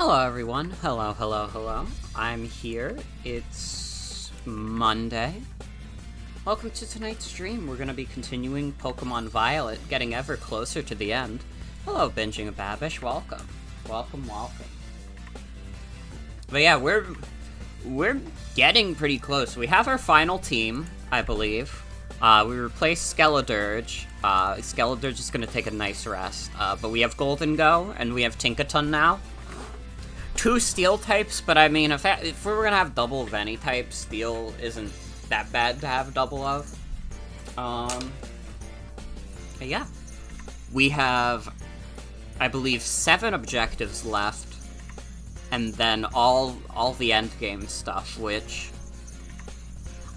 Hello everyone, hello. I'm here, it's Monday. Welcome to tonight's stream. We're gonna be continuing Pokemon Violet, getting ever closer to the end. Hello Binging and Babish, welcome. Welcome. But yeah, we're getting pretty close. We have our final team, I believe. We replaced Skeledirge. Skeledirge is gonna take a nice rest. But we have Gholdengo, and we have Tinkaton now. Two Steel types, but I mean, if we were gonna have double of any type, Steel isn't that bad to have double of. But yeah. We have, I believe, 7 objectives left. And then all the endgame stuff, which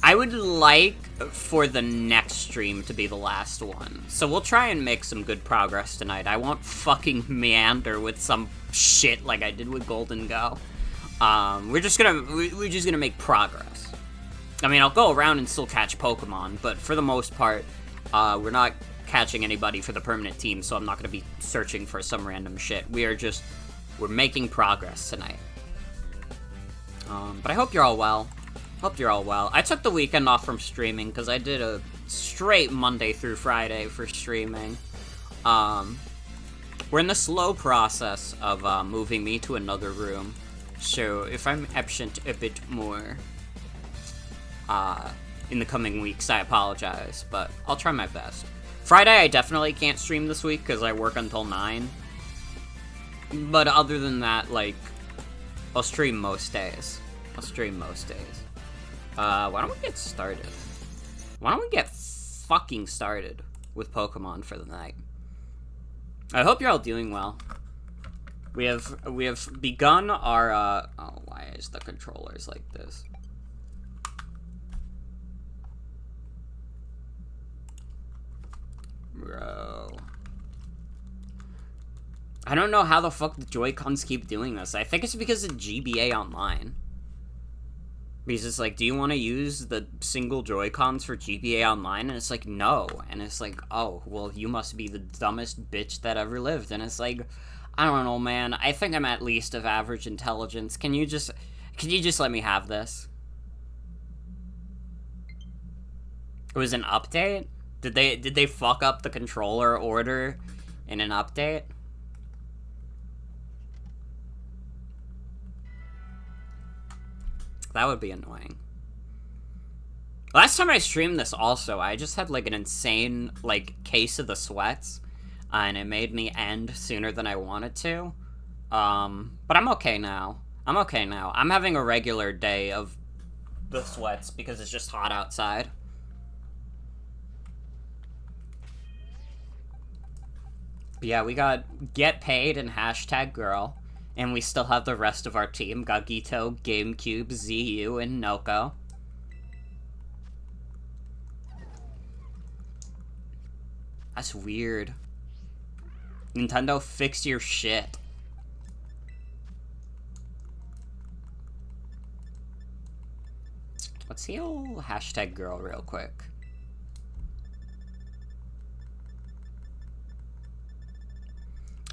I would like for the next stream to be the last one. So we'll try and make some good progress tonight. I won't fucking meander with some shit like I did with Gholdengo. We're just gonna make progress. I mean, I'll go around and still catch Pokemon, but for the most part, we're not catching anybody for the permanent team, so I'm not gonna be searching for some random shit. We're making progress tonight. But I hope you're all well. I took the weekend off from streaming because I did a straight Monday through Friday for streaming. We're in the slow process of moving me to another room, so if I'm absent a bit more in the coming weeks, I apologize, but I'll try my best. Friday, I definitely can't stream this week because I work until 9. But other than that, like, I'll stream most days. Why don't we get started? Why don't we get fucking started with Pokemon for the night? I hope you're all doing well. We have begun our, oh, why is the controllers like this? Bro. I don't know how the fuck the Joy-Cons keep doing this. I think it's because of GBA Online. Because it's like, do you want to use the single Joy-Cons for GBA Online? And it's like, no. And it's like, oh, well, you must be the dumbest bitch that ever lived. And it's like, I don't know, man. I think I'm at least of average intelligence. Can you just let me have this? It was an update? Did they fuck up the controller order in an update? That would be annoying. Last time I streamed this also, I just had, like, an insane, like, case of the sweats, and it made me end sooner than I wanted to. But I'm okay now. I'm having a regular day of the sweats because it's just hot outside. But yeah, we got Get Paid and Hashtag Girl. And we still have the rest of our team. Gagito, GameCube, ZU, and Noko. That's weird. Nintendo, fix your shit. Let's heal Hashtag Girl real quick.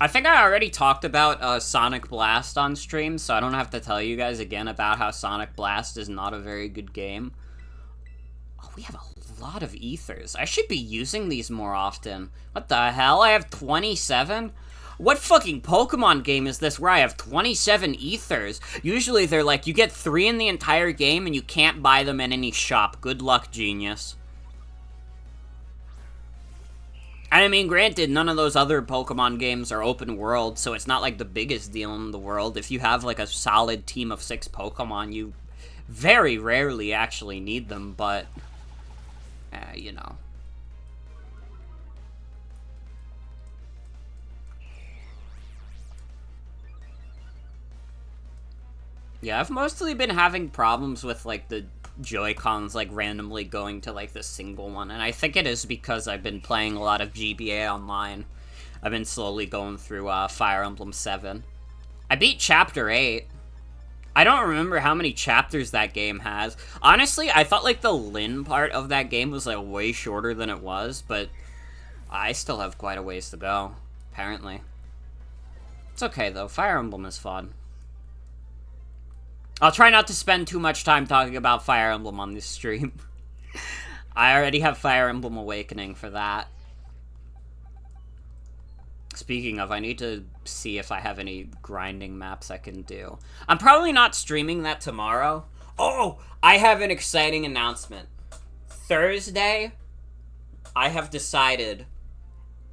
I think I already talked about Sonic Blast on stream, so I don't have to tell you guys again about how Sonic Blast is not a very good game. Oh, we have a lot of ethers. I should be using these more often. What the hell? I have 27? What fucking Pokemon game is this where I have 27 ethers? Usually they're like, you get 3 in the entire game and you can't buy them in any shop. Good luck, genius. And I mean, granted, none of those other Pokemon games are open world, so it's not like the biggest deal in the world. If you have like a solid team of 6 Pokemon, you very rarely actually need them, but, you know. Yeah, I've mostly been having problems with, like, the Joy-Cons, like, randomly going to, like, the single one, and I think it is because I've been playing a lot of GBA Online. I've been slowly going through, Fire Emblem 7. I beat Chapter 8. I don't remember how many chapters that game has. Honestly, I thought, like, the Lyn part of that game was, like, way shorter than it was, but I still have quite a ways to go, apparently. It's okay, though. Fire Emblem is fun. I'll try not to spend too much time talking about Fire Emblem on this stream. I already have Fire Emblem Awakening for that. Speaking of, I need to see if I have any grinding maps I can do. I'm probably not streaming that tomorrow. Oh, I have an exciting announcement. Thursday, I have decided,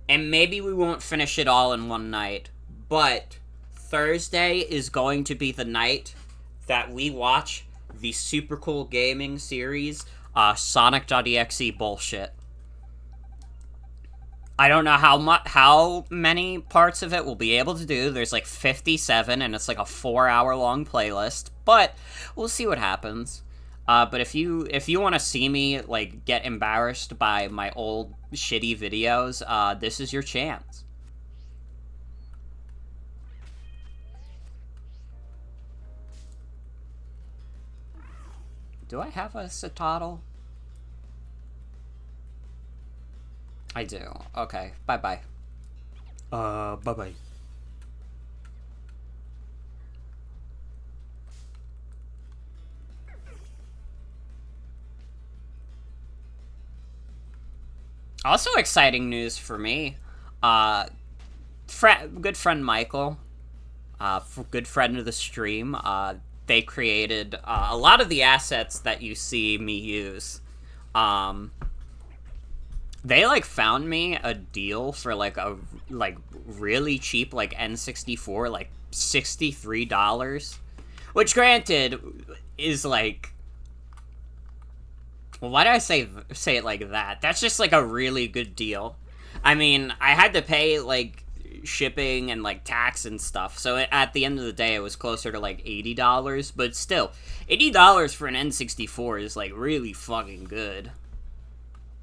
and maybe we won't finish it all in one night, but Thursday is going to be the night that we watch the super cool gaming series, Sonic.exe bullshit. I don't know how many parts of it we'll be able to do. There's like 57, and it's like a 4-hour long playlist. But we'll see what happens. But if you want to see me like get embarrassed by my old shitty videos, this is your chance. Do I have a Citadel? I do. Okay. Bye-bye. Bye-bye. Also exciting news for me. Good friend Michael, good friend of the stream, they created a lot of the assets that you see me use. They like found me a deal for like a really cheap like N64, like $63, which granted is like, well, why did I say it like that? That's just like a really good deal. I mean, I had to pay like shipping and like tax and stuff, so at the end of the day it was closer to like $80, but still, $80 for an N64 is like really fucking good.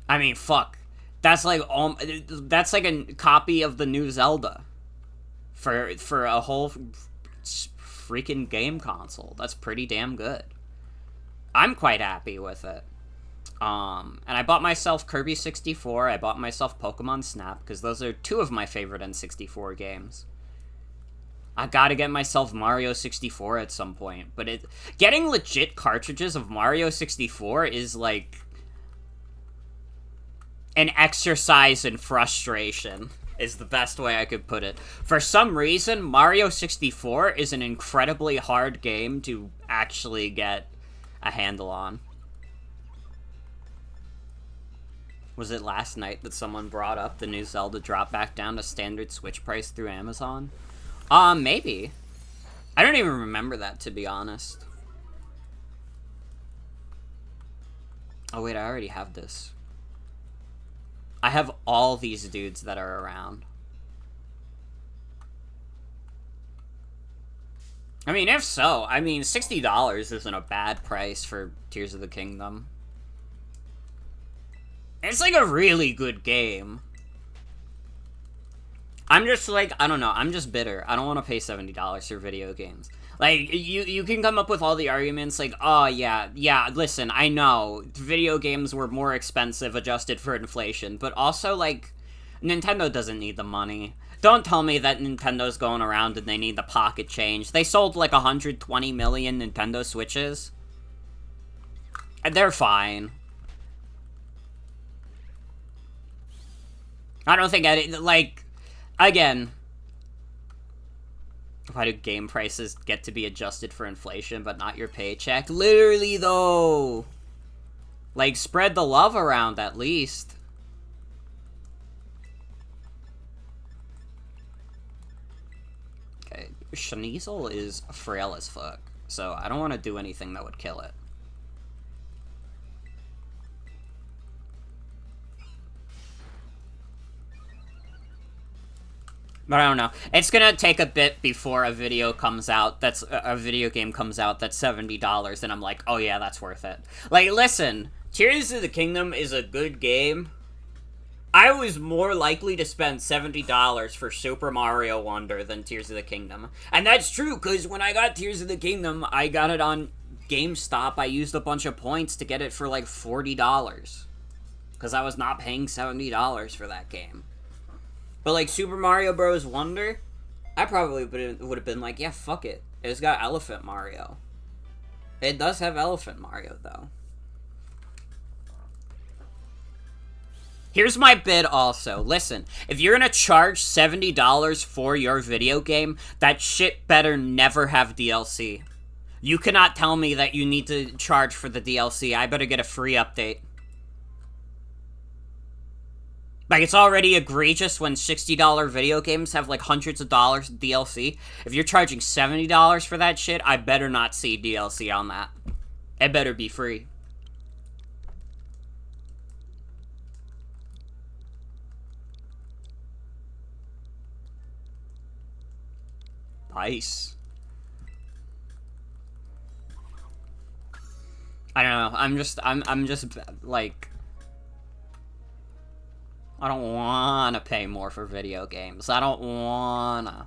I mean, fuck. That's like a copy of the new Zelda for a whole freaking game console. That's pretty damn good. I'm quite happy with it. And I bought myself Kirby 64, I bought myself Pokemon Snap, because those are two of my favorite N64 games. I gotta get myself Mario 64 at some point, but getting legit cartridges of Mario 64 is like an exercise in frustration, is the best way I could put it. For some reason, Mario 64 is an incredibly hard game to actually get a handle on. Was it last night that someone brought up the new Zelda drop back down to standard Switch price through Amazon? Maybe. I don't even remember that, to be honest. Oh wait, I already have this. I have all these dudes that are around. I mean, if so, I mean, $60 isn't a bad price for Tears of the Kingdom. It's like a really good game. I'm just like, I don't know, I'm just bitter. I don't want to pay $70 for video games. Like, you can come up with all the arguments, like, oh, yeah, listen, I know, video games were more expensive adjusted for inflation, but also, like, Nintendo doesn't need the money. Don't tell me that Nintendo's going around and they need the pocket change. They sold, like, 120 million Nintendo Switches. And they're fine. I don't think like, again, why do game prices get to be adjusted for inflation, but not your paycheck? Literally, though. Like, spread the love around, at least. Okay, Shneasel is frail as fuck, so I don't want to do anything that would kill it. But I don't know. It's gonna take a bit before a video comes out that's a video game comes out that's $70, and I'm like, oh yeah, that's worth it. Like, listen, Tears of the Kingdom is a good game. I was more likely to spend $70 for Super Mario Wonder than Tears of the Kingdom. And that's true, because when I got Tears of the Kingdom, I got it on GameStop. I used a bunch of points to get it for like $40. Because I was not paying $70 for that game. But, like, Super Mario Bros. Wonder, I probably would have been like, yeah, fuck it. It's got Elephant Mario. It does have Elephant Mario, though. Here's my bid also. Listen, if you're gonna charge $70 for your video game, that shit better never have DLC. You cannot tell me that you need to charge for the DLC. I better get a free update. Like, it's already egregious when $60 video games have, like, hundreds of dollars of DLC. If you're charging $70 for that shit, I better not see DLC on that. It better be free. Nice. I don't know. I'm just, like... I don't wanna pay more for video games. I don't wanna.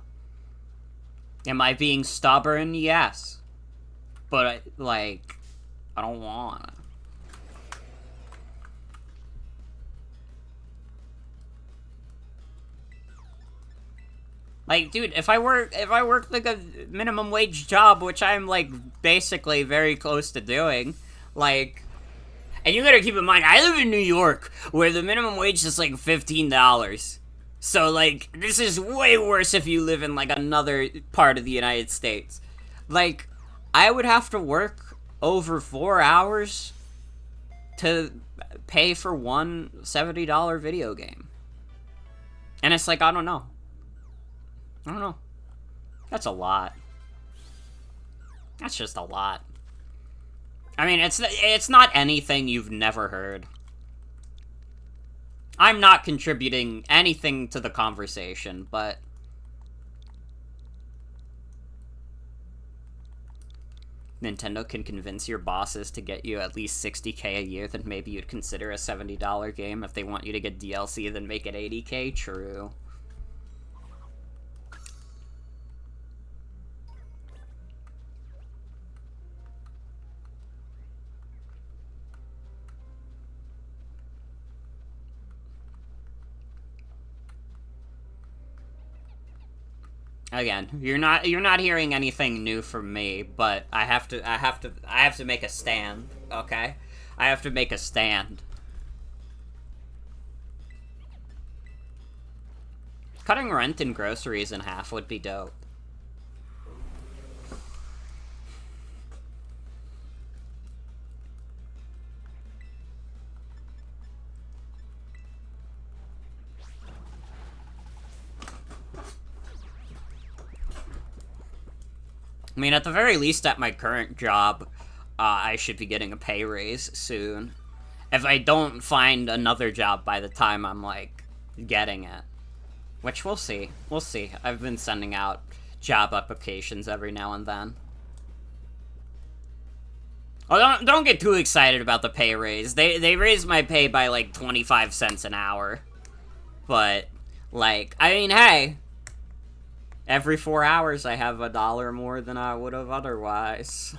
Am I being stubborn? Yes. But, like, I don't wanna. Like, dude, if I work like a minimum wage job, which I'm, like, basically very close to doing, like... And you gotta keep in mind, I live in New York, where the minimum wage is like $15. So, like, this is way worse if you live in, like, another part of the United States. Like, I would have to work over 4 hours to pay for one $70 video game. And it's like, I don't know. That's a lot. That's just a lot. I mean, it's not anything you've never heard. I'm not contributing anything to the conversation, but... Nintendo can convince your bosses to get you at least $60K a year, then maybe you'd consider a $70 game. If they want you to get DLC, then make it $80K? True. Again, you're not hearing anything new from me, but I have to make a stand, okay? I have to make a stand. Cutting rent and groceries in half would be dope. I mean, at the very least, at my current job, I should be getting a pay raise soon. If I don't find another job by the time I'm, like, getting it. Which, we'll see. We'll see. I've been sending out job applications every now and then. Oh, don't get too excited about the pay raise. They raised my pay by, like, 25 cents an hour. But, like, I mean, hey... Every 4 hours, I have $1 more than I would have otherwise.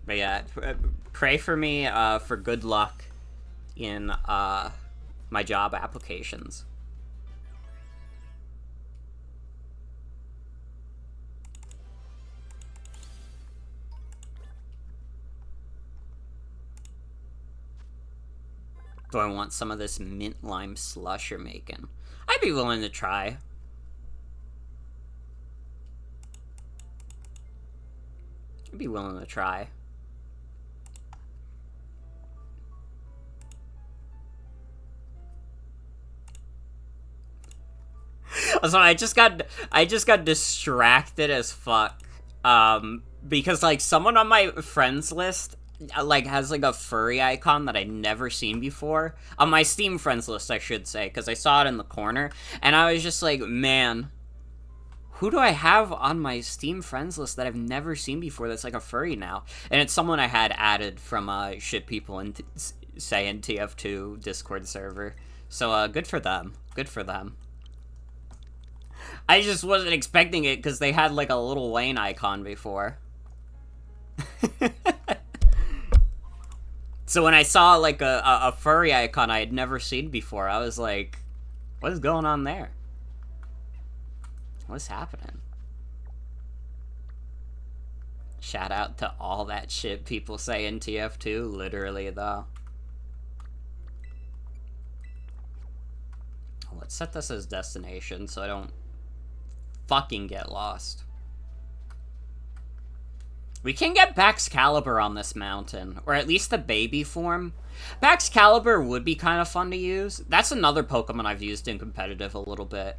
But yeah, pray for me for good luck in my job applications. Do I want some of this mint lime slush you're making? I'd be willing to try. I'd be willing to try. So I just got distracted as fuck. Because like someone on my friends list like has like a furry icon that I'd never seen before on my Steam friends list, I should say, because I saw it in the corner and I was just like, man, who do I have on my Steam friends list that I've never seen before that's like a furry now? And it's someone I had added from shit people in say in TF2 Discord server. So good for them. Good for them. I just wasn't expecting it because they had like a little Wayne icon before. So when I saw, like, a furry icon I had never seen before, I was like, what is going on there? What's happening? Shout out to all that shit people say in TF2, literally, though. Let's set this as destination so I don't fucking get lost. We can get Baxcalibur on this mountain, or at least the baby form. Baxcalibur would be kind of fun to use. That's another Pokemon I've used in competitive a little bit.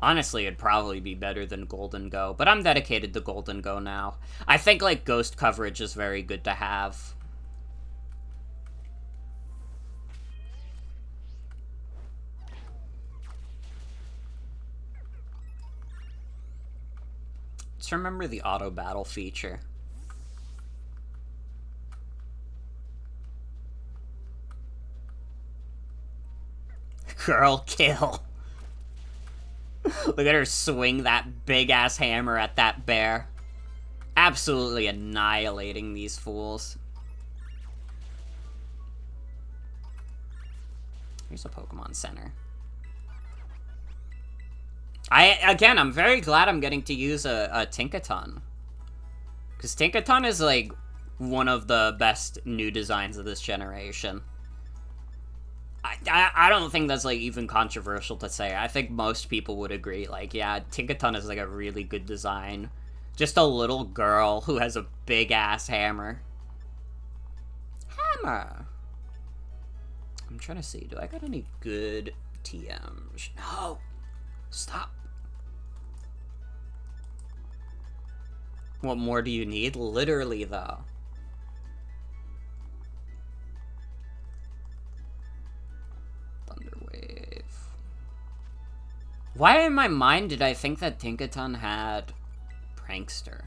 Honestly, it'd probably be better than Gholdengo, but I'm dedicated to Gholdengo now. I think, like, ghost coverage is very good to have. Just remember the auto battle feature. Girl kill. Look at her swing that big-ass hammer at that bear. Absolutely annihilating these fools. Here's a Pokemon Center. Again, I'm very glad I'm getting to use a Tinkaton. Because Tinkaton is, like, one of the best new designs of this generation. I don't think that's, like, even controversial to say. I think most people would agree. Like, yeah, Tinkaton is, like, a really good design. Just a little girl who has a big-ass hammer. Hammer! I'm trying to see. Do I got any good TMs? No! Stop. What more do you need? Literally, though. Thunderwave. Why in my mind did I think that Tinkaton had Prankster?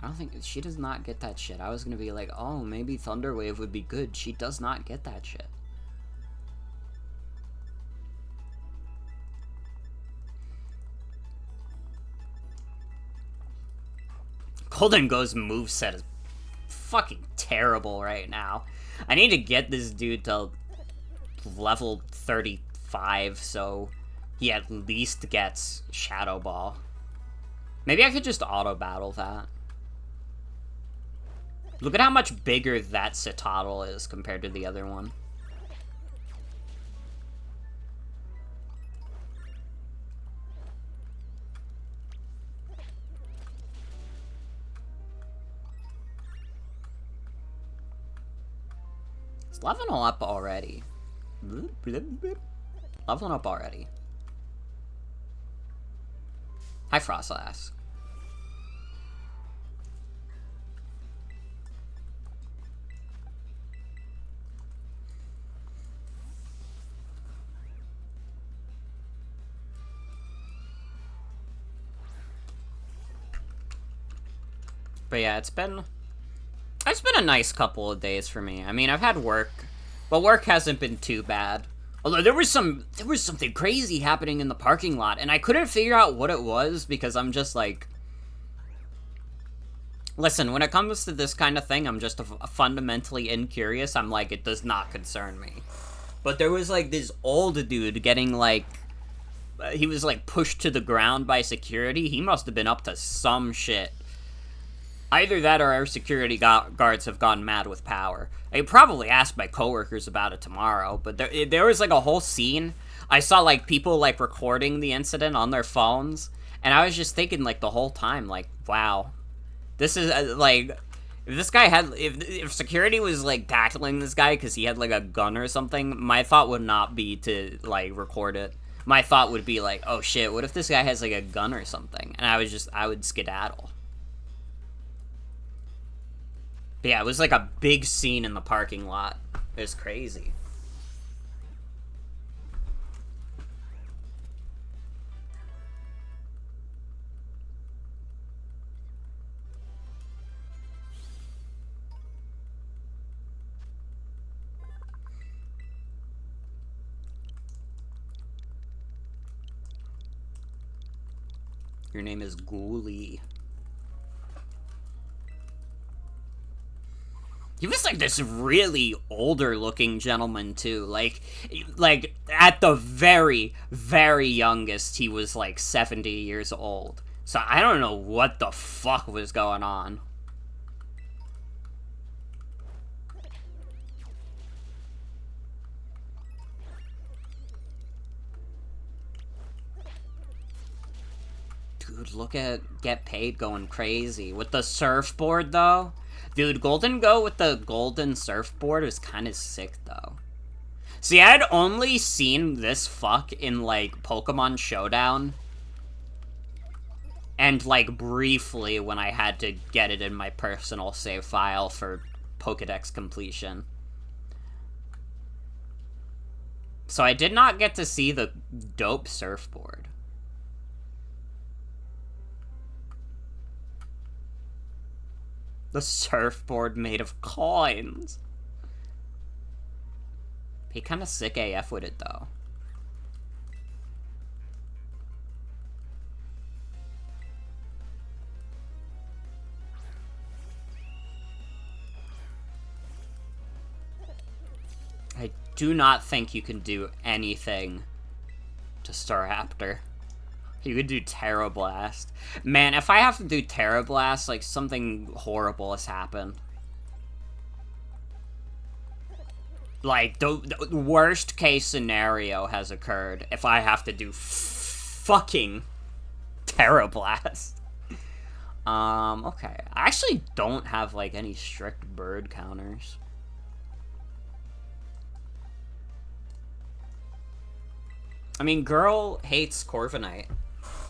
I don't think... She does not get that shit. I was gonna be like, oh, maybe Thunderwave would be good. She does not get that shit. Gholdengo's moveset is fucking terrible right now. I need to get this dude to level 35 so he at least gets Shadow Ball. Maybe I could just auto-battle that. Look at how much bigger that Citadel is compared to the other one. It's leveling up already. Leveling up already. Hi, Frostlass. But yeah, it's been a nice couple of days for me. I mean, I've had work, but work hasn't been too bad. Although there was something crazy happening in the parking lot, and I couldn't figure out what it was because I'm just like, listen, when it comes to this kind of thing, I'm just fundamentally incurious. I'm like, it does not concern me. But there was like this old dude getting like, he was like pushed to the ground by security. He must have been up to some shit. Either that or our security guards have gone mad with power. I could probably ask my coworkers about it tomorrow, but there was like a whole scene. I saw like people like recording the incident on their phones, and I was just thinking like the whole time, like, wow. This is like, if this guy had, if security was like tackling this guy because he had like a gun or something, my thought would not be to like record it. My thought would be like, oh shit, what if this guy has like a gun or something? And I would skedaddle. But yeah, it was like a big scene in the parking lot. It was crazy. Your name is Ghoulie. He was like this really older looking gentleman too. Like at the very, very youngest, he was like 70 years old. So I don't know what the fuck was going on. Dude, look at Get Paid going crazy. With the surfboard, though. Dude, Gholdengo with the golden surfboard was kind of sick, though. See, I had only seen this fuck in, like, Pokemon Showdown. And, like, briefly when I had to get it in my personal save file for Pokedex completion. So I did not get to see the dope surfboard. The surfboard made of coins. He kind of sick AF with it, though. I do not think you can do anything to Staraptor. You could do Terra Blast. Man, if I have to do Terra Blast, like, something horrible has happened. Like, the worst case scenario has occurred if I have to do fucking Terra Blast. Okay. I actually don't have, like, any strict bird counters. I mean, girl hates Corviknight.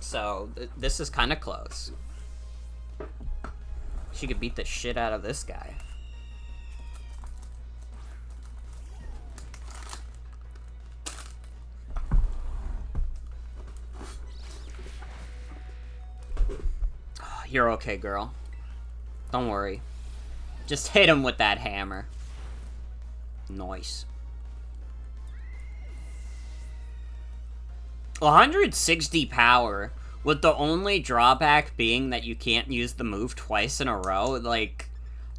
So, this is kind of close. She could beat the shit out of this guy. Oh, you're okay, girl. Don't worry. Just hit him with that hammer. Nice. 160 power, with the only drawback being that you can't use the move twice in a row. Like,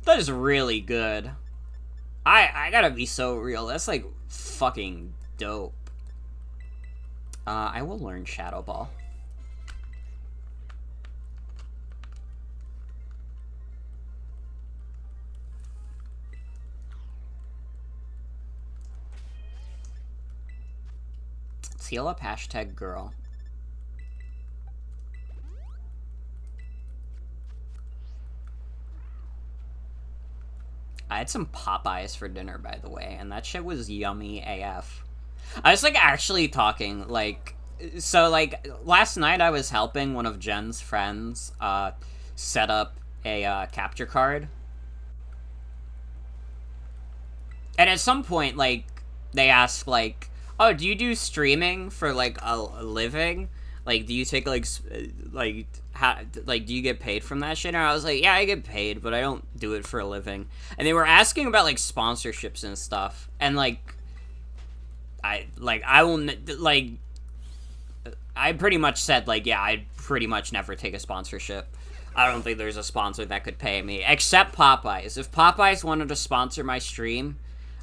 that is really good. I gotta be so real. That's, like, fucking dope. I will learn Shadow Ball. Let's heal up #girl. I had some Popeyes for dinner, by the way, and that shit was yummy AF. I was, like, actually talking, like... So, like, last night I was helping one of Jen's friends, set up a, capture card. And at some point, like, they asked, like... Oh, do you do streaming for, like, a living? Like, do you take, like, do you get paid from that shit? And I was like, yeah, I get paid, but I don't do it for a living. And they were asking about, like, sponsorships and stuff. And, like, I pretty much said, like, yeah, I'd pretty much never take a sponsorship. I don't think there's a sponsor that could pay me. Except Popeyes. If Popeyes wanted to sponsor my stream,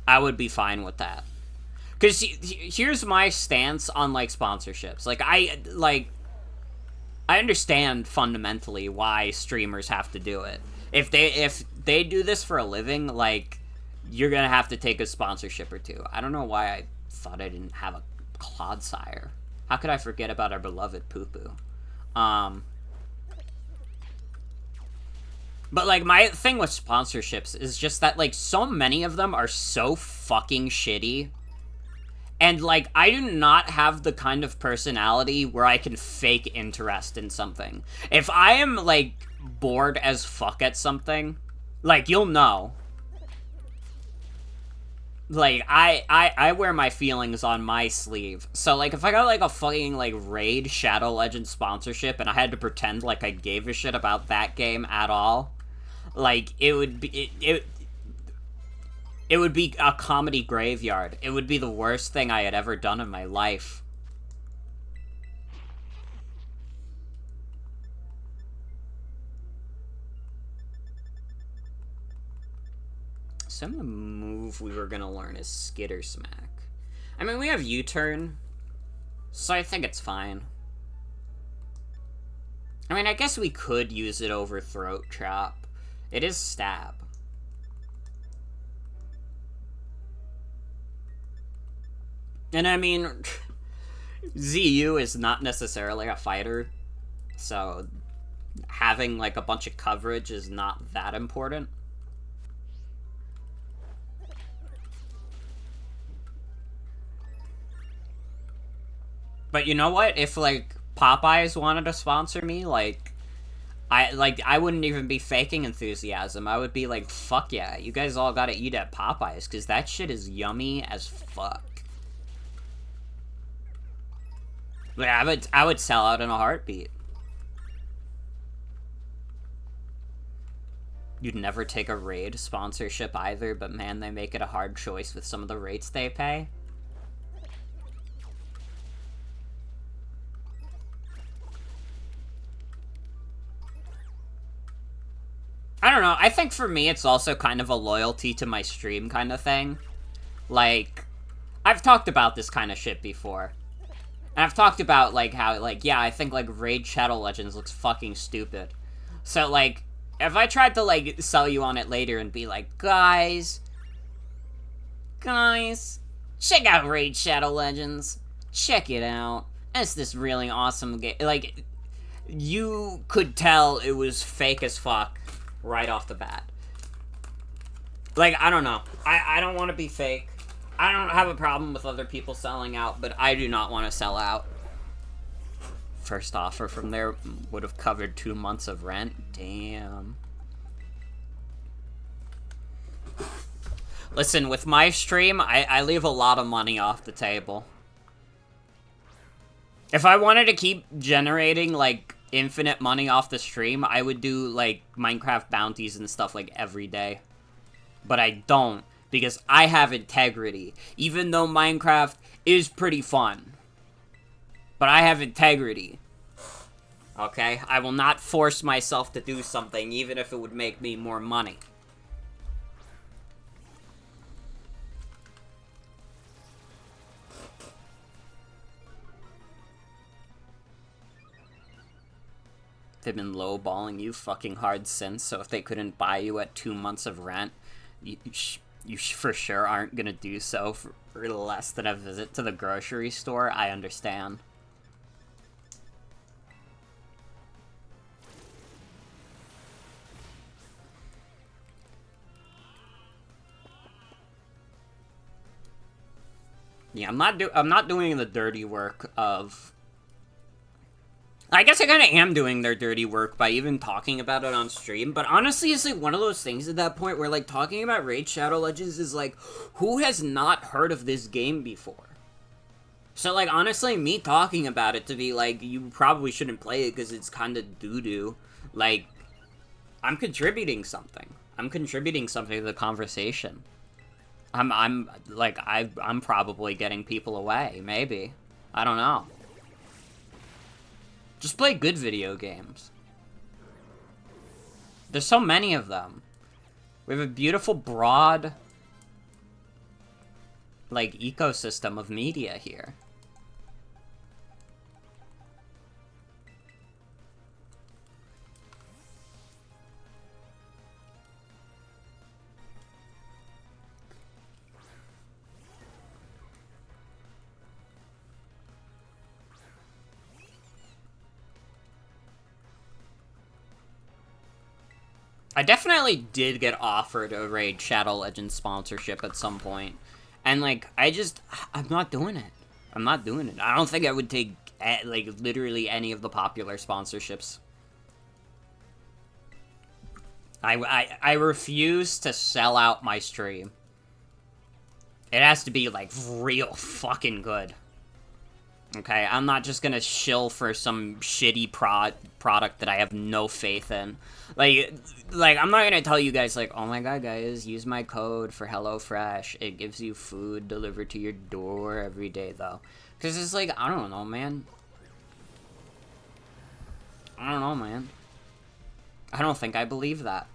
I would be fine with that. Because here's my stance on, like, sponsorships. Like, I understand fundamentally why streamers have to do it. If they do this for a living, like, you're gonna have to take a sponsorship or two. I don't know why I thought I didn't have a Clodsire. How could I forget about our beloved Poo-Poo? But, like, my thing with sponsorships is just that, like, so many of them are so fucking shitty. And, like, I do not have the kind of personality where I can fake interest in something. If I am, like, bored as fuck at something, like, you'll know. Like, I wear my feelings on my sleeve. So, like, if I got, like, a fucking, like, Raid Shadow Legends sponsorship and I had to pretend like I gave a shit about that game at all, like, it would be... It would be a comedy graveyard. It would be the worst thing I had ever done in my life. Some of the move we were gonna learn is Skitter Smack. I mean, we have U-Turn, so I think it's fine. I mean, I guess we could use it over Throat Chop. It is Stab. And I mean, ZU is not necessarily a fighter, So having like a bunch of coverage is not that important. But you know what? If like Popeyes wanted to sponsor me, I wouldn't even be faking enthusiasm. I would be like, fuck yeah, you guys all gotta eat at Popeyes, because that shit is yummy as fuck. Like, I would sell out in a heartbeat. You'd never take a raid sponsorship either, but man, they make it a hard choice with some of the rates they pay. I don't know, I think for me it's also kind of a loyalty to my stream kind of thing. Like, I've talked about this kind of shit before. And I've talked about, like, how, like, yeah, I think, like, Raid Shadow Legends looks fucking stupid. So, like, if I tried to, like, sell you on it later and be like, guys, check out Raid Shadow Legends. Check it out. It's this really awesome game. Like, you could tell it was fake as fuck right off the bat. Like, I don't know. I don't want to be fake. I don't have a problem with other people selling out, but I do not want to sell out. First offer from there would have covered 2 months of rent. Damn. Listen, with my stream, I leave a lot of money off the table. If I wanted to keep generating, like, infinite money off the stream, I would do, like, Minecraft bounties and stuff, like, every day. But I don't, because I have integrity. Even though Minecraft is pretty fun. But I have integrity. Okay? I will not force myself to do something, even if it would make me more money. They've been lowballing you fucking hard since, so if they couldn't buy you at 2 months of rent, you for sure aren't gonna do so for less than a visit to the grocery store. I understand. Yeah, I'm not doing the dirty work of... I guess I kind of am doing their dirty work by even talking about it on stream, but honestly, it's like one of those things at that point where, like, talking about Raid Shadow Legends is like, who has not heard of this game before? So, like, honestly, me talking about it to be like, you probably shouldn't play it because it's kind of doo-doo, like, I'm contributing something. I'm contributing something to the conversation. I'm probably getting people away, maybe. I don't know. Just play good video games. There's so many of them. We have a beautiful, broad, like, ecosystem of media here. I definitely did get offered a Raid Shadow Legends sponsorship at some point. And, like, I'm not doing it. I'm not doing it. I don't think I would take, like, literally any of the popular sponsorships. I refuse to sell out my stream. It has to be, like, real fucking good. Okay, I'm not just gonna shill for some shitty product that I have no faith in. Like, I'm not gonna tell you guys, like, oh my god, guys, use my code for HelloFresh. It gives you food delivered to your door every day, though. Because it's like, I don't know, man. I don't know, man. I don't think I believe that.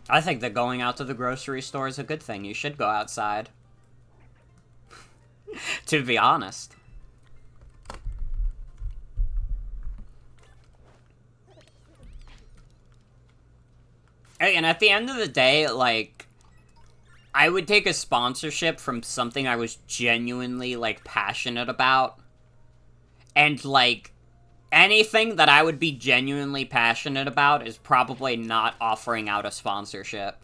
I think that going out to the grocery store is a good thing. You should go outside. To be honest. And at the end of the day, like, I would take a sponsorship from something I was genuinely, like, passionate about. And, like, anything that I would be genuinely passionate about is probably not offering out a sponsorship.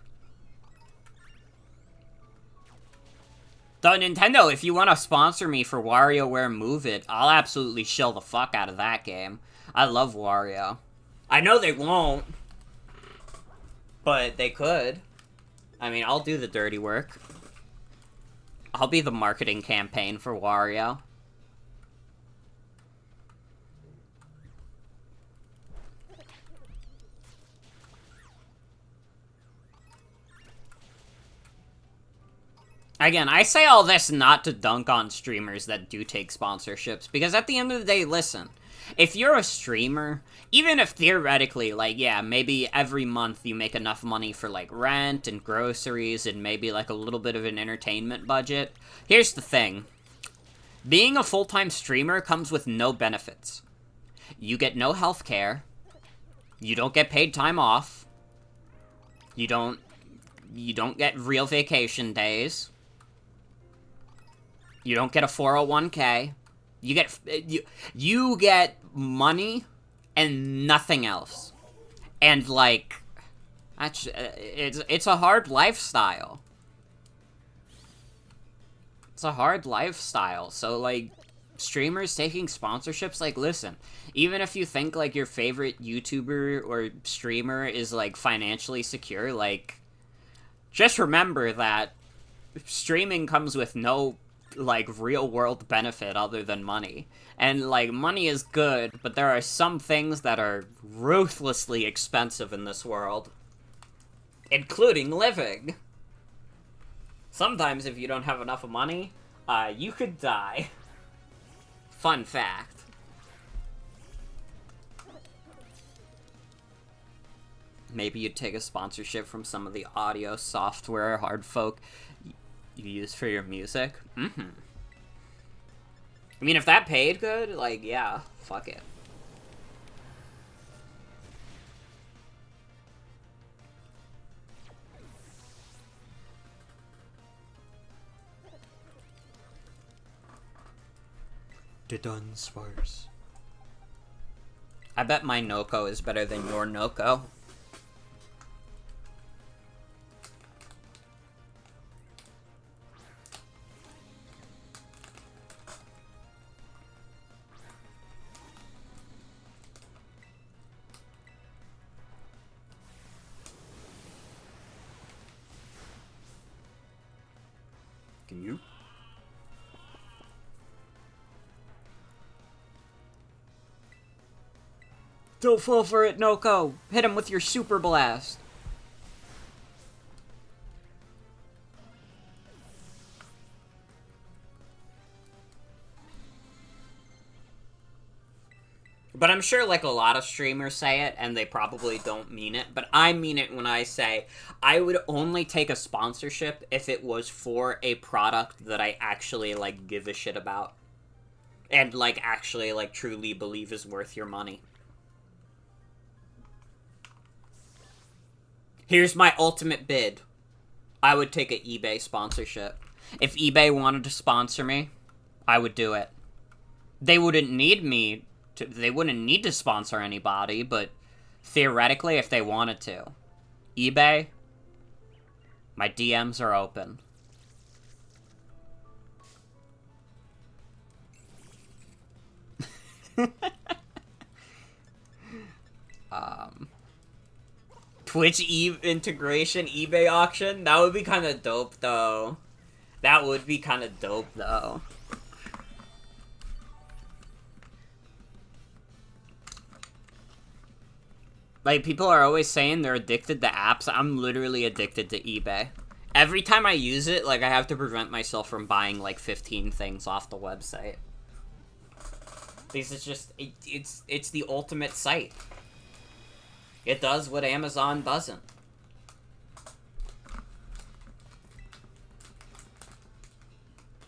Though, Nintendo, if you want to sponsor me for WarioWare Move It, I'll absolutely shill the fuck out of that game. I love Wario. I know they won't, but they could. I mean, I'll do the dirty work. I'll be the marketing campaign for Wario. Again, I say all this not to dunk on streamers that do take sponsorships, because at the end of the day, listen, if you're a streamer, even if theoretically, like, yeah, maybe every month you make enough money for, like, rent and groceries and maybe, like, a little bit of an entertainment budget, here's the thing. Being a full-time streamer comes with no benefits. You get no health care. You don't get paid time off. You don't get real vacation days. You don't get a 401k. You get money and nothing else. And, like, it's a hard lifestyle. It's a hard lifestyle. So, like, streamers taking sponsorships, like, listen, even if you think, like, your favorite YouTuber or streamer is, like, financially secure, like, just remember that streaming comes with no, like, real-world benefit other than money. And, like, money is good, but there are some things that are ruthlessly expensive in this world. Including living. Sometimes, if you don't have enough money, you could die. Fun fact. Maybe you'd take a sponsorship from some of the audio software hard folk you use for your music. I mean, if that paid good, like, yeah, fuck it. Done sparse. I bet my Noko is better than your Noko. Can you? Don't fall for it, Noko! Hit him with your super blast! But I'm sure, like, a lot of streamers say it, and they probably don't mean it. But I mean it when I say, I would only take a sponsorship if it was for a product that I actually, like, give a shit about. And, like, actually, like, truly believe is worth your money. Here's my ultimate bid. I would take an eBay sponsorship. If eBay wanted to sponsor me, I would do it. They wouldn't need me to, they wouldn't need to sponsor anybody, but theoretically, if they wanted to. eBay, my DMs are open. Twitch integration, eBay auction? That would be kind of dope, though. That would be kind of dope, though. Like, people are always saying they're addicted to apps. I'm literally addicted to eBay. Every time I use it, like, I have to prevent myself from buying, like, 15 things off the website. Because it's just, it's the ultimate site. It does what Amazon doesn't.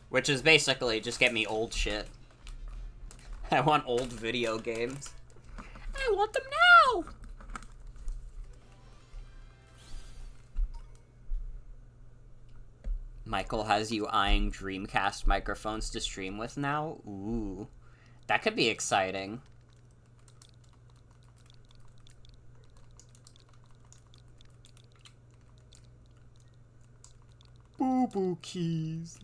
Which is basically just get me old shit. I want old video games. I want them now! Michael has you eyeing Dreamcast microphones to stream with now? Ooh. That could be exciting. Boo-boo keys.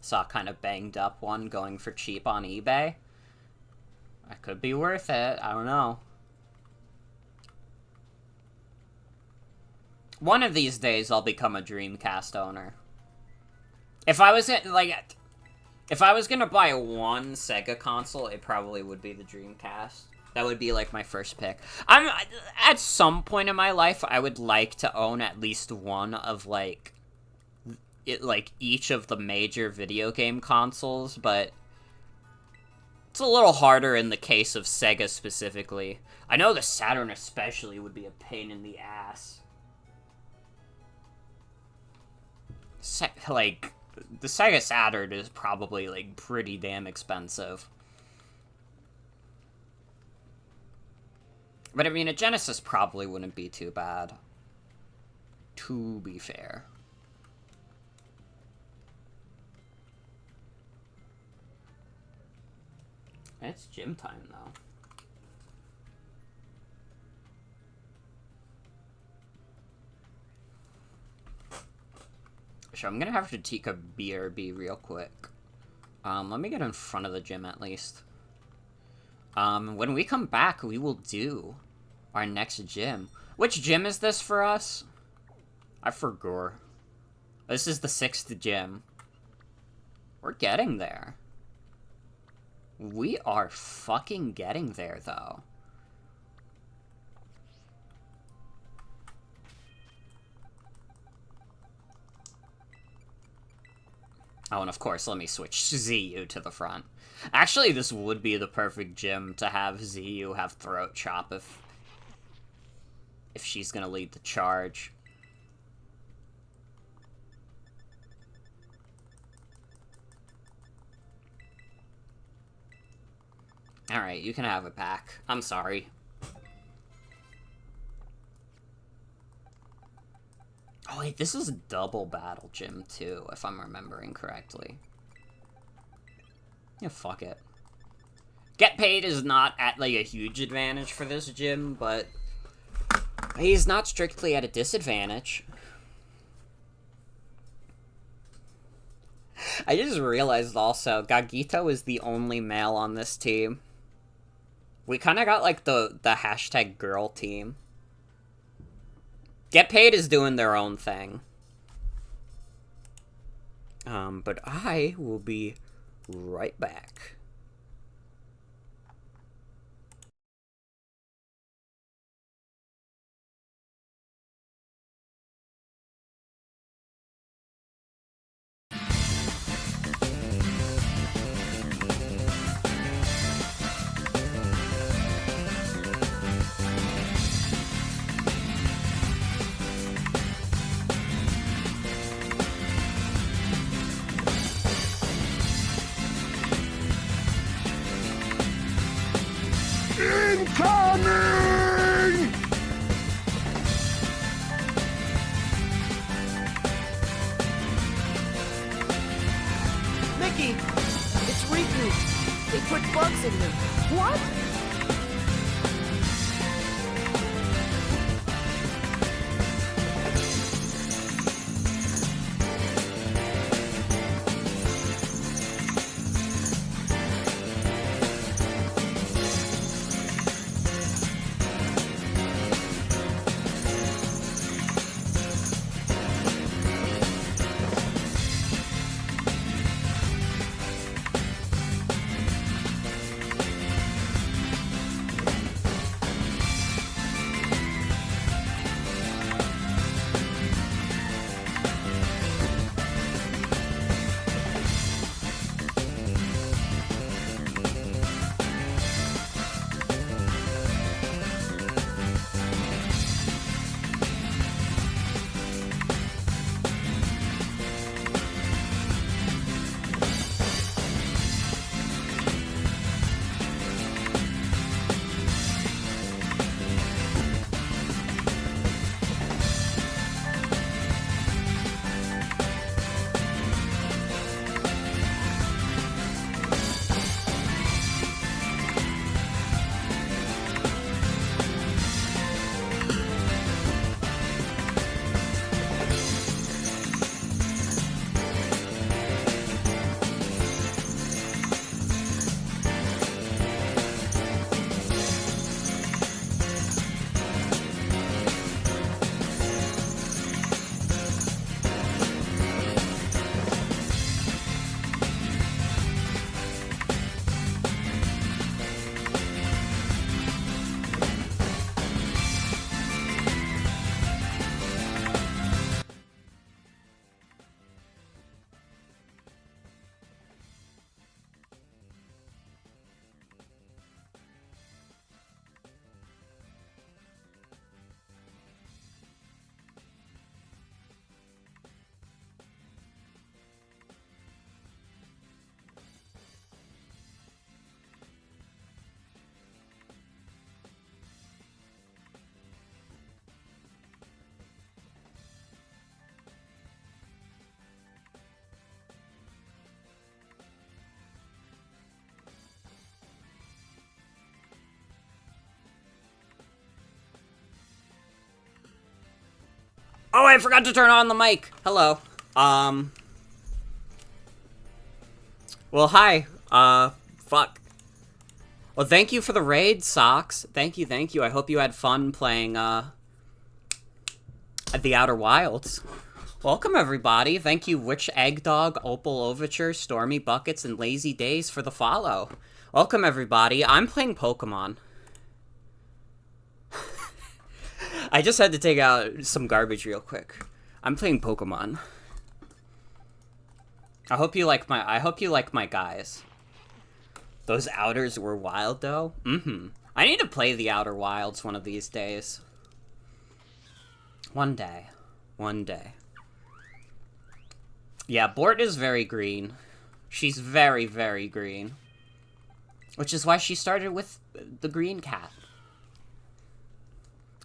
Saw kind of banged up one going for cheap on eBay. That could be worth it. I don't know. One of these days, I'll become a Dreamcast owner. If I was gonna buy one Sega console, it probably would be the Dreamcast. That would be, like, my first pick. At some point in my life, I would like to own at least one of, like, each of the major video game consoles, but it's a little harder in the case of Sega specifically. I know the Saturn especially would be a pain in the ass. Like, the Sega Saturn is probably, like, pretty damn expensive. But, I mean, a Genesis probably wouldn't be too bad. To be fair. It's gym time, though. So I'm gonna have to take a BRB real quick. Let me get in front of the gym at least. When we come back, we will do our next gym. Which gym is this for us? I forgot. This is the 6th gym. We're getting there. We are fucking getting there, though. Oh, and of course, let me switch ZU to the front. Actually, this would be the perfect gym to have ZU have throat chop if she's gonna lead the charge. Alright, you can have it back. I'm sorry. Oh wait, this is a double battle gym too, if I'm remembering correctly. Yeah, fuck it. Get paid is not at, like, a huge advantage for this gym, but he's not strictly at a disadvantage. I just realized also, Gagito is the only male on this team. We kind of got, like, the hashtag girl team. Get Paid is doing their own thing. But I will be right back. Incoming! Mickey, it's Riku. They put bugs in him. What? Oh, I forgot to turn on the mic. Hello. Well, hi. Fuck. Well, thank you for the raid, Socks. Thank you. I hope you had fun playing, at the Outer Wilds. Welcome, everybody. Thank you, Witch Eggdog, Opal Overture, Stormy Buckets, and Lazy Days for the follow. Welcome, everybody. I'm playing Pokemon. I just had to take out some garbage real quick. I'm playing Pokemon. I hope you like my guys. Those outers were wild, though. I need to play the Outer Wilds one of these days. One day. Yeah, Bort is very green. She's very, very green. Which is why she started with the green cat.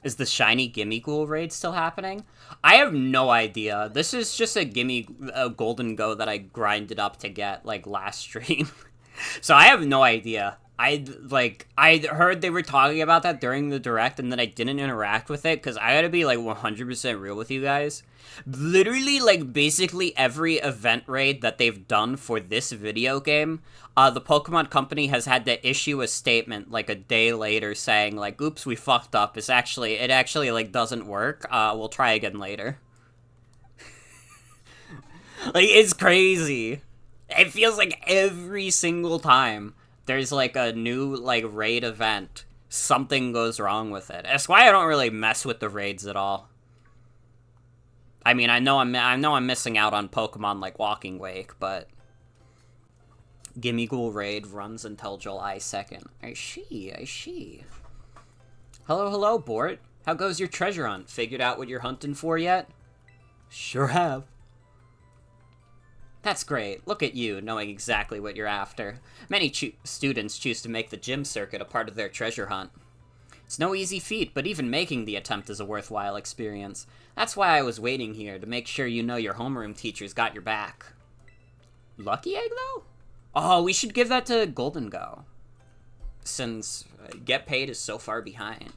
Is the shiny Gimmighoul raid still happening? I have no idea. This is just a Gholdengo that I grinded up to get, like, last stream. So I have no idea. I heard they were talking about that during the direct, and then I didn't interact with it, because I gotta be, like, 100% real with you guys. Literally, like, basically every event raid that they've done for this video game, the Pokemon Company has had to issue a statement, like, a day later saying, like, oops, we fucked up. It actually, like, doesn't work. We'll try again later. Like, it's crazy. It feels like every single time there's, like, a new, like, raid event, something goes wrong with it. That's why I don't really mess with the raids at all. I mean, I know I'm missing out on Pokemon like Walking Wake, but Gimmighoul raid runs until July 2nd. I see. Hello, Bort. How goes your treasure hunt? Figured out what you're hunting for yet? Sure have. That's great. Look at you, knowing exactly what you're after. Many students choose to make the gym circuit a part of their treasure hunt. It's no easy feat, but even making the attempt is a worthwhile experience. That's why I was waiting here, to make sure you know your homeroom teachers got your back. Lucky Egg, though? Oh, we should give that to Gholdengo, since Get Paid is so far behind.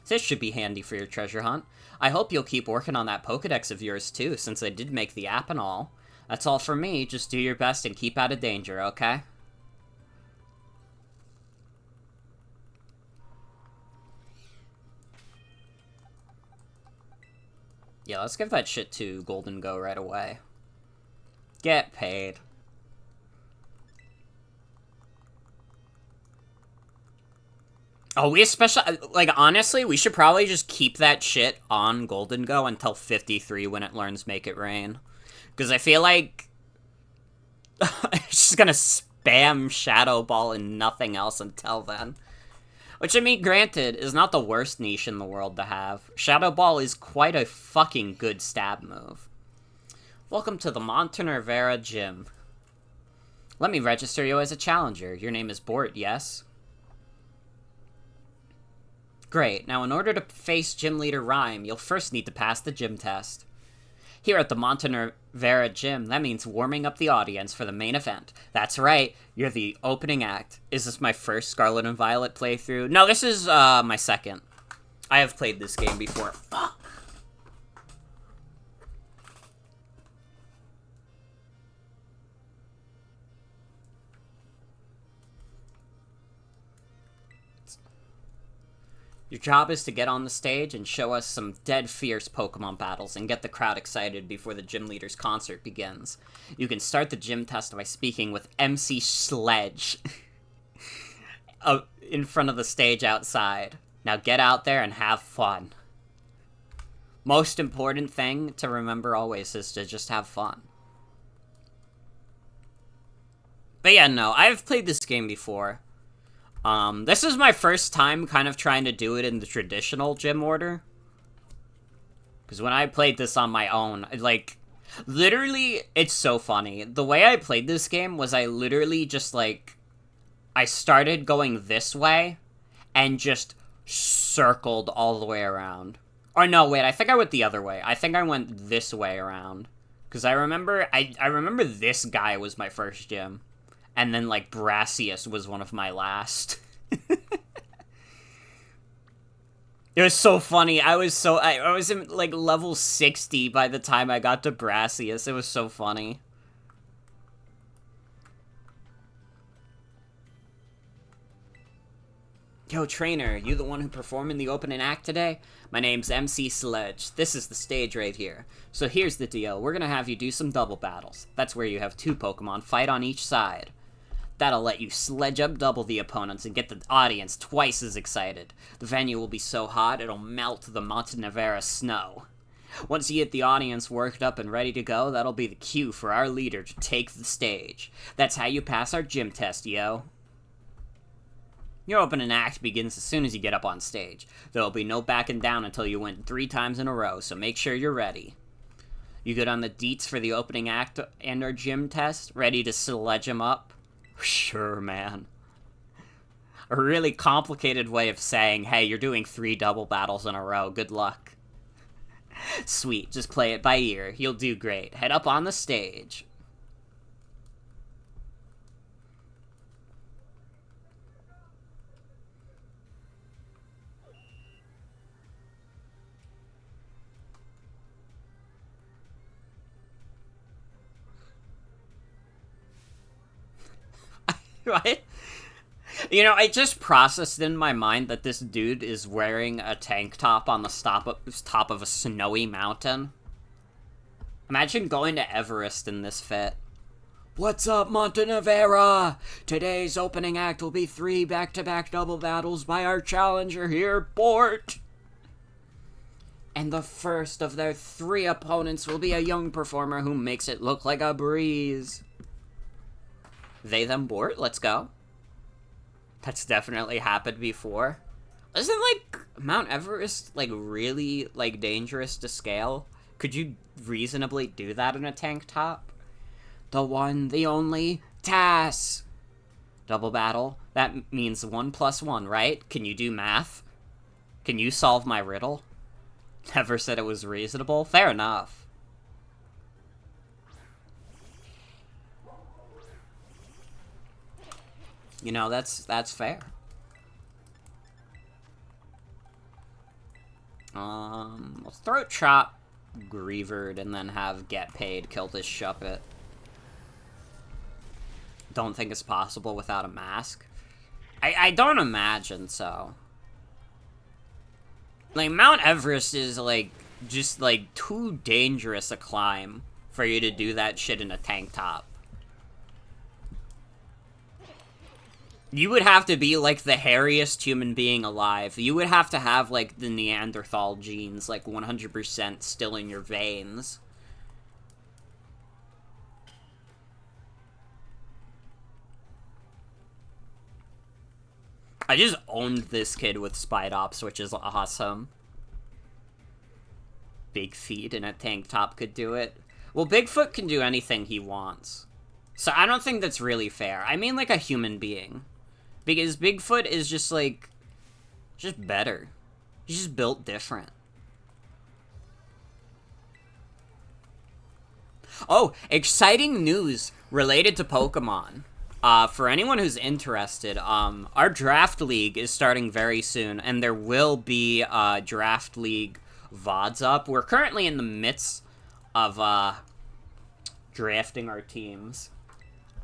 This should be handy for your treasure hunt. I hope you'll keep working on that Pokedex of yours, too, since I did make the app and all. That's all from me. Just do your best and keep out of danger, okay? Yeah, let's give that shit to Gholdengo right away. Get paid. Oh, we especially, like, honestly, we should probably just keep that shit on Gholdengo until 53 when it learns Make It Rain. Because I feel like it's just gonna spam Shadow Ball and nothing else until then. Which, I mean, granted, is not the worst niche in the world to have. Shadow Ball is quite a fucking good stab move. Welcome to the Montenervera Gym. Let me register you as a challenger. Your name is Bort, yes? Great. Now, in order to face Gym Leader Rhyme, you'll first need to pass the gym test. Here at the Montenervera Gym, that means warming up the audience for the main event. That's right, you're the opening act. Is this my first Scarlet and Violet playthrough? No, this is, my second. I have played this game before. Fuck. Your job is to get on the stage and show us some dead fierce Pokemon battles and get the crowd excited before the gym leader's concert begins. You can start the gym test by speaking with MC Sledge in front of the stage outside. Now get out there and have fun. Most important thing to remember always is to just have fun. But yeah, no, I've played this game before. This is my first time kind of trying to do it in the traditional gym order. Because when I played this on my own, like, literally, it's so funny. The way I played this game was I literally just, like, I started going this way and just circled all the way around. Or no, wait, I think I went the other way. I think I went this way around. Because I remember this guy was my first gym. And then, like, Brassius was one of my last. It was so funny. I was in like level 60 by the time I got to Brassius. It was so funny. Yo, trainer, you the one who performed in the opening act today? My name's MC Sledge. This is the stage right here. So here's the deal. We're gonna have you do some double battles. That's where you have 2 Pokemon fight on each side. That'll let you sledge up double the opponents and get the audience twice as excited. The venue will be so hot it'll melt the Montenevera snow. Once you get the audience worked up and ready to go, that'll be the cue for our leader to take the stage. That's how you pass our gym test, yo. Your opening act begins as soon as you get up on stage. There'll be no backing down until you win 3 times in a row, so make sure you're ready. You good on the deets for the opening act and our gym test? Ready to sledge 'em up? Sure, man. A really complicated way of saying, hey, you're doing 3 double battles in a row, good luck. Sweet, just play it by ear. You'll do great. Head up on the stage. What? You know, I just processed in my mind that this dude is wearing a tank top on the top of a snowy mountain. Imagine going to Everest in this fit. What's up, Montenevera? Today's opening act will be 3 back-to-back double battles by our challenger here, Bort. And the first of their 3 opponents will be a young performer who makes it look like a breeze. They, them, Bort, let's go. That's definitely happened before. Isn't, like, Mount Everest, like, really, like, dangerous to scale? Could you reasonably do that in a tank top? The one, the only, Tass! Double battle? That means 1 + 1, right? Can you do math? Can you solve my riddle? Never said it was reasonable? Fair enough. You know, that's fair. Let's throat chop Grievered and then have get paid kill this Shuppet. Don't think it's possible without a mask. I don't imagine so. Like, Mount Everest is, like, just, like, too dangerous a climb for you to do that shit in a tank top. You would have to be, like, the hairiest human being alive. You would have to have, like, the Neanderthal genes, like, 100% still in your veins. I just owned this kid with Spidops, which is awesome. Big feet and a tank top could do it. Well, Bigfoot can do anything he wants. So I don't think that's really fair. I mean, like, a human being. Because Bigfoot is just, like, just better. He's just built different. Oh, exciting news related to Pokemon. For anyone who's interested, our Draft League is starting very soon, and there will be Draft League VODs up. We're currently in the midst of drafting our teams.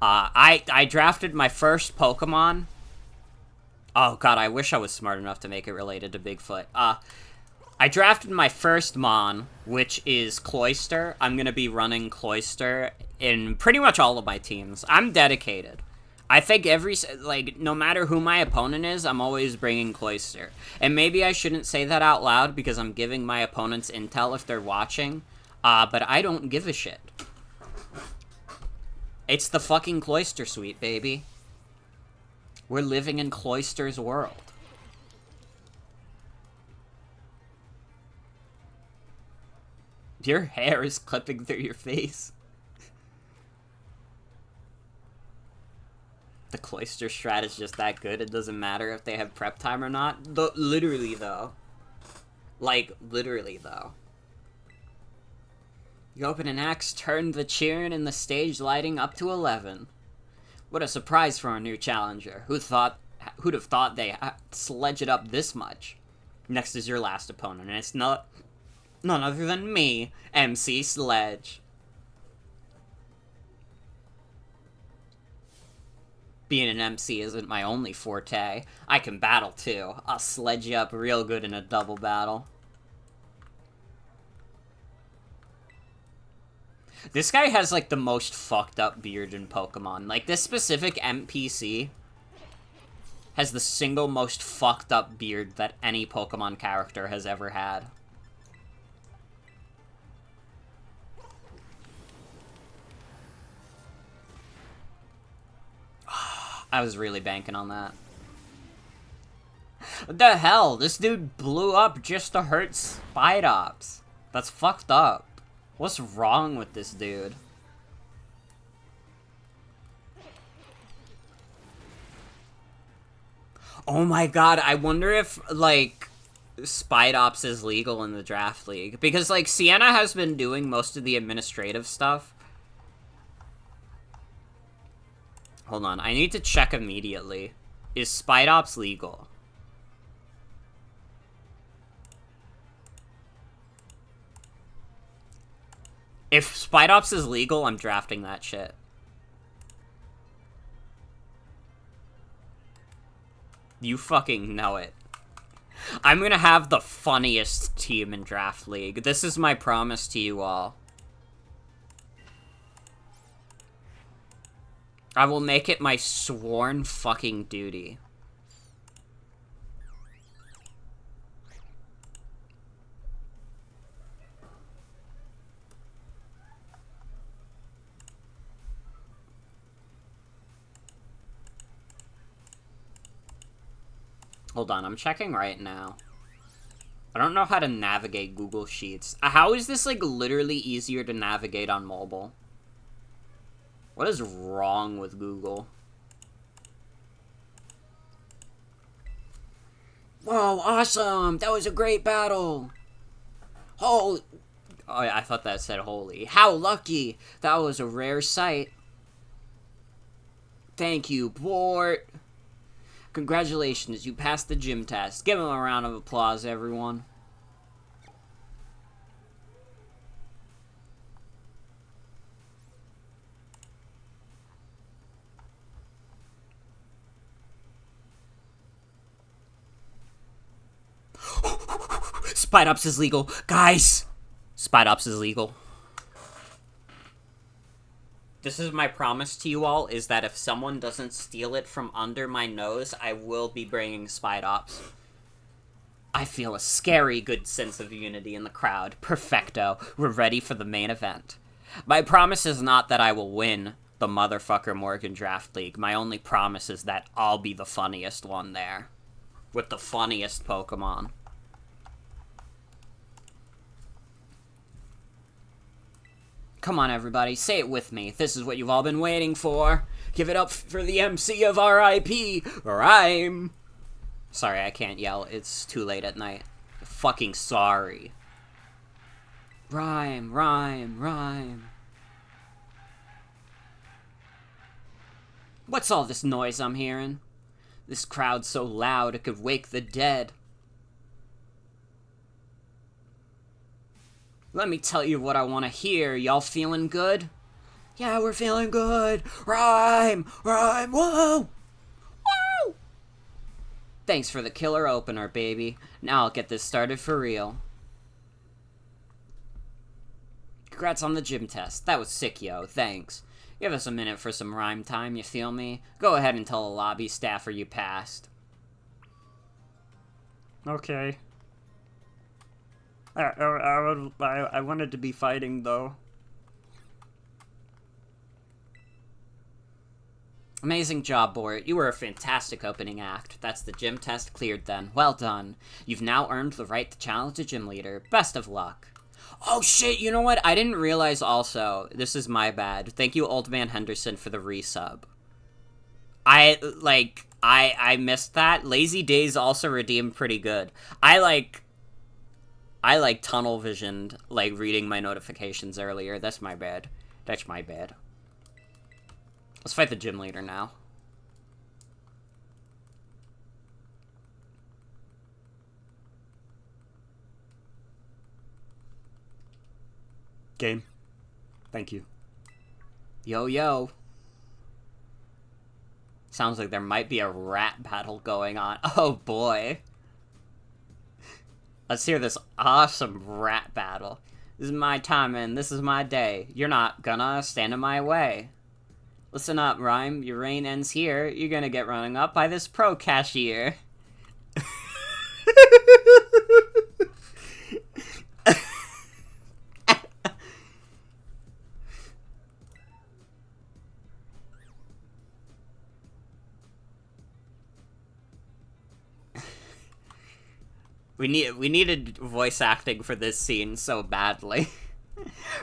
I drafted my first Pokemon. Oh god, I wish I was smart enough to make it related to Bigfoot. I drafted my first Mon, which is Cloyster. I'm gonna be running Cloyster in pretty much all of my teams. I'm dedicated. I think no matter who my opponent is, I'm always bringing Cloyster. And maybe I shouldn't say that out loud because I'm giving my opponents intel if they're watching, but I don't give a shit. It's the fucking Cloyster suite, baby. We're living in Cloyster's world. Your hair is clipping through your face. The Cloyster strat is just that good. It doesn't matter if they have prep time or not. Literally, though. Like, literally, though. You open an axe, turn the cheering and the stage lighting up to 11. What a surprise for our new challenger. Who'd have thought they sledge it up this much? Next is your last opponent, and it's none other than me, MC Sledge. Being an MC isn't my only forte. I can battle, too. I'll sledge you up real good in a double battle. This guy has, like, the most fucked up beard in Pokemon. Like, this specific NPC has the single most fucked up beard that any Pokemon character has ever had. I was really banking on that. What the hell? This dude blew up just to hurt Spidops. That's fucked up. What's wrong with this dude? Oh my god, I wonder if, like, Spidops is legal in the draft league. Because, like, Sienna has been doing most of the administrative stuff. Hold on, I need to check immediately. Is Spidops legal? If Spidops is legal, I'm drafting that shit. You fucking know it. I'm gonna have the funniest team in Draft League. This is my promise to you all. I will make it my sworn fucking duty. Hold on, I'm checking right now. I don't know how to navigate Google Sheets. How is this, like, literally easier to navigate on mobile? What is wrong with Google? Whoa, awesome! That was a great battle! Holy... Oh, I thought that said holy. How lucky! That was a rare sight. Thank you, Bort. Congratulations, you passed the gym test. Give him a round of applause, everyone. Spidops is legal. Guys! Spidops is legal. This is my promise to you all, is that if someone doesn't steal it from under my nose, I will be bringing Spidops. I feel a scary good sense of unity in the crowd. Perfecto. We're ready for the main event. My promise is not that I will win the motherfucker Morgan Draft League. My only promise is that I'll be the funniest one there. With the funniest Pokemon. Come on, everybody, say it with me. This is what you've all been waiting for. Give it up for the MC of RIP, Rhyme. Sorry, I can't yell. It's too late at night. Fucking sorry. Rhyme, rhyme, rhyme. What's all this noise I'm hearing? This crowd's so loud it could wake the dead. Let me tell you what I want to hear. Y'all feeling good? Yeah, we're feeling good. Rhyme! Rhyme! Whoa! Whoa! Thanks for the killer opener, baby. Now I'll get this started for real. Congrats on the gym test. That was sick, yo. Thanks. Give us a minute for some rhyme time, you feel me? Go ahead and tell the lobby staffer you passed. Okay. I wanted to be fighting, though. Amazing job, Bort. You were a fantastic opening act. That's the gym test cleared, then. Well done. You've now earned the right to challenge a gym leader. Best of luck. Oh, shit, you know what? I didn't realize also. This is my bad. Thank you, Old Man Henderson, for the resub. I missed that. Lazy Days also redeemed pretty good. I tunnel visioned, like, reading my notifications earlier. That's my bad. That's my bad. Let's fight the gym leader now. Game. Thank you. Yo, yo. Sounds like there might be a rat battle going on. Oh, boy. Let's hear this awesome rat battle. This is my time and this is my day. You're not gonna stand in my way. Listen up, Rhyme. Your reign ends here. You're gonna get running up by this pro cashier. We needed voice acting for this scene so badly.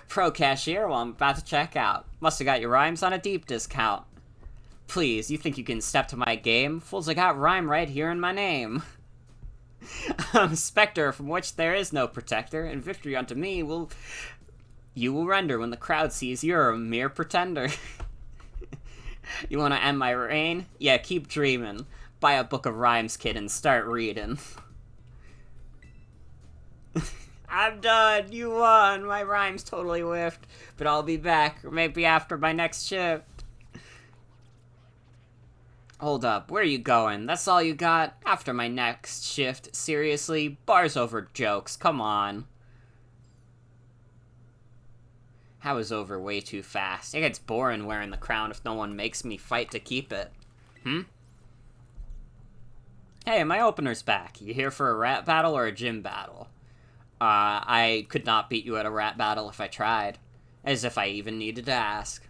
Pro cashier, well, I'm about to check out. Must have got your rhymes on a deep discount. Please, you think you can step to my game? Fools, I got rhyme right here in my name. I'm a specter from which there is no protector, and victory unto me you will render when the crowd sees you're a mere pretender. You wanna end my reign? Yeah, keep dreaming. Buy a book of rhymes, kid, and start reading. I'm done. You won. My rhyme's totally whiffed. But I'll be back. Or maybe after my next shift. Hold up. Where are you going? That's all you got? After my next shift. Seriously? Bars over jokes. Come on. That was over way too fast. It gets boring wearing the crown if no one makes me fight to keep it. Hey, my opener's back. You here for a rat battle or a gym battle? I could not beat you at a rat battle if I tried. As if I even needed to ask.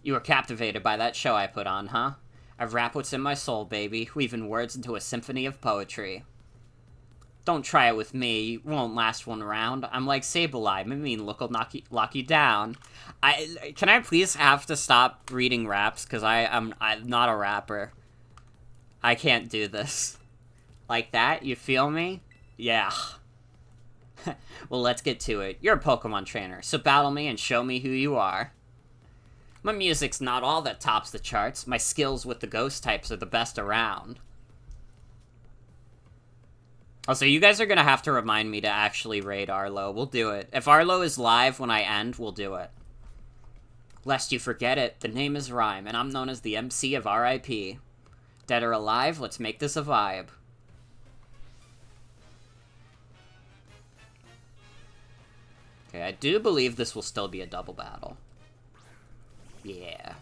You were captivated by that show I put on, huh? I rap what's in my soul, baby, weaving words into a symphony of poetry. Don't try it with me, you won't last one round. I'm like Sableye, my mean look'll lock you down. Can I please have to stop reading raps, because I'm not a rapper. I can't do this. Like that, you feel me? Yeah. Well, let's get to it. You're a Pokemon trainer, so battle me and show me who you are. My music's not all that tops the charts. My skills with the ghost types are the best around. Also, you guys are gonna have to remind me to actually raid Arlo. We'll do it. If Arlo is live when I end, we'll do it. Lest you forget it, the name is Rhyme, and I'm known as the MC of RIP. Dead or alive, let's make this a vibe. Okay, I do believe this will still be a double battle. Yeah.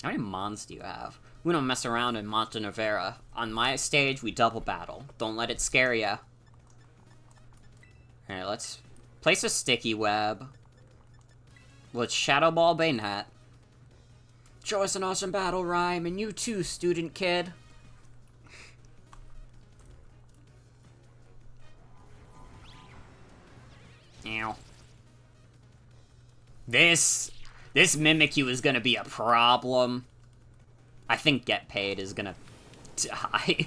How many mons do you have? We don't mess around in Monte Nevera. On my stage, we double battle. Don't let it scare ya. Alright, let's place a sticky web. Let's Shadow Ball Bayonet. Show us an awesome battle rhyme, and you too, student kid. Ow. This Mimikyu is gonna be a problem. I think Get Paid is gonna die.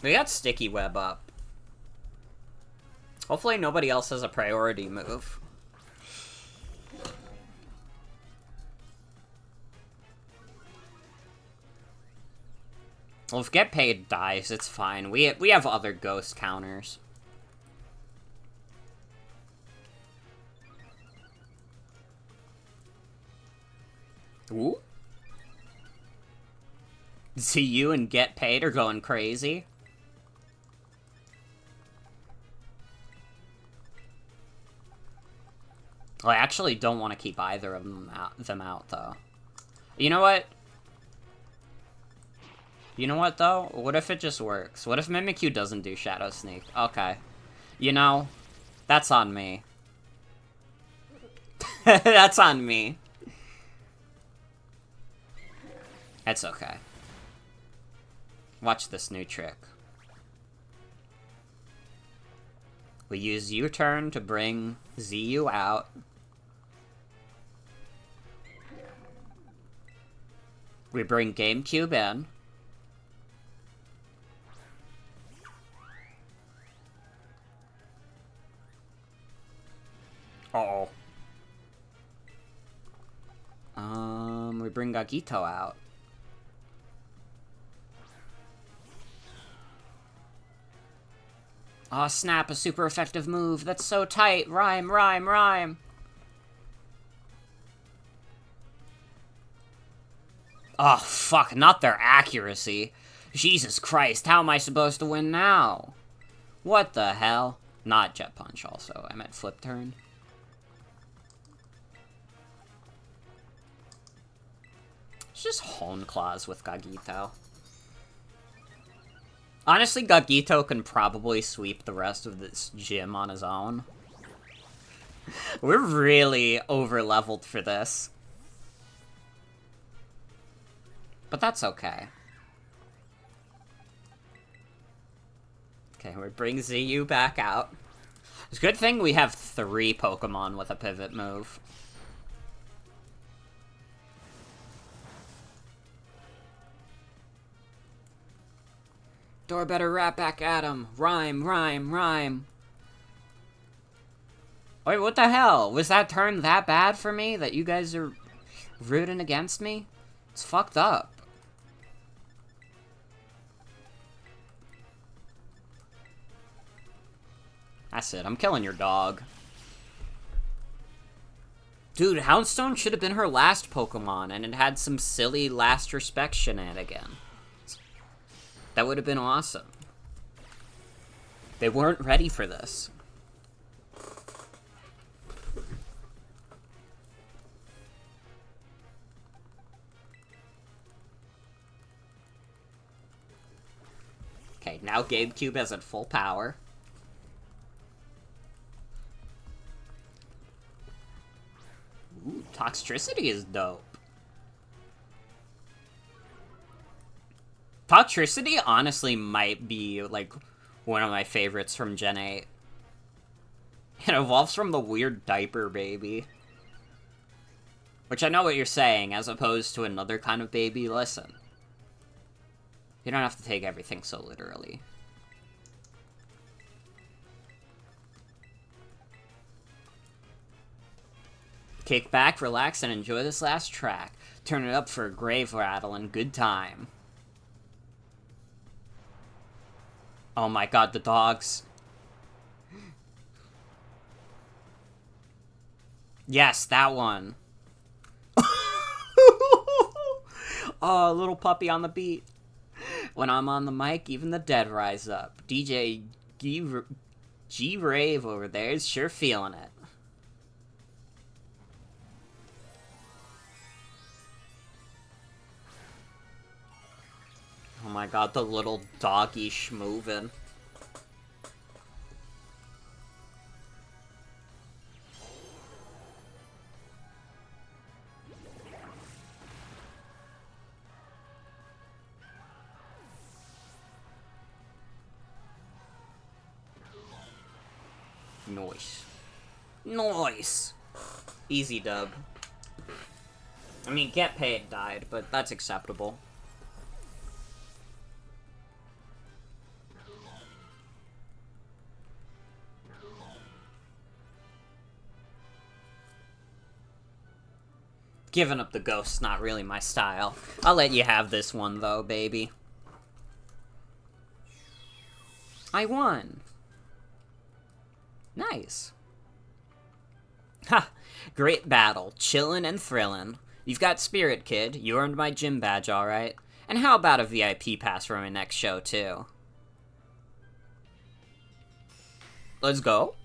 We got Sticky Web up. Hopefully nobody else has a priority move. Well, if Get Paid dies, it's fine. We have other ghost counters. Ooh. See, you and Get Paid are going crazy. Well, I actually don't want to keep either of them out, though. You know what? You know what, though? What if it just works? What if Mimikyu doesn't do Shadow Sneak? Okay. You know, that's on me. That's on me. That's okay. Watch this new trick. We use U-turn to bring ZU out. We bring GameCube in. bring Gagito out. Aw, snap, a super effective move. That's so tight. Rhyme, rhyme, rhyme. Oh, fuck, not their accuracy. Jesus Christ, how am I supposed to win now? What the hell? Not Jet Punch, also. I meant Flip Turn. It's just Hone Claws with Gagito. Honestly, Gagito can probably sweep the rest of this gym on his own. We're really over-leveled for this. But that's okay. Okay, we bring ZU back out. It's a good thing we have 3 Pokemon with a pivot move. Door better rap back at him. Rhyme, rhyme, rhyme. Wait, what the hell? Was that turn that bad for me? That you guys are rooting against me? It's fucked up. That's it. I'm killing your dog. Dude, Houndstone should have been her last Pokemon, and it had some silly last respect shenanigans. That would have been awesome. They weren't ready for this. Okay, now GameCube is at full power. Ooh, Toxtricity is dope. Toxtricity honestly might be, like, one of my favorites from Gen 8. It evolves from the weird diaper baby. Which I know what you're saying, as opposed to another kind of baby. Listen. You don't have to take everything so literally. Kick back, relax, and enjoy this last track. Turn it up for a grave rattle and good time. Oh my god, the dogs. Yes, that one. Oh, little puppy on the beat. When I'm on the mic, even the dead rise up. DJ G-Rave over there is sure feeling it. Oh my god, the little doggy schmovin'. Nice. Nice! Easy dub. I mean, Get Paid died, but that's acceptable. Giving up the ghost's not really my style. I'll let you have this one, though, baby. I won! Nice. Ha! Great battle. Chillin' and thrillin'. You've got spirit, kid. You earned my gym badge, alright. And how about a VIP pass for my next show, too? Let's go.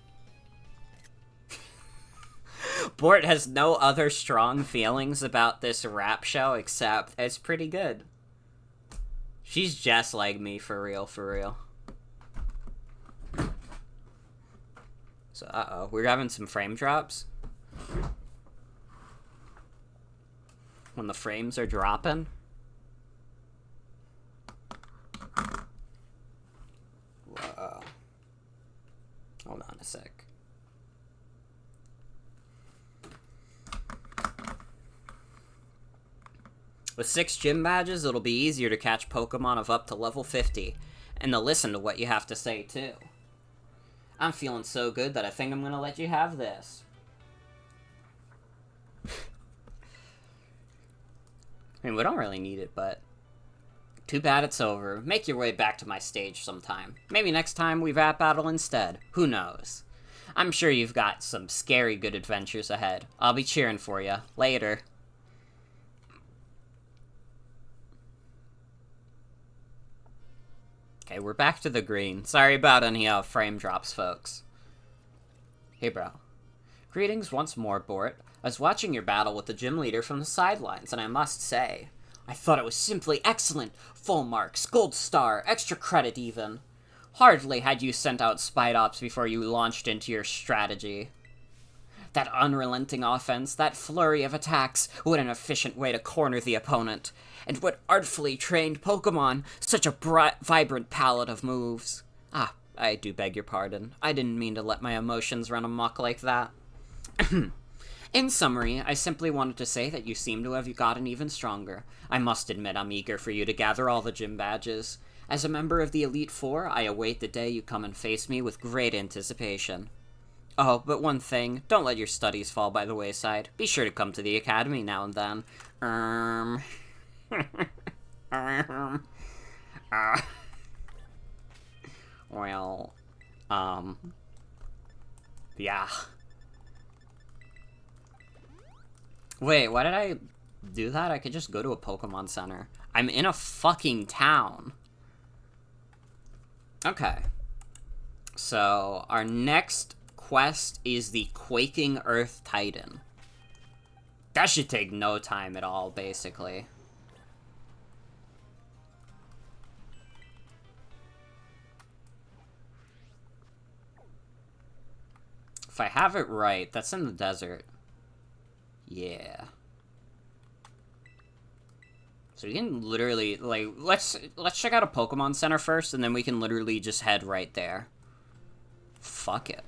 Bort has no other strong feelings about this rap show except it's pretty good. She's just like me, for real, for real. So, uh-oh, we're having some frame drops. When the frames are dropping. Whoa. Hold on a sec. With 6 gym badges, it'll be easier to catch Pokemon of up to level 50, and to listen to what you have to say, too. I'm feeling so good that I think I'm gonna let you have this. I mean, we don't really need it, but... Too bad it's over. Make your way back to my stage sometime. Maybe next time we rap battle instead. Who knows? I'm sure you've got some scary good adventures ahead. I'll be cheering for you. Later. Okay, we're back to the green. Sorry about any frame drops, folks. Hey, bro. Greetings once more, Bort. I was watching your battle with the gym leader from the sidelines, and I must say, I thought it was simply excellent. Full marks, gold star, extra credit even. Hardly had you sent out Spite Ops before you launched into your strategy. That unrelenting offense, that flurry of attacks, what an efficient way to corner the opponent. And what artfully trained Pokemon, such a vibrant palette of moves. Ah, I do beg your pardon. I didn't mean to let my emotions run amok like that. In summary, I simply wanted to say that you seem to have gotten even stronger. I must admit I'm eager for you to gather all the gym badges. As a member of the Elite Four, I await the day you come and face me with great anticipation. Oh, but one thing, don't let your studies fall by the wayside. Be sure to come to the academy now and then. Well, yeah. Wait, why did I do that? I could just go to a Pokemon Center. I'm in a fucking town. Okay. So, our next quest is the Quaking Earth Titan. That should take no time at all, basically. If I have it right, that's in the desert. Yeah. So we can literally, like, let's check out a Pokemon Center first, and then we can literally just head right there. Fuck it.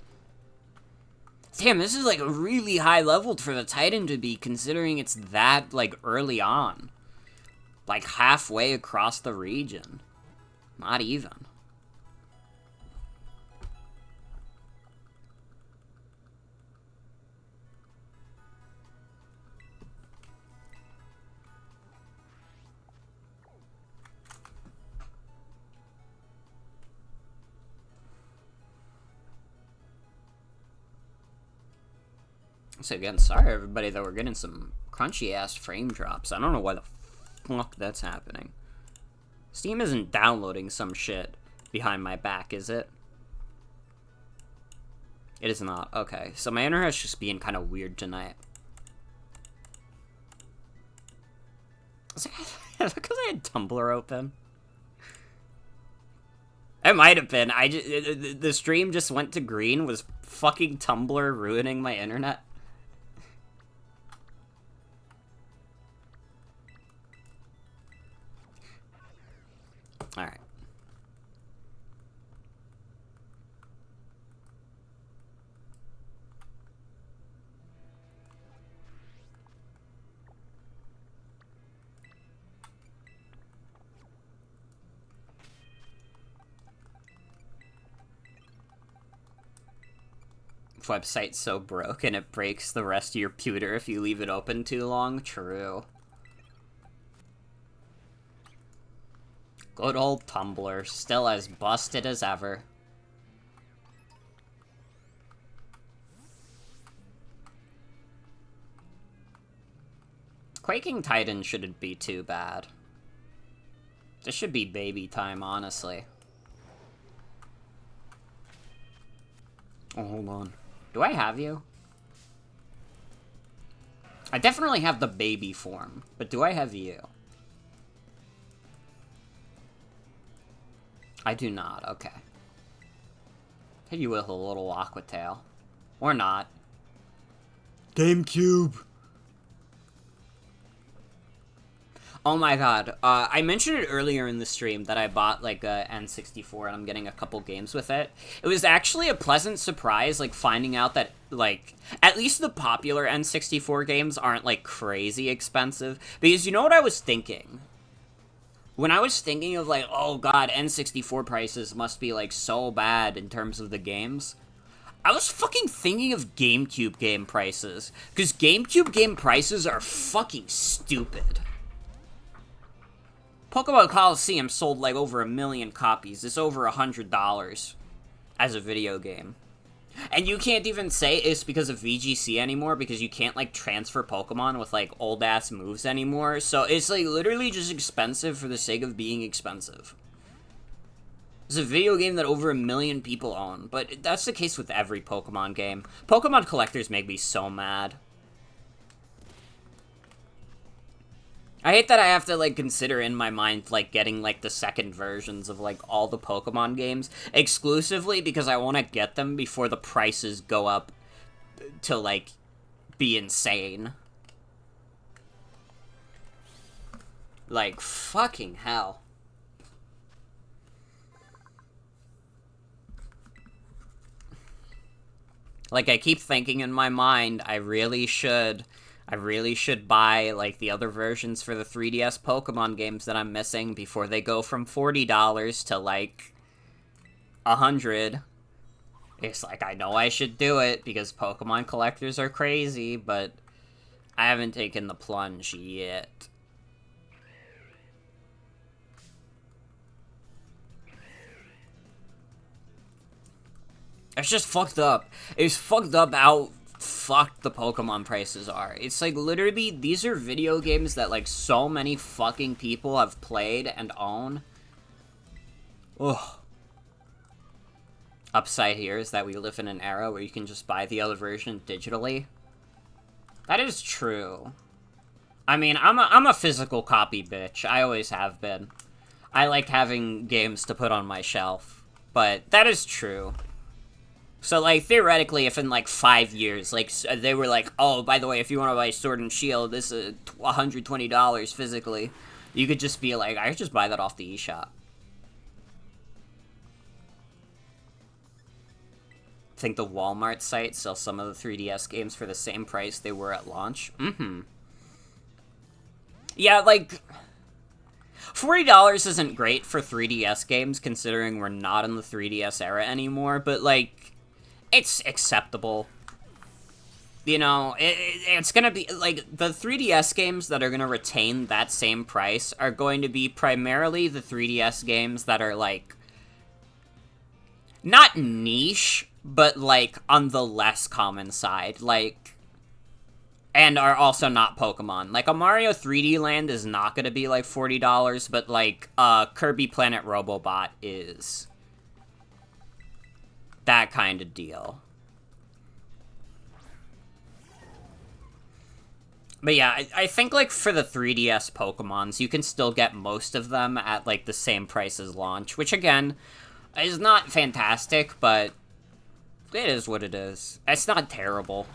Damn, this is, like, really high leveled for the Titan to be, considering it's that, like, early on. Like, halfway across the region. Not even. So again, sorry everybody that we're getting some crunchy ass frame drops. I don't know why the fuck that's happening. Steam isn't downloading some shit behind my back, is it? It is not. Okay, so my internet's just being kind of weird tonight. Is it because I had Tumblr open? It might have been. The stream just went to green. Was fucking Tumblr ruining my internet? Alright. Website's so broken it breaks the rest of your pewter if you leave it open too long. True. Good old Tumblr, still as busted as ever. Quaking Titan shouldn't be too bad. This should be baby time, honestly. Oh, hold on. Do I have you? I definitely have the baby form, but do I have you? I do not, okay. Hit you with a little Aqua Tail. Or not. GameCube! Oh my god, I mentioned it earlier in the stream that I bought, like, a N64 and I'm getting a couple games with it. It was actually a pleasant surprise, like, finding out that, like, at least the popular N64 games aren't, like, crazy expensive. Because you know what I was thinking? When I was thinking of, like, oh god, N64 prices must be, like, so bad in terms of the games, I was fucking thinking of GameCube game prices. Because GameCube game prices are fucking stupid. Pokemon Coliseum sold like over 1 million copies. It's over $100 as a video game. And you can't even say it's because of VGC anymore, because you can't, like, transfer Pokemon with, like, old-ass moves anymore. So it's, like, literally just expensive for the sake of being expensive. It's a video game that over 1 million people own, but that's the case with every Pokemon game. Pokemon collectors make me so mad. I hate that I have to, like, consider in my mind, like, getting, like, the second versions of, like, all the Pokemon games exclusively because I want to get them before the prices go up to, like, be insane. Like, fucking hell. Like, I keep thinking in my mind, I really should buy, like, the other versions for the 3DS Pokemon games that I'm missing before they go from $40 to, like, $100. It's like, I know I should do it because Pokemon collectors are crazy, but I haven't taken the plunge yet. It's just fucked up. It's fucked up how fucked the Pokemon prices are. It's like, literally, these are video games that, like, so many fucking people have played and own. Ugh. Upside here is that we live in an era where you can just buy the other version digitally. That is true. I mean, I'm a physical copy bitch. I always have been. I like having games to put on my shelf. But that is true. So, like, theoretically, if in, like, 5 years, like, they were like, oh, by the way, if you want to buy Sword and Shield, this is $120 physically, you could just be like, I could just buy that off the eShop. I think the Walmart site sells some of the 3DS games for the same price they were at launch. Mm-hmm. Yeah, like, $40 isn't great for 3DS games, considering we're not in the 3DS era anymore, but, like, it's acceptable. You know, it's gonna be, like, the 3DS games that are gonna retain that same price are going to be primarily the 3DS games that are, like, not niche, but, like, on the less common side, like, and are also not Pokemon. Like, a Mario 3D Land is not gonna be, like, $40, but, like, Kirby Planet Robobot is. That kind of deal. But yeah, I think, like, for the 3DS Pokemons, you can still get most of them at, like, the same price as launch, which, again, is not fantastic, but it is what it is. It's not terrible.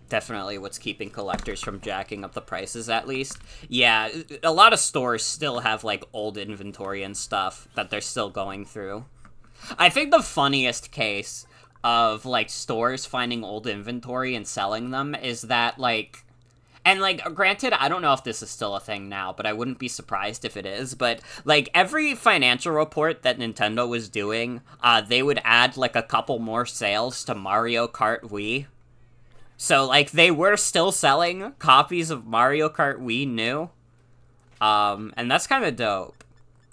Definitely what's keeping collectors from jacking up the prices, at least. Yeah, a lot of stores still have, like, old inventory and stuff that they're still going through. I think the funniest case of, like, stores finding old inventory and selling them is that, like... And, like, granted, I don't know if this is still a thing now, but I wouldn't be surprised if it is, but, like, every financial report that Nintendo was doing, they would add, like, a couple more sales to Mario Kart Wii. So, like, they were still selling copies of Mario Kart Wii new. And that's kind of dope.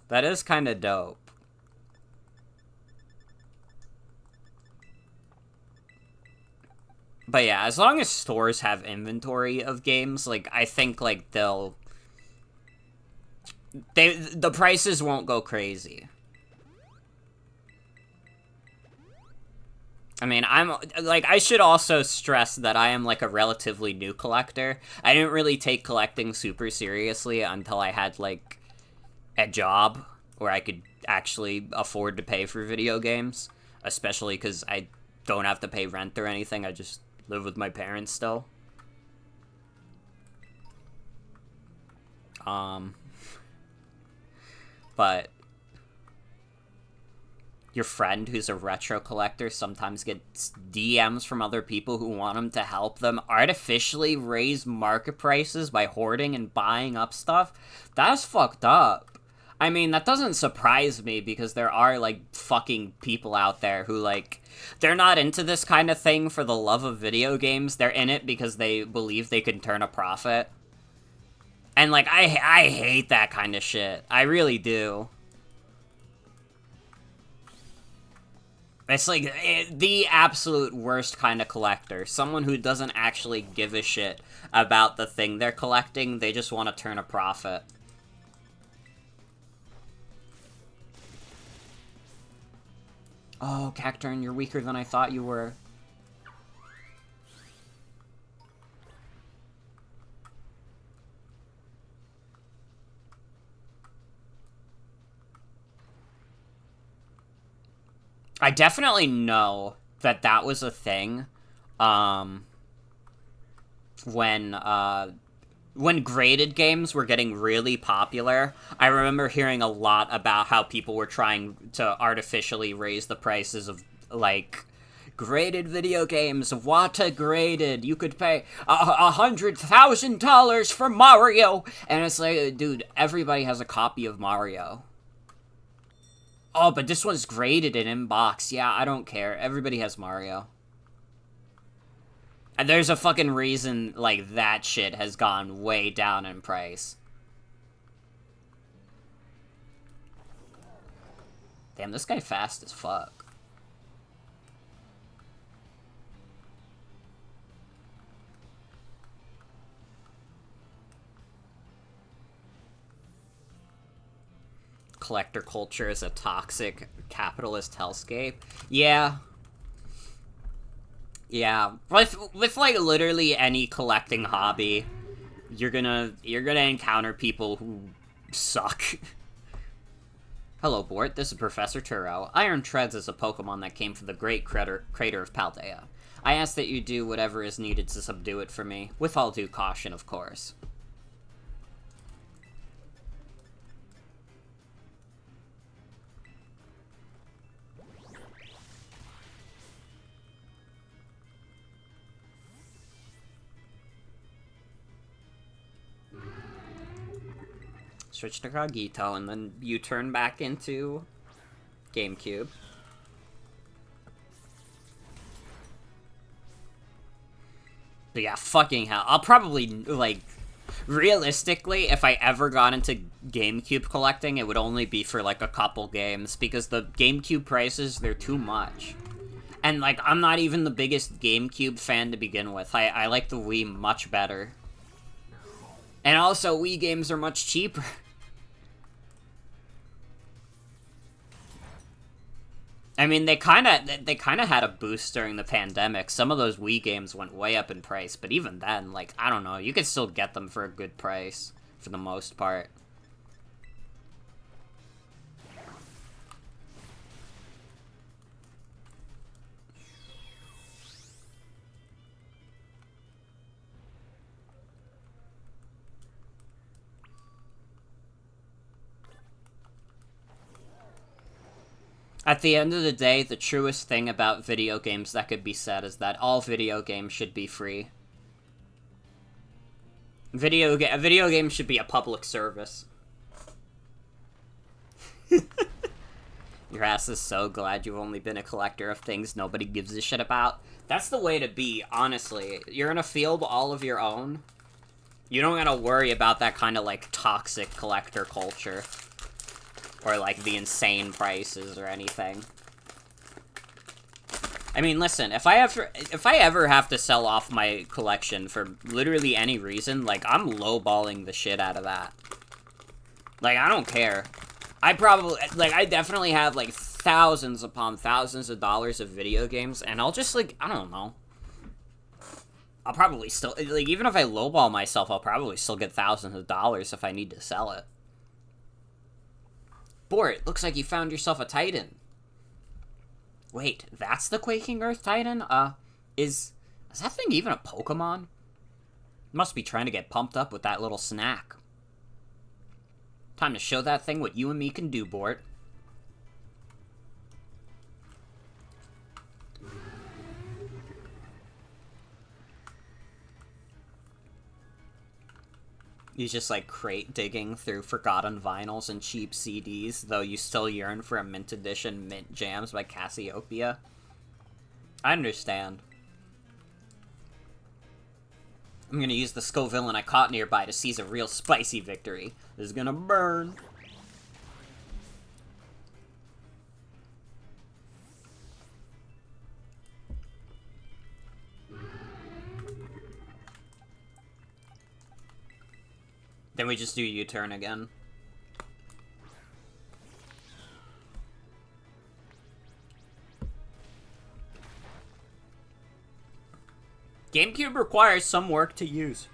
That is kind of dope. But yeah, as long as stores have inventory of games, like, I think, like, the prices won't go crazy. I mean, I should also stress that I am, like, a relatively new collector. I didn't really take collecting super seriously until I had, like, a job where I could actually afford to pay for video games. Especially because I don't have to pay rent or anything, I just live with my parents still. But your friend who's a retro collector sometimes gets DMs from other people who want him to help them artificially raise market prices by hoarding and buying up stuff. That's fucked up. I mean, that doesn't surprise me because there are, like, fucking people out there who, like, they're not into this kind of thing for the love of video games. They're in it because they believe they can turn a profit. And, like, I hate that kind of shit. I really do. It's, like, the absolute worst kind of collector. Someone who doesn't actually give a shit about the thing they're collecting. They just want to turn a profit. Oh, Cacturn, you're weaker than I thought you were. I definitely know that that was a thing, when graded games were getting really popular. I remember hearing a lot about how people were trying to artificially raise the prices of, like, graded video games. Wata graded. You could pay $100,000 for Mario. And it's like, dude, everybody has a copy of Mario. Oh, but this one's graded and in box. Yeah, I don't care. Everybody has Mario. And there's a fucking reason, like, that shit has gone way down in price. Damn, this guy fast as fuck. Collector culture is a toxic capitalist hellscape. Yeah. Yeah. With like literally any collecting hobby, you're gonna encounter people who suck. Hello, Bort. This is Professor Turo. Iron Treads is a Pokemon that came from the great crater of Paldea. I ask that you do whatever is needed to subdue it for me, with all due caution, of course. Switch to Kagito, and then you turn back into GameCube. But yeah, fucking hell. I'll probably, like, realistically, if I ever got into GameCube collecting, it would only be for, like, a couple games, because the GameCube prices, they're too much. And, like, I'm not even the biggest GameCube fan to begin with. I like the Wii much better. And also, Wii games are much cheaper. I mean, they kind of had a boost during the pandemic. Some of those Wii games went way up in price, but even then, like, I don't know, you could still get them for a good price, for the most part. At the end of the day, the truest thing about video games that could be said is that all video games should be free. Video games should be a public service. Your ass is so glad you've only been a collector of things nobody gives a shit about. That's the way to be, honestly. You're in a field all of your own. You don't gotta worry about that kind of, like, toxic collector culture. Or, like, the insane prices or anything. I mean, listen, if I ever have to sell off my collection for literally any reason, like, I'm lowballing the shit out of that. Like, I don't care. I definitely have, like, thousands upon thousands of dollars of video games, and I'll just, like, I don't know. I'll probably still, like, even if I lowball myself, I'll probably still get thousands of dollars if I need to sell it. Bort, looks like you found yourself a Titan. Wait, that's the Quaking Earth Titan? Is that thing even a Pokemon? Must be trying to get pumped up with that little snack. Time to show that thing what you and me can do, Bort. He's just, like, crate digging through forgotten vinyls and cheap CDs, though you still yearn for a mint edition Mint Jams by Cassiopeia. I understand. I'm gonna use the Scoville I caught nearby to seize a real spicy victory. This is gonna burn. Then we just do U-turn again. GameCube requires some work to use.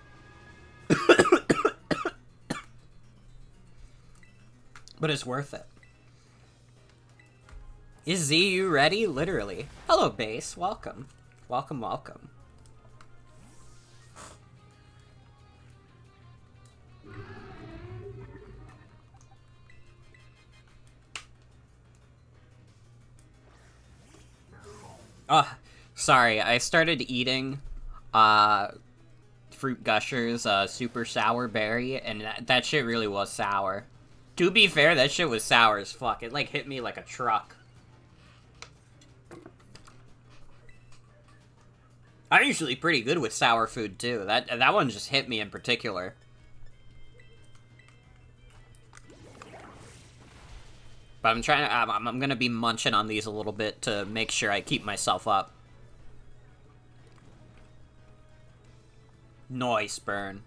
But it's worth it. Is ZU ready? Literally. Hello, Base. Welcome. Welcome, welcome. Sorry, I started eating, Fruit Gushers, Super Sour Berry, and that shit really was sour. To be fair, that shit was sour as fuck. It, like, hit me like a truck. I'm usually pretty good with sour food, too. That one just hit me in particular. But I'm gonna be munching on these a little bit to make sure I keep myself up. Nice burn.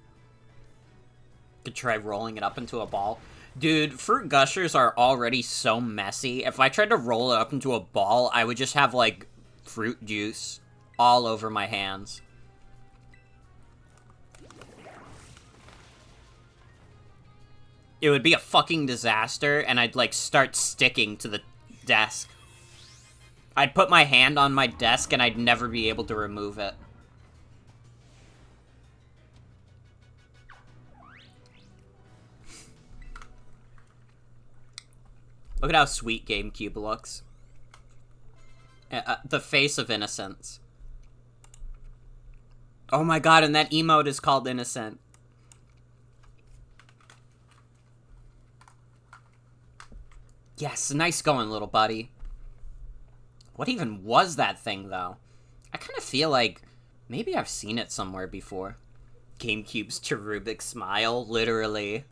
Could try rolling it up into a ball. Dude, Fruit Gushers are already so messy. If I tried to roll it up into a ball, I would just have, like, fruit juice all over my hands. It would be a fucking disaster, and I'd, like, start sticking to the desk. I'd put my hand on my desk, and I'd never be able to remove it. Look at how sweet GameCube looks. The face of innocence. Oh my god, and that emote is called Innocent. Yes, nice going, little buddy. What even was that thing, though? I kind of feel like maybe I've seen it somewhere before. GameCube's cherubic smile, literally.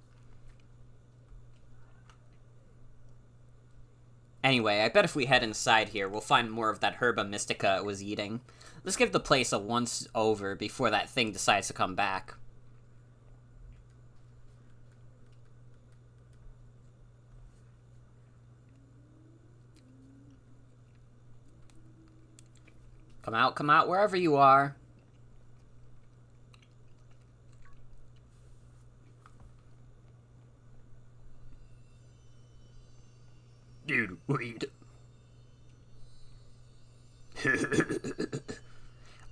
Anyway, I bet if we head inside here, we'll find more of that Herba Mystica it was eating. Let's give the place a once-over before that thing decides to come back. Come out, wherever you are. Dude, weed.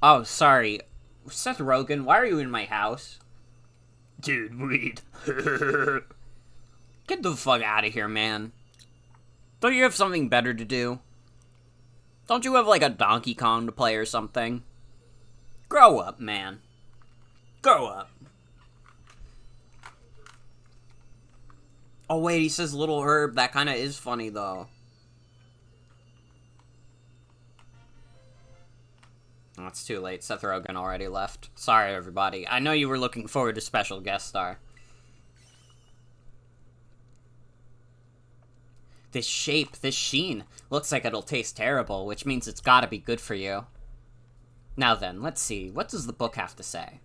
Oh, sorry. Seth Rogen, why are you in my house? Dude, weed. Get the fuck out of here, man. Don't you have something better to do? Don't you have, like, a Donkey Kong to play or something? Grow up, man. Grow up. Oh, wait, he says Little Herb. That kind of is funny, though. Oh, it's too late. Seth Rogen already left. Sorry, everybody. I know you were looking forward to special guest star. This shape, this sheen, looks like it'll taste terrible, which means it's gotta be good for you. Now then, let's see. What does the book have to say?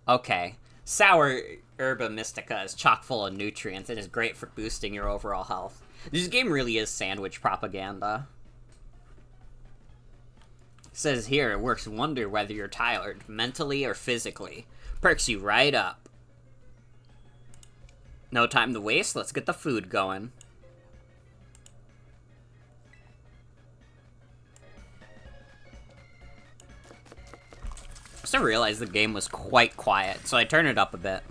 Okay. Sour Herba Mystica is chock full of nutrients and is great for boosting your overall health. This game really is sandwich propaganda. It says here, it works wonder whether you're tired, mentally or physically. Perks you right up. No time to waste, let's get the food going. I just realized the game was quite quiet, so I turned it up a bit.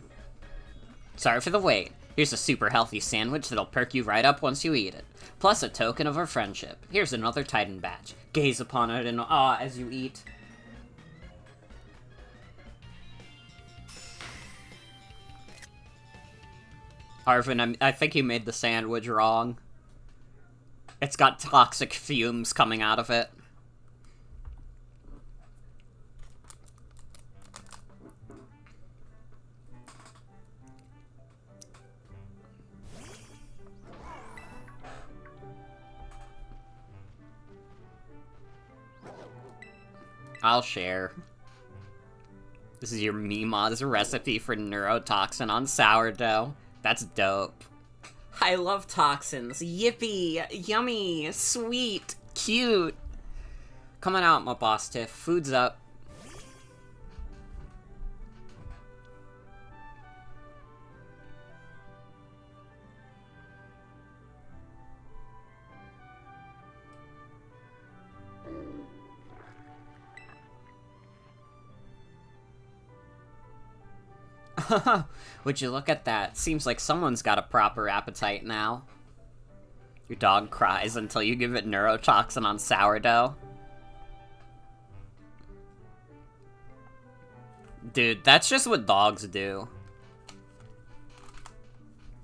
Sorry for the wait. Here's a super healthy sandwich that'll perk you right up once you eat it. Plus a token of our friendship. Here's another Titan badge. Gaze upon it in awe as you eat. Arvin, I think you made the sandwich wrong. It's got toxic fumes coming out of it. I'll share. This is your Mima's recipe for neurotoxin on sourdough. That's dope. I love toxins. Yippee! Yummy! Sweet! Cute! Coming out, my boss Tiff. Food's up. Would you look at that? Seems like someone's got a proper appetite now. Your dog cries until you give it neurotoxin on sourdough. Dude, that's just what dogs do.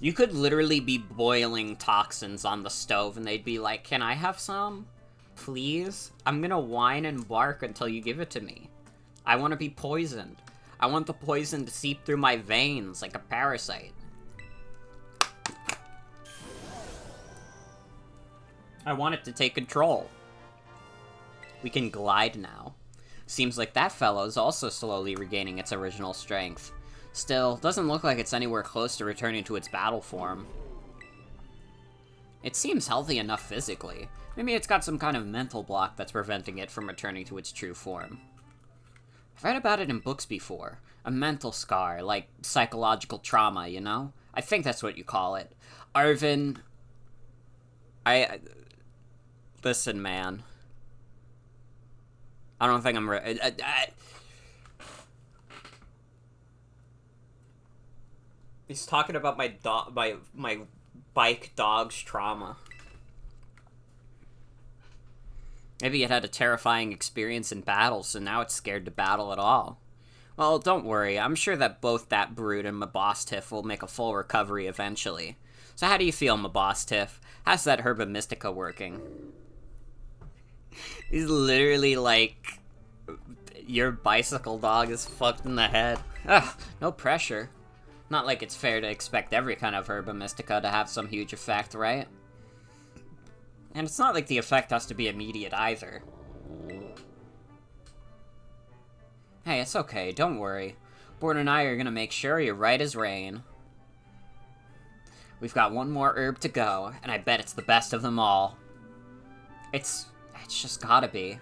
You could literally be boiling toxins on the stove and they'd be like, "Can I have some? Please? I'm gonna whine and bark until you give it to me. I want to be poisoned. I want the poison to seep through my veins like a parasite." I want it to take control. We can glide now. Seems like that fellow's also slowly regaining its original strength. Still, doesn't look like it's anywhere close to returning to its battle form. It seems healthy enough physically. Maybe it's got some kind of mental block that's preventing it from returning to its true form. I've read about it in books before. A mental scar, like psychological trauma, you know? I think that's what you call it. Arvin... Listen, man. I don't think I'm ready. He's talking about my bike dog's trauma. Maybe it had a terrifying experience in battle, so now it's scared to battle at all. Well, don't worry. I'm sure that both that brute and my boss Tiff will make a full recovery eventually. So how do you feel, my boss Tiff? How's that Herba Mystica working? He's literally like, your bicycle dog is fucked in the head. Ugh, no pressure. Not like it's fair to expect every kind of Herba Mystica to have some huge effect, right? And it's not like the effect has to be immediate either. Hey, it's okay, don't worry. Bort and I are gonna make sure you're right as rain. We've got one more herb to go, and I bet it's the best of them all. It's just gotta be.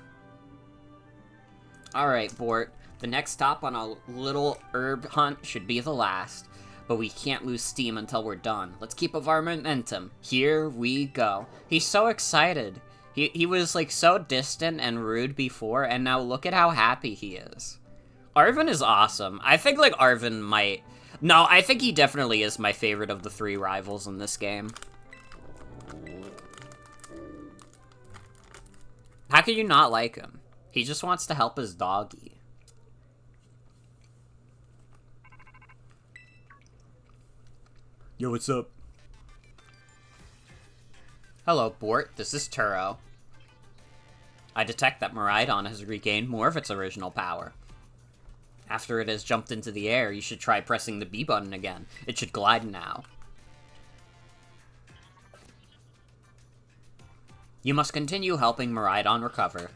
Alright, Bort. The next stop on a little herb hunt should be the last. But we can't lose steam until we're done. Let's keep up our momentum. Here we go. He's so excited. He was, like, so distant and rude before, and now look at how happy he is. Arvin is awesome. I think, like, Arvin might... No, I think he definitely is my favorite of the three rivals in this game. How could you not like him? He just wants to help his doggy. Yo, what's up? Hello, Bort. This is Turo. I detect that Miraidon has regained more of its original power. After it has jumped into the air, you should try pressing the B button again. It should glide now. You must continue helping Miraidon recover.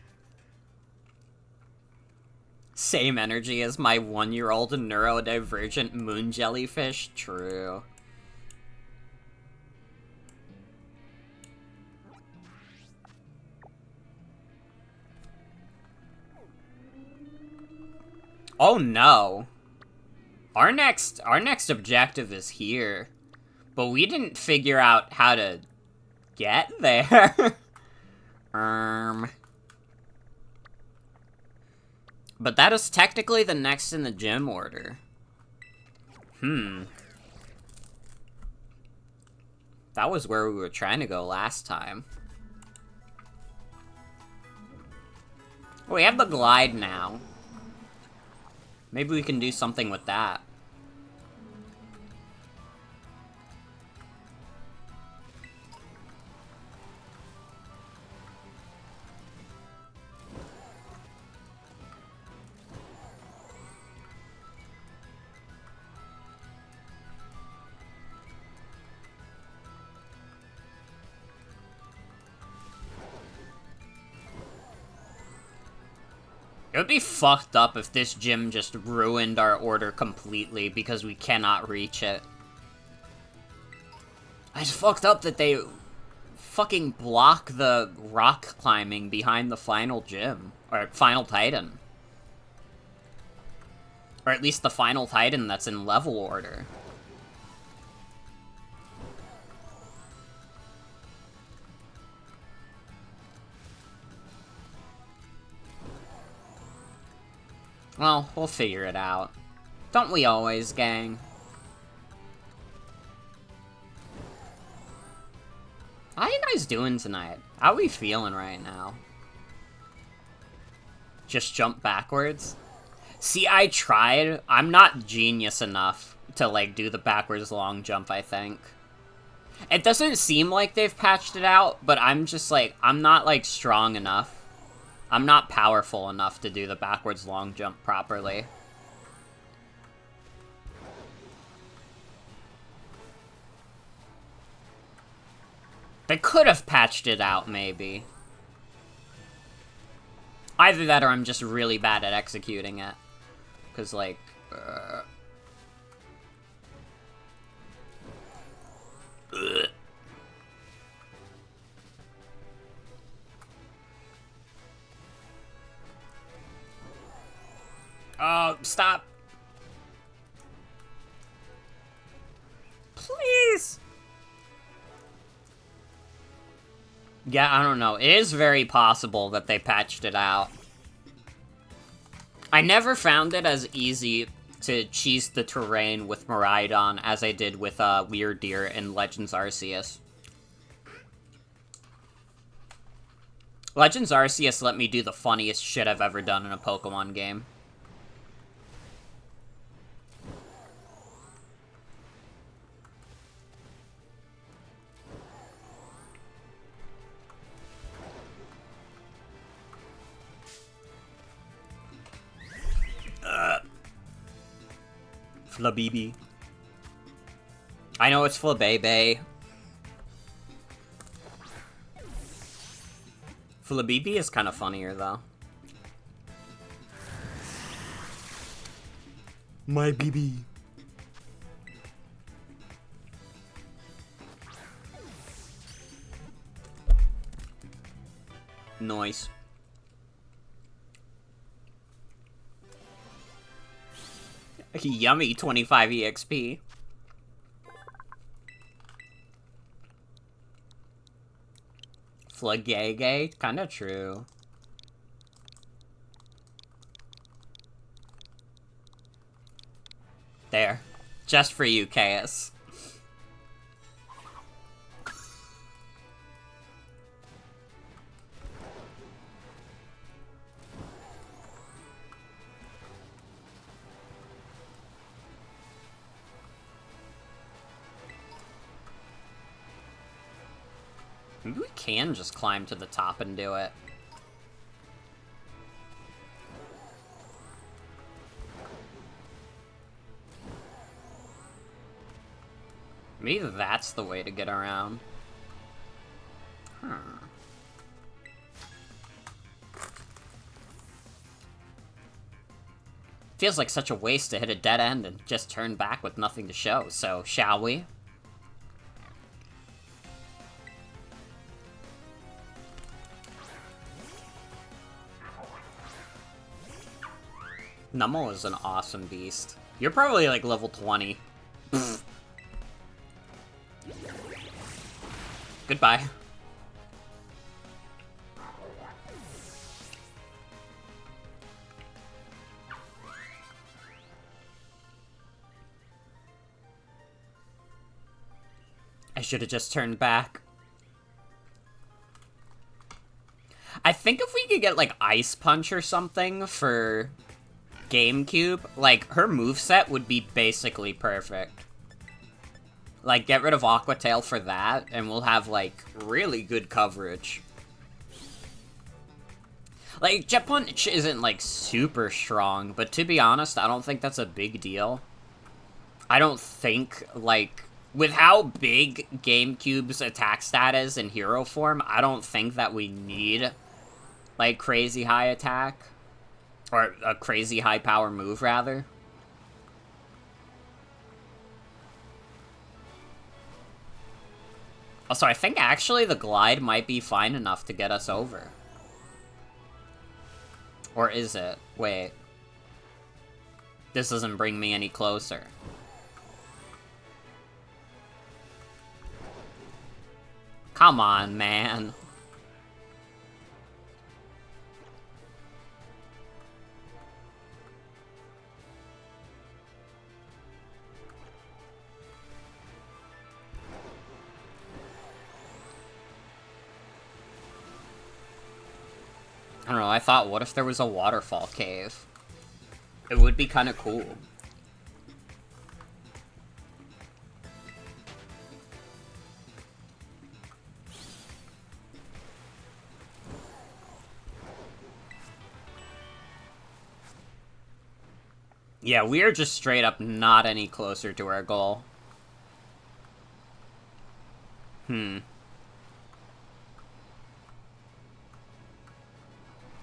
Same energy as my 1-year-old neurodivergent moon jellyfish? True. Oh no. Our next objective is here. But we didn't figure out how to get there. But that is technically the next in the gym order. That was where we were trying to go last time. We have the glide now. Maybe we can do something with that. It would be fucked up if this gym just ruined our order completely because we cannot reach it. It's fucked up that they fucking block the rock climbing behind the final gym. Or final titan. Or at least the final titan that's in level order. Well, we'll figure it out. Don't we always, gang? How you guys doing tonight? How are we feeling right now? Just jump backwards? See, I tried. I'm not genius enough to, like, do the backwards long jump, I think. It doesn't seem like they've patched it out, but I'm just, like, I'm not, like, strong enough. I'm not powerful enough to do the backwards long jump properly. They could have patched it out, maybe. Either that or I'm just really bad at executing it. Because, like... Oh, stop. Please. Yeah, I don't know. It is very possible that they patched it out. I never found it as easy to cheese the terrain with Miraidon as I did with Weird Deer in Legends Arceus. Legends Arceus let me do the funniest shit I've ever done in a Pokemon game. Flabibi. I know it's Flabebe. Flabibi is kind of funnier, though. My BB. Noise. Yummy 25 EXP. Flagege? Kinda true. There. Just for you, Chaos. Maybe we can just climb to the top and do it. Maybe that's the way to get around. Huh. Feels like such a waste to hit a dead end and just turn back with nothing to show, so shall we? Numel is an awesome beast. You're probably like level 20. Pfft. Goodbye. I should have just turned back. I think if we could get like Ice Punch or something for GameCube, like, her moveset would be basically perfect. Like, get rid of Aqua Tail for that, and we'll have, like, really good coverage. Like, Jet Punch isn't, like, super strong, but to be honest, I don't think that's a big deal. I don't think, like, with how big GameCube's attack stat is in hero form, I don't think that we need, like, crazy high attack. Or a crazy high power move, rather. Also, I think actually the glide might be fine enough to get us over. Or is it? Wait. This doesn't bring me any closer. Come on, man. I don't know, I thought, what if there was a waterfall cave? It would be kind of cool. Yeah, we are just straight up not any closer to our goal.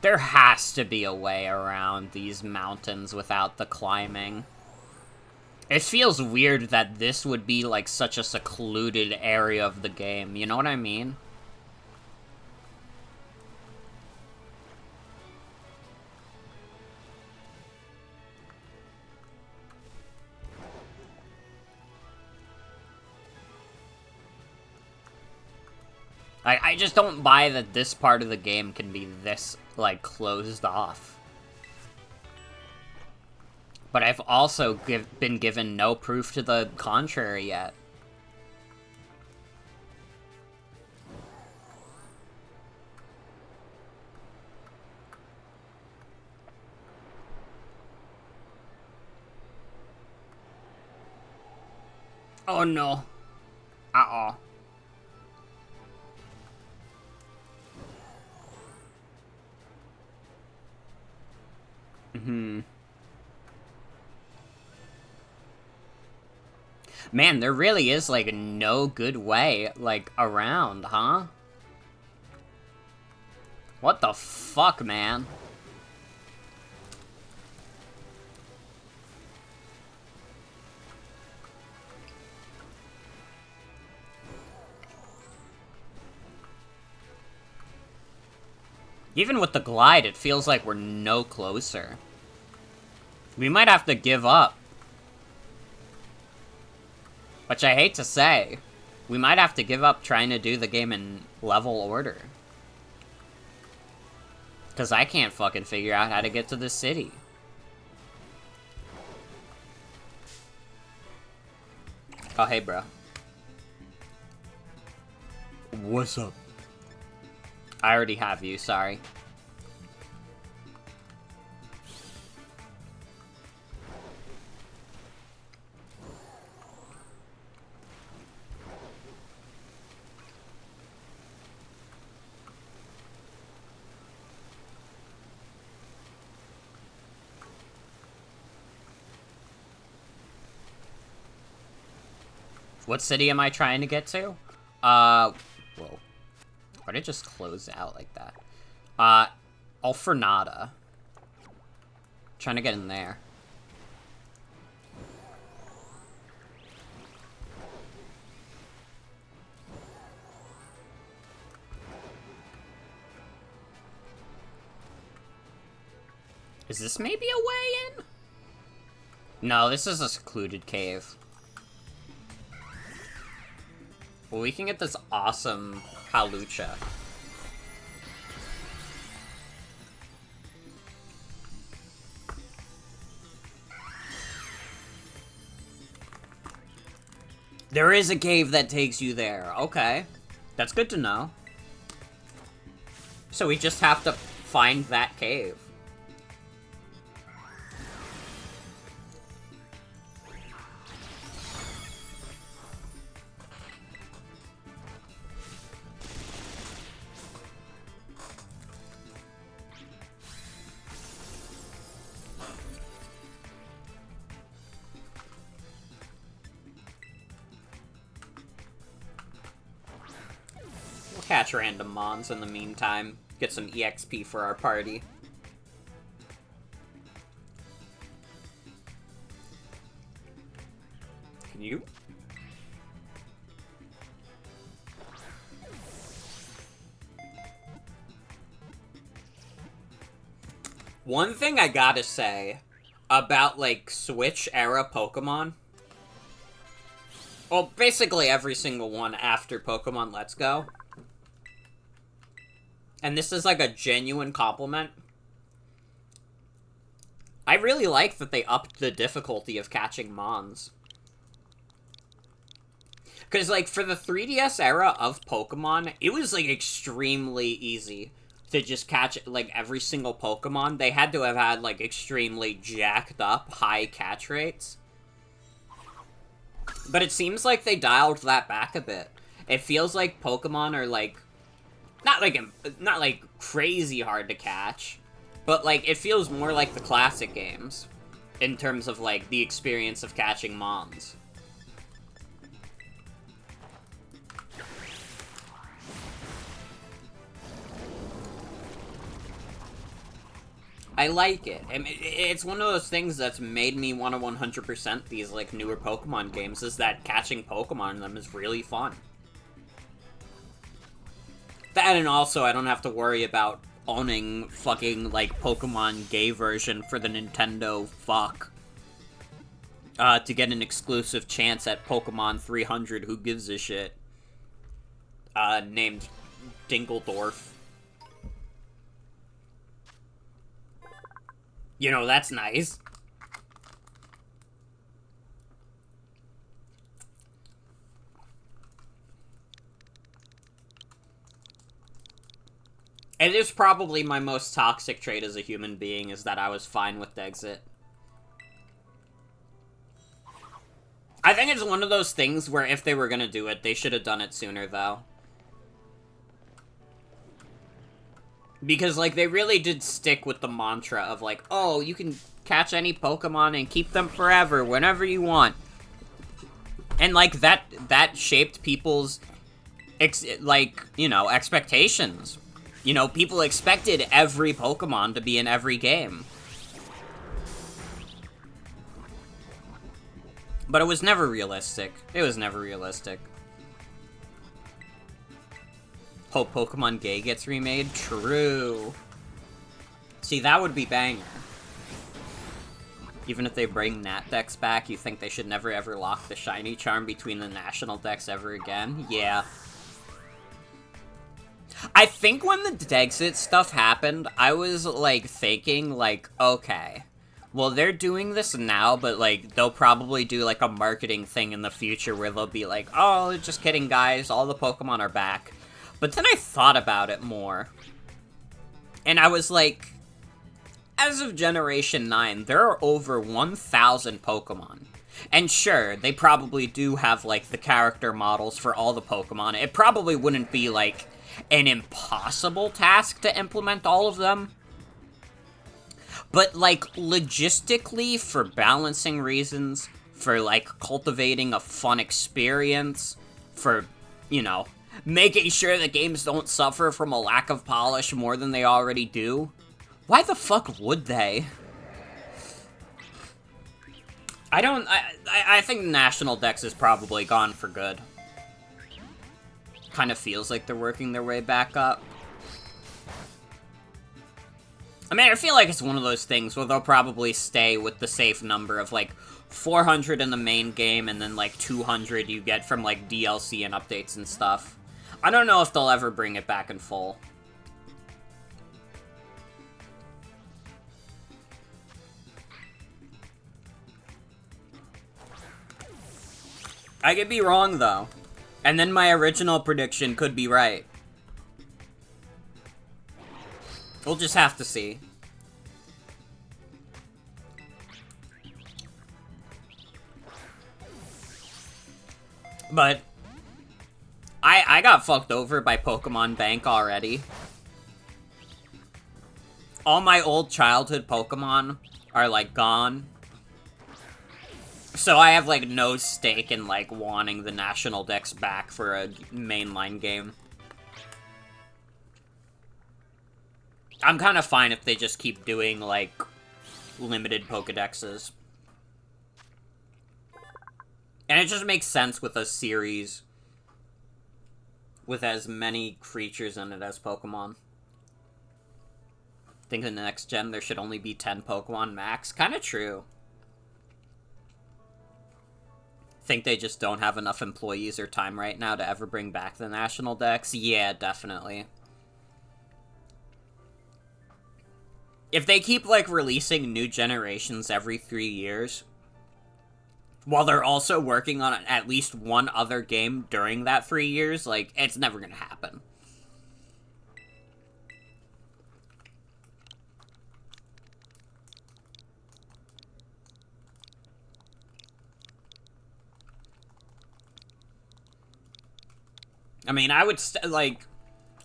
There has to be a way around these mountains without the climbing. It feels weird that this would be, like, such a secluded area of the game, you know what I mean? I just don't buy that this part of the game can be this, like, closed off. But I've also been given no proof to the contrary yet. Oh no. Uh-oh. Man, there really is, like, no good way, like, around, huh? What the fuck, man? Even with the glide, it feels like we're no closer. We might have to give up. Which I hate to say. We might have to give up trying to do the game in level order. Because I can't fucking figure out how to get to the city. Oh, hey, bro. What's up? I already have you, sorry. What city am I trying to get to? Whoa. Why did it just close out like that? Alfernada. Trying to get in there. Is this maybe a way in? No, this is a secluded cave. Well, we can get this awesome Halucha. There is a cave that takes you there. Okay. That's good to know. So we just have to find that cave. Catch random mons in the meantime. Get some EXP for our party. continue. One thing I gotta say about, like, Switch-era Pokemon... Well, basically every single one after Pokemon Let's Go. And this is, like, a genuine compliment. I really like that they upped the difficulty of catching Mons. Because, like, for the 3DS era of Pokemon, it was, like, extremely easy to just catch, like, every single Pokemon. They had to have had, like, extremely jacked up high catch rates. But it seems like they dialed that back a bit. It feels like Pokemon are, like, not like crazy hard to catch, but, like, it feels more like the classic games in terms of, like, the experience of catching Mons. I like it. I mean, it's one of those things that's made me want to 100% these, like, newer Pokemon games, is that catching Pokemon in them is really fun. That, and also, I don't have to worry about owning fucking, like, Pokemon gay version for the Nintendo fuck. To get an exclusive chance at Pokemon 300, who gives a shit. Named Dingledorf. You know, that's nice. It is probably my most toxic trait as a human being, is that I was fine with Exit. I think it's one of those things where if they were gonna do it, they should have done it sooner, though. Because, like, they really did stick with the mantra of, like, oh, you can catch any Pokemon and keep them forever, whenever you want. And, like, that shaped people's, like, you know, expectations. You know, people expected every Pokemon to be in every game. But it was never realistic. It was never realistic. Hope Pokemon Gay gets remade? True. See, that would be banger. Even if they bring Nat decks back, you think they should never ever lock the shiny charm between the national decks ever again? Yeah. I think when the Dexit stuff happened, I was, like, thinking, like, okay, well, they're doing this now, but, like, they'll probably do, like, a marketing thing in the future where they'll be like, oh, just kidding, guys, all the Pokemon are back. But then I thought about it more, and I was like, as of Generation 9, there are over 1,000 Pokemon. And sure, they probably do have, like, the character models for all the Pokemon. It probably wouldn't be, like, an impossible task to implement all of them. But, like, logistically, for balancing reasons, for, like, cultivating a fun experience, for, you know, making sure that games don't suffer from a lack of polish more than they already do, why the fuck would they? I think National Dex is probably gone for good. Kind of feels like they're working their way back up. I mean, I feel like it's one of those things where they'll probably stay with the safe number of, like, 400 in the main game, and then, like, 200 you get from, like, DLC and updates and stuff. I don't know if they'll ever bring it back in full. I could be wrong, though. And then my original prediction could be right. We'll just have to see. But I got fucked over by Pokemon Bank already. All my old childhood Pokemon are, like, gone. So I have, like, no stake in, like, wanting the National Dex back for a mainline game. I'm kind of fine if they just keep doing, like, limited Pokedexes. And it just makes sense with a series with as many creatures in it as Pokemon. I think in the next gen there should only be 10 Pokemon max. Kinda true. Think they just don't have enough employees or time right now to ever bring back the national dex? Yeah, definitely. If they keep, like, releasing new generations every 3 years, while they're also working on at least one other game during that 3 years, like, it's never gonna happen. I mean, I would,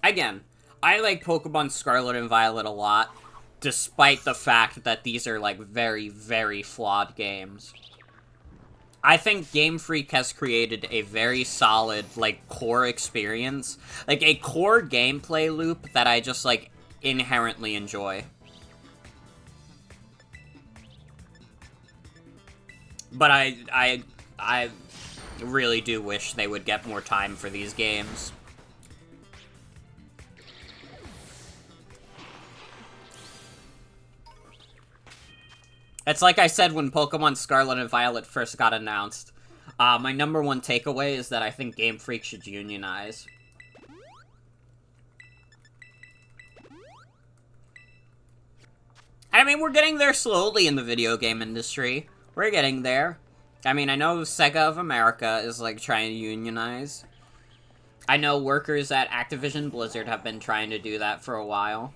again, I like Pokemon Scarlet and Violet a lot, despite the fact that these are, like, very, very flawed games. I think Game Freak has created a very solid, like, core experience. Like, a core gameplay loop that I just, like, inherently enjoy. But I really do wish they would get more time for these games. It's like I said when Pokemon Scarlet and Violet first got announced. My number one takeaway is that I think Game Freak should unionize. I mean, we're getting there slowly in the video game industry. We're getting there. I mean, I know Sega of America is, like, trying to unionize. I know workers at Activision Blizzard have been trying to do that for a while.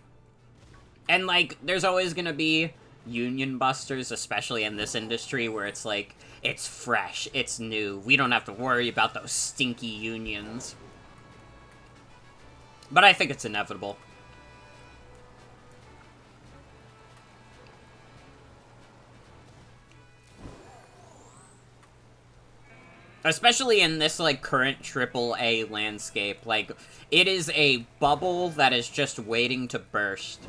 And, like, there's always gonna be union busters, especially in this industry, where it's like, it's fresh, it's new, we don't have to worry about those stinky unions. But I think it's inevitable. Especially in this, like, current AAA landscape. Like, it is a bubble that is just waiting to burst.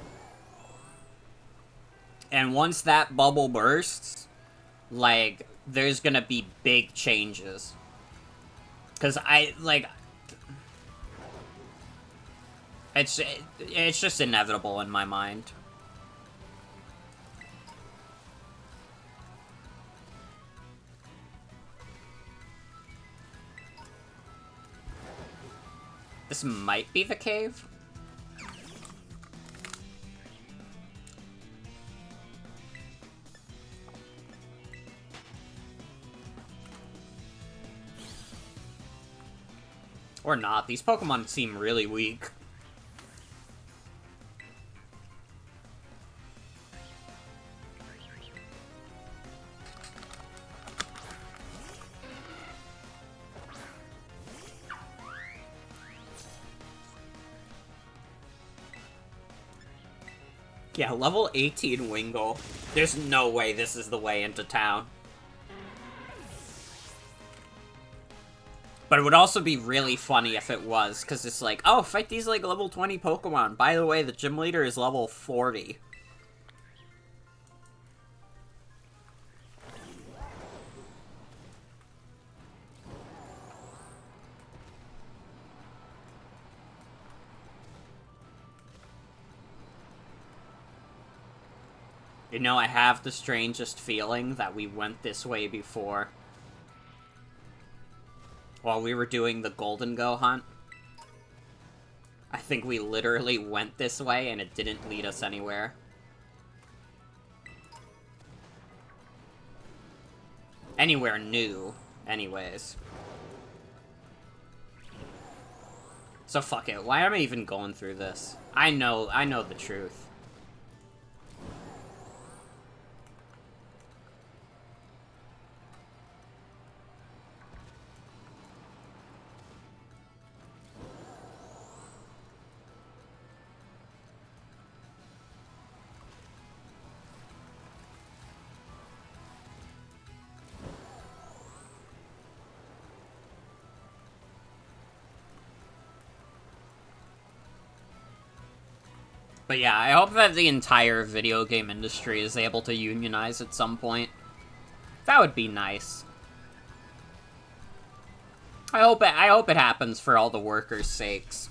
And once that bubble bursts, like, there's gonna be big changes. Because it's just inevitable in my mind. This might be the cave? Or not. These Pokemon seem really weak. Yeah, level 18 Wingull. There's no way this is the way into town. But it would also be really funny if it was, because it's like, oh, fight these, like, level 20 Pokemon. By the way, the gym leader is level 40. You know, I have the strangest feeling that we went this way before. While we were doing the Gholdengo hunt. I think we literally went this way and it didn't lead us anywhere. Anywhere new, anyways. So fuck it, why am I even going through this? I know the truth. But yeah, I hope that the entire video game industry is able to unionize at some point. That would be nice. I hope it happens for all the workers' sakes.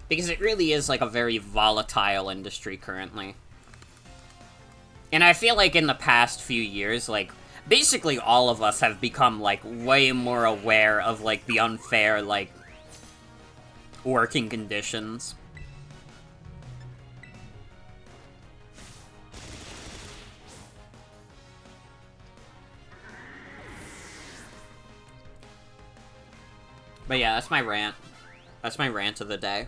Because it really is, like, a very volatile industry currently. And I feel like in the past few years, like, basically all of us have become, like, way more aware of, like, the unfair, like, working conditions. But yeah, that's my rant. That's my rant of the day.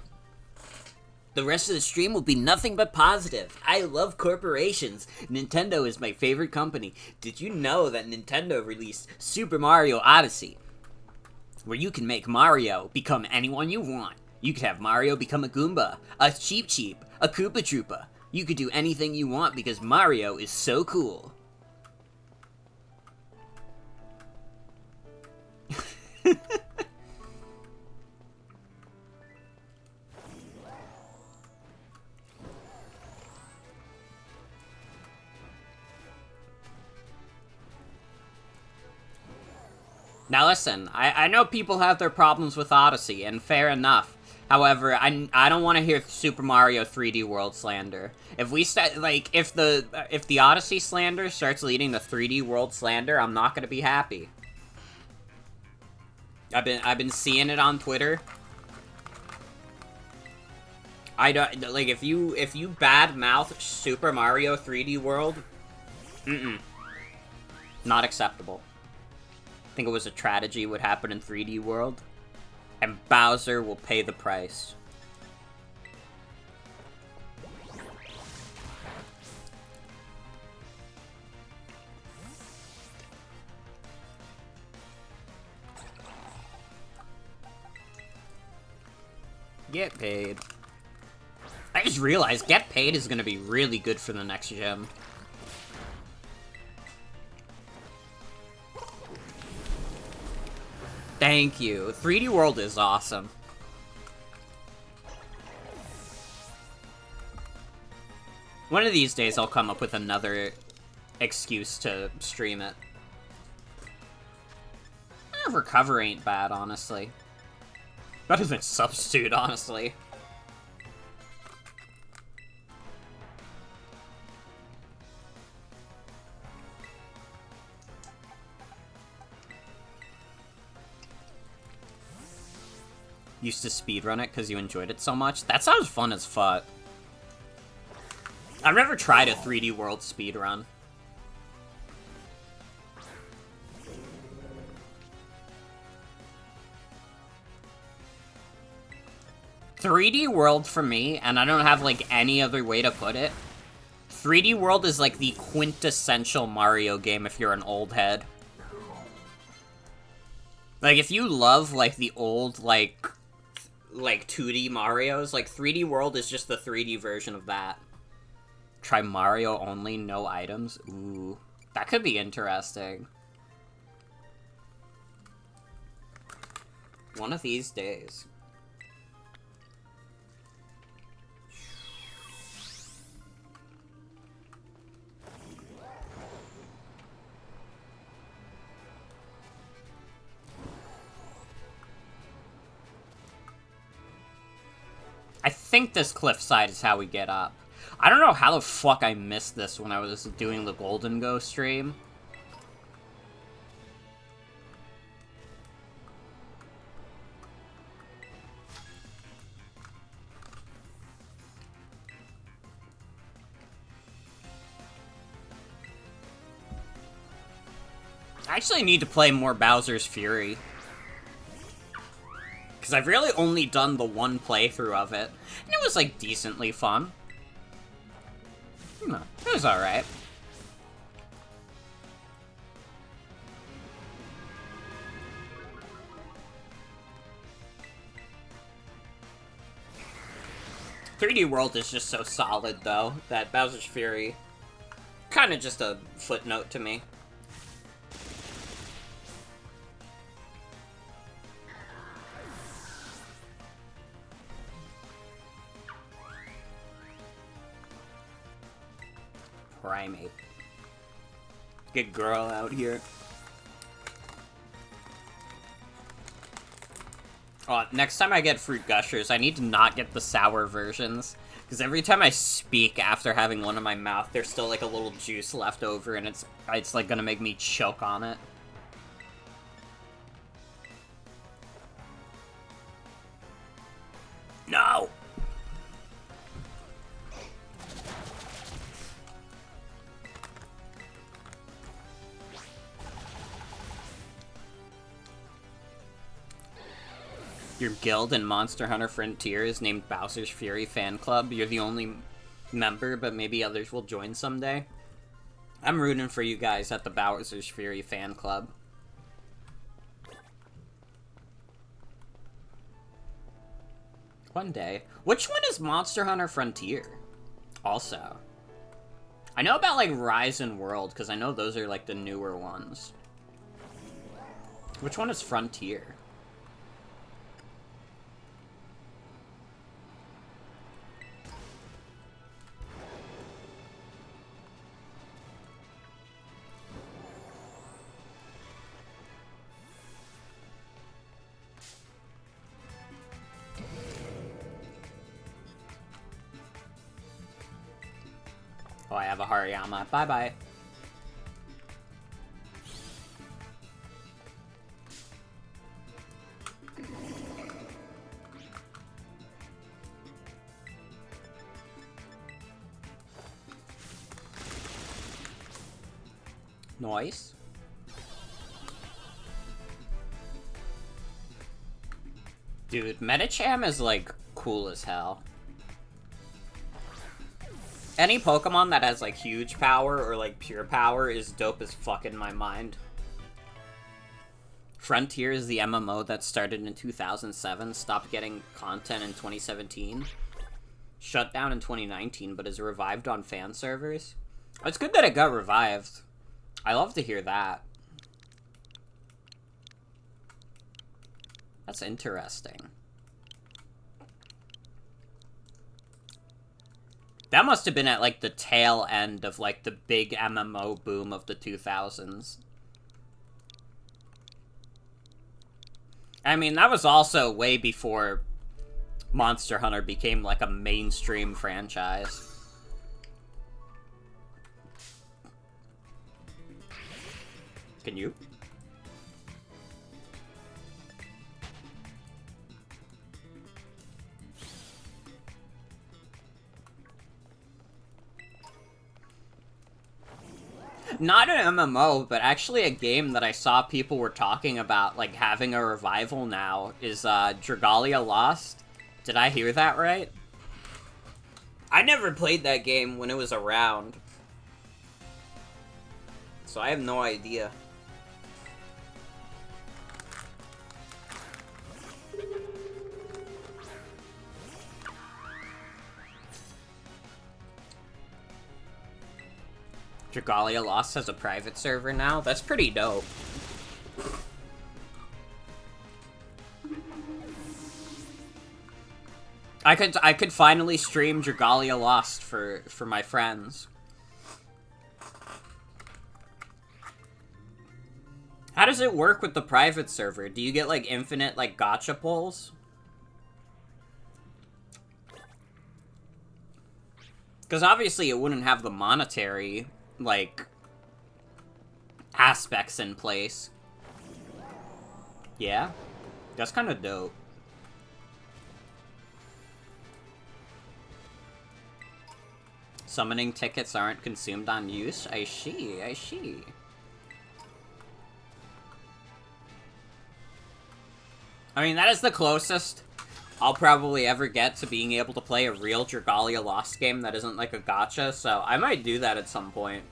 The rest of the stream will be nothing but positive. I love corporations. Nintendo is my favorite company. Did you know that Nintendo released Super Mario Odyssey? Where you can make Mario become anyone you want. You could have Mario become a Goomba, a Cheep Cheep, a Koopa Troopa. You could do anything you want because Mario is so cool. Now listen, I know people have their problems with Odyssey, and fair enough. However, I don't want to hear Super Mario 3D World slander. If we start, like, if the Odyssey slander starts leading the 3D World slander, I'm not gonna be happy. I've been seeing it on Twitter. I don't, like, if you badmouth Super Mario 3D World, not acceptable. I think it was a tragedy would happen in 3D World, and Bowser will pay the price. Get paid. I just realized get paid is gonna be really good for the next gym. Thank you. 3D World is awesome. One of these days I'll come up with another excuse to stream it. Recover ain't bad, honestly. Better than Substitute, honestly. Used to speedrun it because you enjoyed it so much? That sounds fun as fuck. I've never tried a 3D World speedrun. "3D World" for me, and I don't have, like, any other way to put it, 3D World is, like, the quintessential Mario game if you're an old head. Like, if you love, like, the old, like 2D Marios, like, 3D World is just the 3D version of that. Try Mario only, no items? Ooh, that could be interesting. One of these days. I think this cliffside is how we get up. I don't know how the fuck I missed this when I was doing the Gholdengo stream. I actually need to play more Bowser's Fury. Because I've really only done the one playthrough of it, and it was, like, decently fun. It was alright. "3D World" is just so solid, though, that Bowser's Fury, kind of just a footnote to me. Primate. Good girl out here. Next time I get Fruit Gushers, I need to not get the sour versions. Because every time I speak after having one in my mouth, there's still like a little juice left over, and it's like gonna make me choke on it. No! Your guild in Monster Hunter Frontier is named Bowser's Fury Fan Club. You're the only member, but maybe others will join someday. I'm rooting for you guys at the Bowser's Fury Fan Club. One day. Which one is Monster Hunter Frontier? Also. I know about, like, Rise and World, because I know those are, like, the newer ones. Which one is Frontier? Oh, I have a Hariyama. Bye-bye. Nice. Dude, Medicham is, like, cool as hell. Any Pokemon that has, like, huge power or, like, pure power is dope as fuck in my mind. Frontier is the MMO that started in 2007, stopped getting content in 2017, shut down in 2019, but is revived on fan servers. It's good that it got revived. I love to hear that. That's interesting. That must have been at, like, the tail end of, like, the big MMO boom of the 2000s. I mean, that was also way before Monster Hunter became, like, a mainstream franchise. Can you? Not an MMO, but actually a game that I saw people were talking about, like, having a revival now, is, Dragalia Lost. Did I hear that right? I never played that game when it was around, so I have no idea. Dragalia Lost has a private server now? That's pretty dope. I could finally stream Dragalia Lost for my friends. How does it work with the private server? Do you get, like, infinite, like, gacha pulls? Because obviously it wouldn't have the monetary, like, aspects in place. Yeah? That's kind of dope. Summoning tickets aren't consumed on use? I see, I see. I mean, that is the closest I'll probably ever get to being able to play a real Dragalia Lost game that isn't like a gacha, so I might do that at some point.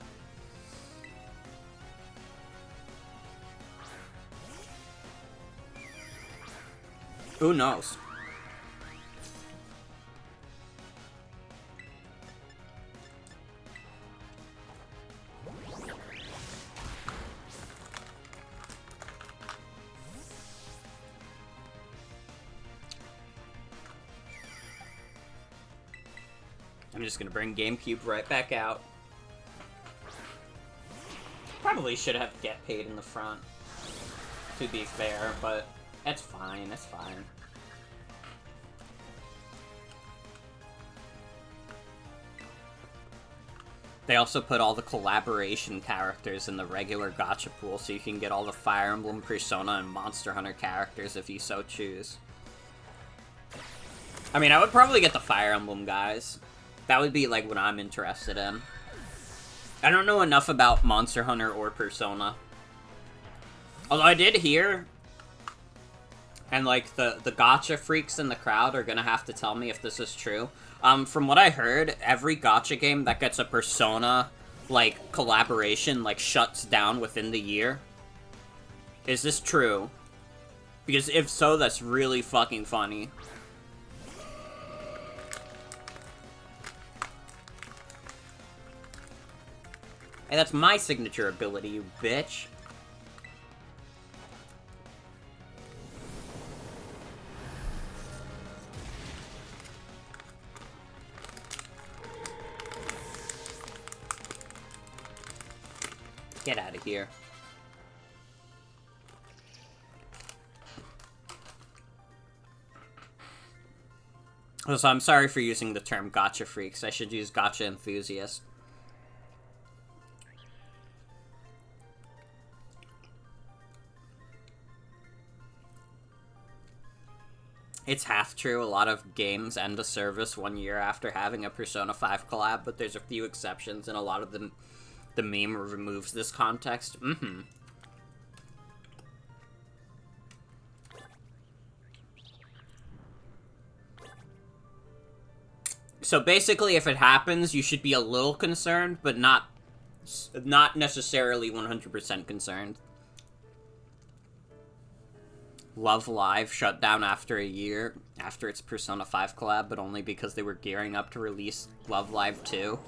Who knows? I'm just gonna bring GameCube right back out. Probably should have get paid in the front, to be fair, but it's fine, it's fine. They also put all the collaboration characters in the regular gacha pool, so you can get all the Fire Emblem, Persona, and Monster Hunter characters if you so choose. I mean, I would probably get the Fire Emblem guys. That would be, like, what I'm interested in. I don't know enough about Monster Hunter or Persona. Although I did hear, and, like, the gacha freaks in the crowd are gonna have to tell me if this is true. From what I heard, every gacha game that gets a Persona, like, collaboration, like, shuts down within the year. Is this true? Because if so, that's really fucking funny. Hey, that's my signature ability, you bitch. Get out of here. Also, I'm sorry for using the term gacha freaks. I should use gacha enthusiast. It's half true. A lot of games end a service 1 year after having a Persona 5 collab, but there's a few exceptions, and a lot of them... The meme removes this context. So basically, if it happens, you should be a little concerned, but not necessarily 100% concerned. Love Live shut down after a year after its Persona 5 collab, but only because they were gearing up to release Love Live 2.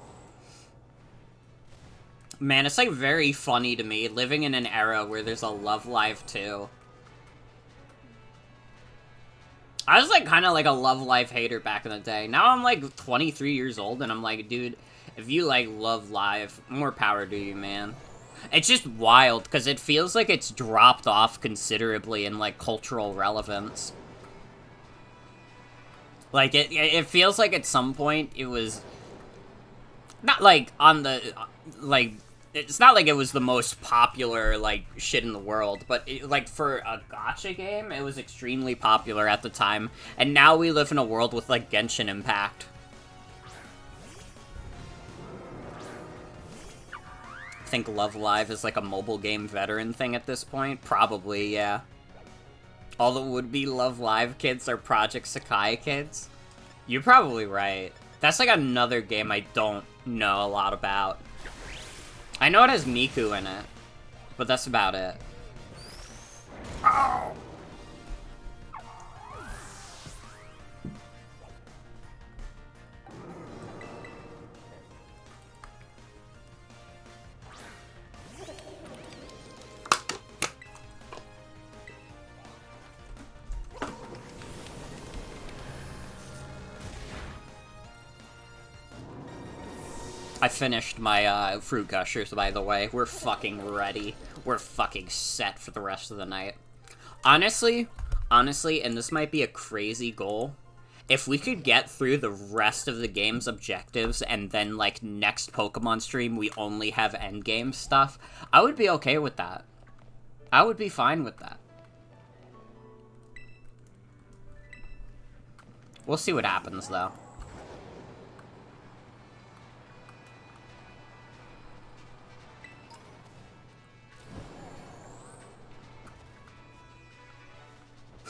Man, it's, like, very funny to me, living in an era where there's a Love Live 2. I was, like, kind of like a Love Live hater back in the day. Now I'm, like, 23 years old, and I'm like, dude, if you, like, Love Live, more power to you, man. It's just wild, because it feels like it's dropped off considerably in, like, cultural relevance. Like, it feels like at some point it was... Not, like, on the... Like... It's not like it was the most popular, like, shit in the world, but, like, for a gacha game, it was extremely popular at the time, and now we live in a world with, like, Genshin Impact. I think Love Live is, like, a mobile game veteran thing at this point? Probably, yeah. All the would-be Love Live kids are Project Sakai kids? You're probably right. That's, like, another game I don't know a lot about. I know it has Miku in it, but that's about it. Oh! I finished my fruit gushers, by the way. We're fucking ready. We're fucking set for the rest of the night. Honestly, and this might be a crazy goal, if we could get through the rest of the game's objectives and then, like, next Pokemon stream we only have endgame stuff, I would be okay with that. I would be fine with that. We'll see what happens, though.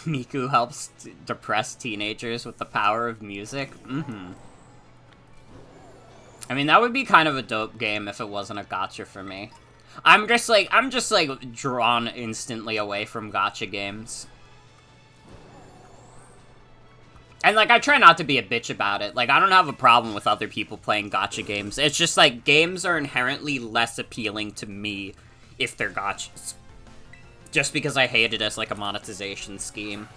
Miku helps depress teenagers with the power of music? I mean, that would be kind of a dope game if it wasn't a gacha for me. I'm just like, drawn instantly away from gacha games. And, like, I try not to be a bitch about it. Like, I don't have a problem with other people playing gacha games. It's just, like, games are inherently less appealing to me if they're gachas. Just because I hate it as, like, a monetization scheme.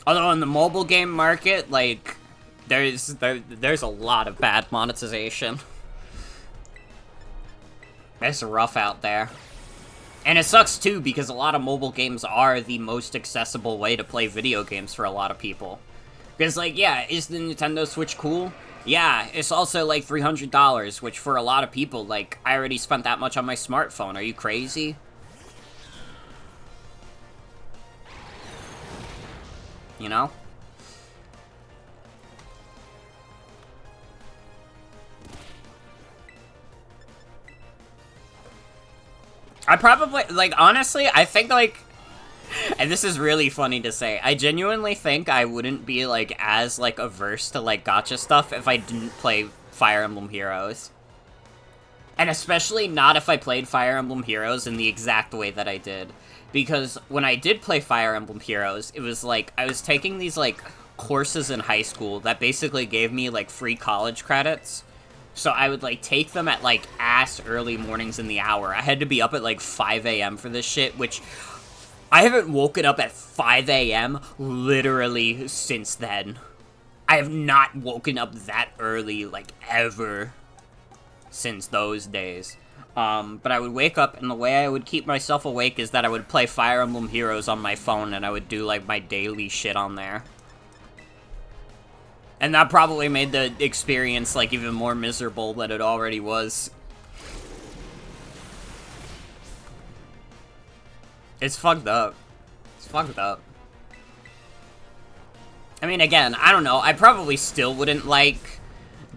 Although in the mobile game market, like, there's a lot of bad monetization. It's rough out there. And it sucks, too, because a lot of mobile games are the most accessible way to play video games for a lot of people. Because, like, yeah, is the Nintendo Switch cool? Yeah, it's also like $300, which for a lot of people, like, I already spent that much on my smartphone. Are you crazy? You know? I probably, like, honestly, I think, like, and this is really funny to say, I genuinely think I wouldn't be, like, as, like, averse to, like, gacha stuff if I didn't play Fire Emblem Heroes. And especially not if I played Fire Emblem Heroes in the exact way that I did. Because when I did play Fire Emblem Heroes, it was, like, I was taking these, like, courses in high school that basically gave me, like, free college credits. So I would, like, take them at, like, ass early mornings in the hour. I had to be up at, like, 5 a.m. for this shit, which I haven't woken up at 5 a.m. literally since then. I have not woken up that early, like, ever since those days. But I would wake up, and the way I would keep myself awake is that I would play Fire Emblem Heroes on my phone, and I would do, like, my daily shit on there. And that probably made the experience, like, even more miserable than it already was. It's fucked up. It's fucked up. I mean, again, I don't know. I probably still wouldn't like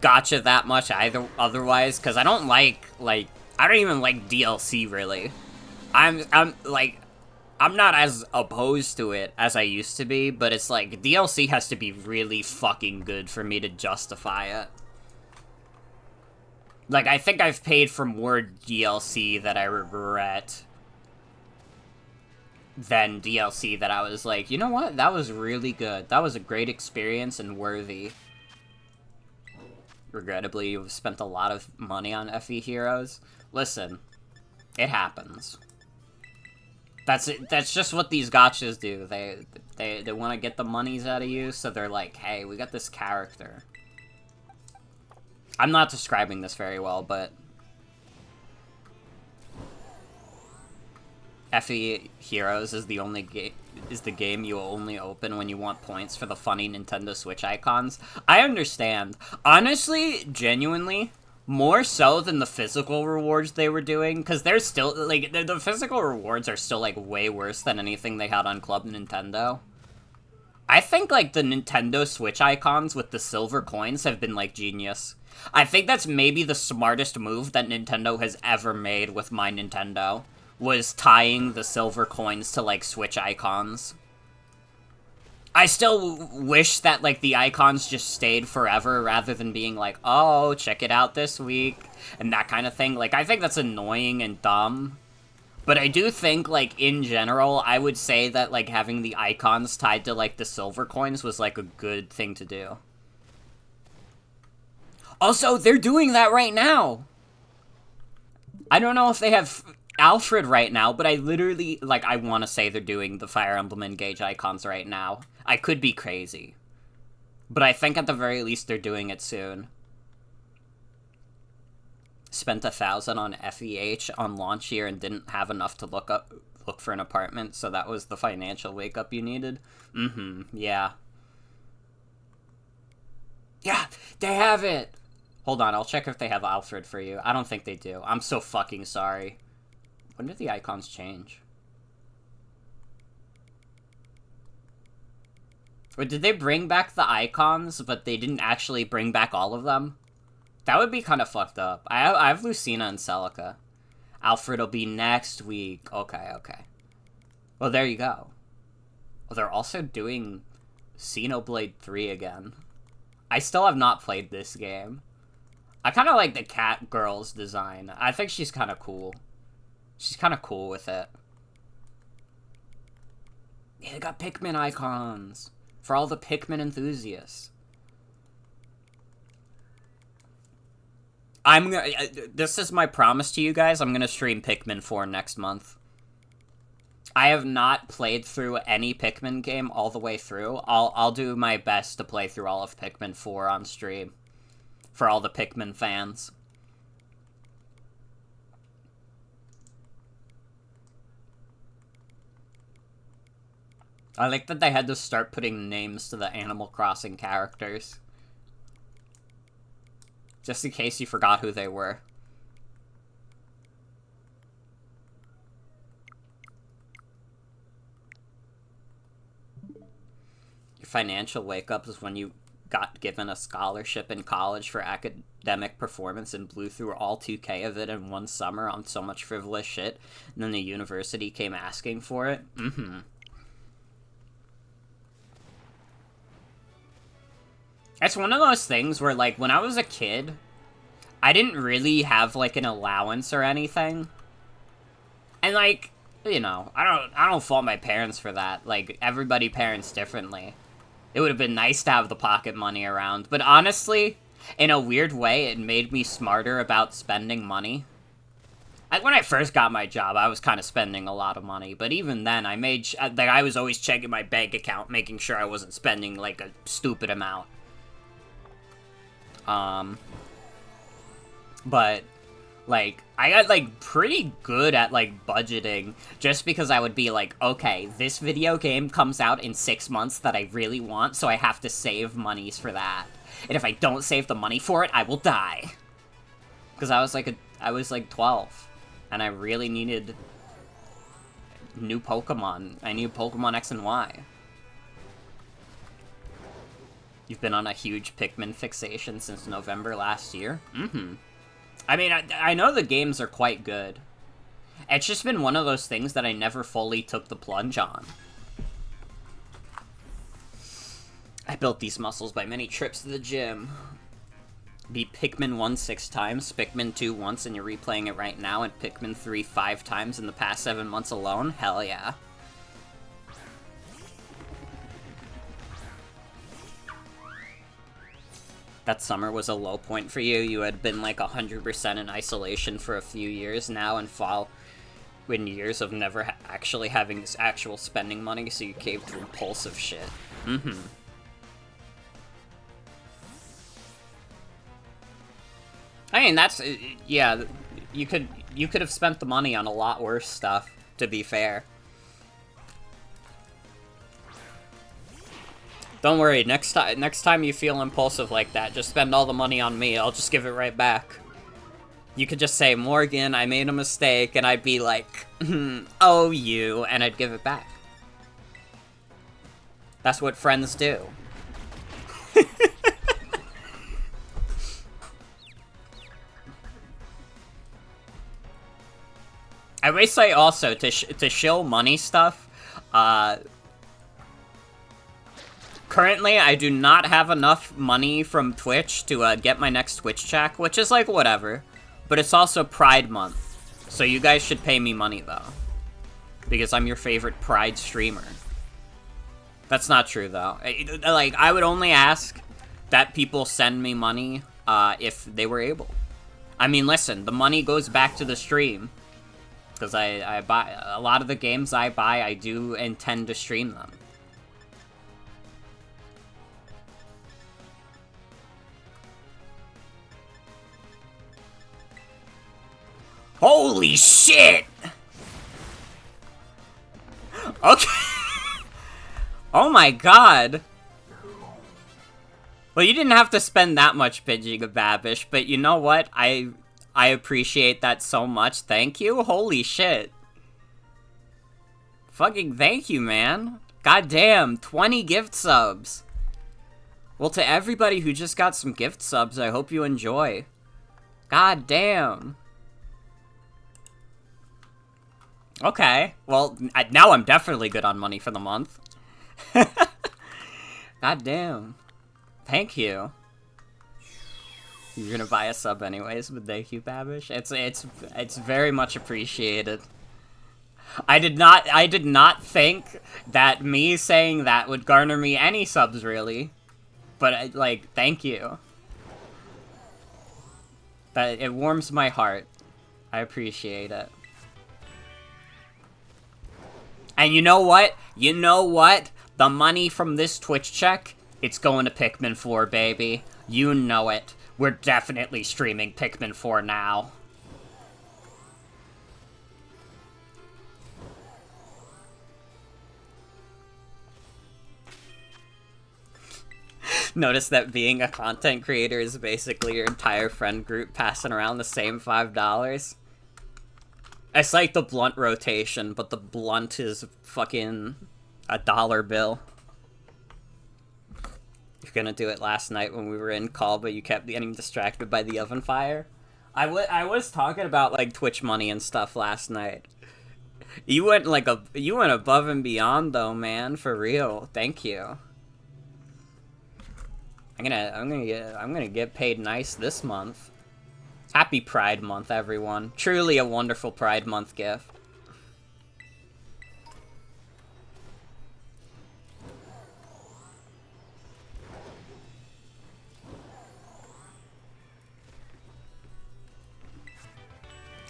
gacha that much either otherwise, because I don't like, I don't even like DLC, really. I'm not as opposed to it as I used to be, but it's like, DLC has to be really fucking good for me to justify it. Like, I think I've paid for more DLC that I regret than DLC that I was like, you know what? That was really good. That was a great experience and worthy. Regrettably, you've spent a lot of money on FE Heroes. Listen, it happens. That's it. That's just what these gachas do. They want to get the monies out of you, so they're like, hey, we got this character. I'm not describing this very well, but FE Heroes is the game you only open when you want points for the funny Nintendo Switch icons. I understand. Honestly, genuinely, more so than the physical rewards they were doing, because they're still, like, the physical rewards are still, like, way worse than anything they had on Club Nintendo. I think, like, the Nintendo Switch icons with the silver coins have been, like, genius. I think that's maybe the smartest move that Nintendo has ever made with My Nintendo, was tying the silver coins to, like, Switch icons. I still wish that, like, the icons just stayed forever rather than being like, oh, check it out this week, and that kind of thing. Like, I think that's annoying and dumb. But I do think, like, in general, I would say that, like, having the icons tied to, like, the silver coins was, like, a good thing to do. Also, they're doing that right now! I don't know if they have Alfred right now, but I literally, like, I want to say they're doing the Fire Emblem Engage icons right now. I could be crazy. But I think at the very least they're doing it soon. Spent 1,000 on FEH on launch year and didn't have enough to look for an apartment, so that was the financial wake-up you needed? Yeah. Yeah, they have it! Hold on, I'll check if they have Alfred for you. I don't think they do. I'm so fucking sorry. When did the icons change? Or did they bring back the icons, but they didn't actually bring back all of them? That would be kind of fucked up. I have Lucina and Celica. Alfred will be next week. Okay. Well, there you go. Well, they're also doing Xenoblade 3 again. I still have not played this game. I kind of like the cat girl's design. I think she's kind of cool. She's kind of cool with it. Yeah, they got Pikmin icons for all the Pikmin enthusiasts. This is my promise to you guys. I'm gonna stream Pikmin 4 next month. I have not played through any Pikmin game all the way through. I'll do my best to play through all of Pikmin 4 on stream for all the Pikmin fans. I like that they had to start putting names to the Animal Crossing characters. Just in case you forgot who they were. Your financial wake-up is when you got given a scholarship in college for academic performance and blew through all 2K of it in one summer on so much frivolous shit, and then the university came asking for it. It's one of those things where, like, when I was a kid, I didn't really have, like, an allowance or anything. And, like, you know, I don't fault my parents for that. Like, everybody parents differently. It would have been nice to have the pocket money around. But honestly, in a weird way, it made me smarter about spending money. When I first got my job, I was kind of spending a lot of money. But even then, I was always checking my bank account, making sure I wasn't spending, like, a stupid amount. But, like, I got, like, pretty good at, like, budgeting, just because I would be like, okay, this video game comes out in 6 months that I really want, so I have to save monies for that. And if I don't save the money for it, I will die. Because I was like 12, and I really needed new Pokemon. I needed Pokemon X and Y. You've been on a huge Pikmin fixation since November last year? I mean, I know the games are quite good. It's just been one of those things that I never fully took the plunge on. I built these muscles by many trips to the gym. Beat Pikmin 1 6 times, Pikmin 2 once, and you're replaying it right now, and Pikmin 3 5 times in the past 7 months alone? Hell yeah. That summer was a low point for you. You had been like 100% in isolation for a few years now, and fall in years of never actually having this actual spending money, so you caved to impulsive shit. I mean, that's, yeah, you could have spent the money on a lot worse stuff, to be fair. Don't worry, next time you feel impulsive like that, just spend all the money on me, I'll just give it right back. You could just say, Morgan, I made a mistake, and I'd be like, oh, you, and I'd give it back. That's what friends do. I may say also, to shill money stuff, currently, I do not have enough money from Twitch to get my next Twitch check, which is like, whatever. But it's also Pride Month, so you guys should pay me money, though. Because I'm your favorite Pride streamer. That's not true, though. Like, I would only ask that people send me money if they were able. I mean, listen, the money goes back to the stream. Because I buy a lot of the games I buy, I do intend to stream them. Holy shit! Okay. Oh my god. Well, you didn't have to spend that much bitching of Babish, but you know what? I appreciate that so much. Thank you. Holy shit. Fucking thank you, man. Goddamn, 20 gift subs. Well, to everybody who just got some gift subs, I hope you enjoy. God damn. Okay, well, now I'm definitely good on money for the month. God damn. Thank you. You're gonna buy a sub anyways, but thank you, Babish. It's very much appreciated. I did not think that me saying that would garner me any subs, really. But, like, thank you. It warms my heart. I appreciate it. And you know what? You know what? The money from this Twitch check, it's going to Pikmin 4, baby. You know it. We're definitely streaming Pikmin 4 now. Notice that being a content creator is basically your entire friend group passing around the same $5. It's like the blunt rotation, but the blunt is fucking a dollar bill. You're gonna do it last night when we were in call, but you kept getting distracted by the oven fire. I was talking about like Twitch money and stuff last night. You went above and beyond though, man, for real. Thank you. I'm gonna get paid nice this month. Happy Pride Month, everyone. Truly a wonderful Pride Month gift.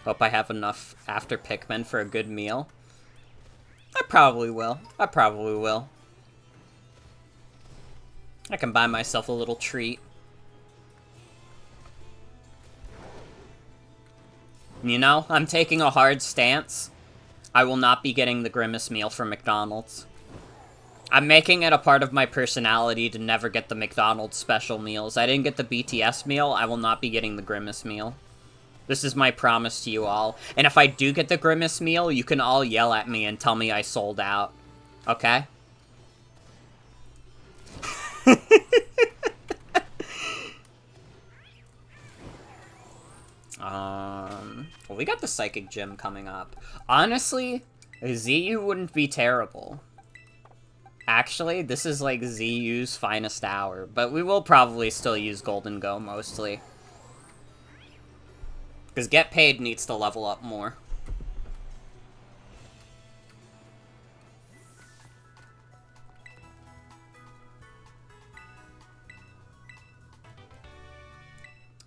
Hope I have enough after Pikmin for a good meal. I probably will. I can buy myself a little treat. You know, I'm taking a hard stance. I will not be getting the Grimace meal from McDonald's. I'm making it a part of my personality to never get the McDonald's special meals. I didn't get the BTS meal, I will not be getting the Grimace meal. This is my promise to you all. And if I do get the Grimace meal, you can all yell at me and tell me I sold out. Okay? Well, we got the Psychic Gym coming up. Honestly, ZU wouldn't be terrible. Actually, this is like ZU's finest hour, but we will probably still use Gholdengo mostly. Because Get Paid needs to level up more.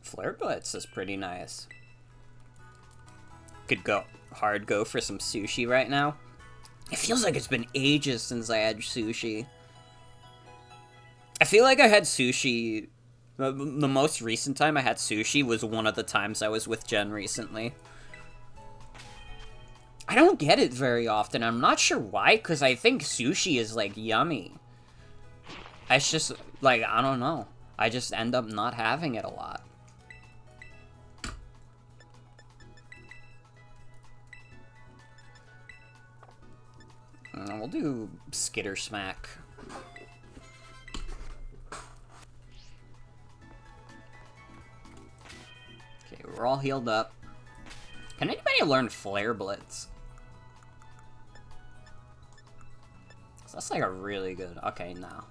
Flare Blitz is pretty nice. Could go for some sushi right now. It feels like it's been ages since I had sushi. I feel like I had sushi... The most recent time I had sushi was one of the times I was with Jen recently. I don't get it very often. I'm not sure why, because I think sushi is, like, yummy. It's just, like, I don't know. I just end up not having it a lot. We'll do Skitter Smack. Okay, we're all healed up. Can anybody learn Flare Blitz? That's like a really good... Okay, no.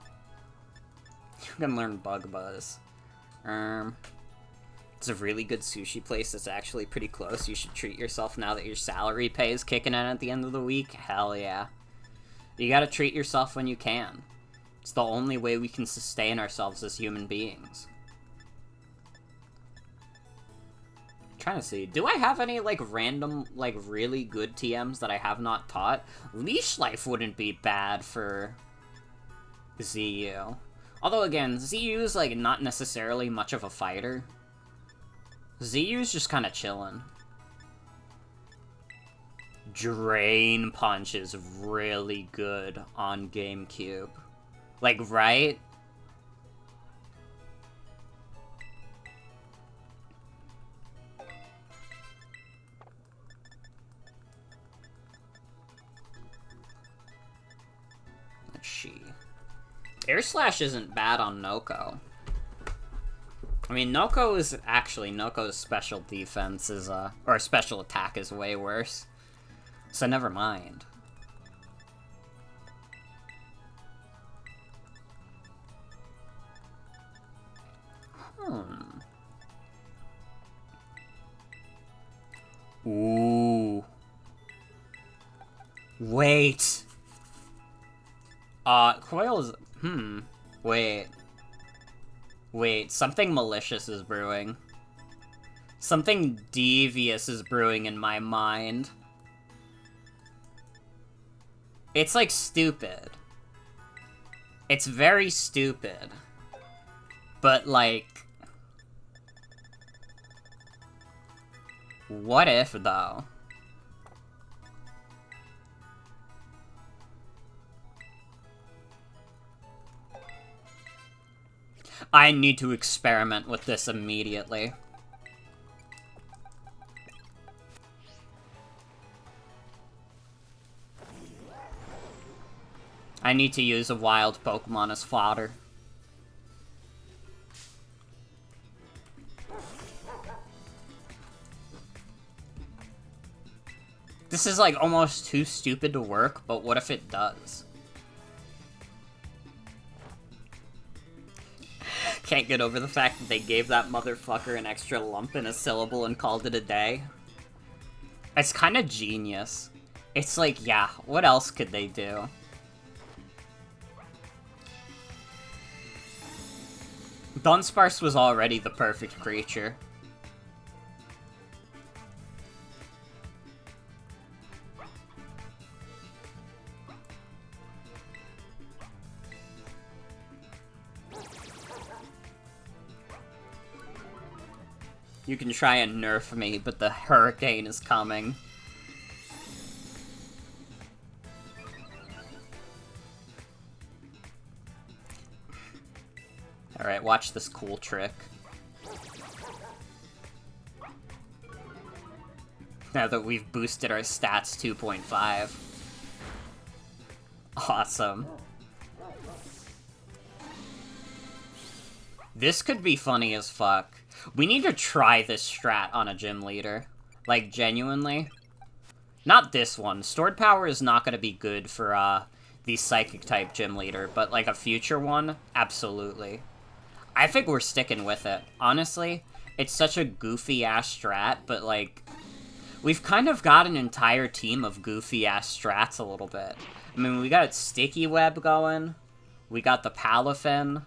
You can learn Bug Buzz. It's a really good sushi place that's actually pretty close. You should treat yourself now that your salary pay is kicking in at the end of the week. Hell yeah. You gotta treat yourself when you can. It's the only way we can sustain ourselves as human beings. I'm trying to see. Do I have any, like, random, like, really good TMs that I have not taught? Leash Life wouldn't be bad for ZU. Although, again, ZU's, like, not necessarily much of a fighter. ZU's just kind of chilling. Drain Punch is really good on GameCube. Like, right? Let's see. Air Slash isn't bad on Noko. I mean, Noko's special defense is, or special attack is way worse. So never mind. Ooh. Wait. Coil's... Wait. Wait, something malicious is brewing. Something devious is brewing in my mind. It's, like, stupid. It's very stupid. But, like... What if, though? I need to experiment with this immediately. I need to use a wild Pokemon as fodder. This is like almost too stupid to work, but what if it does? Can't get over the fact that they gave that motherfucker an extra lump in a syllable and called it a day. It's kind of genius. It's like, yeah, what else could they do? Dunsparce was already the perfect creature. You can try and nerf me, but the hurricane is coming. Alright, watch this cool trick. Now that we've boosted our stats 2.5. Awesome. This could be funny as fuck. We need to try this strat on a gym leader. Like, genuinely. Not this one. Stored power is not going to be good for, the psychic-type gym leader, but, like, a future one? Absolutely. I think we're sticking with it. Honestly, it's such a goofy-ass strat, but, like, we've kind of got an entire team of goofy-ass strats a little bit. I mean, we got Sticky Web going. We got the Palafin.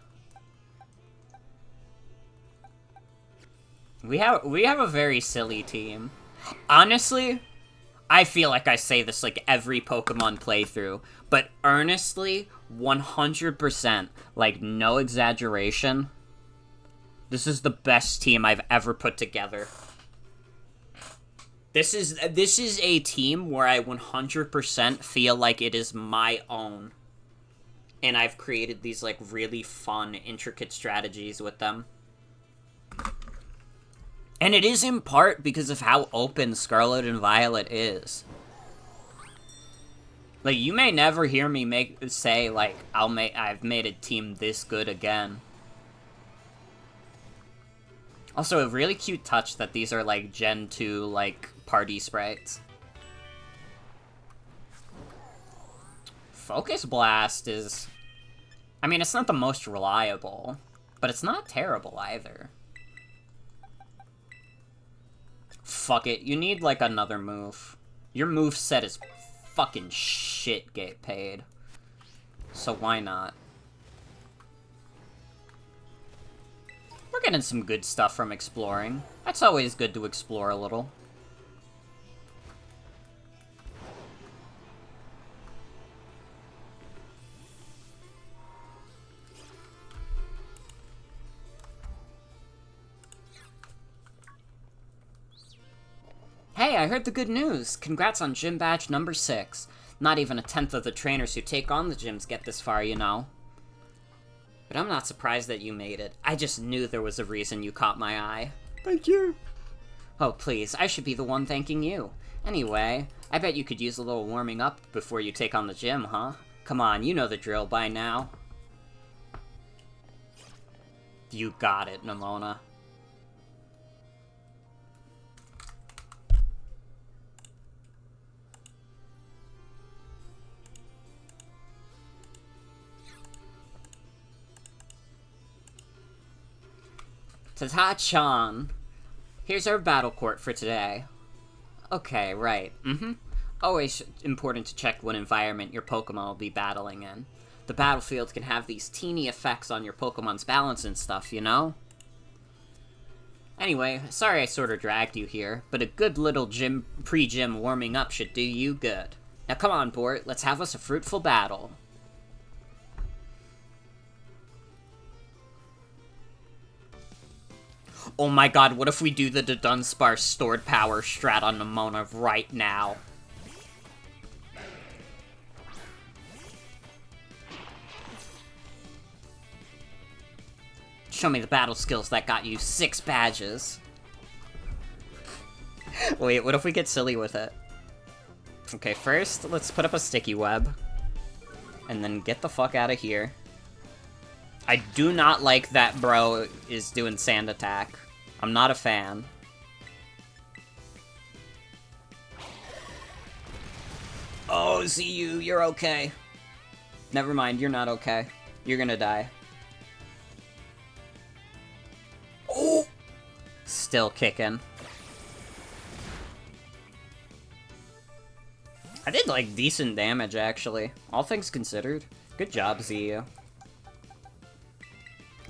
We have a very silly team. Honestly, I feel like I say this like every Pokemon playthrough, but earnestly, 100%, like no exaggeration, this is the best team I've ever put together. This is a team where I 100% feel like it is my own. And I've created these like really fun, intricate strategies with them. And it is in part because of how open Scarlet and Violet is. Like, you may never hear me say, like, I've made a team this good again. Also, a really cute touch that these are, like, Gen 2, like, party sprites. Focus Blast is... I mean, it's not the most reliable, but it's not terrible either. Fuck it, you need, like, another move. Your move set is fucking shit get paid. So why not? We're getting some good stuff from exploring. That's always good to explore a little. Hey, I heard the good news! Congrats on gym badge number 6. Not even a tenth of the trainers who take on the gyms get this far, you know. But I'm not surprised that you made it. I just knew there was a reason you caught my eye. Thank you. Oh, please, I should be the one thanking you. Anyway, I bet you could use a little warming up before you take on the gym, huh? Come on, you know the drill by now. You got it, Nimona. Ta-ta-chan! Here's our battle court for today. Okay, right. Always important to check what environment your Pokemon will be battling in. The battlefield can have these teeny effects on your Pokemon's balance and stuff, you know? Anyway, sorry I sort of dragged you here, but a good little pre-gym warming up should do you good. Now come on, Bort, let's have us a fruitful battle. Oh my god, what if we do the Dunsparce stored power strat on Nimona right now? Show me the battle skills that got you 6 badges. Wait, what if we get silly with it? Okay, first, let's put up a sticky web. And then get the fuck out of here. I do not like that bro is doing sand attack. I'm not a fan. Oh, ZU, you're okay. Never mind, you're not okay. You're gonna die. Oh! Still kicking. I did, like, decent damage, actually. All things considered. Good job, ZU.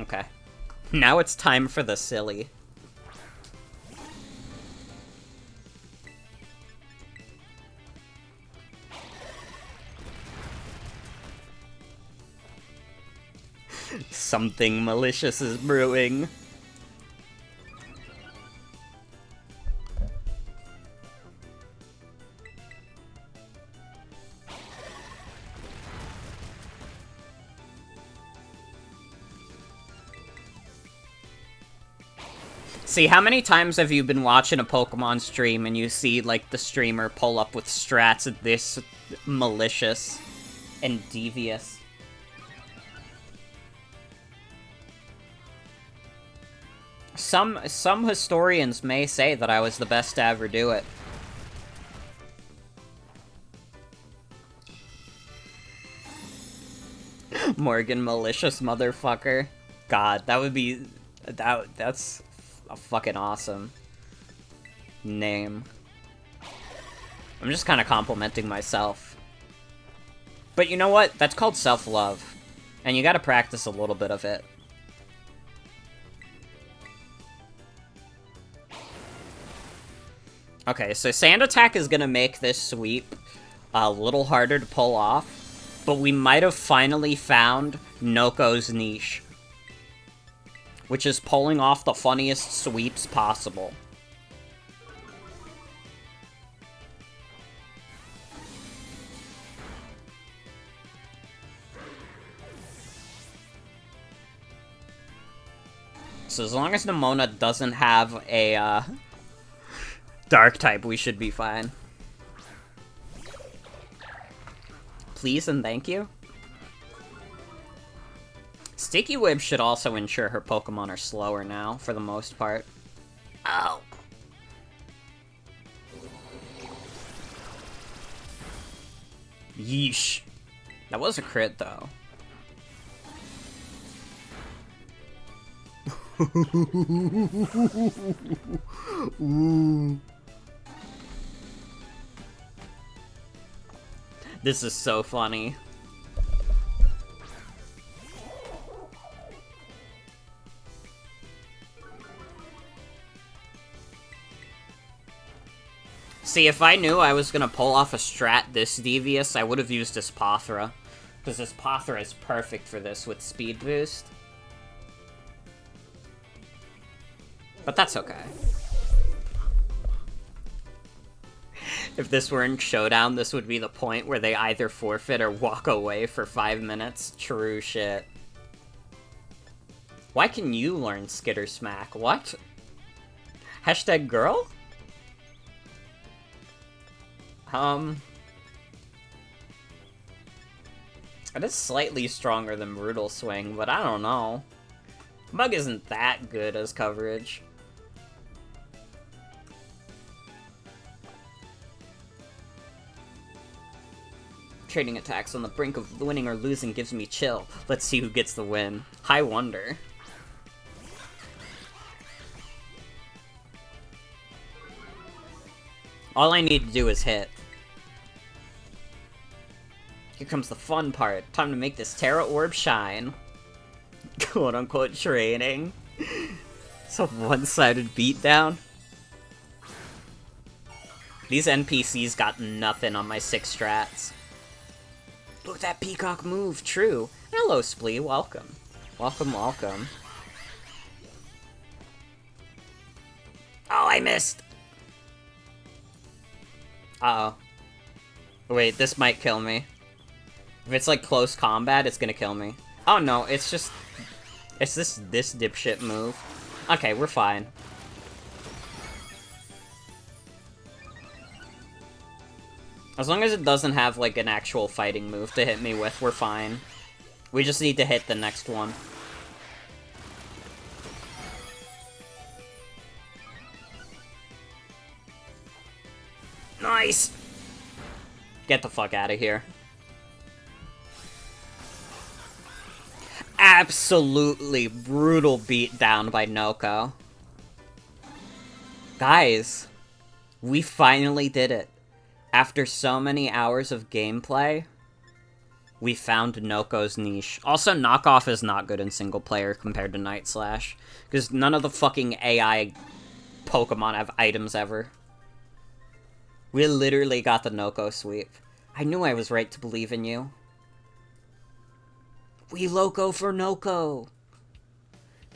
Okay. Now it's time for the silly. Something malicious is brewing. See, how many times have you been watching a Pokemon stream and you see, like, the streamer pull up with strats this malicious and devious? Some historians may say that I was the best to ever do it. Morgan, malicious motherfucker. God, that would be... That's a fucking awesome name. I'm just kind of complimenting myself. But you know what? That's called self-love. And you gotta practice a little bit of it. Okay, so Sand Attack is gonna make this sweep a little harder to pull off, but we might have finally found Noko's niche, which is pulling off the funniest sweeps possible. So as long as Nemona doesn't have a, Dark type, we should be fine. Please and thank you. Sticky Web should also ensure her Pokemon are slower now, for the most part. Ow! Yeesh. That was a crit, though. Ooh. This is so funny. See, if I knew I was gonna pull off a strat this devious, I would have used Espathra. Because Espathra is perfect for this with speed boost. But that's okay. If this were in Showdown, this would be the point where they either forfeit or walk away for 5 minutes. True shit. Why can you learn Skitter Smack? What? Hashtag girl? It is slightly stronger than Brutal Swing, but I don't know. Bug isn't that good as coverage. Trading attacks on the brink of winning or losing gives me chill. Let's see who gets the win. I wonder. All I need to do is hit. Here comes the fun part. Time to make this Terra Orb shine. Quote-unquote training. It's a one-sided beatdown. These NPCs got nothing on my 6 strats. Look at that peacock move, true. Hello, Splee, welcome. Welcome, welcome. Oh, I missed! Uh-oh. Wait, this might kill me. If it's like close combat, it's gonna kill me. Oh no, it's just It's this dipshit move. Okay, we're fine. As long as it doesn't have, like, an actual fighting move to hit me with, we're fine. We just need to hit the next one. Nice! Get the fuck out of here. Absolutely brutal beatdown by Noko. Guys, we finally did it. After so many hours of gameplay, we found Noko's niche. Also, Knockoff is not good in single player compared to Night Slash, because none of the fucking AI Pokemon have items ever. We literally got the Noko sweep. I knew I was right to believe in you. We loco for Noko!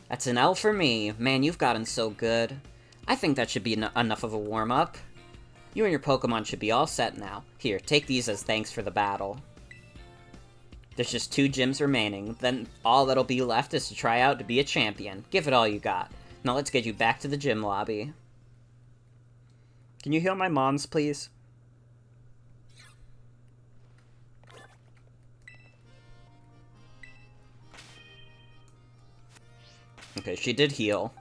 That's an L for me. Man, you've gotten so good. I think that should be enough of a warm-up. You and your Pokemon should be all set now. Here, take these as thanks for the battle. There's just 2 gyms remaining, then all that'll be left is to try out to be a champion. Give it all you got. Now let's get you back to the gym lobby. Can you heal my mons, please? Okay, she did heal.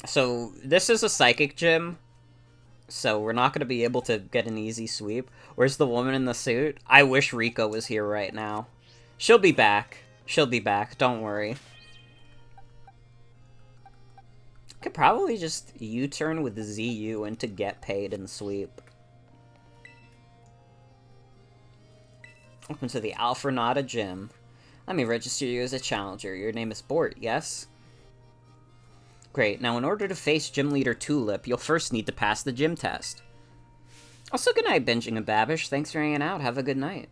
So, this is a psychic gym, so we're not going to be able to get an easy sweep. Where's the woman in the suit? I wish Rico was here right now. She'll be back. She'll be back, don't worry. Could probably just U-turn with the ZU into get paid and sweep. Welcome to the Alfrenada Gym. Let me register you as a challenger. Your name is Bort, yes? Great. Now, in order to face Gym Leader Tulip, you'll first need to pass the gym test. Also, good night, Binging and Babish. Thanks for hanging out. Have a good night.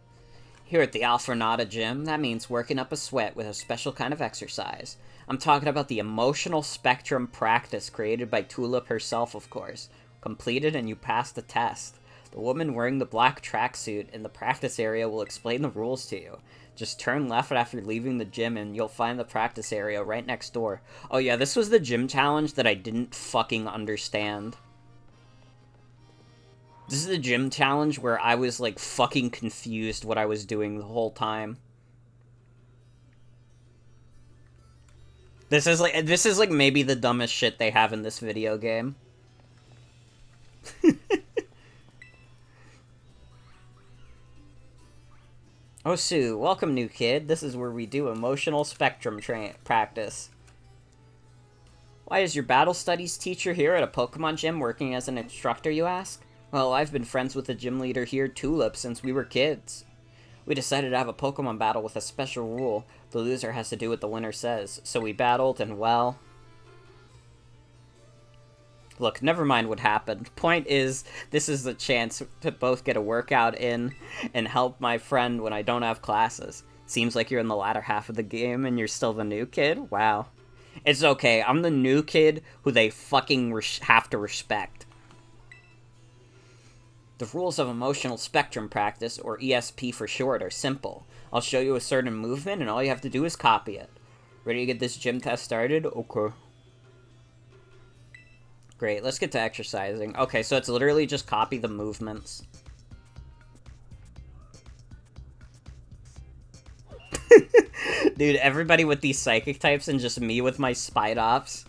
Here at the Alfrenada Gym, that means working up a sweat with a special kind of exercise. I'm talking about the emotional spectrum practice created by Tulip herself, of course. Completed and you pass the test. The woman wearing the black tracksuit in the practice area will explain the rules to you. Just turn left after leaving the gym and you'll find the practice area right next door. Oh yeah, this was the gym challenge that I didn't fucking understand. This is the gym challenge where I was, like, fucking confused what I was doing the whole time. This is like maybe the dumbest shit they have in this video game. Oh, Sue, welcome, new kid. This is where we do emotional spectrum practice. Why is your battle studies teacher here at a Pokemon gym working as an instructor, you ask? Well, I've been friends with the gym leader here, Tulip, since we were kids. We decided to have a Pokemon battle with a special rule. The loser has to do what the winner says. So we battled, and well... Look, never mind what happened. Point is, this is the chance to both get a workout in and help my friend when I don't have classes. Seems like you're in the latter half of the game and you're still the new kid? Wow. It's okay, I'm the new kid who they fucking have to respect. The rules of emotional spectrum practice, or ESP for short, are simple. I'll show you a certain movement and all you have to do is copy it. Ready to get this gym test started? Okay. Great, let's get to exercising. Okay, so it's literally just copy the movements. Dude, everybody with these psychic types and just me with my Spidops.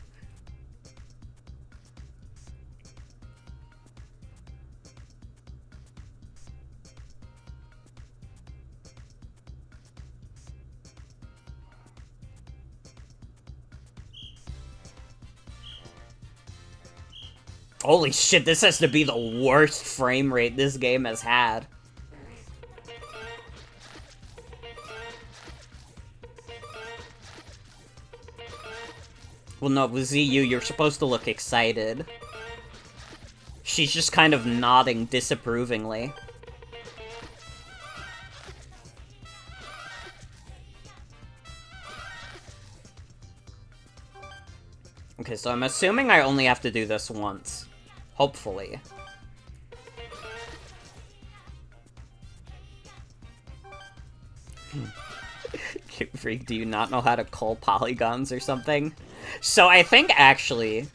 Holy shit, this has to be the worst frame rate this game has had. Well, no, with ZU, you're supposed to look excited. She's just kind of nodding disapprovingly. Okay, so I'm assuming I only have to do this once. Hopefully. Freak, do you not know how to cull polygons or something? So I think, actually,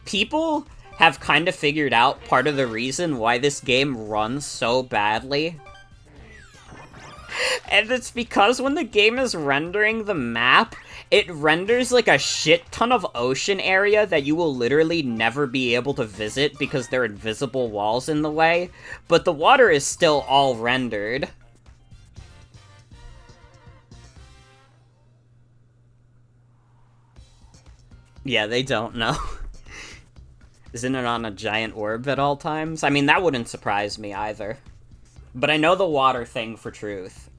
people have kind of figured out part of the reason why this game runs so badly. And it's because when the game is rendering the map, it renders like a shit ton of ocean area that you will literally never be able to visit because there are invisible walls in the way, but the water is still all rendered. Yeah, they don't know. Isn't it on a giant orb at all times? I mean, that wouldn't surprise me either. But I know the water thing for truth.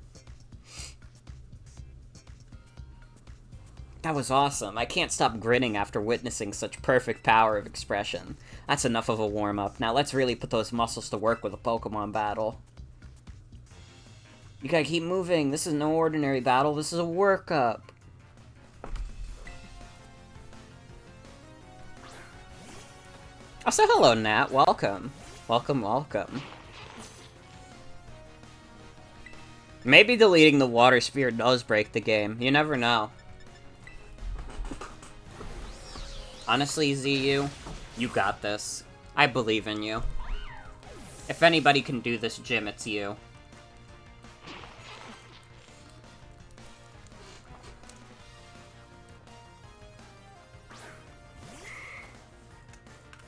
That was awesome. I can't stop grinning after witnessing such perfect power of expression. That's enough of a warm-up. Now let's really put those muscles to work with a Pokemon battle. You gotta keep moving. This is no ordinary battle. This is a workup. Oh, so hello, Nat. Welcome. Welcome, welcome. Maybe deleting the water sphere does break the game. You never know. Honestly, ZU, you got this. I believe in you. If anybody can do this gym, it's you.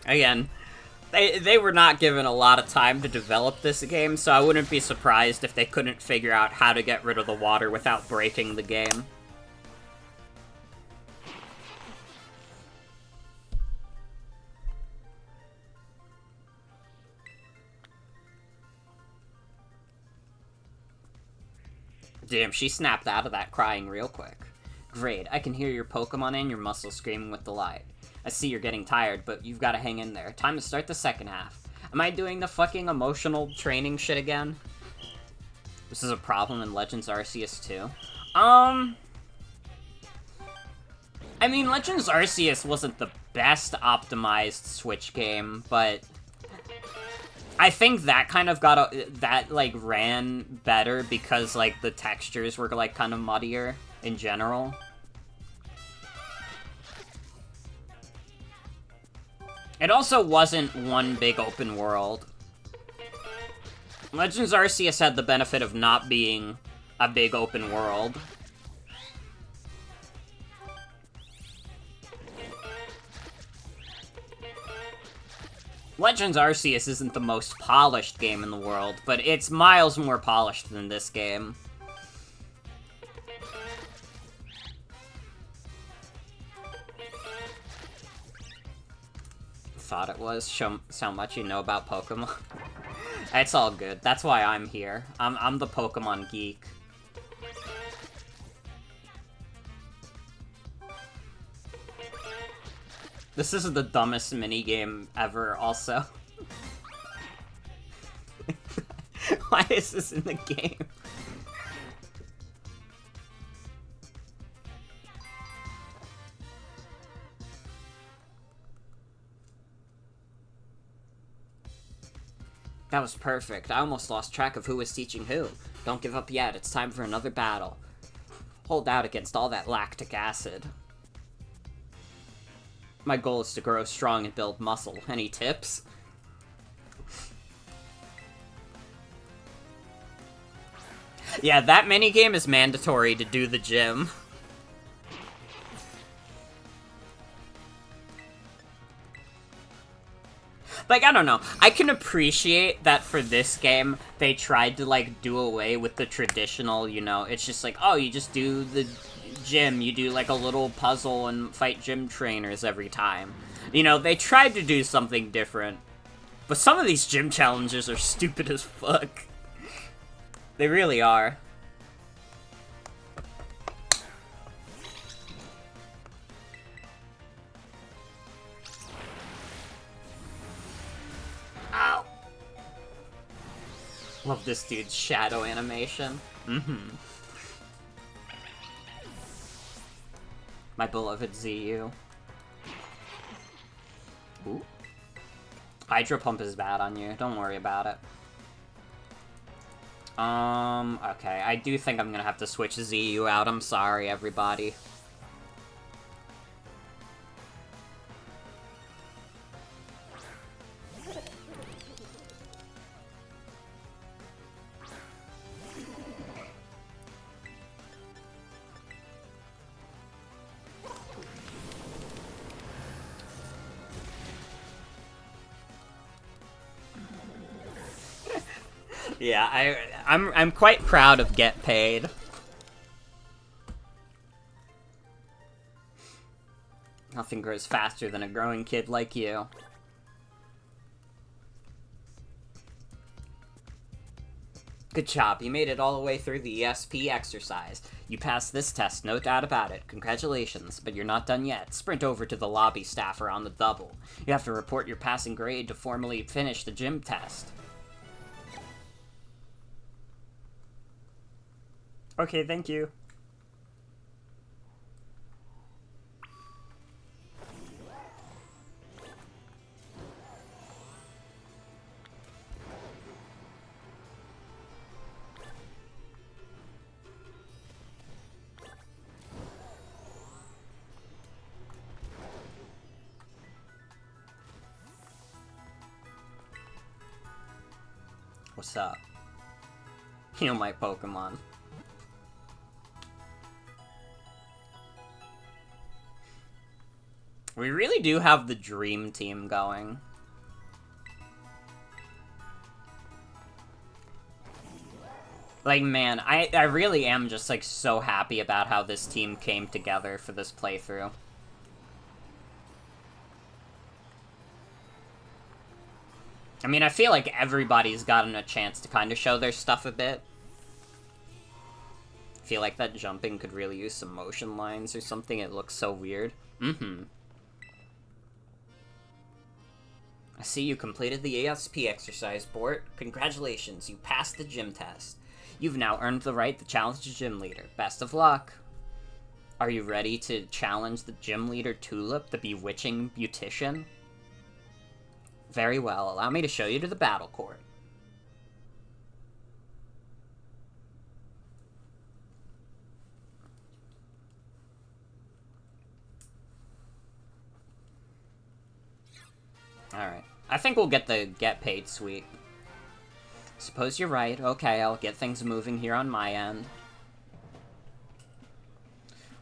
Again, they were not given a lot of time to develop this game, so I wouldn't be surprised if they couldn't figure out how to get rid of the water without breaking the game. Damn, she snapped out of that crying real quick. Great, I can hear your Pokemon and your muscles screaming with delight. I see you're getting tired, but you've got to hang in there. Time to start the second half. Am I doing the fucking emotional training shit again? This is a problem in Legends Arceus too. I mean, Legends Arceus wasn't the best optimized Switch game, but I think that kind of like, ran better because, like, the textures were, like, kind of muddier in general. It also wasn't one big open world. Legends Arceus had the benefit of not being a big open world. Legends Arceus isn't the most polished game in the world, but it's miles more polished than this game. Thought it was. Show how much you know about Pokemon. It's all good. That's why I'm here. I'm the Pokemon geek. This is the dumbest minigame ever, also. Why is this in the game? That was perfect. I almost lost track of who was teaching who. Don't give up yet. It's time for another battle. Hold out against all that lactic acid. My goal is to grow strong and build muscle. Any tips? Yeah, that minigame is mandatory to do the gym. Like, I don't know. I can appreciate that for this game, they tried to, like, do away with the traditional, you know, it's just like, oh, you just do the gym, you do, like, a little puzzle and fight gym trainers every time. You know, they tried to do something different. But some of these gym challenges are stupid as fuck. They really are. Ow. Love this dude's shadow animation. My beloved ZU. Ooh. Hydro Pump is bad on you. Don't worry about it. Okay, I do think I'm gonna have to switch ZU out. I'm sorry, everybody. Yeah, I'm quite proud of Get Paid. Nothing grows faster than a growing kid like you. Good job, you made it all the way through the ESP exercise. You passed this test, no doubt about it. Congratulations, but you're not done yet. Sprint over to the lobby staffer on the double. You have to report your passing grade to formally finish the gym test. Okay, thank you. What's up? Heal my Pokemon. We really do have the dream team going. Like, man, I really am just, like, so happy about how this team came together for this playthrough. I mean, I feel like everybody's gotten a chance to kind of show their stuff a bit. I feel like that jumping could really use some motion lines or something. It looks so weird. I see you completed the ASP exercise, Bort. Congratulations, you passed the gym test. You've now earned the right to challenge the gym leader. Best of luck. Are you ready to challenge the gym leader Tulip, the bewitching beautician? Very well, allow me to show you to the battle court. Alright. I think we'll get the get paid suite. Suppose you're right. Okay, I'll get things moving here on my end.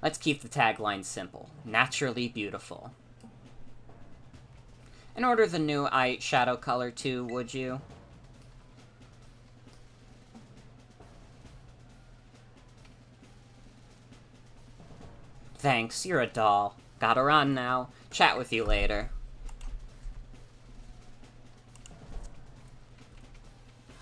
Let's keep the tagline simple. Naturally beautiful. And order the new eye shadow color too, would you? Thanks, you're a doll. Gotta run now. Chat with you later.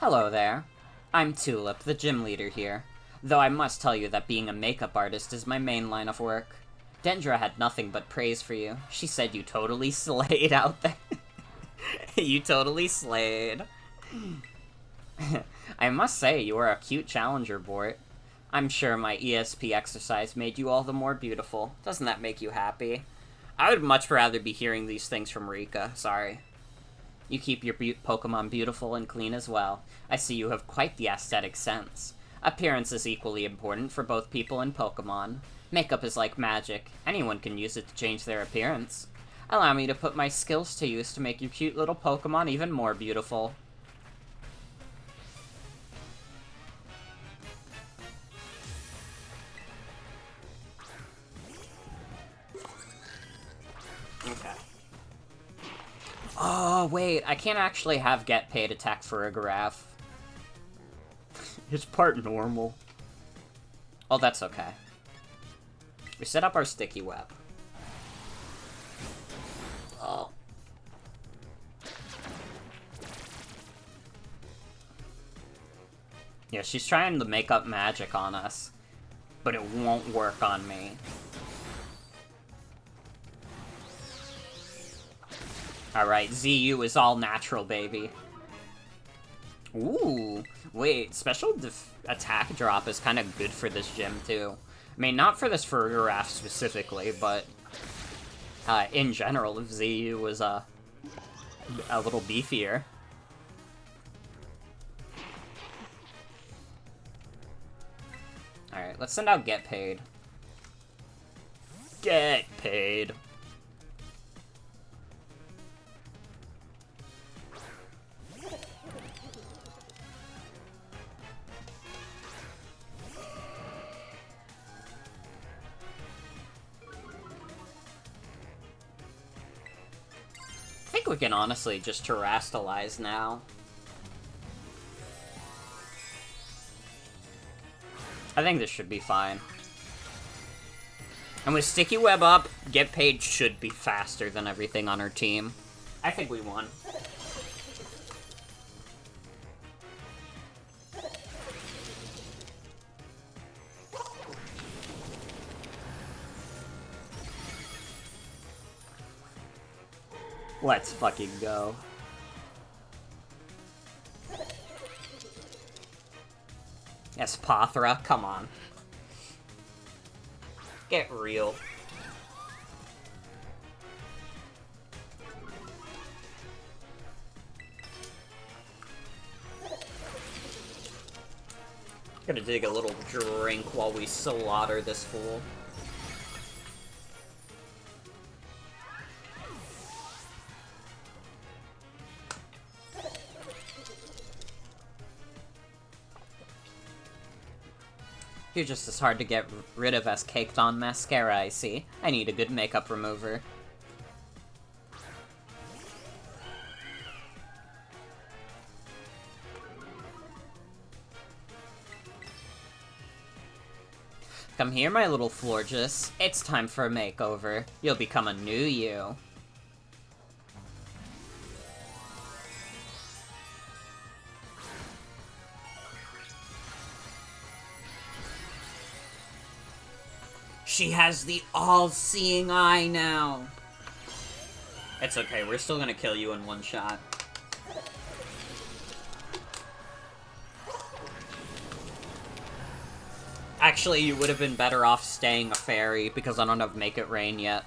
Hello there. I'm Tulip, the gym leader here. Though I must tell you that being a makeup artist is my main line of work. Dendra had nothing but praise for you. She said you totally slayed out there. You totally slayed. I must say, you are a cute challenger, Bort. I'm sure my ESP exercise made you all the more beautiful. Doesn't that make you happy? I would much rather be hearing these things from Rika, sorry. You keep your Pokemon beautiful and clean as well. I see you have quite the aesthetic sense. Appearance is equally important for both people and Pokemon. Makeup is like magic. Anyone can use it to change their appearance. Allow me to put my skills to use to make your cute little Pokemon even more beautiful. Okay. Oh, wait, I can't actually have Get Paid attack for a graph. It's part normal. Oh, that's okay. We set up our sticky web. Oh. Yeah, she's trying to make up magic on us, but it won't work on me. Alright, ZU is all natural, baby. Ooh, wait, special attack drop is kind of good for this gym, too. I mean, not for this Farigiraf specifically, but in general, if ZU was a little beefier. Alright, let's send out Get Paid. Get paid. I think we can honestly just terrestrialize now. I think this should be fine. And with Sticky Web up, Get Paid should be faster than everything on our team. I think we won. Let's fucking go. Espathra, come on. Get real. Gonna take a little drink while we slaughter this fool. You're just as hard to get rid of as caked on mascara, I see. I need a good makeup remover. Come here, my little Florges. It's time for a makeover. You'll become a new you. She has the all-seeing eye now. It's okay, we're still gonna kill you in one shot. Actually, you would have been better off staying a fairy, because I don't have Make It Rain yet.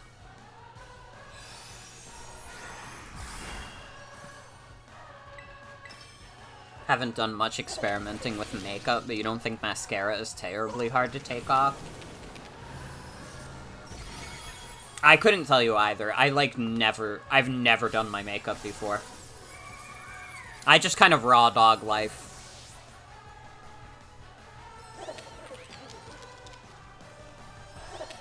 Haven't done much experimenting with makeup, but you don't think mascara is terribly hard to take off? I couldn't tell you either. I've never done my makeup before. I just kind of raw dog life.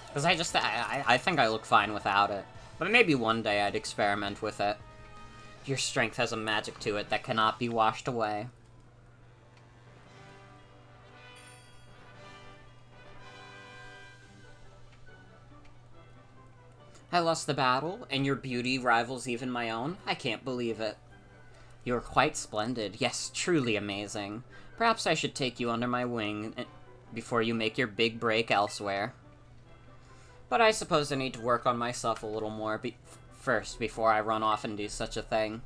Because I think I look fine without it. But maybe one day I'd experiment with it. Your strength has a magic to it that cannot be washed away. I lost the battle, and your beauty rivals even my own? I can't believe it. You are quite splendid. Yes, truly amazing. Perhaps I should take you under my wing before you make your big break elsewhere. But I suppose I need to work on myself a little more first before I run off and do such a thing.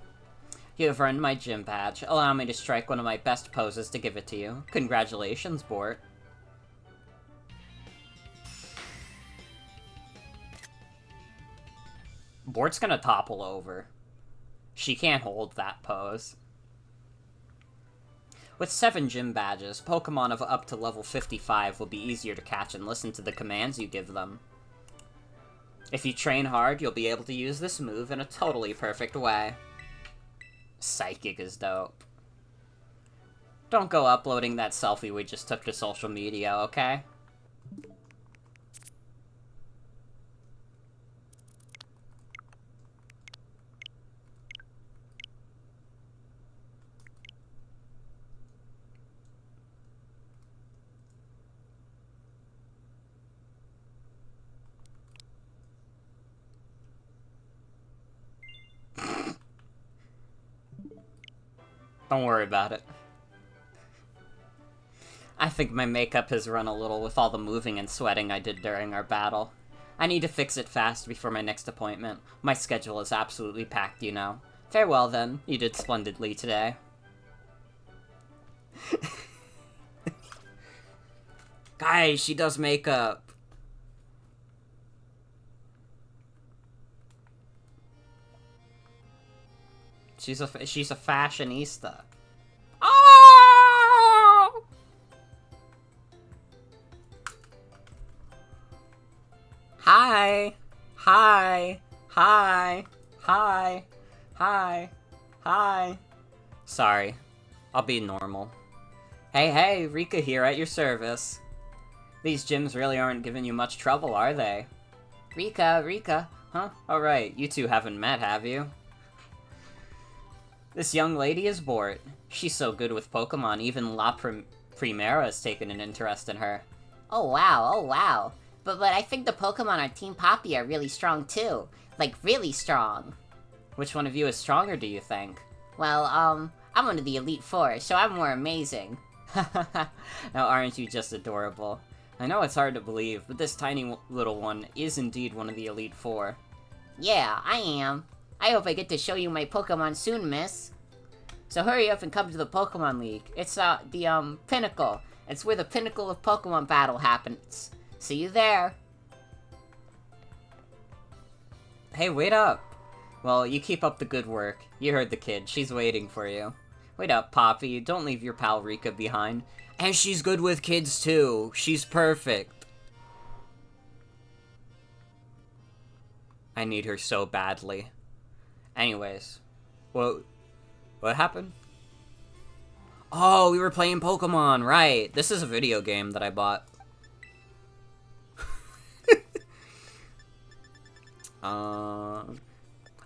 You have earned my gym badge. Allow me to strike one of my best poses to give it to you. Congratulations, Bort. Bort's gonna topple over. She can't hold that pose. With 7 gym badges, Pokemon of up to level 55 will be easier to catch and listen to the commands you give them. If you train hard, you'll be able to use this move in a totally perfect way. Psychic is dope. Don't go uploading that selfie we just took to social media, okay? Don't worry about it. I think my makeup has run a little with all the moving and sweating I did during our battle. I need to fix it fast before my next appointment. My schedule is absolutely packed, you know. Farewell, then. You did splendidly today. Guys, she does makeup. She's a fashionista. Oh! Hi! Hi! Hi! Hi! Hi! Hi! Sorry. I'll be normal. Hey, Rika here at your service. These gyms really aren't giving you much trouble, are they? Rika, huh? Alright, you two haven't met, have you? This young lady is Bort. She's so good with Pokemon, even La Primera has taken an interest in her. Oh wow. But I think the Pokemon on Team Poppy are really strong too. Like, really strong. Which one of you is stronger, do you think? Well, I'm one of the Elite Four, so I'm more amazing. Now, aren't you just adorable? I know it's hard to believe, but this tiny little one is indeed one of the Elite Four. Yeah, I am. I hope I get to show you my Pokemon soon, miss. So hurry up and come to the Pokemon League. It's, the Pinnacle. It's where the pinnacle of Pokemon battle happens. See you there. Hey, wait up! Well, you keep up the good work. You heard the kid. She's waiting for you. Wait up, Poppy. Don't leave your pal Rika behind. And she's good with kids, too. She's perfect. I need her so badly. Anyways. What happened? Oh, we were playing Pokemon, right. This is a video game that I bought.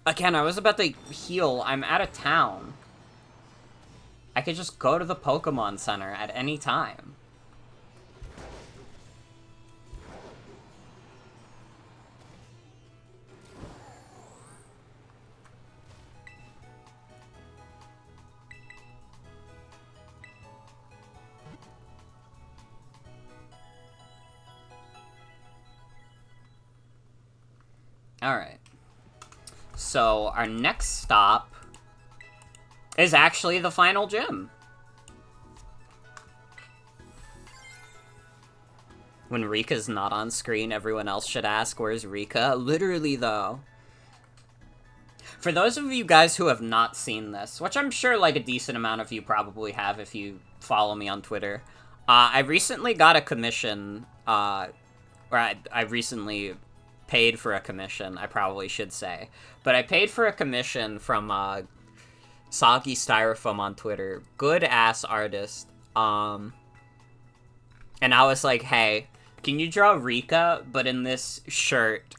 Again, I was about to heal. I'm out of town. I could just go to the Pokemon Center at any time. Alright. So, our next stop is actually the final gym. When Rika's not on screen, everyone else should ask, where's Rika? Literally, though. For those of you guys who have not seen this, which I'm sure, like, a decent amount of you probably have if you follow me on Twitter, I recently got a commission, or I recently paid for a commission, I probably should say. But I paid for a commission from, Soggy Styrofoam on Twitter. Good-ass artist. And I was like, hey, can you draw Rika, but in this shirt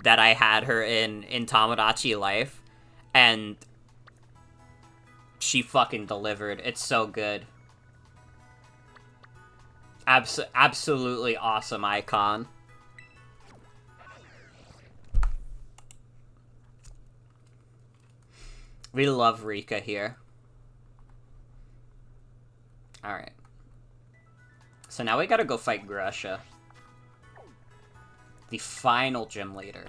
that I had her in Tamagotchi Life? And she fucking delivered. It's so good. Absolutely awesome icon. We love Rika here. Alright. So now we gotta go fight Grusha. The final gym leader.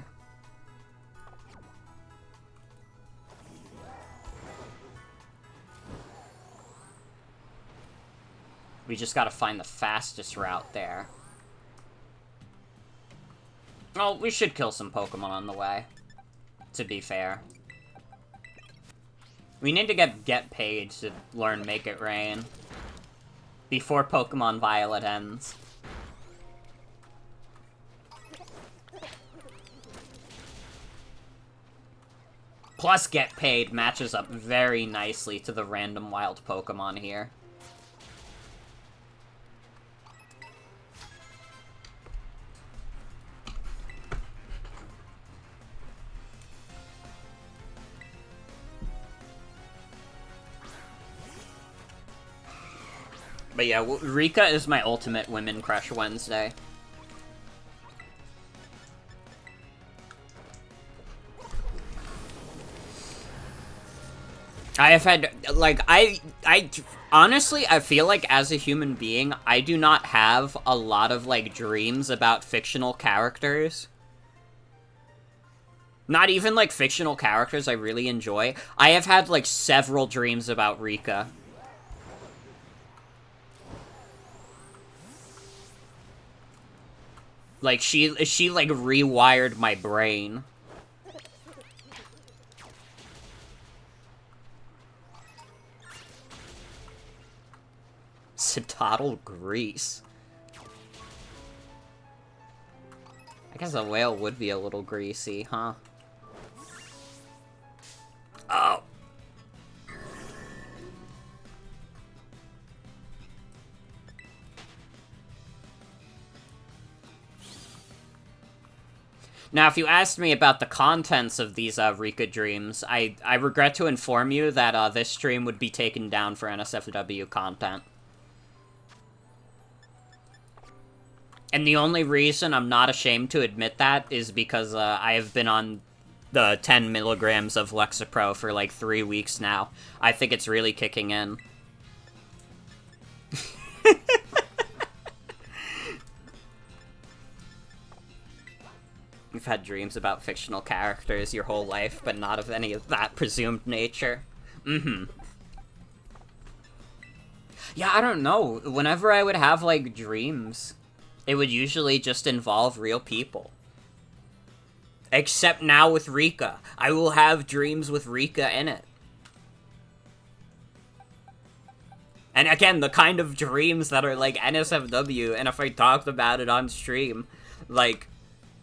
We just gotta find the fastest route there. Well, we should kill some Pokemon on the way, to be fair. We need to get paid to learn Make It Rain before Pokemon Violet ends. Plus get paid matches up very nicely to the random wild Pokemon here. But yeah, Rika is my ultimate Women Crush Wednesday. I have had, like, honestly, I feel like as a human being, I do not have a lot of, like, dreams about fictional characters. Not even, like, fictional characters I really enjoy. I have had, like, several dreams about Rika. Like, she like, rewired my brain. Citadel Grease. I guess a whale would be a little greasy, huh? Oh! Now, if you asked me about the contents of these Rika dreams, I regret to inform you that this stream would be taken down for NSFW content. And the only reason I'm not ashamed to admit that is because I have been on the 10 milligrams of Lexapro for like 3 weeks now. I think it's really kicking in. You've had dreams about fictional characters your whole life, but not of any of that presumed nature. Mm-hmm. Yeah, I don't know. Whenever I would have, like, dreams, it would usually just involve real people. Except now with Rika. I will have dreams with Rika in it. And again, the kind of dreams that are, like, NSFW, and if I talked about it on stream, like,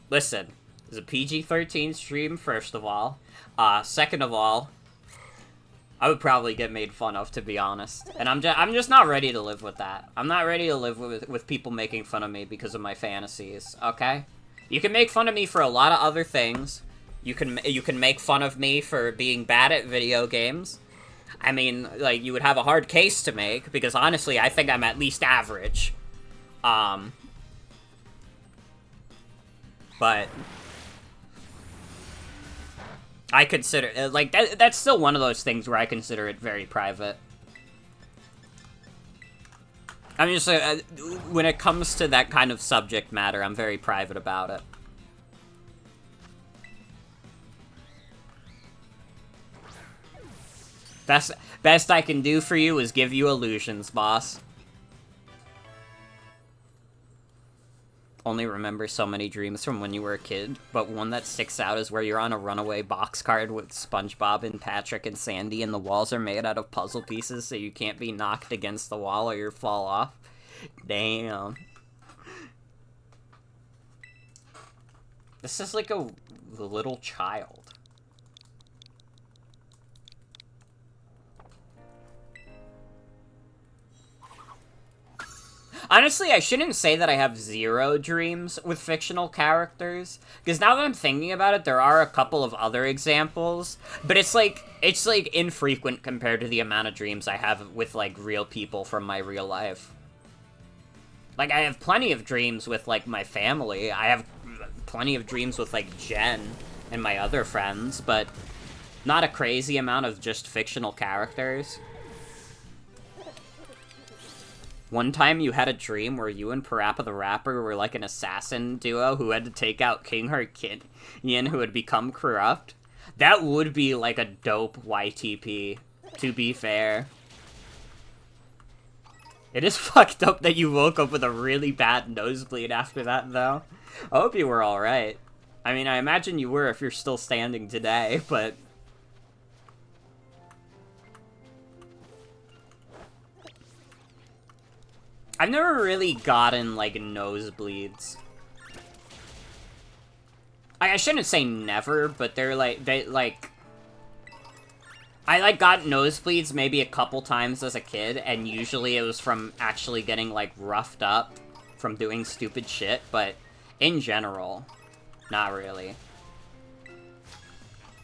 listen... It's a PG-13 stream, first of all. Second of all, I would probably get made fun of, to be honest. And I'm just not ready to live with that. I'm not ready to live with people making fun of me because of my fantasies, okay? You can make fun of me for a lot of other things. You can make fun of me for being bad at video games. I mean, like, you would have a hard case to make, because honestly, I think I'm at least average. But... I consider, like, that's still one of those things where I consider it very private. I'm just, when it comes to that kind of subject matter, I'm very private about it. Best I can do for you is give you illusions, boss. Only remember so many dreams from when you were a kid, but one that sticks out is where you're on a runaway boxcar with SpongeBob and Patrick and Sandy, and the walls are made out of puzzle pieces so you can't be knocked against the wall or you'll fall off. Damn. This is like a little child. Honestly, I shouldn't say that I have 0 dreams with fictional characters, because now that I'm thinking about it, there are a couple of other examples, but it's like infrequent compared to the amount of dreams I have with, like, real people from my real life. Like, I have plenty of dreams with, like, my family. I have plenty of dreams with, like, Jen and my other friends, but not a crazy amount of just fictional characters. One time you had a dream where you and Parappa the Rapper were like an assassin duo who had to take out King Harkinian who had become corrupt. That would be like a dope YTP, to be fair. It is fucked up that you woke up with a really bad nosebleed after that, though. I hope you were alright. I mean, I imagine you were if you're still standing today, but... I've never really gotten, like, nosebleeds. I shouldn't say never, but I, like, got nosebleeds maybe a couple times as a kid, and usually it was from actually getting, like, roughed up from doing stupid shit, but in general, not really.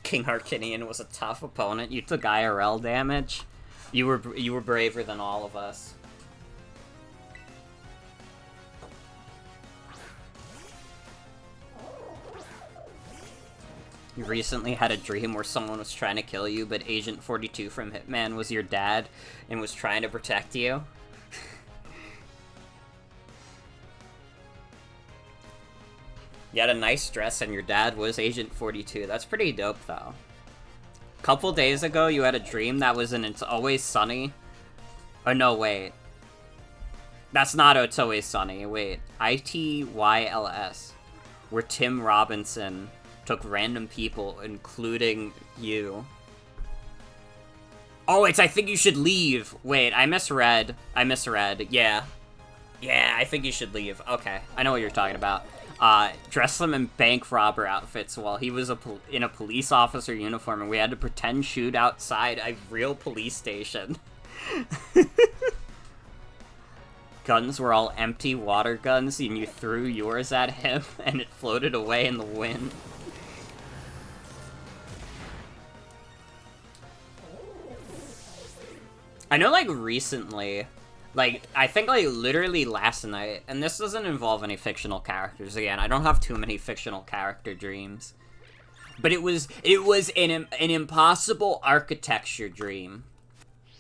King Harkinian was a tough opponent. You took IRL damage. You were braver than all of us. You recently had a dream where someone was trying to kill you, but Agent 42 from Hitman was your dad and was trying to protect you? You had a nice dress and your dad was Agent 42. That's pretty dope, though. A couple days ago, you had a dream that was in It's Always Sunny. Oh, no, wait. That's not It's Always Sunny. Wait. ITYLS. Where Tim Robinson took random people, including you. Oh, it's I Think You Should Leave. Wait, I misread. Yeah. Yeah, I Think You Should Leave. Okay, I know what you're talking about. dressed them in bank robber outfits while he was in a police officer uniform, and we had to pretend shoot outside a real police station. Guns were all empty water guns, and you threw yours at him, and it floated away in the wind. I know, like, recently, like, I think, like, literally last night, and this doesn't involve any fictional characters, again, I don't have too many fictional character dreams, but it was an impossible architecture dream,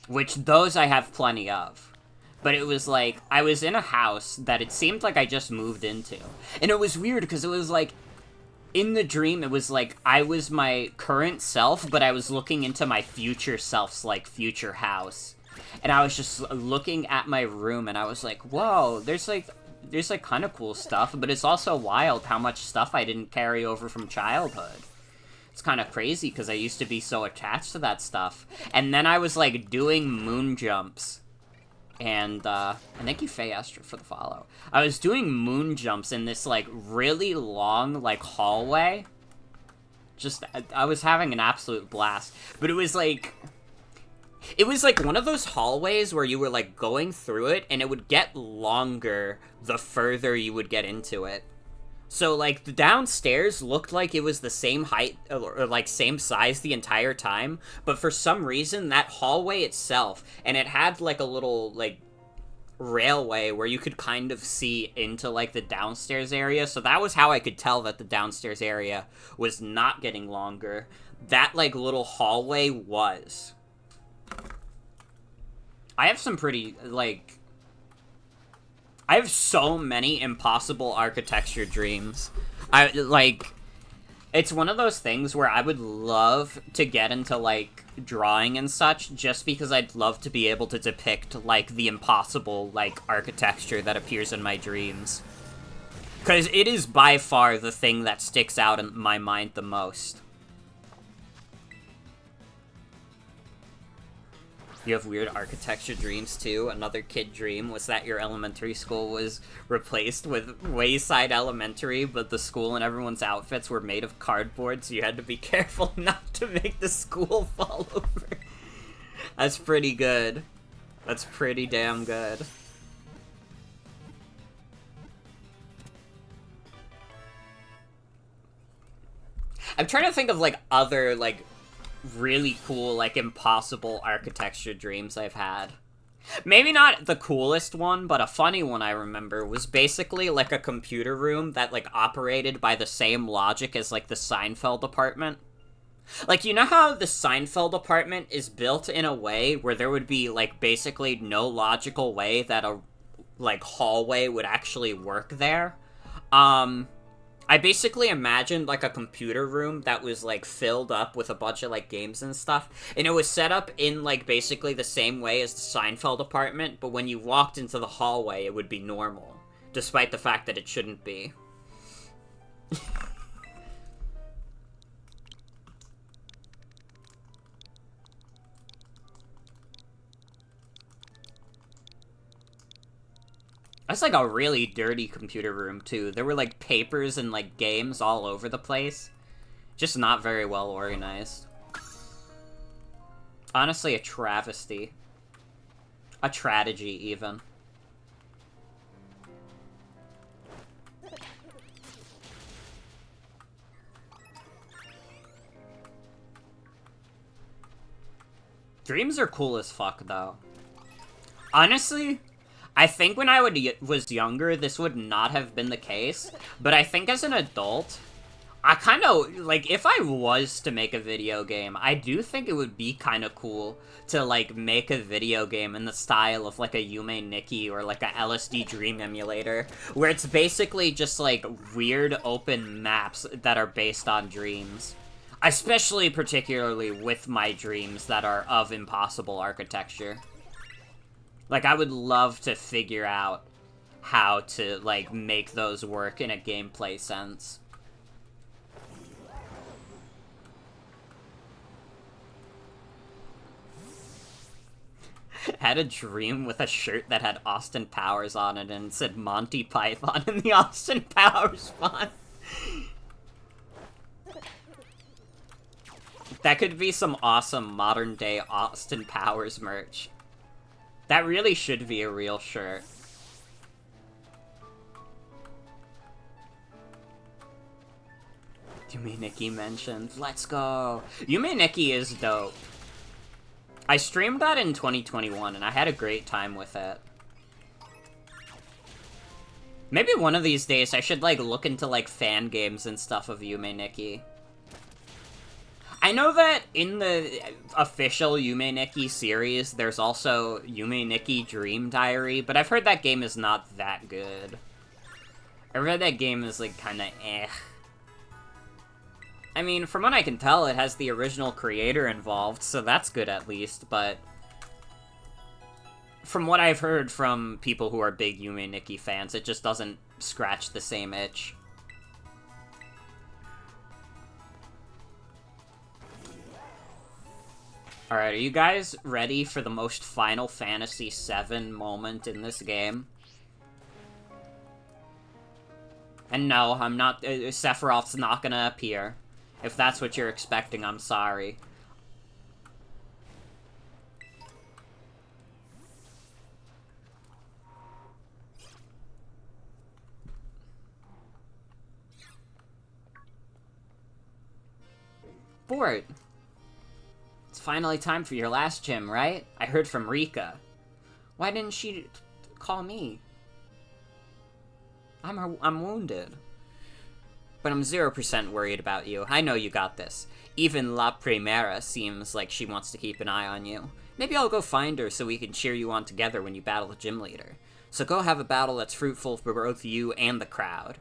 which those I have plenty of, but it was, like, I was in a house that it seemed like I just moved into, and it was weird, because it was, like, in the dream, it was like I was my current self, but I was looking into my future self's, like, future house. And I was just looking at my room, and I was like, whoa, there's kind of cool stuff, but it's also wild how much stuff I didn't carry over from childhood. It's kind of crazy, because I used to be so attached to that stuff. And then I was, like, doing moon jumps. And thank you, Faye Esther, for the follow. I was doing moon jumps in this, like, really long, like, hallway. Just, I was having an absolute blast. But it was, like... It was, like, one of those hallways where you were, like, going through it, and it would get longer the further you would get into it. So, like, the downstairs looked like it was the same height, or, like, same size the entire time, but for some reason, that hallway itself, and it had, like, a little, like, railway where you could kind of see into, like, the downstairs area, so that was how I could tell that the downstairs area was not getting longer. That, like, little hallway was. I have some pretty, like... I have so many impossible architecture dreams. It's one of those things where I would love to get into, like, drawing and such, just because I'd love to be able to depict, like, the impossible, like, architecture that appears in my dreams. Because it is by far the thing that sticks out in my mind the most. You have weird architecture dreams, too. Another kid dream was that your elementary school was replaced with Wayside Elementary, but the school and everyone's outfits were made of cardboard, so you had to be careful not to make the school fall over. That's pretty good. That's pretty damn good. I'm trying to think of, like, other, like, really cool, like, impossible architecture dreams I've had. Maybe not the coolest one, but a funny one I remember was basically, like, a computer room that, like, operated by the same logic as, like, the Seinfeld apartment. Like, you know how the Seinfeld apartment is built in a way where there would be, like, basically no logical way that a, like, hallway would actually work there? I basically imagined, like, a computer room that was, like, filled up with a bunch of, like, games and stuff, and it was set up in, like, basically the same way as the Seinfeld apartment, but when you walked into the hallway, it would be normal, despite the fact that it shouldn't be. That's, like, a really dirty computer room, too. There were, like, papers and, like, games all over the place. Just not very well organized. Honestly, a travesty. A tragedy, even. Dreams are cool as fuck, though. Honestly... I think when I was younger, this would not have been the case, but I think as an adult, I kind of, like, if I was to make a video game, I do think it would be kind of cool to, like, make a video game in the style of, like, a Yume Nikki or, like, a LSD Dream Emulator, where it's basically just, like, weird open maps that are based on dreams. Especially, particularly, with my dreams that are of impossible architecture. Like, I would love to figure out how to, like, make those work in a gameplay sense. Had a dream with a shirt that had Austin Powers on it and it said Monty Python in the Austin Powers font. That could be some awesome modern day Austin Powers merch. That really should be a real shirt. Yume Nikki mentioned. Let's go. Yume Nikki is dope. I streamed that in 2021 and I had a great time with it. Maybe one of these days I should, like, look into, like, fan games and stuff of Yume Nikki. I know that in the official Yume Nikki series, there's also Yume Nikki Dream Diary, but I've heard that game is not that good. I've heard that game is, like, kinda eh. I mean, from what I can tell, it has the original creator involved, so that's good at least, but from what I've heard from people who are big Yume Nikki fans, it just doesn't scratch the same itch. Alright, are you guys ready for the most Final Fantasy VII moment in this game? And no, I'm not- Sephiroth's not gonna appear. If that's what you're expecting, I'm sorry. Bort! It's finally time for your last gym, right? I heard from Rika. Why didn't she call me? I'm wounded. But I'm 0% worried about you. I know you got this. Even La Primera seems like she wants to keep an eye on you. Maybe I'll go find her so we can cheer you on together when you battle the gym leader. So go have a battle that's fruitful for both you and the crowd.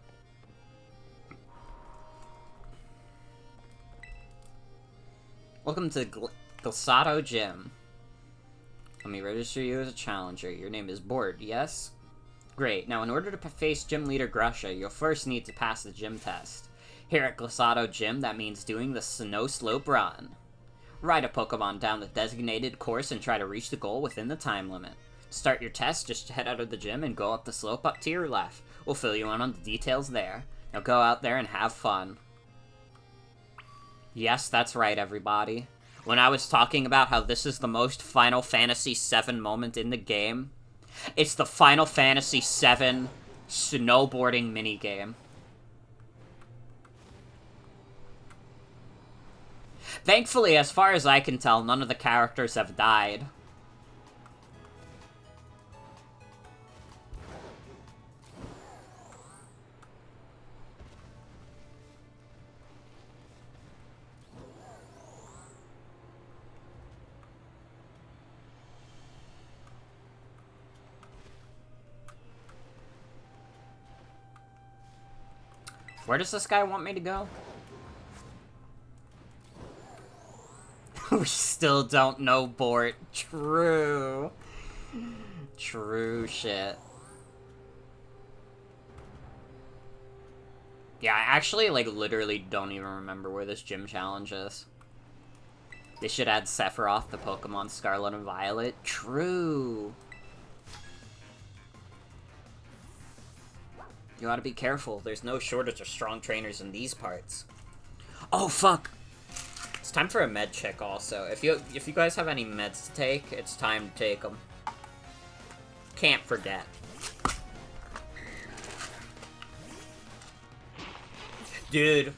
Welcome to Glosado Gym. Let me register you as a challenger. Your name is Bort, yes? Great. Now, in order to face Gym Leader Grusha, you'll first need to pass the gym test. Here at Glosado Gym, that means doing the Snow Slope Run. Ride a Pokemon down the designated course and try to reach the goal within the time limit. Start your test, just head out of the gym and go up the slope up to your left. We'll fill you in on the details there. Now go out there and have fun. Yes, that's right, everybody. When I was talking about how this is the most Final Fantasy VII moment in the game, it's the Final Fantasy VII snowboarding minigame. Thankfully, as far as I can tell, none of the characters have died. Where does this guy want me to go? We still don't know Bort. True. True shit. Yeah, I actually, like, literally don't even remember where this gym challenge is. They should add Sephiroth to Pokemon Scarlet and Violet. True. You gotta be careful. There's no shortage of strong trainers in these parts. Oh, fuck! It's time for a med check, also. If you guys have any meds to take, it's time to take them. Can't forget. Dude,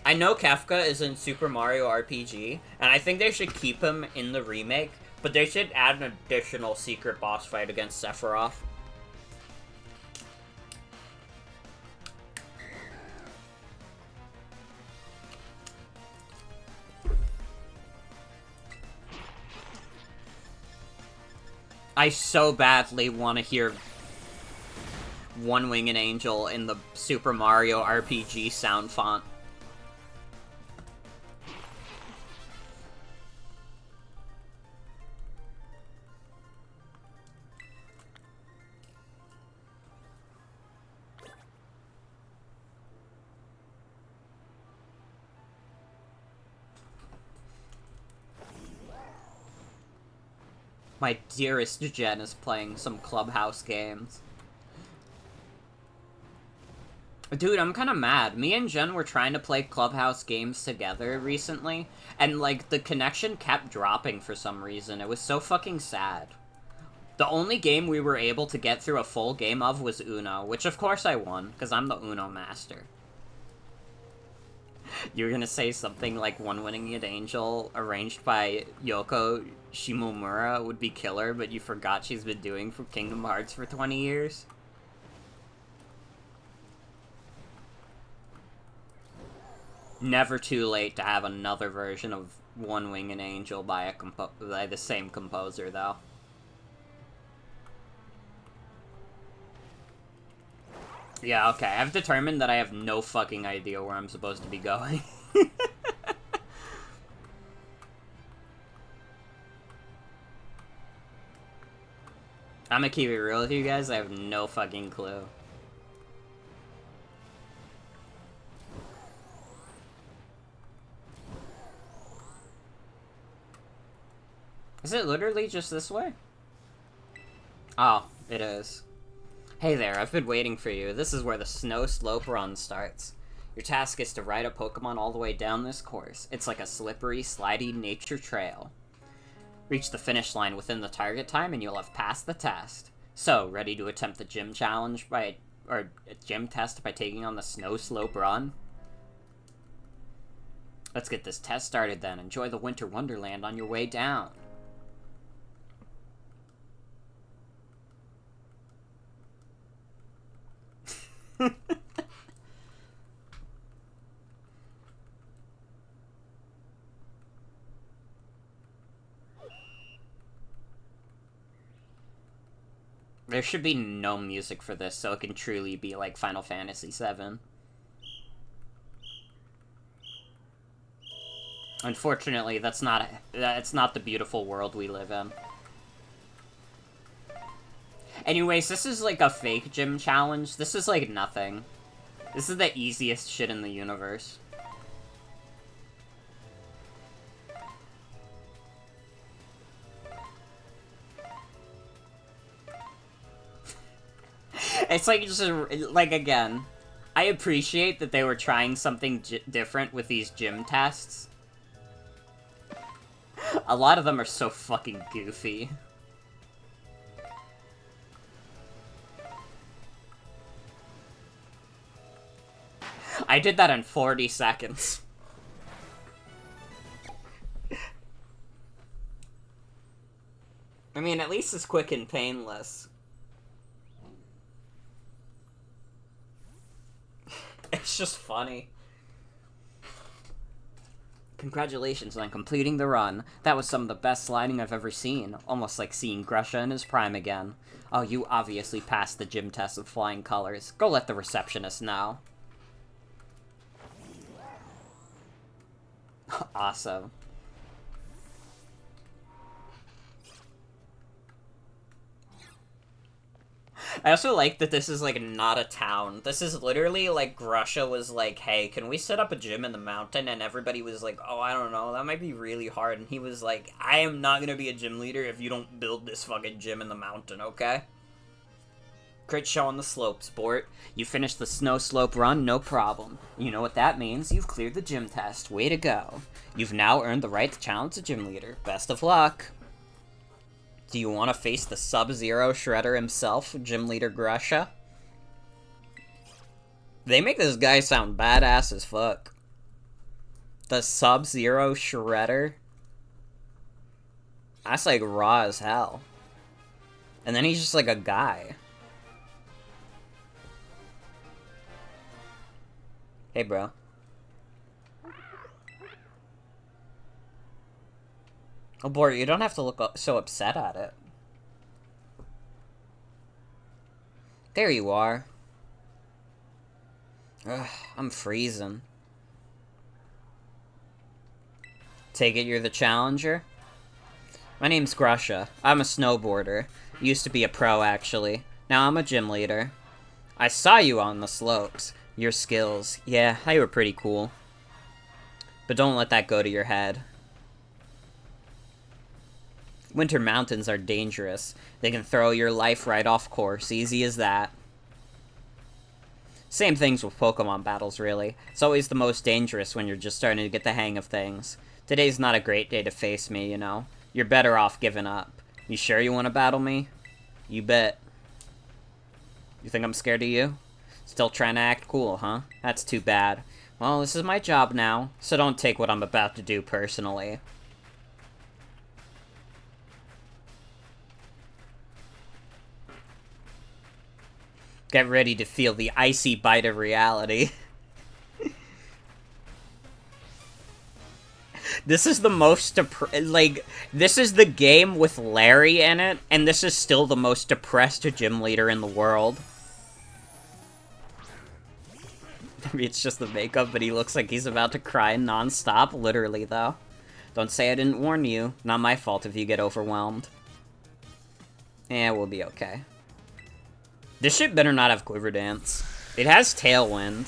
I know Kefka is in Super Mario RPG, and I think they should keep him in the remake, but they should add an additional secret boss fight against Sephiroth. I so badly want to hear One Winged Angel in the Super Mario RPG sound font. My dearest Jen is playing some Clubhouse games. Dude, I'm kind of mad. Me and Jen were trying to play Clubhouse games together recently, and, like, the connection kept dropping for some reason. It was so fucking sad. The only game we were able to get through a full game of was Uno, which of course I won, because I'm the Uno master. You're gonna say something like One-Winged Angel, arranged by Yoko Shimomura, would be killer, but you forgot she's been doing for Kingdom Hearts for 20 years? Never too late to have another version of One-Winged Angel by the same composer, though. Yeah, okay, I've determined that I have no fucking idea where I'm supposed to be going. I'm gonna keep it real with you guys, I have no fucking clue. Is it literally just this way? Oh, it is. Hey there, I've been waiting for you. This is where the snow slope run starts. Your task is to ride a Pokemon all the way down this course. It's like a slippery, slidey nature trail. Reach the finish line within the target time and you'll have passed the test. So, ready to attempt the gym challenge or a gym test by taking on the snow slope run? Let's get this test started then. Enjoy the winter wonderland on your way down. There should be no music for this, so it can truly be like Final Fantasy VII. Unfortunately, that's not the beautiful world we live in. Anyways, this is like a fake gym challenge. This is like nothing. This is the easiest shit in the universe. It's like just like, again, I appreciate that they were trying something different with these gym tests. A lot of them are so fucking goofy. I did that in 40 seconds. I mean, at least it's quick and painless. It's just funny. Congratulations on completing the run. That was some of the best sliding I've ever seen. Almost like seeing Grusha in his prime again. Oh, you obviously passed the gym test with flying colors. Go let the receptionist know. Awesome. I also like that this is, like, not a town. This is literally, like, Grusha was like, hey, can we set up a gym in the mountain? And everybody was like, oh, I don't know, that might be really hard. And he was like, I am not gonna be a gym leader if you don't build this fucking gym in the mountain, okay? Great show on the slope, sport. You finished the snow slope run, no problem. You know what that means? You've cleared the gym test. Way to go. You've now earned the right to challenge the gym leader. Best of luck. Do you want to face the Sub-Zero Shredder himself, Gym Leader Grusha? They make this guy sound badass as fuck. The Sub-Zero Shredder? That's like raw as hell. And then he's just like a guy. Hey, bro. Oh, boy, you don't have to look so upset at it. There you are. Ugh, I'm freezing. Take it you're the challenger? My name's Grusha. I'm a snowboarder. Used to be a pro, actually. Now I'm a gym leader. I saw you on the slopes. Your skills. Yeah, they were pretty cool. But don't let that go to your head. Winter mountains are dangerous. They can throw your life right off course. Easy as that. Same things with Pokemon battles, really. It's always the most dangerous when you're just starting to get the hang of things. Today's not a great day to face me, you know. You're better off giving up. You sure you want to battle me? You bet. You think I'm scared of you? Still trying to act cool, huh? That's too bad. Well, this is my job now, so don't take what I'm about to do personally. Get ready to feel the icy bite of reality. This is the most this is the game with Larry in it, and this is still the most depressed gym leader in the world. Maybe it's just the makeup, but he looks like he's about to cry non-stop, literally, though. Don't say I didn't warn you. Not my fault if you get overwhelmed. We'll be okay. This shit better not have Quiver Dance. It has Tailwind.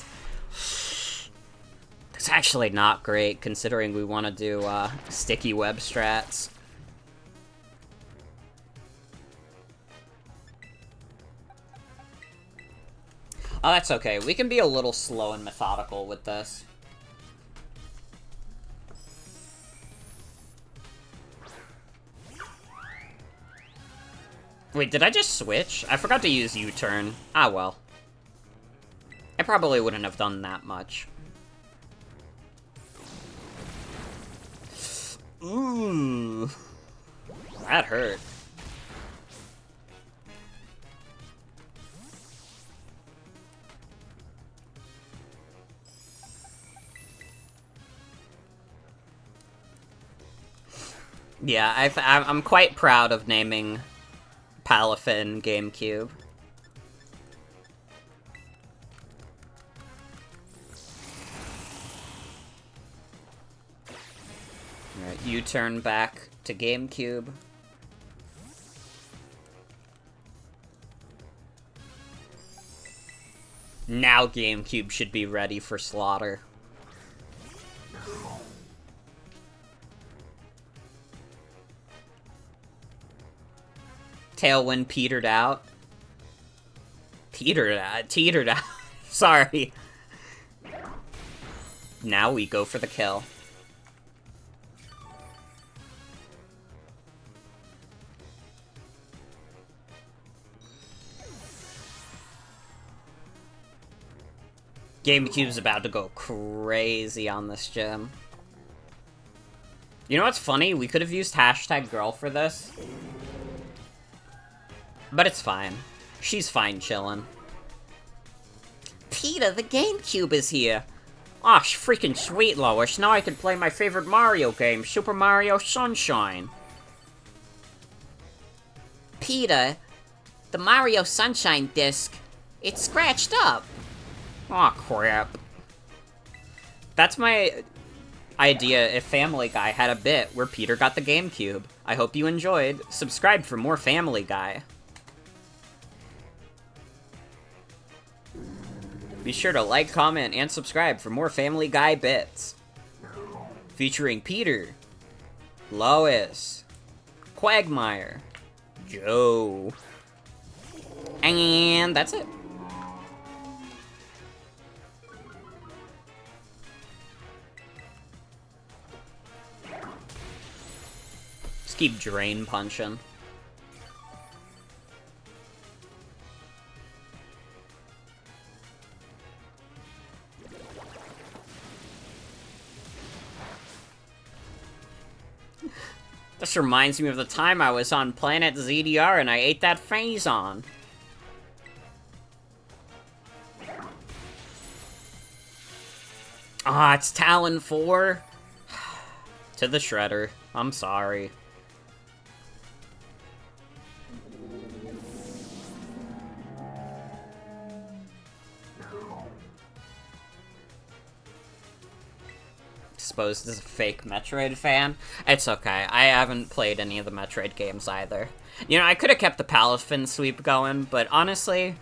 It's actually not great, considering we want to do, sticky web strats. Oh, that's okay. We can be a little slow and methodical with this. Wait, did I just switch? I forgot to use U-turn. Ah, well. I probably wouldn't have done that much. Ooh. That hurt. Yeah, I'm quite proud of naming Palafin GameCube. Alright, U-turn back to GameCube. Now GameCube should be ready for slaughter. Tailwind petered out. Teetered out. Sorry. Now we go for the kill. GameCube's about to go crazy on this gym. You know what's funny? We could have used #girl for this. But it's fine. She's fine chillin'. Peter, the GameCube is here. Aw, freaking sweet, Lois. Now I can play my favorite Mario game, Super Mario Sunshine. Peter, the Mario Sunshine disc, it's scratched up. Aw, crap. That's my idea if Family Guy had a bit where Peter got the GameCube. I hope you enjoyed. Subscribe for more Family Guy. Be sure to like, comment, and subscribe for more Family Guy bits. Featuring Peter, Lois, Quagmire, Joe, and that's it. Just keep drain punching. This reminds me of the time I was on Planet ZDR and I ate that Phazon. Ah, it's Talon 4? To the Shredder. I'm sorry. Exposed as a fake Metroid fan. It's okay. I haven't played any of the Metroid games either. You know, I could have kept the Palafin sweep going, but honestly,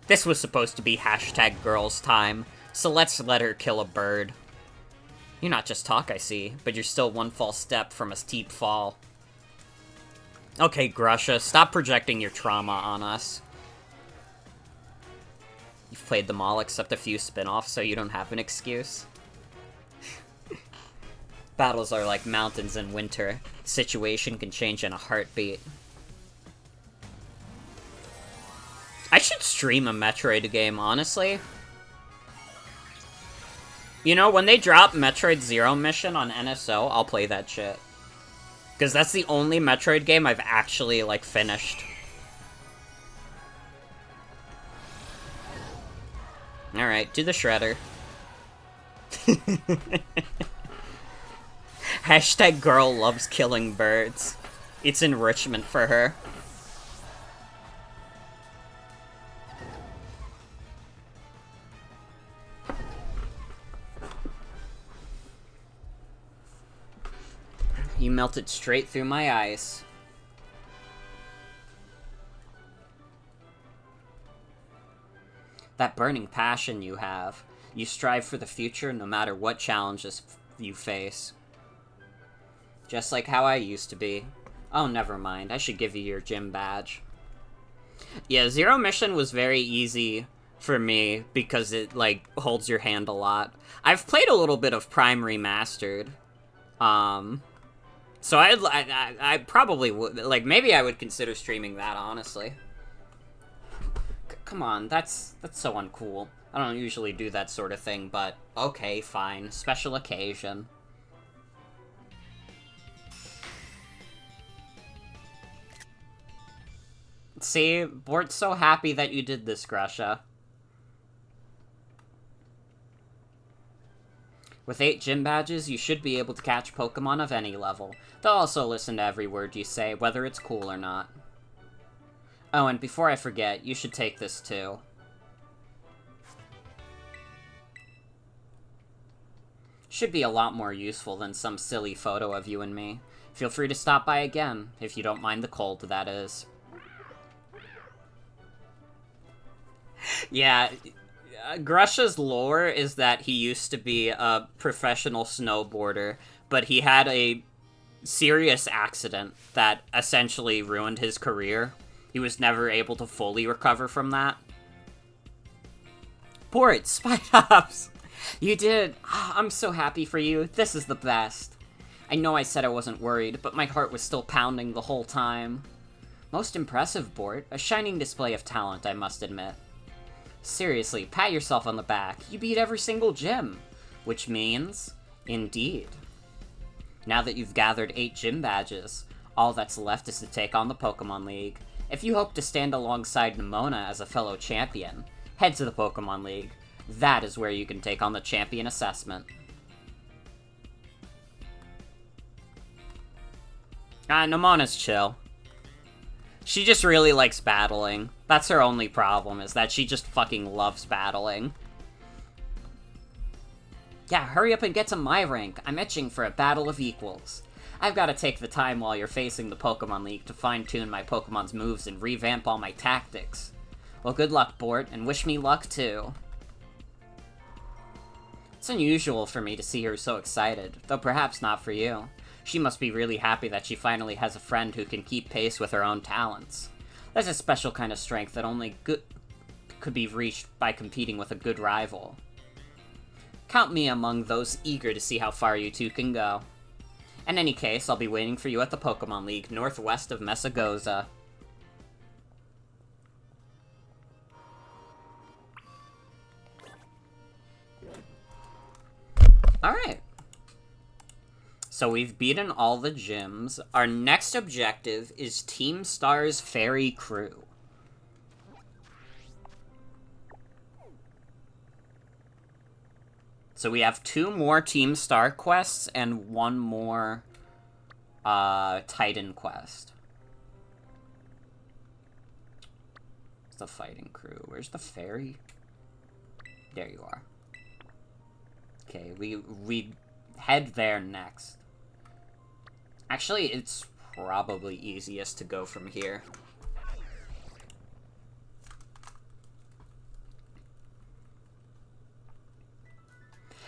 this was supposed to be #girls time, so let's let her kill a bird. You're not just talk, I see, but you're still one false step from a steep fall. Okay, Grusha, stop projecting your trauma on us. You've played them all except a few spin-offs, so you don't have an excuse. Battles are like mountains in winter. Situation can change in a heartbeat. I should stream a Metroid game, honestly. You know, when they drop Metroid Zero Mission on NSO, I'll play that shit. Because that's the only Metroid game I've actually, like, finished. Alright, do the Shredder. Hashtag girl loves killing birds. It's enrichment for her. You melted straight through my eyes. That burning passion you have. You strive for the future no matter what challenges you face. Just like how I used to be. Oh, never mind. I should give you your gym badge. Yeah, Zero Mission was very easy for me because it, like, holds your hand a lot. I've played a little bit of Prime Remastered. So I probably would, like, maybe I would consider streaming that, honestly. Come on, that's so uncool. I don't usually do that sort of thing, but okay, fine. Special occasion. See, Bort's so happy that you did this, Grusha. With 8 gym badges, you should be able to catch Pokemon of any level. They'll also listen to every word you say, whether it's cool or not. Oh, and before I forget, you should take this too. Should be a lot more useful than some silly photo of you and me. Feel free to stop by again, if you don't mind the cold, that is. Yeah, Grusha's lore is that he used to be a professional snowboarder, but he had a serious accident that essentially ruined his career. He was never able to fully recover from that. Port, Spinops! You did! I'm so happy for you. This is the best. I know I said I wasn't worried, but my heart was still pounding the whole time. Most impressive, Bort. A shining display of talent, I must admit. Seriously, pat yourself on the back. You beat every single gym. Which means, indeed. Now that you've gathered 8 gym badges, all that's left is to take on the Pokemon League. If you hope to stand alongside Nimona as a fellow champion, head to the Pokemon League. That is where you can take on the champion assessment. Nimona's chill. She just really likes battling. That's her only problem, is that she just fucking loves battling. Yeah, hurry up and get to my rank. I'm itching for a battle of equals. I've got to take the time while you're facing the Pokemon League to fine-tune my Pokemon's moves and revamp all my tactics. Well, good luck, Bort, and wish me luck, too. It's unusual for me to see her so excited, though perhaps not for you. She must be really happy that she finally has a friend who can keep pace with her own talents. There's a special kind of strength that only could be reached by competing with a good rival. Count me among those eager to see how far you two can go. In any case, I'll be waiting for you at the Pokemon League northwest of Messagoza. Alright. So we've beaten all the gyms. Our next objective is Team Star's Fairy Crew. So we have 2 more Team Star quests and 1 more Titan quest. It's the fighting crew. Where's the fairy? There you are. Okay, we head there next. Actually, it's probably easiest to go from here.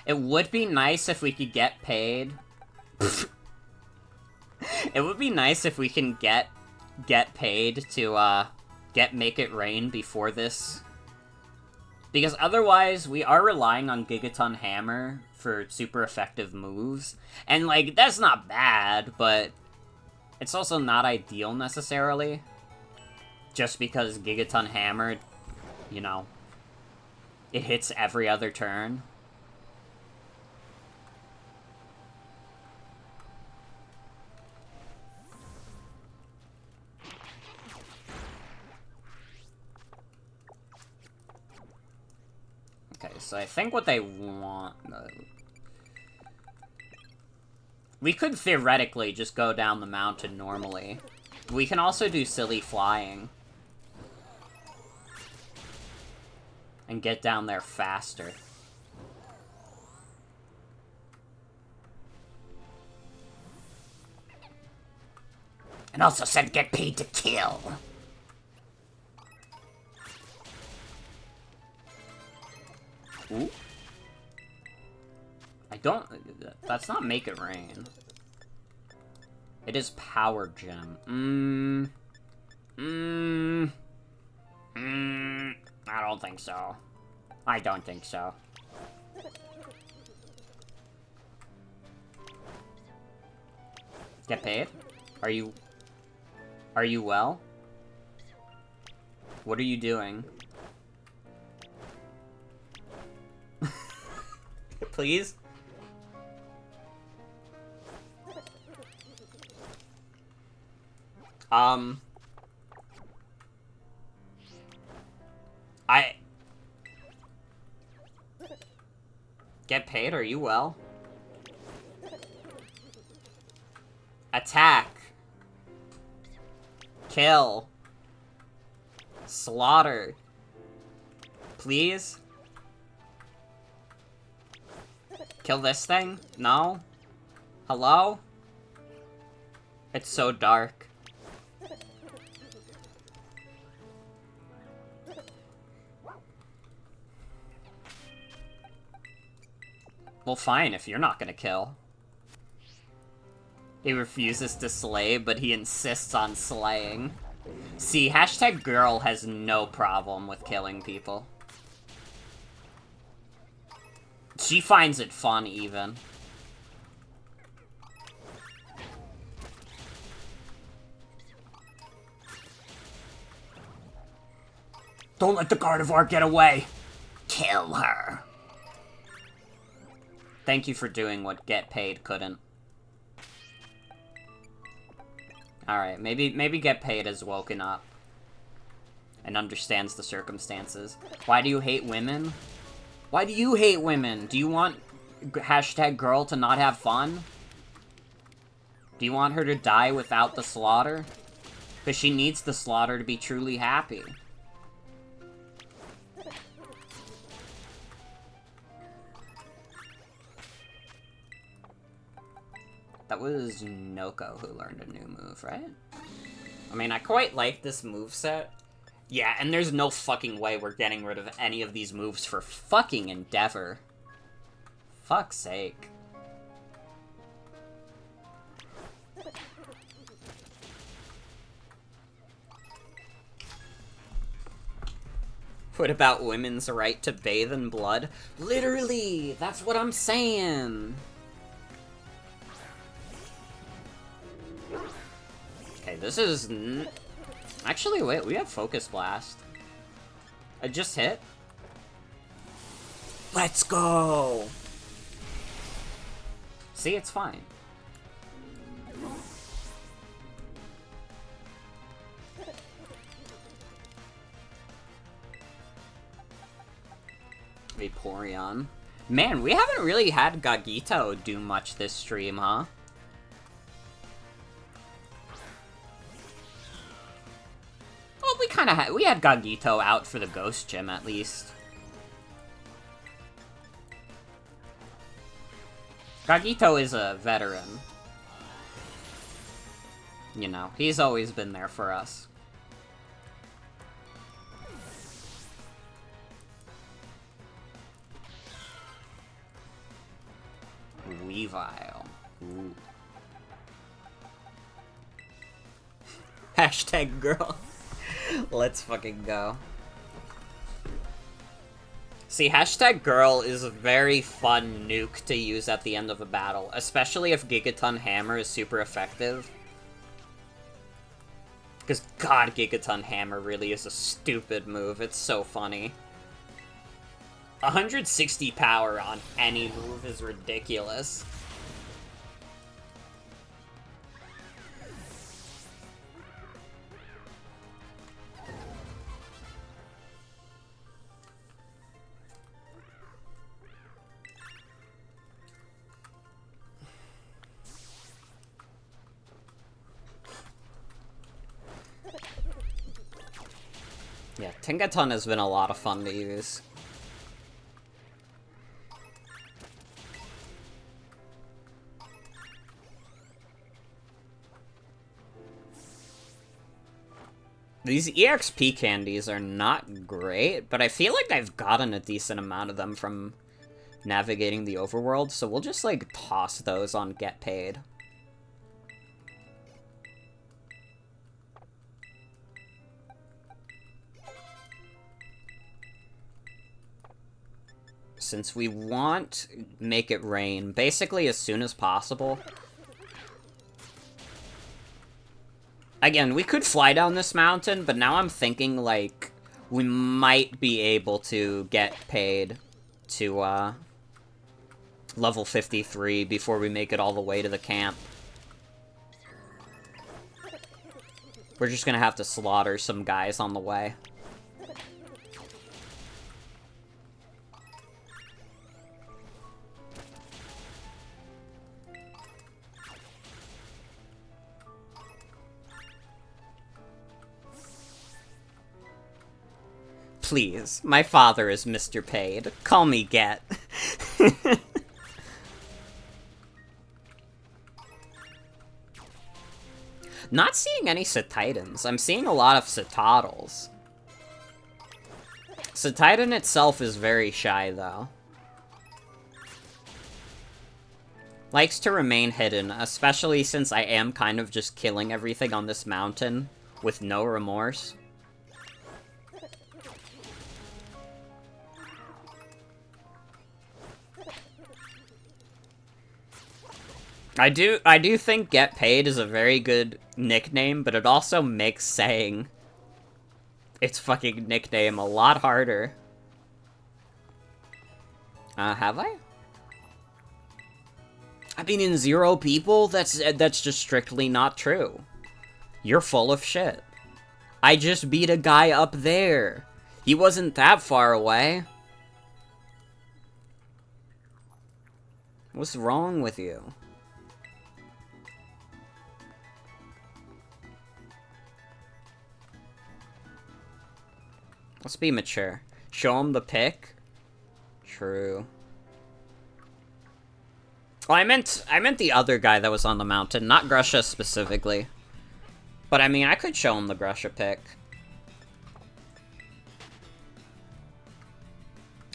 It would be nice if we could get paid. It would be nice if we can get get paid to, make it rain before this. Because otherwise, we are relying on Gigaton Hammer for super effective moves. And, like, that's not bad, but it's also not ideal necessarily. Just because Gigaton Hammer, you know, it hits every other turn. Okay, so I think what they want... we could theoretically just go down the mountain normally. We can also do silly flying. And get down there faster. And also said get paid to kill. Ooh. I don't... that's not Make It Rain. It is Power Gem. I don't think so. I don't think so. Get paid? Are you well? What are you doing? Please? Get paid? Are you well? Attack. Kill. Slaughter. Please? Kill this thing? No? Hello? It's so dark. Well, fine, if you're not gonna kill. He refuses to slay, but he insists on slaying. See, hashtag girl has no problem with killing people. She finds it fun, even. Don't let the Gardevoir get away! Kill her! Thank you for doing what Get Paid couldn't. Alright, maybe Get Paid has woken up. And understands the circumstances. Why do you hate women? Why do you hate women? Do you want hashtag girl to not have fun? Do you want her to die without the slaughter? Because she needs the slaughter to be truly happy. That was Noko who learned a new move, right? I mean, I quite like this moveset. Yeah, and there's no fucking way we're getting rid of any of these moves for fucking Endeavor. Fuck's sake. What about women's right to bathe in blood? Literally! That's what I'm saying! Okay, this is... Actually, wait, we have Focus Blast. I just hit. Let's go! See, it's fine. Vaporeon. Man, we haven't really had Gagito do much this stream, huh? Well, we kind of had... We had Gagito out for the Ghost Gym, at least. Gagito is a veteran. You know, he's always been there for us. Weavile. Ooh. Hashtag girl. Let's fucking go. See, hashtag girl is a very fun nuke to use at the end of a battle, especially if Gigaton Hammer is super effective. Because, god, Gigaton Hammer really is a stupid move. It's so funny. 160 power on any move is ridiculous. Yeah, Tingaton has been a lot of fun to use. These EXP candies are not great, but I feel like I've gotten a decent amount of them from navigating the overworld, so we'll just, like, toss those on Get Paid. Since we want Make It Rain basically as soon as possible. Again, we could fly down this mountain, but now I'm thinking, like, we might be able to get paid to, level 53 before we make it all the way to the camp. We're just gonna have to slaughter some guys on the way. Please, my father is Mr. Paid. Call me Get. Not seeing any Cetidans. I'm seeing a lot of Cetadals. Cetidan itself is very shy, though. Likes to remain hidden, especially since I am kind of just killing everything on this mountain with no remorse. I do think Get Paid is a very good nickname, but it also makes saying its fucking nickname a lot harder. Have I? I mean, in 0 people, that's just strictly not true. You're full of shit. I just beat a guy up there. He wasn't that far away. What's wrong with you? Let's be mature. Show him the pick. True. Oh, I meant the other guy that was on the mountain, not Grusha specifically. But I mean, I could show him the Grusha pick.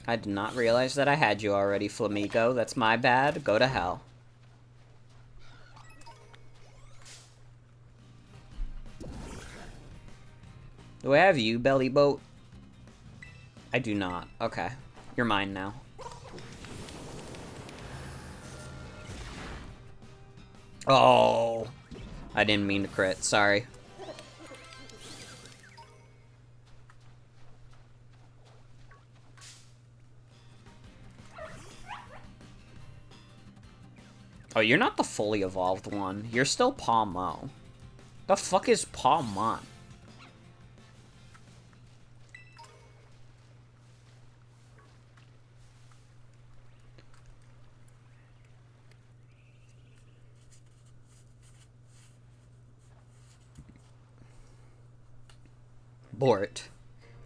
I did not realize that I had you already, Flamigo. That's my bad. Go to hell. Do I have you, Belly Boat? I do not. Okay. You're mine now. Oh. I didn't mean to crit. Sorry. Oh, you're not the fully evolved one. You're still Palmo. The fuck is Palmon? Bort.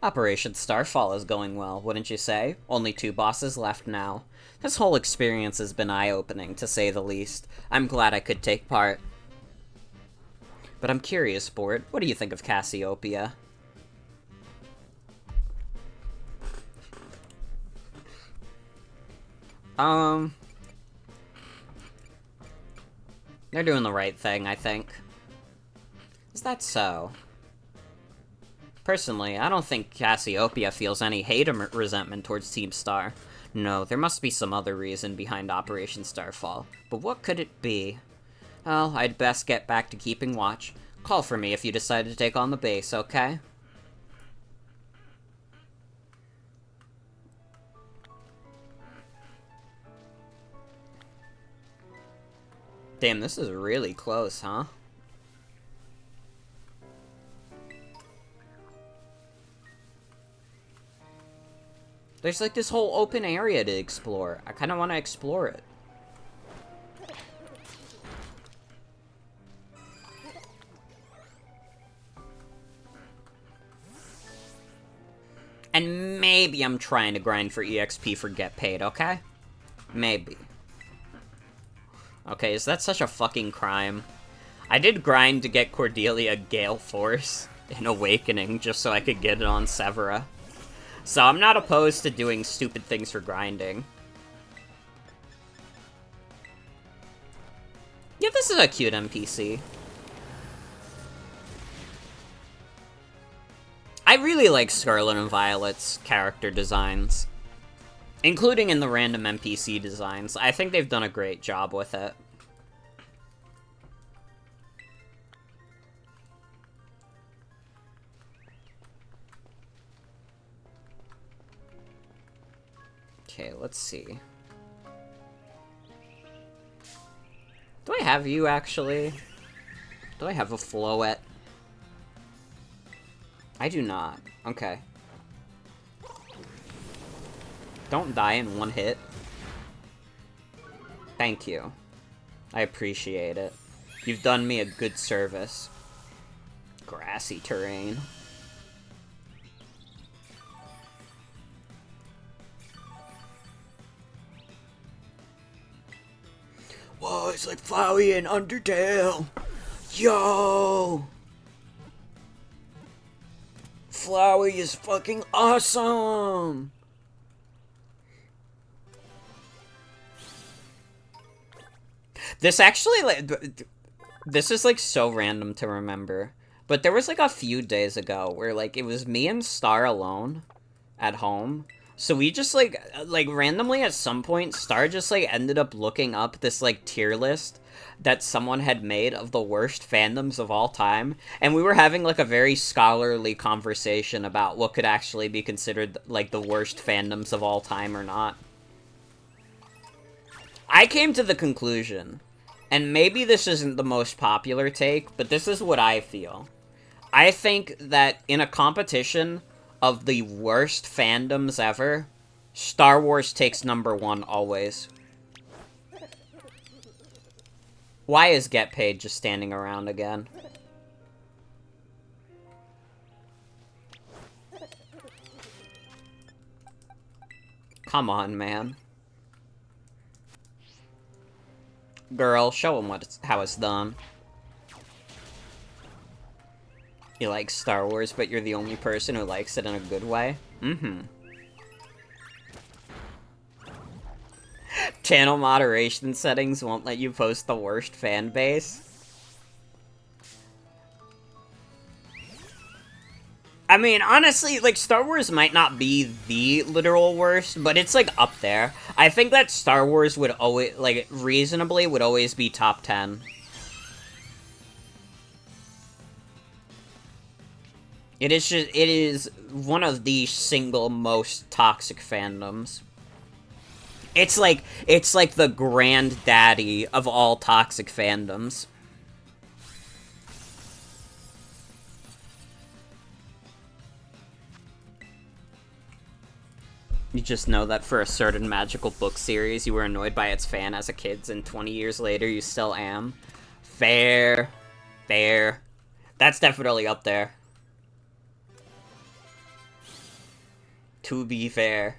Operation Starfall is going well, wouldn't you say? Only 2 bosses left now. This whole experience has been eye-opening, to say the least. I'm glad I could take part. But I'm curious, Bort, what do you think of Cassiopeia? They're doing the right thing, I think. Is that so? Personally, I don't think Cassiopeia feels any hate or resentment towards Team Star. No, there must be some other reason behind Operation Starfall. But what could it be? Well, I'd best get back to keeping watch. Call for me if you decide to take on the base, okay? Damn, this is really close, huh? There's like this whole open area to explore. I kind of want to explore it. And maybe I'm trying to grind for EXP for Get Paid, okay? Maybe. Okay, is that such a fucking crime? I did grind to get Cordelia Gale Force in Awakening just so I could get it on Severa. So I'm not opposed to doing stupid things for grinding. Yeah, this is a cute NPC. I really like Scarlet and Violet's character designs. Including in the random NPC designs. I think they've done a great job with it. Okay, let's see. Do I have you, actually? Do I have a Floette? I do not. Okay. Don't die in one hit. Thank you. I appreciate it. You've done me a good service. Grassy terrain. Whoa, it's like Flowey and Undertale. Yo! Flowey is fucking awesome! This actually, like, this is, like, so random to remember. But there was, like, a few days ago where, like, it was me and Star alone at home. So we just, like, randomly at some point, Star just, like, ended up looking up this, like, tier list that someone had made of the worst fandoms of all time. And we were having, like, a very scholarly conversation about what could actually be considered, like, the worst fandoms of all time or not. I came to the conclusion, and maybe this isn't the most popular take, but this is what I feel. I think that in a competition of the worst fandoms ever, Star Wars takes #1 always. Why is Get Paid just standing around again? Come on, man. Girl, show him how it's done. You like Star Wars, but you're the only person who likes it in a good way? Mm-hmm. Channel moderation settings won't let you post the worst fan base? I mean, honestly, like, Star Wars might not be the literal worst, but it's, like, up there. I think that Star Wars would always, like, reasonably would always be top 10. It is one of the single most toxic fandoms. It's like the granddaddy of all toxic fandoms. You just know that for a certain magical book series, you were annoyed by its fan as a kid, and 20 years later, you still am. Fair. Fair. That's definitely up there. To be fair.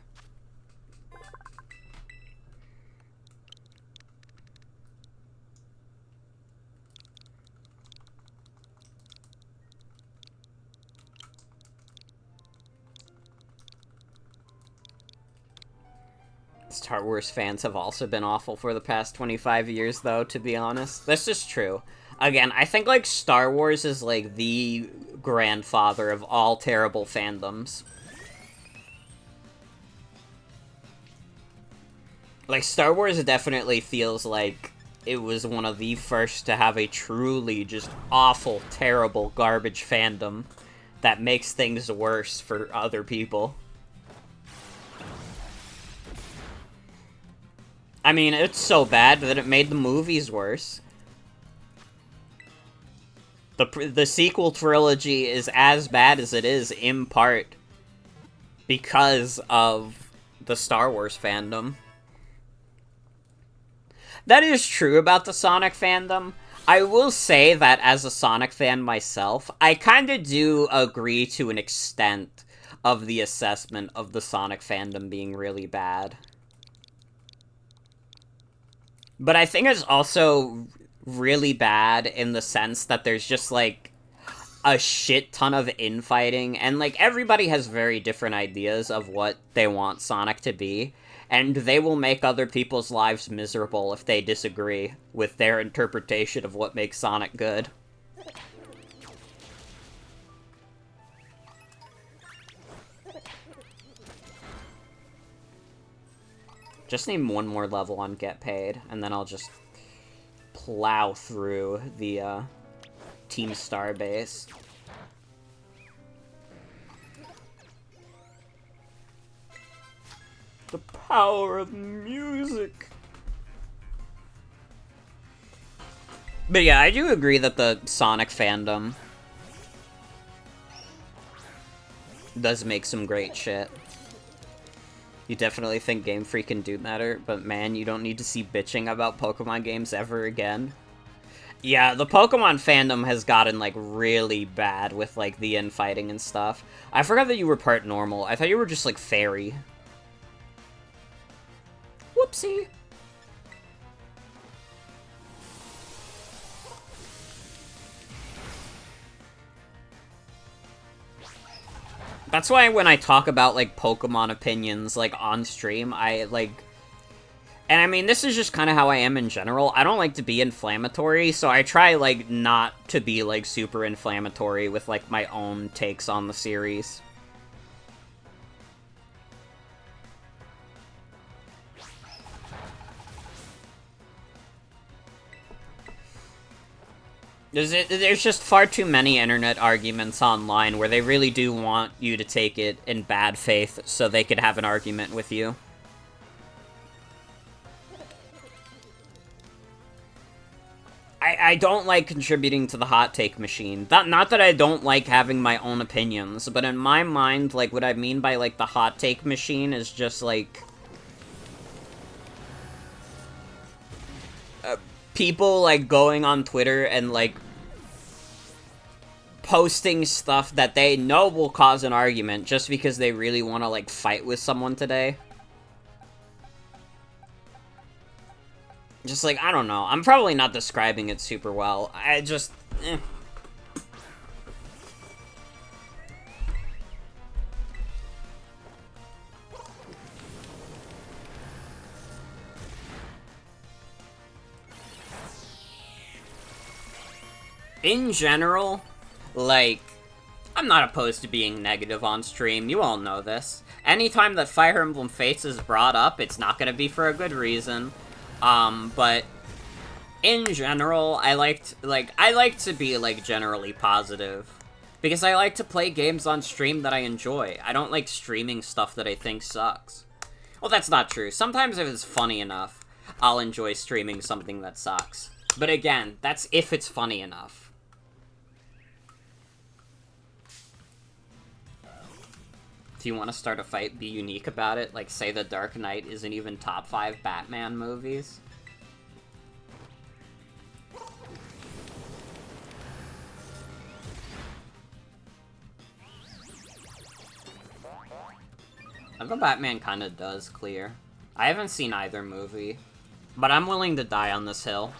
Star Wars fans have also been awful for the past 25 years, though, to be honest. That's just true. Again, I think, like, Star Wars is, like, the grandfather of all terrible fandoms. Like, Star Wars definitely feels like it was one of the first to have a truly just awful, terrible, garbage fandom that makes things worse for other people. I mean, it's so bad that it made the movies worse. The sequel trilogy is as bad as it is, in part, because of the Star Wars fandom. That is true about the Sonic fandom. I will say that as a Sonic fan myself, I kinda do agree to an extent of the assessment of the Sonic fandom being really bad. But I think it's also really bad in the sense that there's just, like, a shit ton of infighting, and, like, everybody has very different ideas of what they want Sonic to be, and they will make other people's lives miserable if they disagree with their interpretation of what makes Sonic good. Just need one more level on Get Paid, and then I'll just plow through the, Team Star base. The power of music! But yeah, I do agree that the Sonic fandom does make some great shit. You definitely think Game Freak can do better, but man, you don't need to see bitching about Pokemon games ever again. Yeah, the Pokemon fandom has gotten, like, really bad with, like, the infighting and stuff. I forgot that you were part normal. I thought you were just, like, fairy. Whoopsie. That's why when I talk about, like, Pokemon opinions, like, on stream, I, like... And I mean, this is just kind of how I am in general. I don't like to be inflammatory, so I try, like, not to be, like, super inflammatory with, like, my own takes on the series. There's just far too many internet arguments online where they really do want you to take it in bad faith so they could have an argument with you. I don't like contributing to the hot take machine. Not that I don't like having my own opinions, but in my mind, like, what I mean by, like, the hot take machine is just, like... people, like, going on Twitter and, like, posting stuff that they know will cause an argument just because they really want to, like, fight with someone today. Just, like, I don't know. I'm probably not describing it super well. I just... In general, like, I'm not opposed to being negative on stream. You all know this. Anytime that Fire Emblem Fates is brought up, it's not gonna be for a good reason. But in general, I like to be, like, generally positive. Because I like to play games on stream that I enjoy. I don't like streaming stuff that I think sucks. Well, that's not true. Sometimes if it's funny enough, I'll enjoy streaming something that sucks. But again, that's if it's funny enough. If you want to start a fight, be unique about it. Like, say The Dark Knight isn't even top 5 Batman movies. The Batman kind of does clear. I haven't seen either movie, but I'm willing to die on this hill.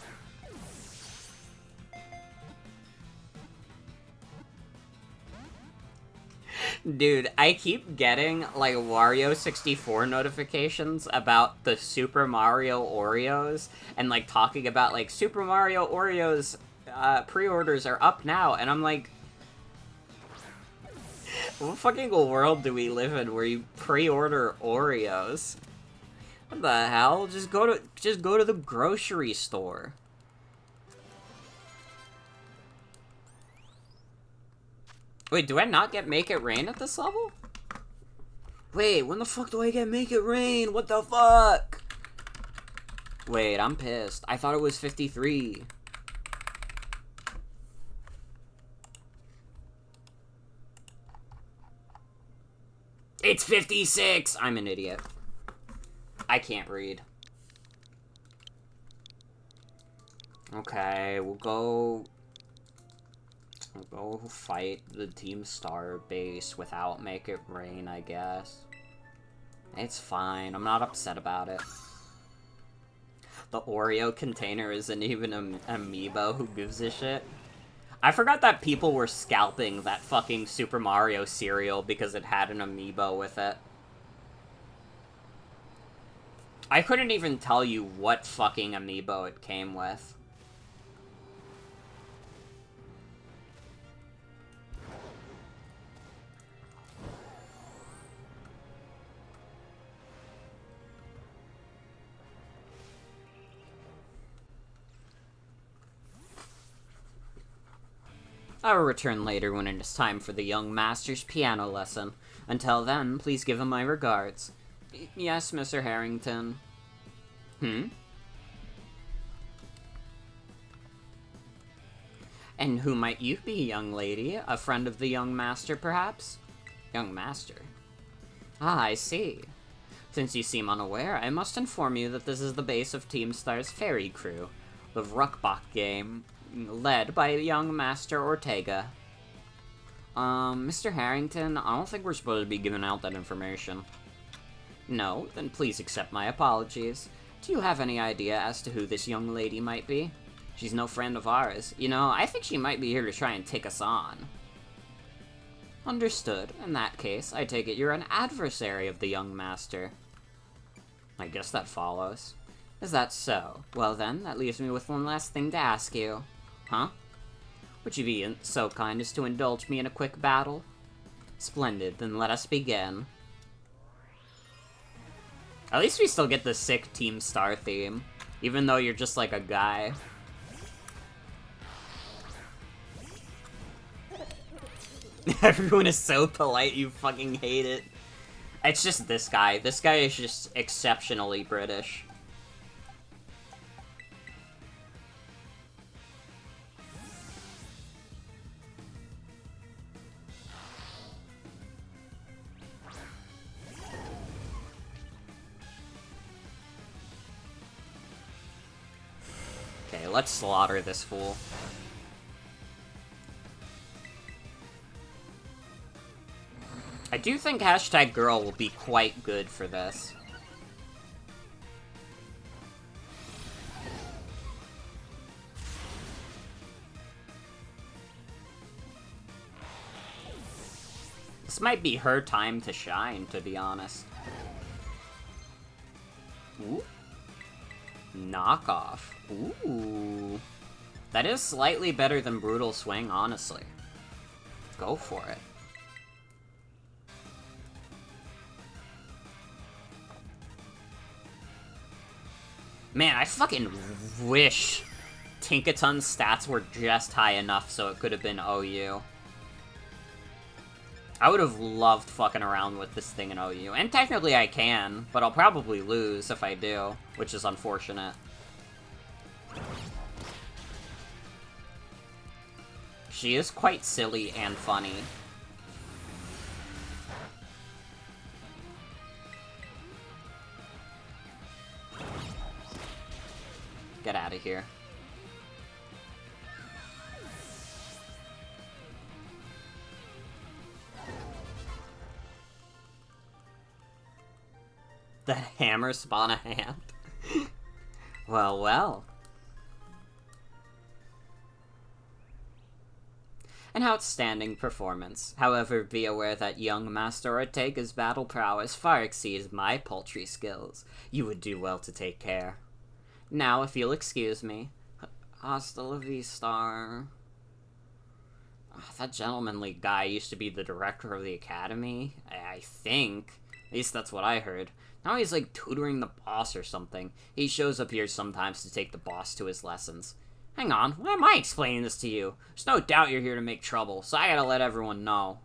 Dude, I keep getting, like, Wario 64 notifications about the Super Mario Oreos, and, like, talking about, like, Super Mario Oreos pre-orders are up now, and I'm like, what fucking world do we live in where you pre-order Oreos? What the hell? Just go to the grocery store. Wait, do I not get Make It Rain at this level? Wait, when the fuck do I get Make It Rain? What the fuck? Wait, I'm pissed. I thought it was 53. It's 56! I'm an idiot. I can't read. Okay, we'll go fight the Team Star base without Make It Rain, I guess. It's fine. I'm not upset about it. The Oreo container isn't even an amiibo. Who gives a shit? I forgot that people were scalping that fucking Super Mario cereal because it had an amiibo with it. I couldn't even tell you what fucking amiibo it came with. I will return later when it is time for the young master's piano lesson. Until then, please give him my regards. Yes, Mr. Harrington. And who might you be, young lady? A friend of the young master, perhaps? Young master? Ah, I see. Since you seem unaware, I must inform you that this is the base of Team Star's Fairy Crew, the Ruckbach game, led by young Master Ortega. Mr. Harrington, I don't think we're supposed to be giving out that information. No? Then please accept my apologies. Do you have any idea as to who this young lady might be? She's no friend of ours. You know, I think she might be here to try and take us on. Understood. In that case, I take it you're an adversary of the young master. I guess that follows. Is that so? Well then, that leaves me with one last thing to ask you. Huh? Would you be so kind as to indulge me in a quick battle? Splendid, then let us begin. At least we still get the sick Team Star theme, even though you're just like a guy. Everyone is so polite, you fucking hate it. It's just this guy. This guy is just exceptionally British. Okay, let's slaughter this fool. I do think hashtag girl will be quite good for this. This might be her time to shine, to be honest. Ooh. Knockoff. Ooh. That is slightly better than Brutal Swing, honestly. Go for it. Man, I fucking wish Tinkaton's stats were just high enough so it could have been OU. I would have loved fucking around with this thing in OU. And technically I can, but I'll probably lose if I do, which is unfortunate. She is quite silly and funny. Get out of here. The hammer spawn a hand? Well, well. An outstanding performance. However, be aware that young Master Ortega's battle prowess far exceeds my paltry skills. You would do well to take care. Now, if you'll excuse me... Hasta la vista. That gentlemanly guy used to be the director of the academy, I think. At least that's what I heard. Now he's like tutoring the boss or something. He shows up here sometimes to take the boss to his lessons. Hang on, why am I explaining this to you? There's no doubt you're here to make trouble, so I gotta let everyone know.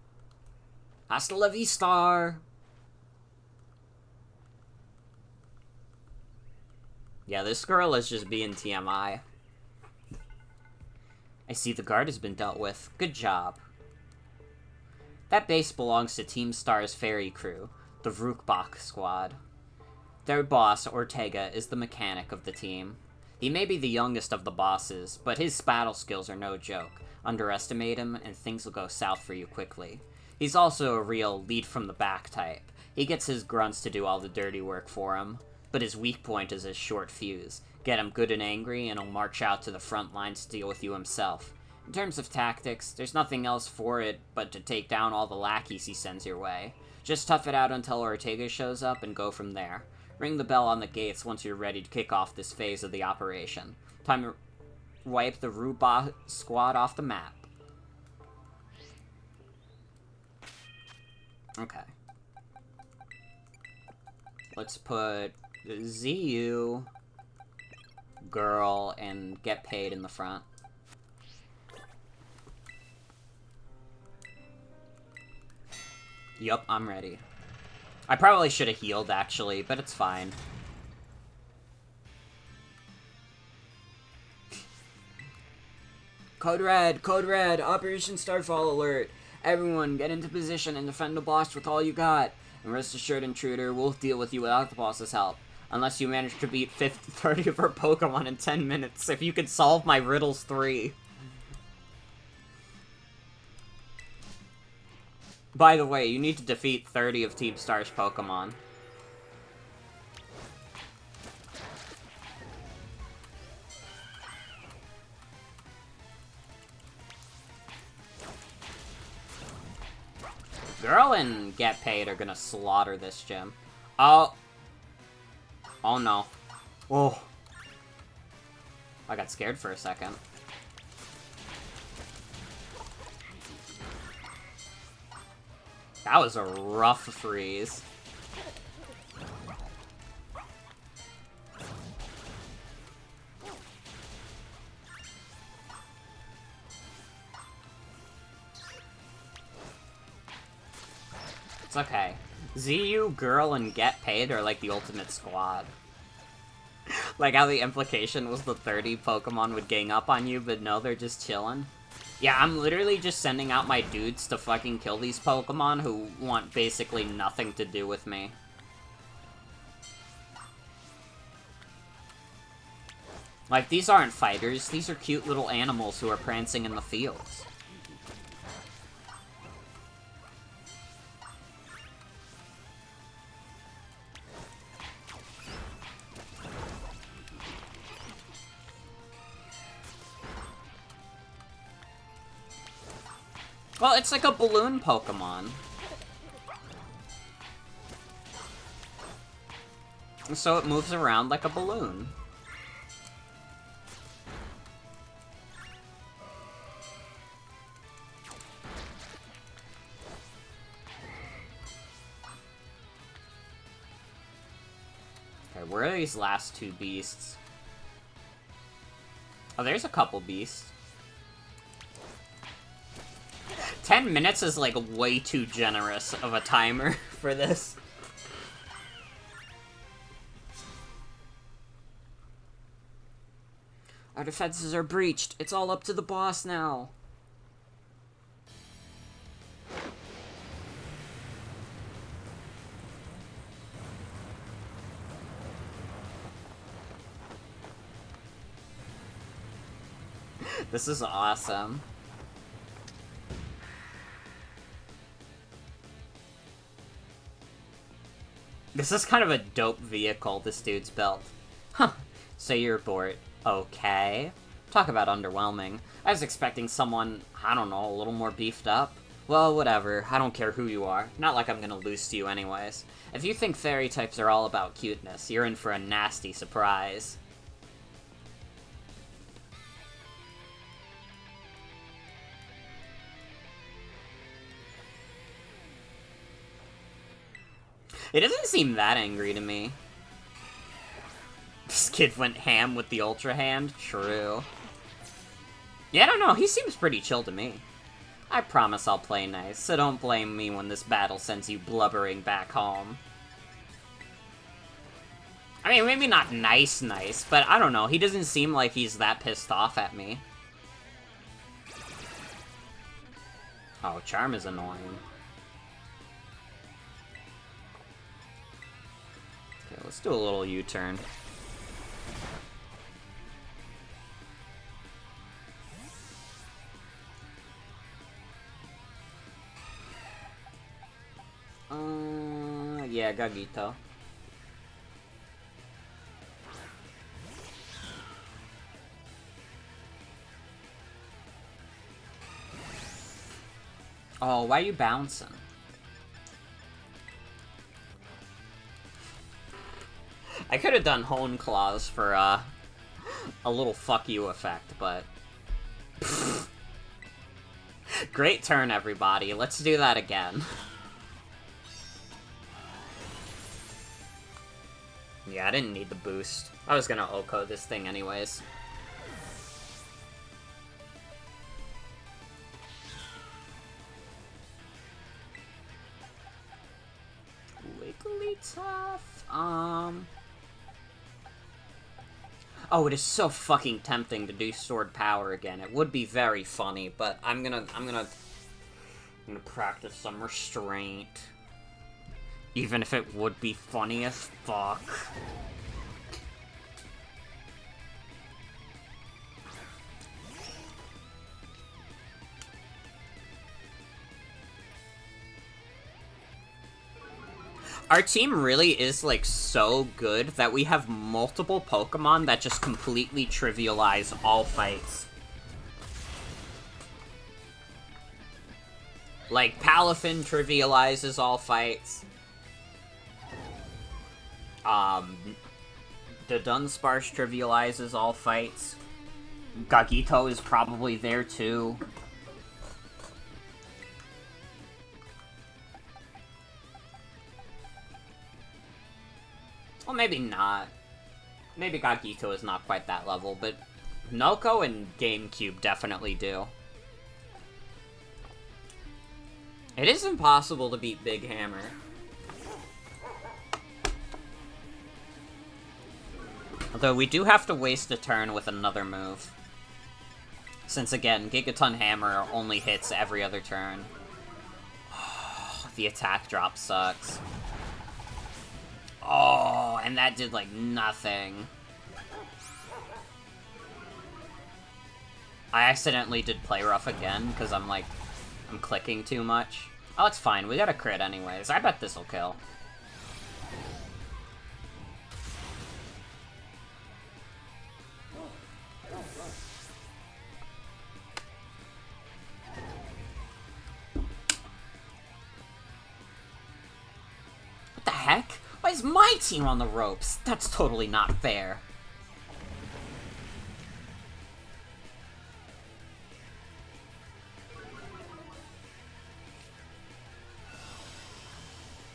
Hasta la vista! Yeah, this girl is just being TMI. I see the guard has been dealt with. Good job. That base belongs to Team Star's ferry crew, the Vrookbach squad. Their boss, Ortega, is the mechanic of the team. He may be the youngest of the bosses, but his battle skills are no joke. Underestimate him, and things will go south for you quickly. He's also a real lead-from-the-back type. He gets his grunts to do all the dirty work for him, but his weak point is his short fuse. Get him good and angry, and he'll march out to the front lines to deal with you himself. In terms of tactics, there's nothing else for it but to take down all the lackeys he sends your way. Just tough it out until Ortega shows up and go from there. Ring the bell on the gates once you're ready to kick off this phase of the operation. Time to wipe the Vrookbach squad off the map. Okay. Let's put ZU, girl, and get paid in the front. Yup, I'm ready. I probably should have healed, actually, but it's fine. Code Red, Operation Starfall alert. Everyone, get into position and defend the boss with all you got. And rest assured, intruder, we'll deal with you without the boss's help. Unless you manage to beat 30 of our Pokemon in 10 minutes. If you could solve my riddles 3. By the way, you need to defeat 30 of Team Star's Pokemon. Girl and Get Paid are gonna slaughter this gym. Oh. Oh no. Oh. I got scared for a second. That was a rough freeze. It's okay. ZU, Girl, and Get Paid are like the ultimate squad. Like how the implication was the 30 Pokemon would gang up on you, but no, they're just chilling. Yeah, I'm literally just sending out my dudes to fucking kill these Pokemon who want basically nothing to do with me. Like, these aren't fighters, these are cute little animals who are prancing in the fields. Well, it's like a balloon Pokemon. So it moves around like a balloon. Okay, where are these last two beasts? Oh, there's a couple beasts. 10 minutes is, like, way too generous of a timer for this. Our defenses are breached. It's all up to the boss now. This is awesome. This is kind of a dope vehicle this dude's built. Huh. So you're bored. Okay. Talk about underwhelming. I was expecting someone, I don't know, a little more beefed up. Well, whatever. I don't care who you are. Not like I'm gonna lose to you anyways. If you think fairy types are all about cuteness, you're in for a nasty surprise. It doesn't seem that angry to me. This kid went ham with the Ultra Hand? True. Yeah, I don't know, he seems pretty chill to me. I promise I'll play nice, so don't blame me when this battle sends you blubbering back home. I mean, maybe not nice, but I don't know, he doesn't seem like he's that pissed off at me. Oh, Charm is annoying. Okay, let's do a little U-turn. Yeah, Gagito. Oh, why are you bouncing? I could have done Hone Claws for, a little fuck you effect, but... Great turn, everybody. Let's do that again. Yeah, I didn't need the boost. I was gonna Oko this thing anyways. Wigglytuff. Oh, it is so fucking tempting to do Sword Power again. It would be very funny, but I'm gonna practice some restraint. Even if it would be funny as fuck. Our team really is, like, so good that we have multiple Pokemon that just completely trivialize all fights. Like, Palafin trivializes all fights. The Dunsparce trivializes all fights. Gagito is probably there, too. Well, maybe not. Maybe Gagito is not quite that level, but Noko and GameCube definitely do. It is impossible to beat Big Hammer. Although we do have to waste a turn with another move. Since again, Gigaton Hammer only hits every other turn. The attack drop sucks. Oh, and that did, like, nothing. I accidentally did Play Rough again, because I'm clicking too much. Oh, it's fine. We got a crit anyways. I bet this'll kill. What the heck? Why is my team on the ropes? That's totally not fair.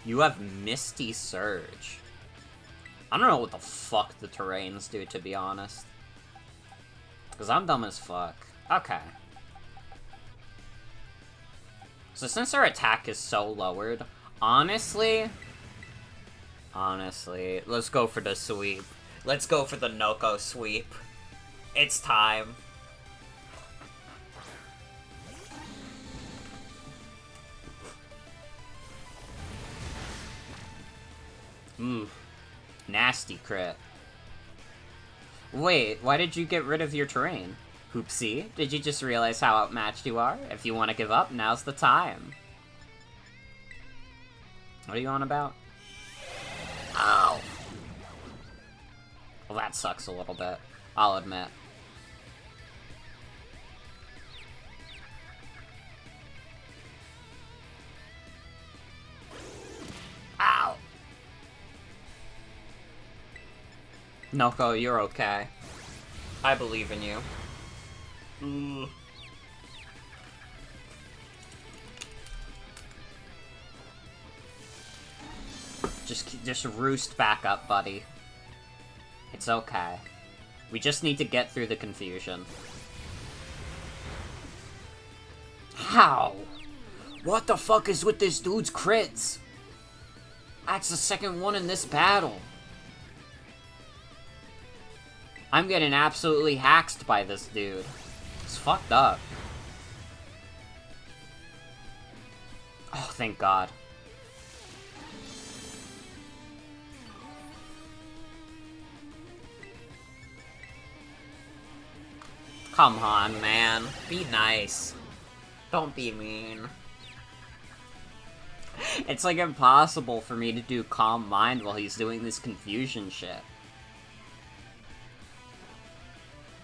You have Misty Surge. I don't know what the fuck the terrains do, to be honest. Because I'm dumb as fuck. Okay. So since our attack is so lowered, honestly, let's go for the sweep. Let's go for the Noko sweep. It's time. Nasty crit. Wait, why did you get rid of your terrain? Hoopsie, did you just realize how outmatched you are? If you want to give up, now's the time. What are you on about? Ow! Well, that sucks a little bit, I'll admit. Ow! Noko, you're okay. I believe in you. Just roost back up, buddy. It's okay. We just need to get through the confusion. How? What the fuck is with this dude's crits? That's the second one in this battle. I'm getting absolutely haxed by this dude. It's fucked up. Oh, thank God. Come on, man. Be nice. Don't be mean. It's like impossible for me to do Calm Mind while he's doing this confusion shit.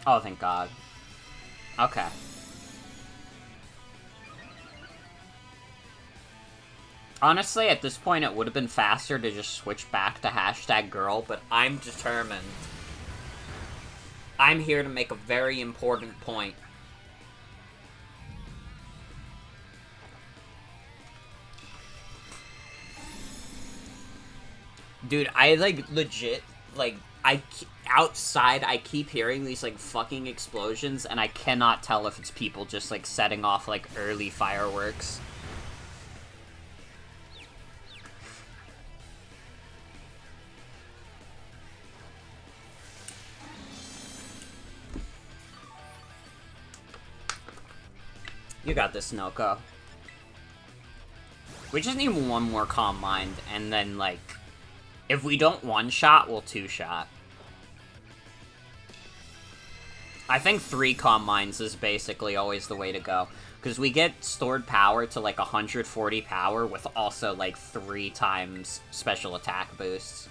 Oh, thank God. Okay. Honestly, at this point, it would have been faster to just switch back to hashtag girl, but I'm determined. I'm here to make a very important point. Dude, I, like, legit, like, outside, I keep hearing these, like, fucking explosions, and I cannot tell if it's people just, like, setting off, like, early fireworks. You got this, Noko. We just need one more Calm Mind, and then, like, if we don't one-shot, we'll two-shot. I think 3 Calm Minds is basically always the way to go, because we get stored power to, like, 140 power with also, like, 3 times special attack boosts.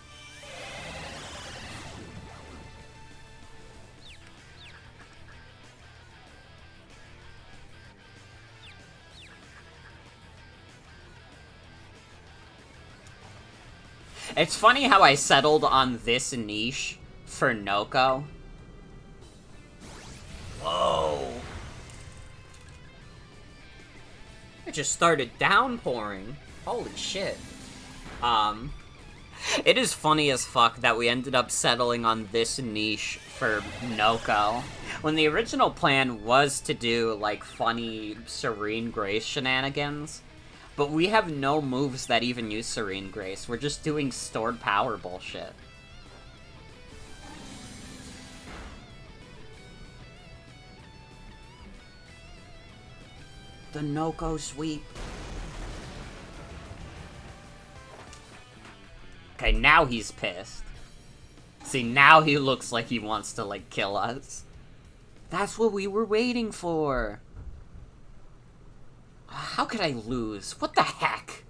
It's funny how I settled on this niche for Noko. Whoa. It just started downpouring. Holy shit. It is funny as fuck that we ended up settling on this niche for Noko, when the original plan was to do, like, funny Serene Grace shenanigans. But we have no moves that even use Serene Grace. We're just doing stored power bullshit. The Noko sweep. Okay, now he's pissed. See, now he looks like he wants to, like, kill us. That's what we were waiting for. How could I lose? What the heck?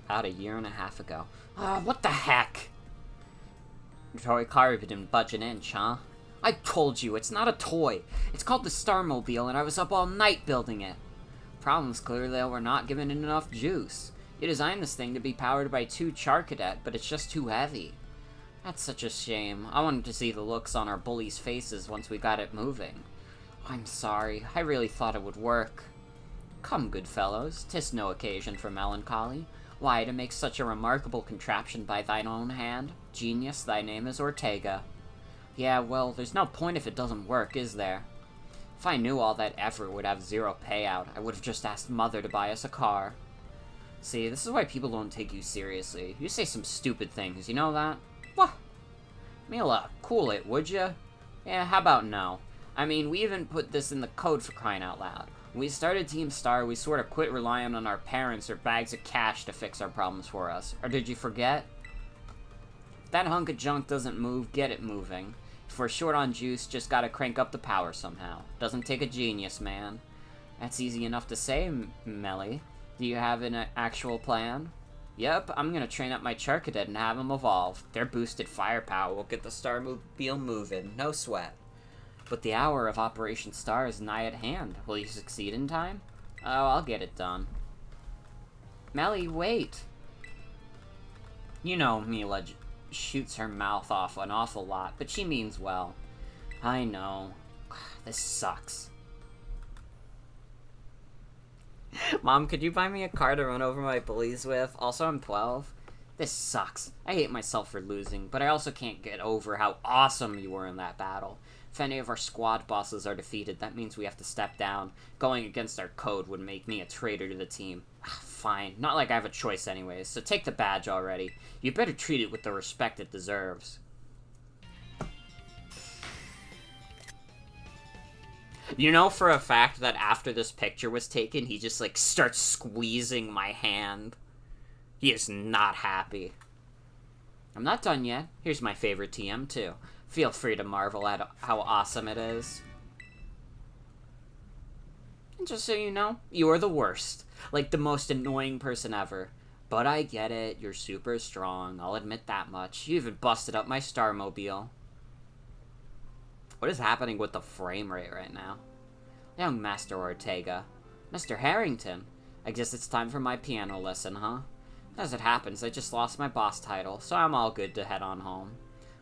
About a year and a half ago. What the heck? Your toy car didn't budge an inch, huh? I told you, it's not a toy. It's called the Starmobile, and I was up all night building it. Problem's clearly that we're not giving it enough juice. You designed this thing to be powered by 2 Char Cadet, but it's just too heavy. That's such a shame. I wanted to see the looks on our bullies' faces once we got it moving. I'm sorry. I really thought it would work. Come, good fellows, 'tis no occasion for melancholy. Why, to make such a remarkable contraption by thine own hand? Genius, thy name is Ortega. Yeah, well, there's no point if it doesn't work, is there? If I knew all that effort would have 0 payout, I would have just asked Mother to buy us a car. See, this is why people don't take you seriously. You say some stupid things, you know that? What? Mila, cool it, would ya? Yeah, how about no? I mean, we even put this in the code for crying out loud. When we started Team Star, we sort of quit relying on our parents or bags of cash to fix our problems for us. Or did you forget? If that hunk of junk doesn't move, get it moving. If we're short on juice, just gotta crank up the power somehow. Doesn't take a genius, man. That's easy enough to say, Melly. Do you have an actual plan? Yep, I'm gonna train up my Char Cadet and have them evolve. Their boosted firepower will get the Starmobile moving, no sweat. But the hour of Operation Star is nigh at hand. Will you succeed in time? Oh, I'll get it done. Melly, wait. You know, Mila shoots her mouth off an awful lot, but she means well. I know. This sucks. Mom, could you buy me a car to run over my bullies with? Also, I'm 12. This sucks. I hate myself for losing, but I also can't get over how awesome you were in that battle. If any of our squad bosses are defeated, that means we have to step down. Going against our code would make me a traitor to the team. Fine. Not like I have a choice anyways, so take the badge already. You better treat it with the respect it deserves. You know for a fact that after this picture was taken, he just, like, starts squeezing my hand. He is not happy. I'm not done yet. Here's my favorite TM, too. Feel free to marvel at how awesome it is. And just so you know, you are the worst. Like, the most annoying person ever. But I get it. You're super strong. I'll admit that much. You even busted up my Starmobile. What is happening with the frame rate right now? Young Master Ortega. Mr. Harrington. I guess it's time for my piano lesson, huh? As it happens, I just lost my boss title, so I'm all good to head on home.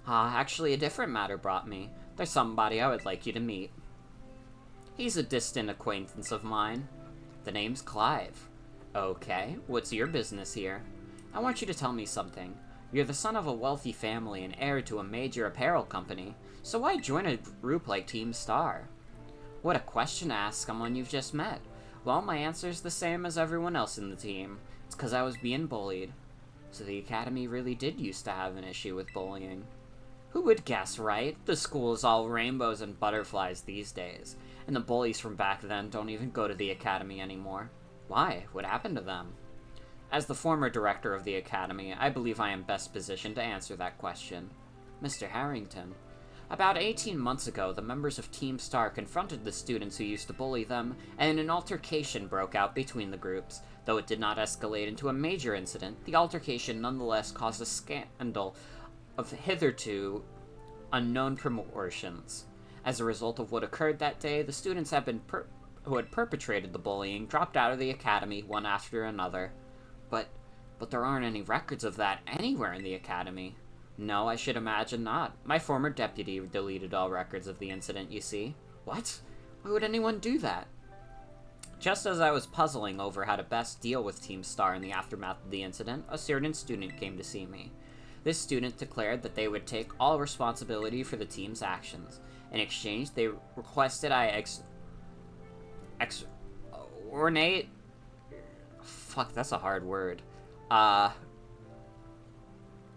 Actually, a different matter brought me. There's somebody I would like you to meet. He's a distant acquaintance of mine. The name's Clive. Okay, what's your business here? I want you to tell me something. You're the son of a wealthy family and heir to a major apparel company, so why join a group like Team Star? What a question to ask someone you've just met. Well, my answer's the same as everyone else in the team. It's 'cause I was being bullied. So the Academy really did used to have an issue with bullying. Who would guess, right? The school is all rainbows and butterflies these days, and the bullies from back then don't even go to the Academy anymore. Why? What happened to them? As the former director of the Academy, I believe I am best positioned to answer that question. Mr. Harrington. About 18 months ago, the members of Team Star confronted the students who used to bully them, and an altercation broke out between the groups. Though it did not escalate into a major incident, the altercation nonetheless caused a scandal of hitherto unknown proportions. As a result of what occurred that day, the students who had perpetrated the bullying dropped out of the Academy one after another. But there aren't any records of that anywhere in the Academy. No, I should imagine not. My former deputy deleted all records of the incident, you see. What? Why would anyone do that? Just as I was puzzling over how to best deal with Team Star in the aftermath of the incident, a certain student came to see me. This student declared that they would take all responsibility for the team's actions. In exchange, they requested I ornate... Fuck, that's a hard word.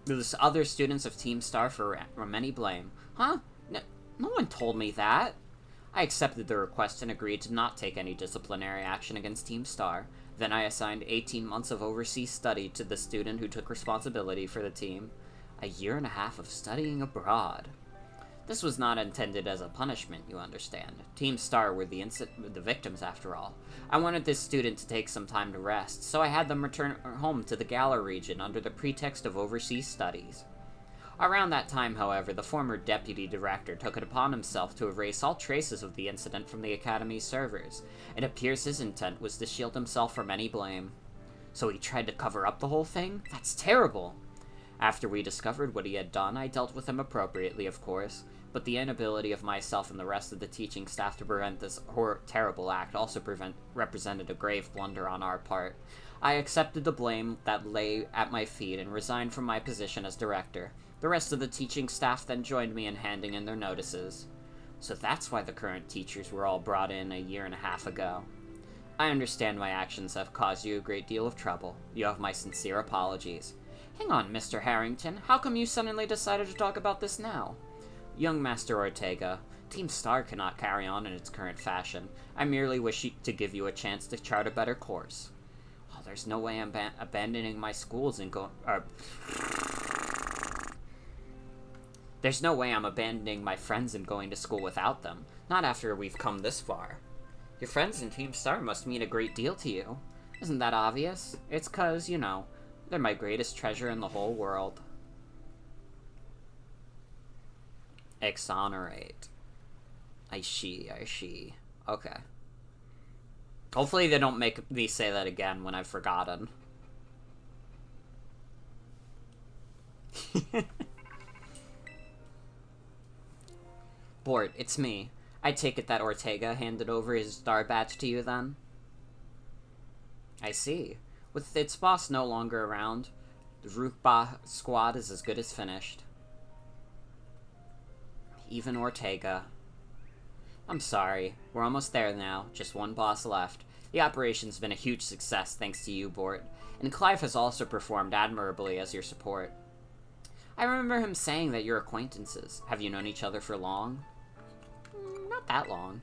There's other students of Team Star for any blame. Huh? No one told me that. I accepted the request and agreed to not take any disciplinary action against Team Star. Then I assigned 18 months of overseas study to the student who took responsibility for the team. A year and a half of studying abroad. This was not intended as a punishment, you understand. Team Star were the victims, after all. I wanted this student to take some time to rest, so I had them return home to the Galar region under the pretext of overseas studies. Around that time, however, the former deputy director took it upon himself to erase all traces of the incident from the Academy's servers. It appears his intent was to shield himself from any blame. So he tried to cover up the whole thing? That's terrible! After we discovered what he had done, I dealt with him appropriately, of course, but the inability of myself and the rest of the teaching staff to prevent this terrible act also represented a grave blunder on our part. I accepted the blame that lay at my feet and resigned from my position as director. The rest of the teaching staff then joined me in handing in their notices. So that's why the current teachers were all brought in a year and a half ago. I understand my actions have caused you a great deal of trouble. You have my sincere apologies. Hang on, Mr. Harrington. How come you suddenly decided to talk about this now? Young Master Ortega, Team Star cannot carry on in its current fashion. I merely wish to give you a chance to chart a better course. Oh, there's no way I'm abandoning my schools and There's no way I'm abandoning my friends and going to school without them. Not after we've come this far. Your friends in Team Star must mean a great deal to you. Isn't that obvious? It's 'cause, you know, they're my greatest treasure in the whole world. Exonerate. I see. Okay. Hopefully they don't make me say that again when I've forgotten. Bort, it's me. I take it that Ortega handed over his star badge to you, then? I see. With its boss no longer around, the Rookba squad is as good as finished. Even Ortega. I'm sorry. We're almost there now. Just one boss left. The operation's been a huge success thanks to you, Bort. And Clive has also performed admirably as your support. I remember him saying that you're acquaintances. Have you known each other for long? Not that long.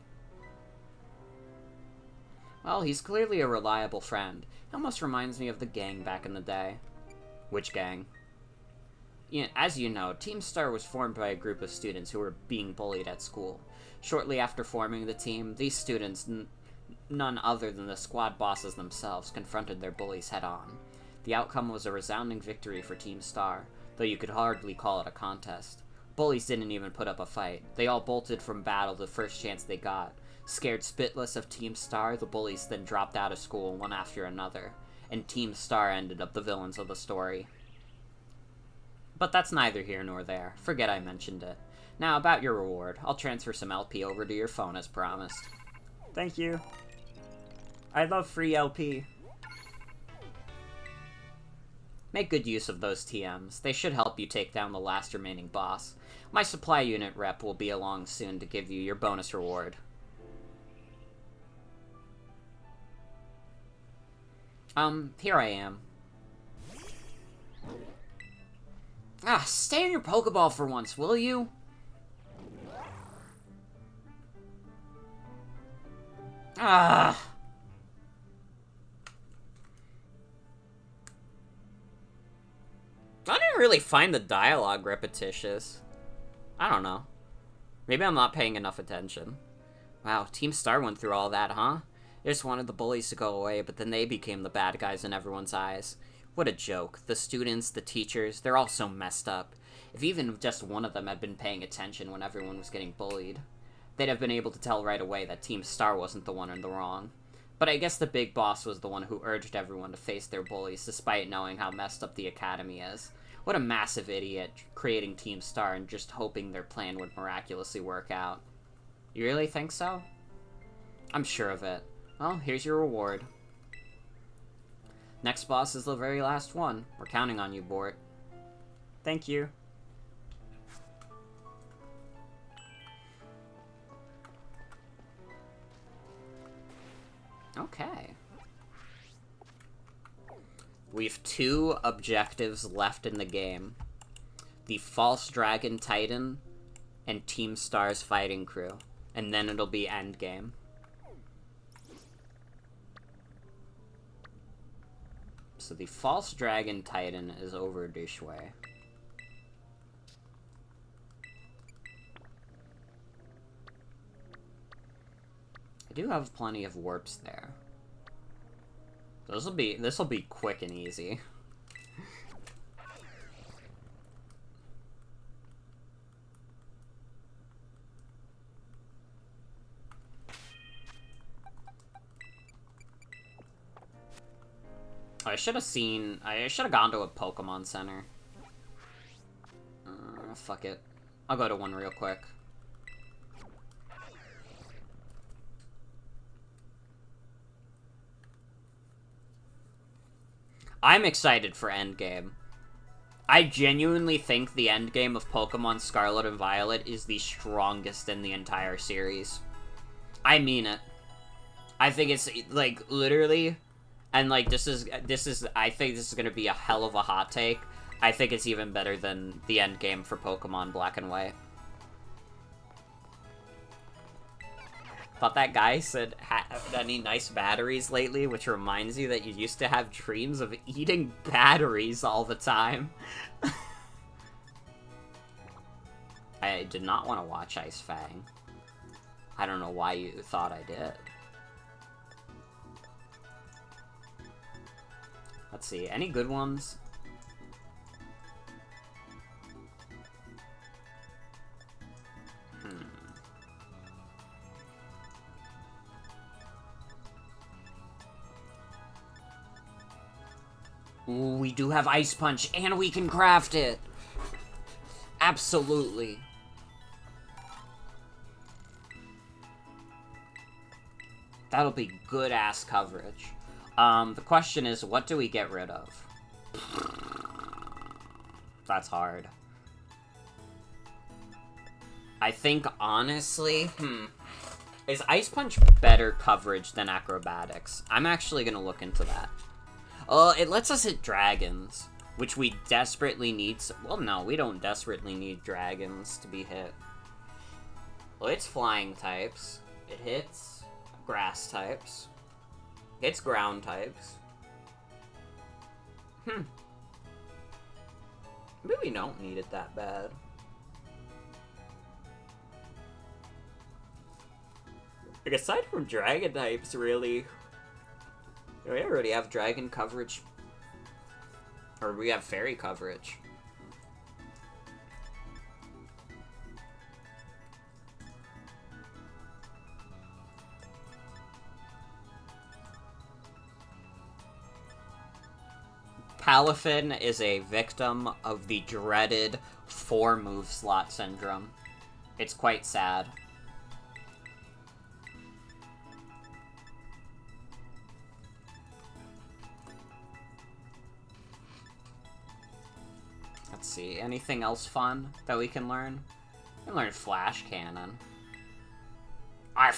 Well, he's clearly a reliable friend. He almost reminds me of the gang back in the day. Which gang? As you know, Team Star was formed by a group of students who were being bullied at school. Shortly after forming the team, these students, none other than the squad bosses themselves, confronted their bullies head-on. The outcome was a resounding victory for Team Star, though you could hardly call it a contest. Bullies didn't even put up a fight. They all bolted from battle the first chance they got. Scared spitless of Team Star, the bullies then dropped out of school one after another, and Team Star ended up the villains of the story. But that's neither here nor there. Forget I mentioned it. Now, about your reward. I'll transfer some LP over to your phone as promised. Thank you. I love free LP. Make good use of those TMs. They should help you take down the last remaining boss. My supply unit rep will be along soon to give you your bonus reward. Here I am. Stay in your Pokeball for once, will you? I didn't really find the dialogue repetitious. I don't know. Maybe I'm not paying enough attention. Wow, Team Star went through all that, huh? They just wanted the bullies to go away, but then they became the bad guys in everyone's eyes. What a joke. The students, the teachers, they're all so messed up. If even just one of them had been paying attention when everyone was getting bullied, they'd have been able to tell right away that Team Star wasn't the one in the wrong. But I guess the big boss was the one who urged everyone to face their bullies, despite knowing how messed up the academy is. What a massive idiot, creating Team Star and just hoping their plan would miraculously work out. You really think so? I'm sure of it. Well, here's your reward. Next boss is the very last one. We're counting on you, Bort. Thank you. Okay. We've 2 objectives left in the game. The False Dragon Titan and Team Star's Fighting Crew. And then it'll be endgame. So the False Dragon Titan is over this way. I do have plenty of warps there. This'll be quick and easy. I should have gone to a Pokemon Center. Fuck it. I'll go to one real quick. I'm excited for Endgame. I genuinely think the endgame of Pokemon Scarlet and Violet is the strongest in the entire series. I mean it. I think it's, like, literally, and, like, this is, I think this is gonna be a hell of a hot take. I think it's even better than the endgame for Pokemon Black and White. Thought that guy said, have any nice batteries lately, which reminds you that you used to have dreams of eating batteries all the time. I did not want to watch Ice Fang. I don't know why you thought I did. Let's see, any good ones? Ooh, we do have Ice Punch, and we can craft it! Absolutely. That'll be good-ass coverage. The question is, what do we get rid of? That's hard. I think, honestly, is Ice Punch better coverage than Acrobatics? I'm actually gonna look into that. It lets us hit dragons, which we desperately need. Well, no, we don't desperately need dragons to be hit. Well, it's flying types. It hits grass types. Hits ground types. Maybe we don't need it that bad. Like, aside from dragon types, really, we already have dragon coverage. Or we have fairy coverage. Palafin is a victim of the dreaded 4-move slot syndrome. It's quite sad. Let's see, anything else fun that we can learn? We can learn Flash Cannon. I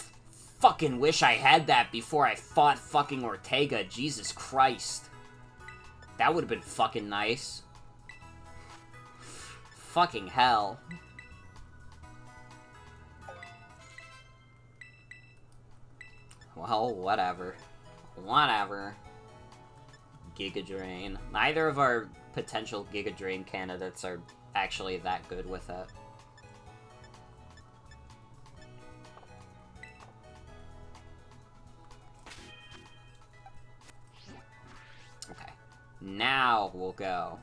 fucking wish I had that before I fought fucking Ortega, Jesus Christ. That would have been fucking nice. Fucking hell. Well, whatever. Whatever. Giga Drain. Neither of our potential Giga Drain candidates are actually that good with it. Okay. Now we'll go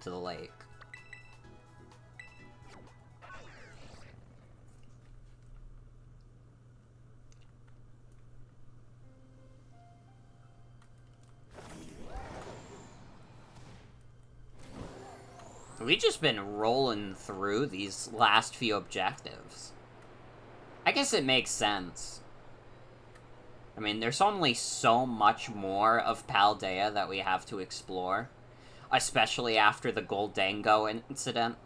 to the lake. We've just been rolling through these last few objectives. I guess it makes sense. I mean, there's only so much more of Paldea that we have to explore. Especially after the Gholdengo incident.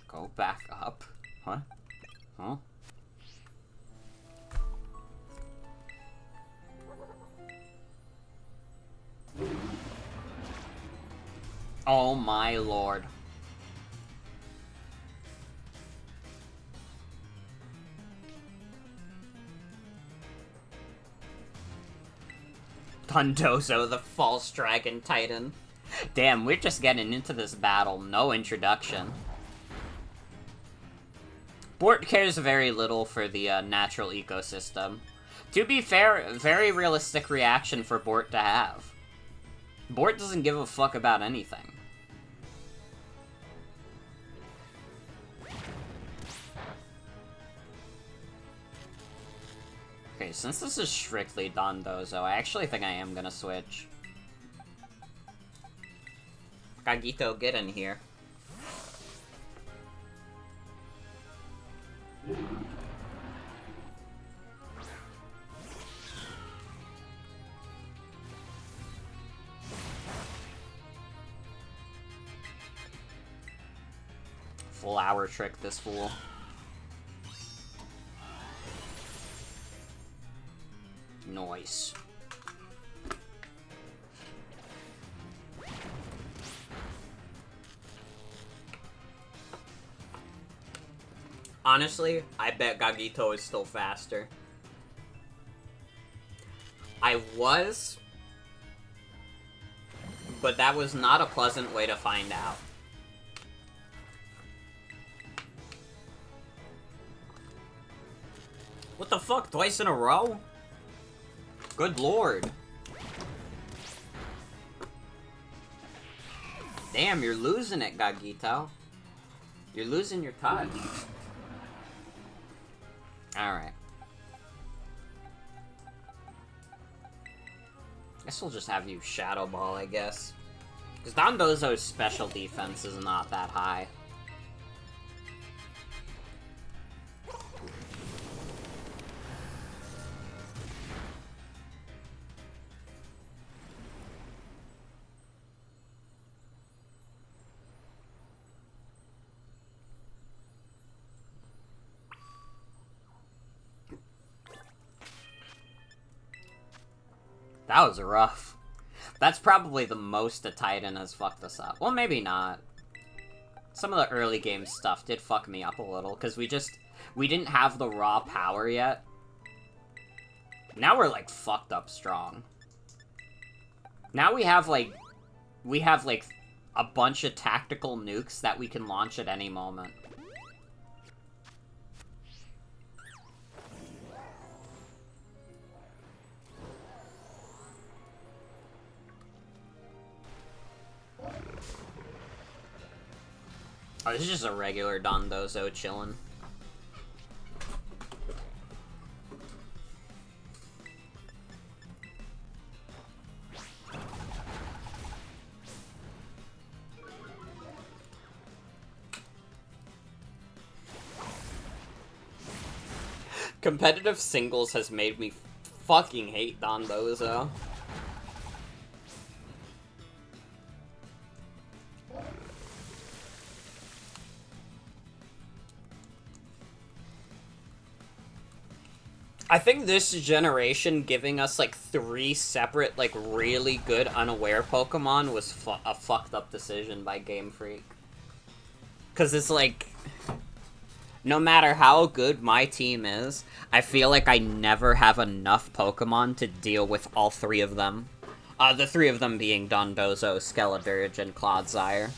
Go back up. Huh? Huh? Oh my lord. Dondozo, the false dragon titan. Damn, we're just getting into this battle. No introduction. Bort cares very little for the natural ecosystem. To be fair, very realistic reaction for Bort to have. Bort doesn't give a fuck about anything. Okay, since this is strictly Dondozo, I actually think I am gonna switch. Kagito, get in here. Flower trick this fool. Nice. Honestly, I bet Gagito is still faster. I was, but that was not a pleasant way to find out. What the fuck, twice in a row? Good lord. Damn, you're losing it, Gagito. You're losing your touch. Alright. Guess we'll just have you Shadow Ball, I guess. Because Dondozo's special defense is not that high. That was rough. That's probably the most a Titan has fucked us up. Well, maybe not. Some of the early game stuff did fuck me up a little, because we didn't have the raw power yet. Now we're, like, fucked up strong. Now we have, like, a bunch of tactical nukes that we can launch at any moment. Oh, this is just a regular Dondozo chillin'. Competitive singles has made me fucking hate Dondozo. I think this generation giving us, like, 3 separate, like, really good unaware Pokemon was a fucked up decision by Game Freak. Because it's like, no matter how good my team is, I feel like I never have enough Pokemon to deal with all 3 of them. The 3 of them being Dondozo, Skeledirge, and Clodsire.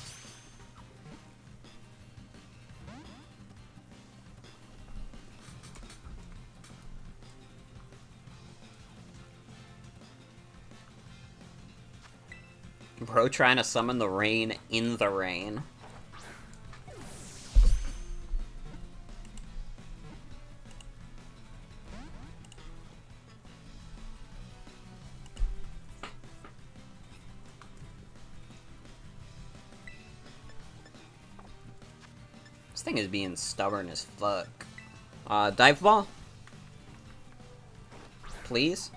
Bro trying to summon the rain in the rain. This thing is being stubborn as fuck. Dive Ball? Please?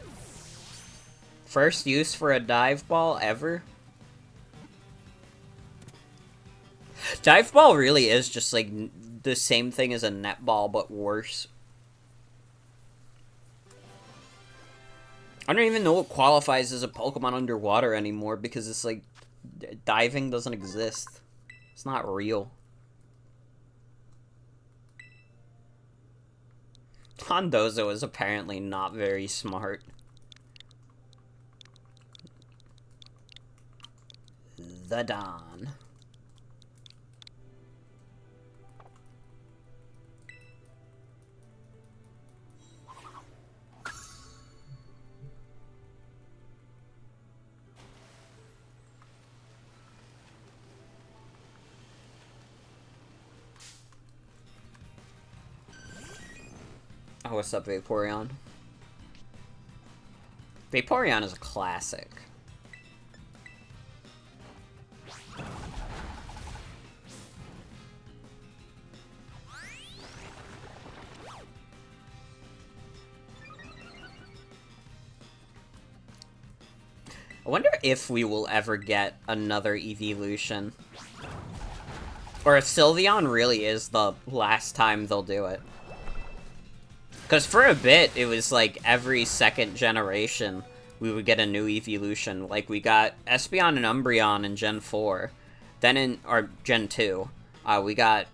First use for a Dive Ball ever? Dive Ball really is just, like, the same thing as a netball, but worse. I don't even know what qualifies as a Pokemon underwater anymore, because it's like, diving doesn't exist. It's not real. Dondozo is apparently not very smart. The Dawn. Oh, what's up, Vaporeon? Vaporeon is a classic. I wonder if we will ever get another evolution. Or if Sylveon really is the last time they'll do it. Because for a bit, it was like every second generation we would get a new evolution. Like, we got Espeon and Umbreon in Gen 4. Then in, or Gen 2, we got,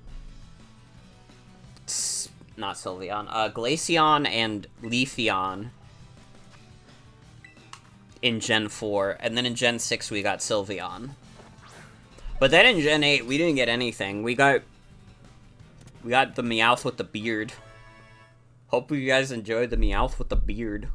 not Sylveon, Glaceon and Leafeon in Gen 4. And then in Gen 6, we got Sylveon. But then in Gen 8, we didn't get anything. We got the Meowth with the beard. Hope you guys enjoyed the Meowth with the beard.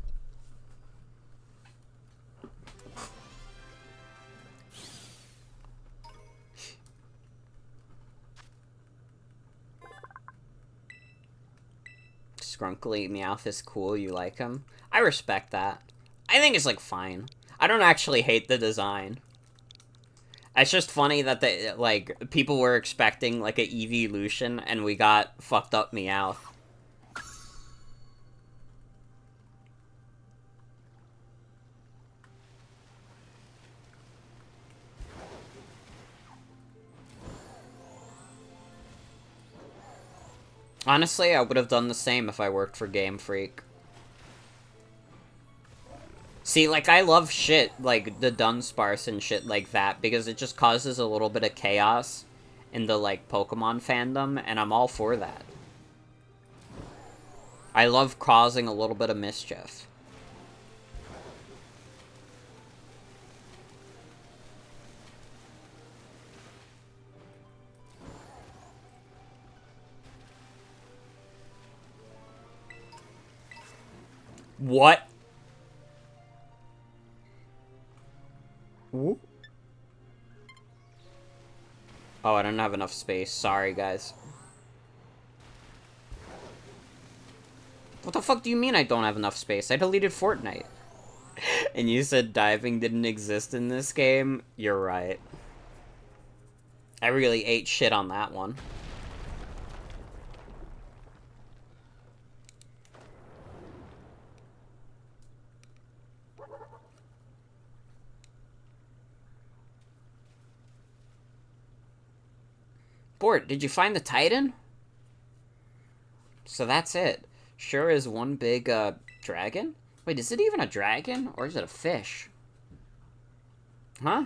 locally Meowth is cool, you like him. I respect that. I think it's, like, fine. I don't actually hate the design. It's just funny that, people were expecting, like, a evolution, and we got fucked up Meowth. Honestly, I would have done the same if I worked for Game Freak. See, like, I love shit, like, the Dunsparce and shit like that, because it just causes a little bit of chaos in the, like, Pokemon fandom, and I'm all for that. I love causing a little bit of mischief. What? Ooh. Oh, I don't have enough space. Sorry, guys. What the fuck do you mean I don't have enough space? I deleted Fortnite. And you said diving didn't exist in this game? You're right. I really ate shit on that one. Bort, did you find the Titan? So that's it. Sure is one big, dragon? Wait, is it even a dragon? Or is it a fish? Huh?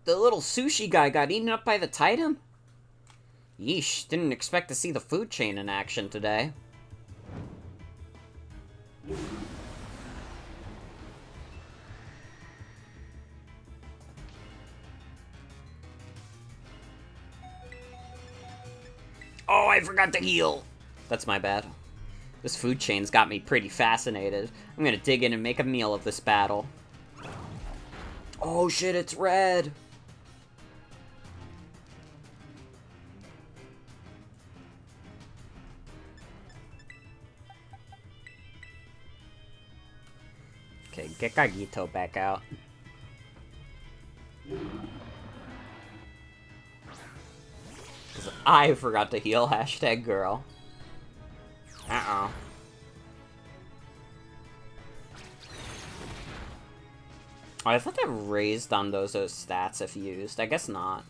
The little sushi guy got eaten up by the Titan? Yeesh, didn't expect to see the food chain in action today. Oh, I forgot to heal! That's my bad. This food chain's got me pretty fascinated. I'm gonna dig in and make a meal of this battle. Oh shit, it's red! Okay, get Gagito back out. I forgot to heal, hashtag girl. Uh-oh. Oh, I thought that raised Dondozo's stats if used. I guess not.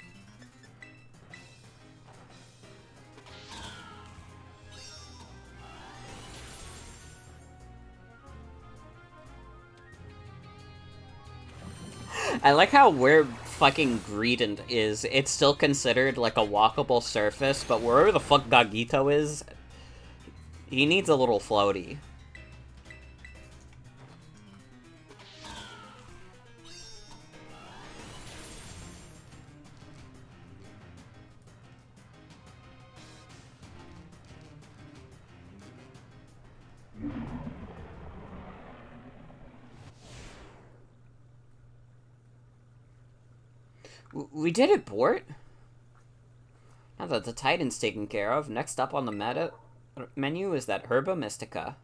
I like how where fucking Greedent is, it's still considered like a walkable surface, but wherever the fuck Gagito is, he needs a little floaty. We did it, Bort. Now that the Titan's taken care of, next up on the menu is that Herba Mystica.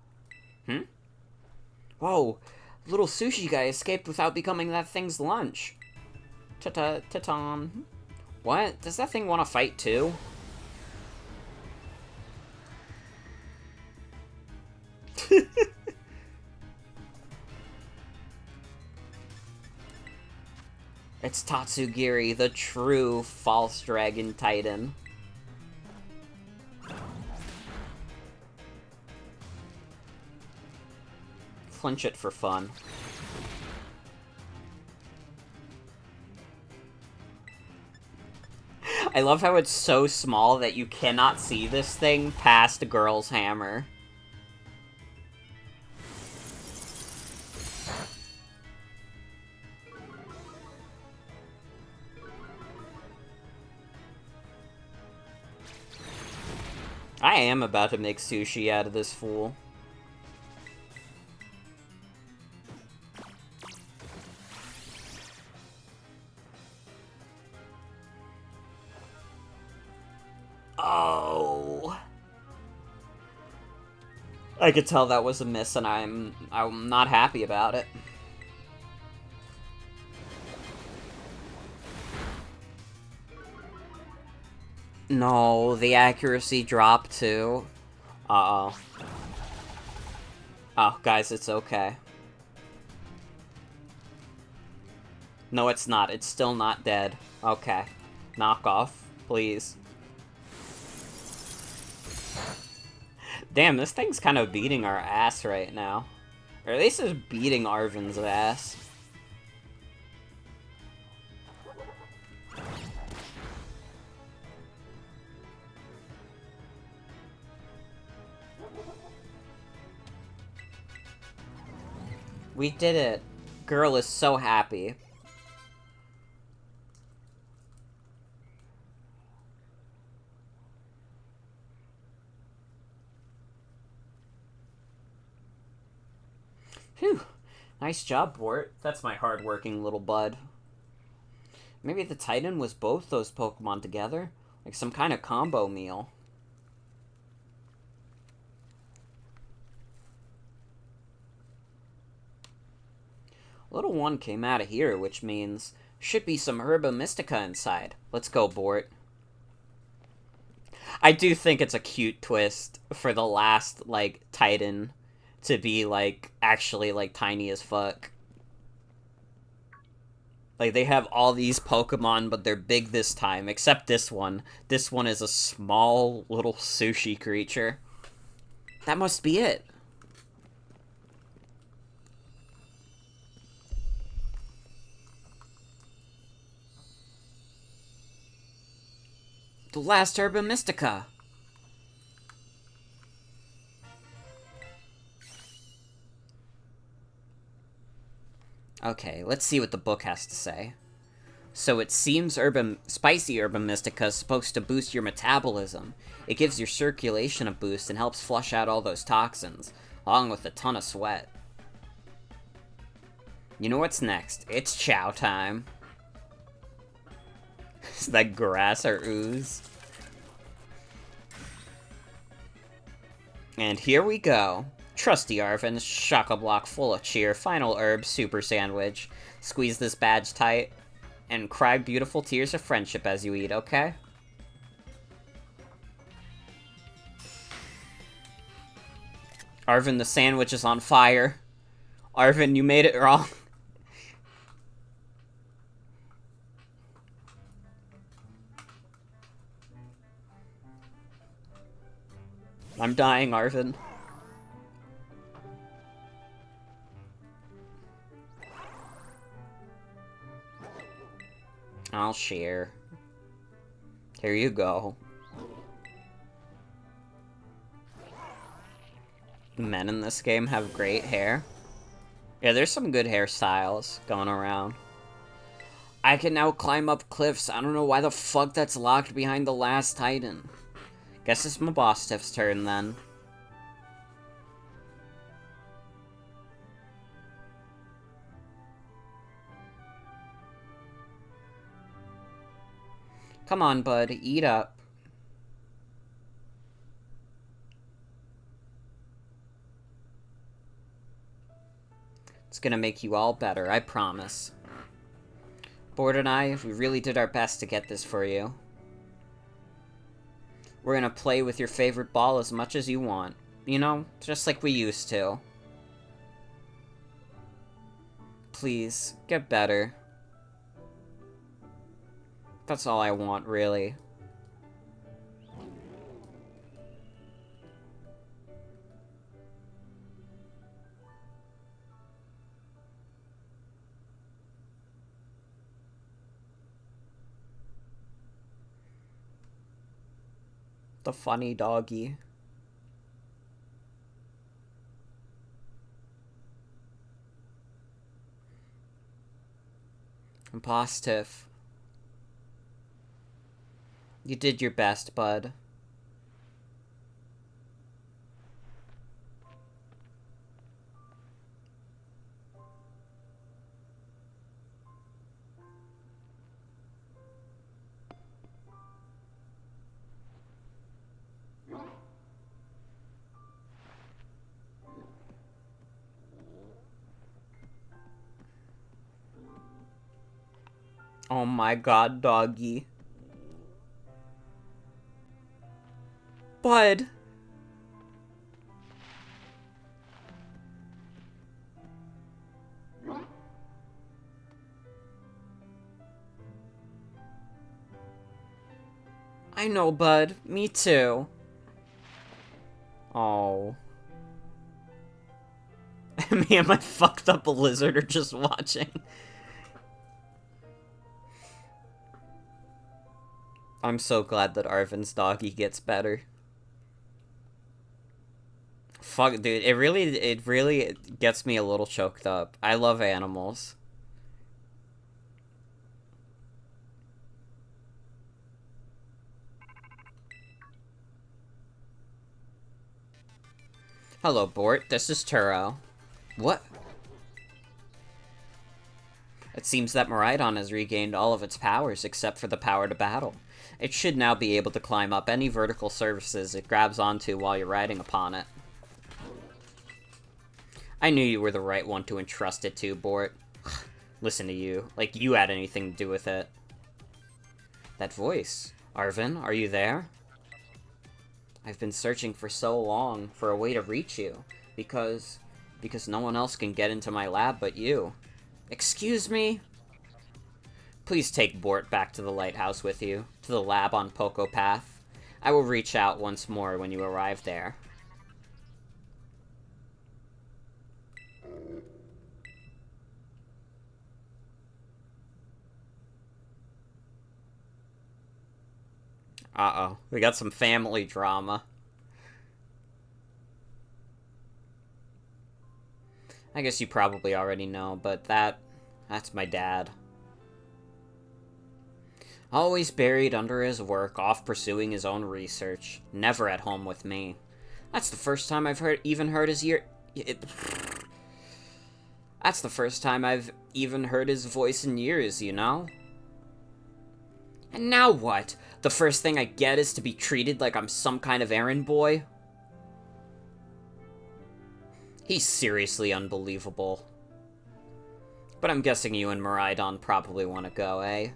Whoa, little sushi guy escaped without becoming that thing's lunch. Ta-ta-ta-tom. What? Does that thing want to fight too? It's Tatsugiri, the true false dragon titan. Flinch it for fun. I love how it's so small that you cannot see this thing past Girl's hammer. I am about to make sushi out of this fool. Oh. I could tell that was a miss, and I'm not happy about it. No, the accuracy dropped too. Uh-oh. Oh, guys, it's okay. No, it's not. It's still not dead. Okay. Knock off, please. Damn, this thing's kind of beating our ass right now. Or at least it's beating Arven's ass. We did it. Girl is so happy. Phew. Nice job, Bort. That's my hard-working little bud. Maybe the Titan was both those Pokemon together? Like some kind of combo meal. Little one came out of here, which means should be some Herba Mystica inside. Let's go, Bort. I do think it's a cute twist for the last, like, Titan to be, like, actually, like, tiny as fuck. Like, they have all these Pokemon, but they're big this time, except this one. This one is a small little sushi creature. That must be it. The last Herba Mystica. Okay, let's see what the book has to say. So it seems spicy Herba Mystica is supposed to boost your metabolism. It gives your circulation a boost and helps flush out all those toxins, along with a ton of sweat. You know what's next? It's chow time. Is that grass or ooze? And here we go. Trusty Arven's Choco-Block full of cheer, final herb super sandwich. Squeeze this badge tight, and cry beautiful tears of friendship as you eat, okay? Arven, the sandwich is on fire. Arven, you made it wrong. I'm dying, Arven. I'll share. Here you go. Men in this game have great hair. Yeah, there's some good hairstyles going around. I can now climb up cliffs. I don't know why the fuck that's locked behind the last Titan. Guess it's my boss Tiff's turn then. Come on, bud. Eat up. It's gonna make you all better, I promise. Bort and I, we really did our best to get this for you. We're gonna play with your favorite ball as much as you want. You know, just like we used to. Please, get better. That's all I want, really. The funny doggy. And Tiff. You did your best, bud. Oh my god, doggy. Bud. I know, Bud. Me too. Oh. Me and my fucked up lizard are just watching. I'm so glad that Arvin's doggy gets better. Fuck, dude, it really gets me a little choked up. I love animals. Hello, Bort. This is Turo. What? It seems that Miraidon has regained all of its powers except for the power to battle. It should now be able to climb up any vertical surfaces it grabs onto while you're riding upon it. I knew you were the right one to entrust it to, Bort. Listen to you. Like you had anything to do with it. That voice. Arvin, are you there? I've been searching for so long for a way to reach you, because no one else can get into my lab but you. Excuse me? Please take Bort back to the lighthouse with you, to the lab on Poco Path. I will reach out once more when you arrive there. Uh-oh. We got some family drama. I guess you probably already know, but that's my dad. Always buried under his work, off pursuing his own research. Never at home with me. That's the first time I've even heard his That's the first time I've even heard his voice in years, you know? And now what? The first thing I get is to be treated like I'm some kind of errand boy? He's seriously unbelievable. But I'm guessing you and Miraidon probably want to go, eh?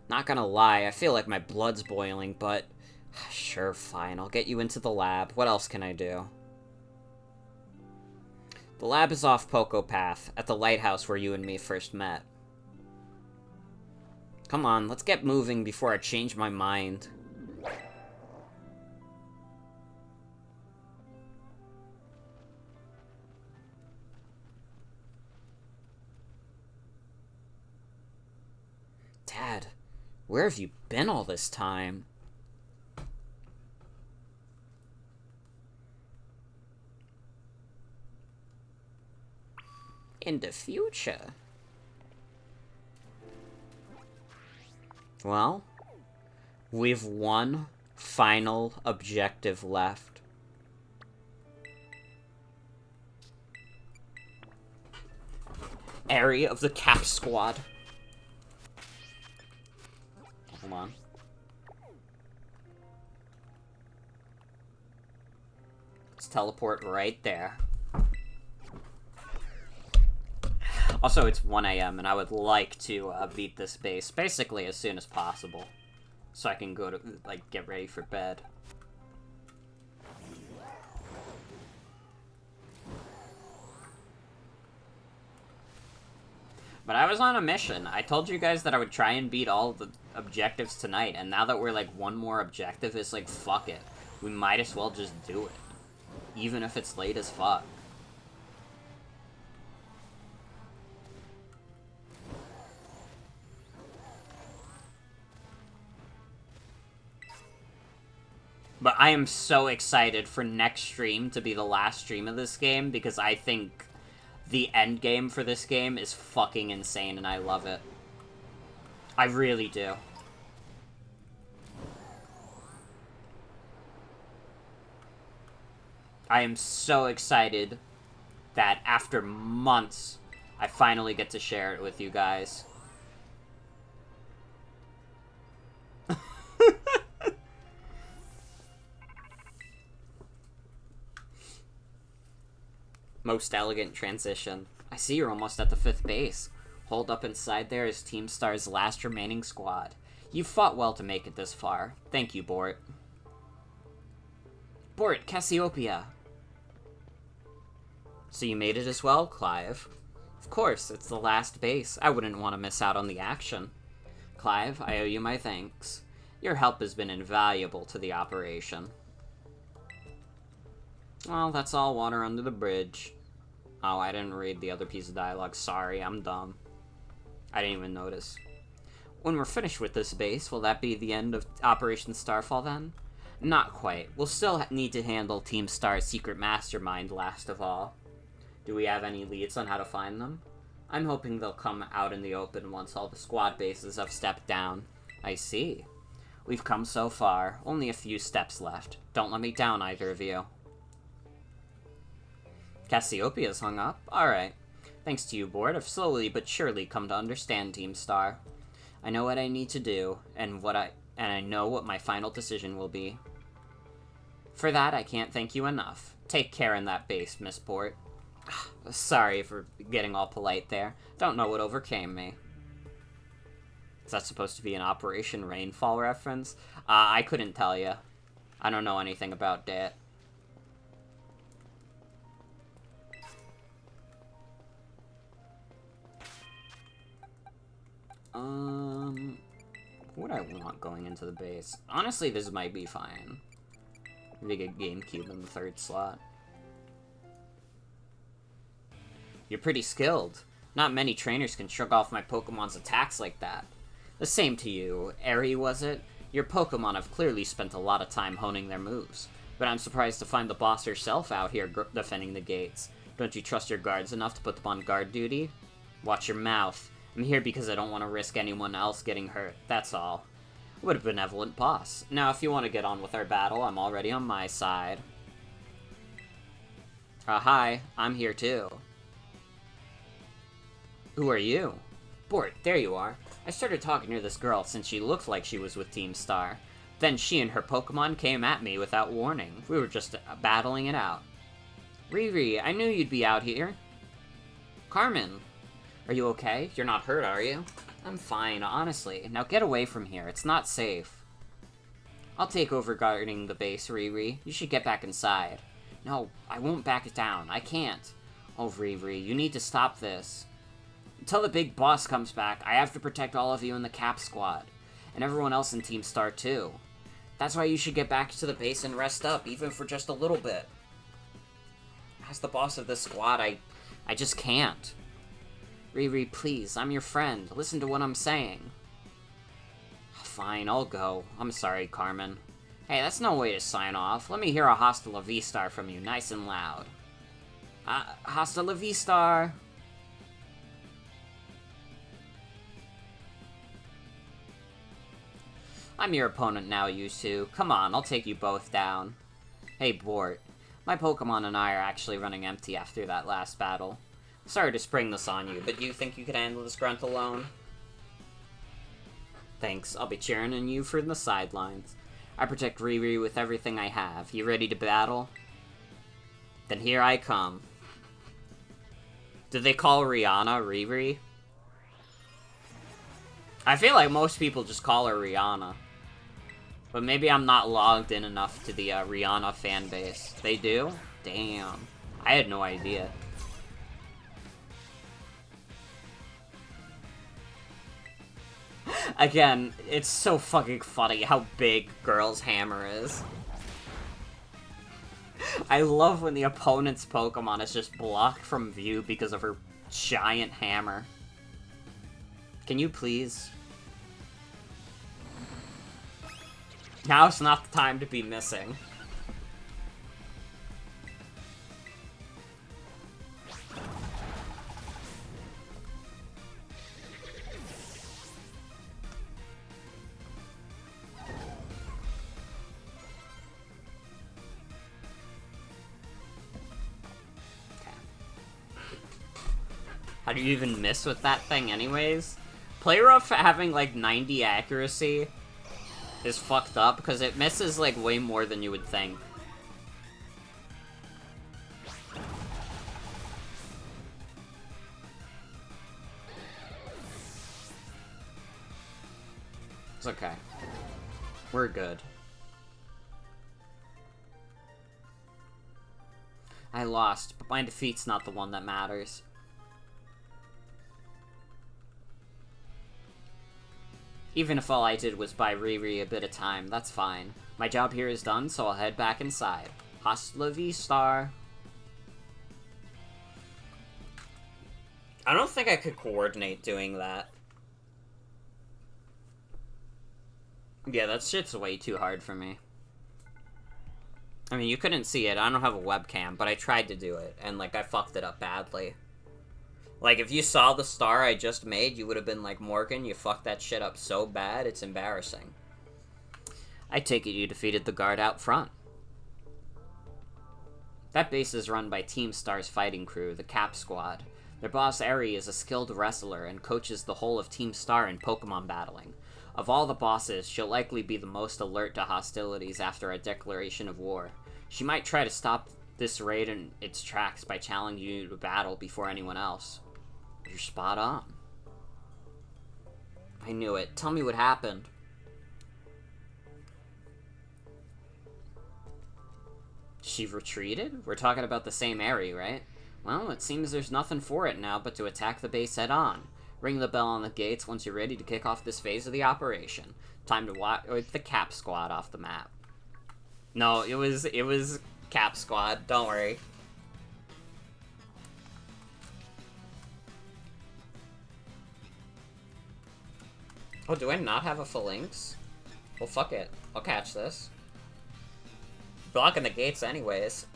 Not gonna lie, I feel like my blood's boiling, but... Sure, fine, I'll get you into the lab. What else can I do? The lab is off Poco Path, at the lighthouse where you and me first met. Come on, let's get moving before I change my mind. Dad, where have you been all this time? In the future. Well, we've one final objective left. Area of the Cap Squad. Hold on. Let's teleport right there. Also, it's 1 a.m. and I would like to beat this base basically as soon as possible, so I can go to, like, get ready for bed. But I was on a mission. I told you guys that I would try and beat all the objectives tonight, and now that we're, like, one more objective, it's like, fuck it. We might as well just do it. Even if it's late as fuck. But I am so excited for next stream to be the last stream of this game, because I think the end game for this game is fucking insane, and I love it. I really do. I am so excited that after months, I finally get to share it with you guys. Most elegant transition. I see you're almost at the 5th base. Holed up inside there is Team Star's last remaining squad. You fought well to make it this far. Thank you, Bort. Bort, Cassiopeia. So you made it as well, Clive? Of course, it's the last base. I wouldn't want to miss out on the action. Clive, I owe you my thanks. Your help has been invaluable to the operation. Well, that's all water under the bridge. Oh, I didn't read the other piece of dialogue. Sorry, I'm dumb. I didn't even notice. When we're finished with this base, will that be the end of Operation Starfall then? Not quite. We'll still need to handle Team Star's secret mastermind last of all. Do we have any leads on how to find them? I'm hoping they'll come out in the open once all the squad bases have stepped down. I see. We've come so far. Only a few steps left. Don't let me down, either of you. Cassiopeia's hung up? Alright. Thanks to you, Bort, I've slowly but surely come to understand Team Star. I know what I need to do, and I know what my final decision will be. For that, I can't thank you enough. Take care in that base, Miss Bort. Sorry for getting all polite there. Don't know what overcame me. Is that supposed to be an Operation Rainfall reference? I couldn't tell you. I don't know anything about that. What I want going into the base? Honestly, this might be fine. Maybe get GameCube in the third slot. You're pretty skilled. Not many trainers can shrug off my Pokemon's attacks like that. The same to you. Eri, was it? Your Pokemon have clearly spent a lot of time honing their moves. But I'm surprised to find the boss herself out here defending the gates. Don't you trust your guards enough to put them on guard duty? Watch your mouth. I'm here because I don't want to risk anyone else getting hurt, that's all. What a benevolent boss. Now, if you want to get on with our battle, I'm already on my side. Hi, I'm here too. Who are you? Bort, there you are. I started talking to this girl since she looked like she was with Team Star. Then she and her Pokemon came at me without warning. We were just battling it out. Riri, I knew you'd be out here. Carmen. Are you okay? You're not hurt, are you? I'm fine, honestly. Now get away from here. It's not safe. I'll take over guarding the base, Riri. You should get back inside. No, I won't back down. I can't. Oh, Riri, you need to stop this. Until the big boss comes back, I have to protect all of you in the Cap Squad. And everyone else in Team Star, too. That's why you should get back to the base and rest up, even for just a little bit. As the boss of this squad, I just can't. Riri, please, I'm your friend. Listen to what I'm saying. Fine, I'll go. I'm sorry, Carmen. Hey, that's no way to sign off. Let me hear a Hasta La Vista from you, nice and loud. Hasta La Vista! I'm your opponent now, you two. Come on, I'll take you both down. Hey, Bort. My Pokemon and I are actually running empty after that last battle. Sorry to spring this on you, but do you think you could handle this grunt alone? Thanks, I'll be cheering on you from the sidelines. I protect Riri with everything I have. You ready to battle? Then here I come. Did they call Rihanna Riri? I feel like most people just call her Rihanna. But maybe I'm not logged in enough to the Rihanna fan base. They do? Damn. I had no idea. Again, it's so fucking funny how big Girl's hammer is. I love when the opponent's Pokemon is just blocked from view because of her giant hammer. Can you please? Now's not the time to be missing. How do you even miss with that thing anyways? Play Rough having like 90 accuracy is fucked up because it misses like way more than you would think. It's okay. We're good. I lost, but my defeat's not the one that matters. Even if all I did was buy Riri a bit of time, that's fine. My job here is done, so I'll head back inside. Hasta la vista. I don't think I could coordinate doing that. Yeah, that shit's way too hard for me. I mean, you couldn't see it. I don't have a webcam, but I tried to do it, and, like, I fucked it up badly. Like, if you saw the star I just made, you would have been like, Morgan, you fucked that shit up so bad, it's embarrassing. I take it you defeated the guard out front. That base is run by Team Star's fighting crew, the Cap Squad. Their boss, Eri, is a skilled wrestler and coaches the whole of Team Star in Pokemon battling. Of all the bosses, she'll likely be the most alert to hostilities after a declaration of war. She might try to stop this raid in its tracks by challenging you to battle before anyone else. You're spot on. I knew it. Tell me what happened. She retreated? We're talking about the same Eri, right? Well, it seems there's nothing for it now but to attack the base head on. Ring the bell on the gates once you're ready to kick off this phase of the operation. Time to wipe the Cap Squad off the map. No, it was Cap Squad, don't worry. Oh, do I not have a phalanx? Well, fuck it. I'll catch this. Blocking the gates anyways.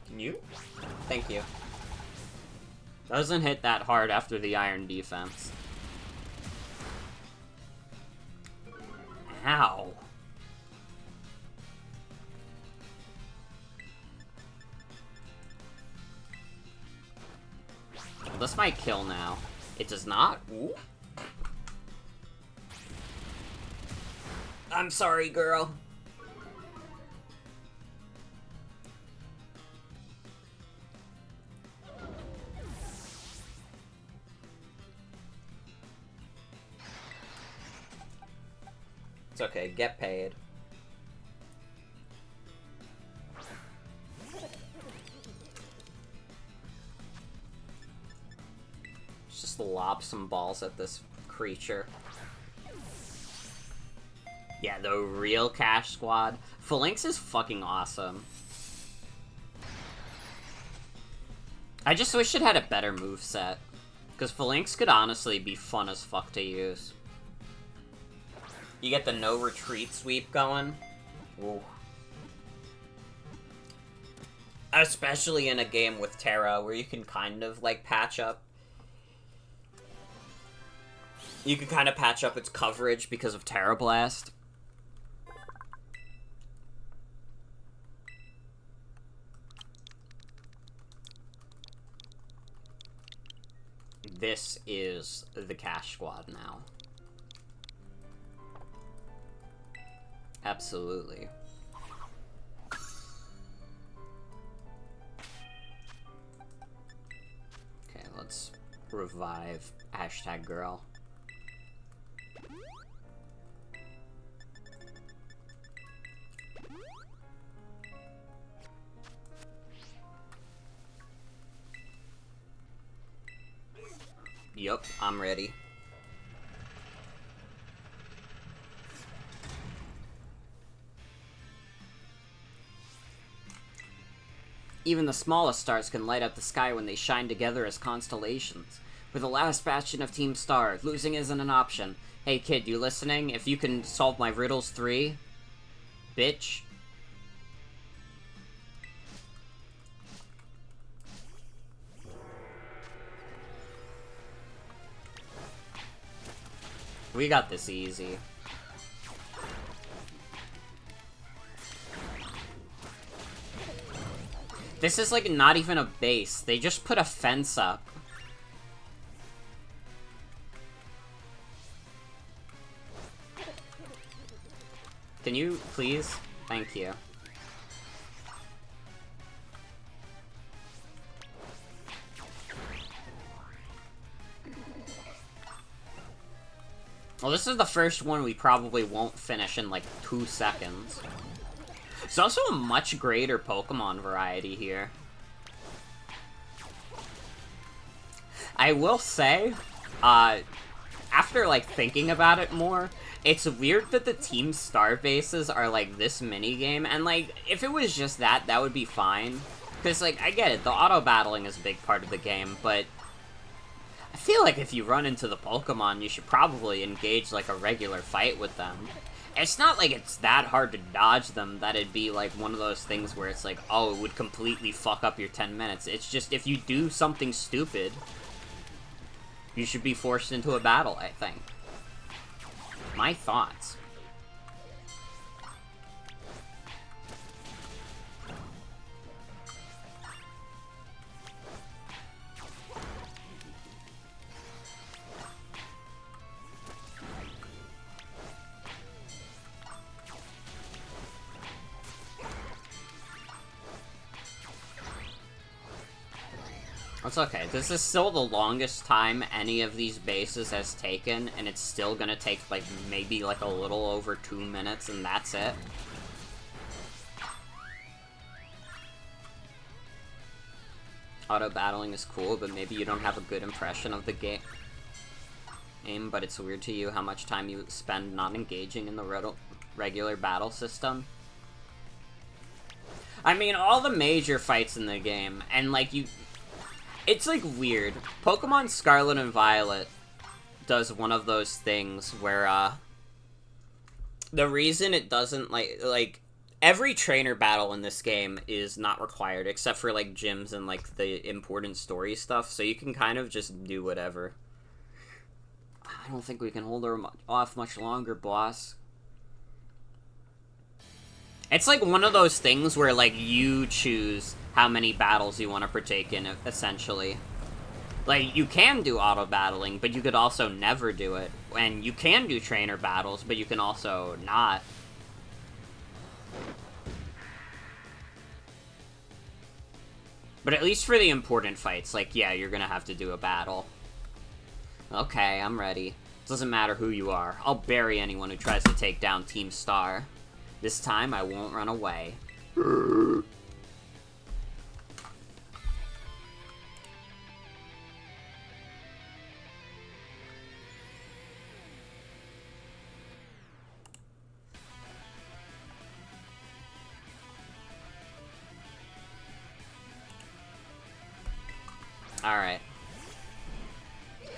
Can you? Thank you. Doesn't hit that hard after the iron defense. Ow. Well, this might kill now. It does not? Ooh. I'm sorry, girl. It's okay, get paid. Just lob some balls at this creature. Yeah, the real Cash Squad. Phalanx is fucking awesome. I just wish it had a better moveset. Because Phalanx could honestly be fun as fuck to use. You get the no retreat sweep going. Ooh. Especially in a game with Terra where you can kind of like patch up. You can kind of patch up its coverage because of Terra Blast. This is the Cash Squad now. Absolutely. Okay, let's revive #girl. Yup, I'm ready. Even the smallest stars can light up the sky when they shine together as constellations. We're the last bastion of Team Star. Losing isn't an option. Hey kid, you listening? If you can solve my riddles 3, bitch. We got this easy. This is like not even a base. They just put a fence up. Can you please? Thank you. Well, this is the first one we probably won't finish in, like, 2 seconds. There's also a much greater Pokemon variety here. I will say, after, like, thinking about it more, it's weird that the Team Star bases are, like, this minigame, and, like, if it was just that, that would be fine. Because, like, I get it, the auto-battling is a big part of the game, but I feel like if you run into the Pokemon, you should probably engage, like, a regular fight with them. It's not like it's that hard to dodge them that it'd be, like, one of those things where it's like, oh, it would completely fuck up your 10 minutes. It's just, if you do something stupid, you should be forced into a battle, I think. My thoughts. It's okay. This is still the longest time any of these bases has taken, and it's still gonna take, like, maybe, like, a little over 2 minutes, and that's it. Auto-battling is cool, but maybe you don't have a good impression of the game. But it's weird to you how much time you spend not engaging in the regular battle system. I mean, all the major fights in the game, and, like, it's, like, weird. Pokemon Scarlet and Violet does one of those things where, the reason it doesn't, like, every trainer battle in this game is not required, except for, like, gyms and, like, the important story stuff, so you can kind of just do whatever. I don't think we can hold her off much longer, boss. It's, like, one of those things where, like, you choose how many battles you want to partake in, essentially. Like, you can do auto-battling, but you could also never do it. And you can do trainer battles, but you can also not. But at least for the important fights, like, yeah, you're gonna have to do a battle. Okay, I'm ready. Doesn't matter who you are. I'll bury anyone who tries to take down Team Star. This time, I won't run away. Alright.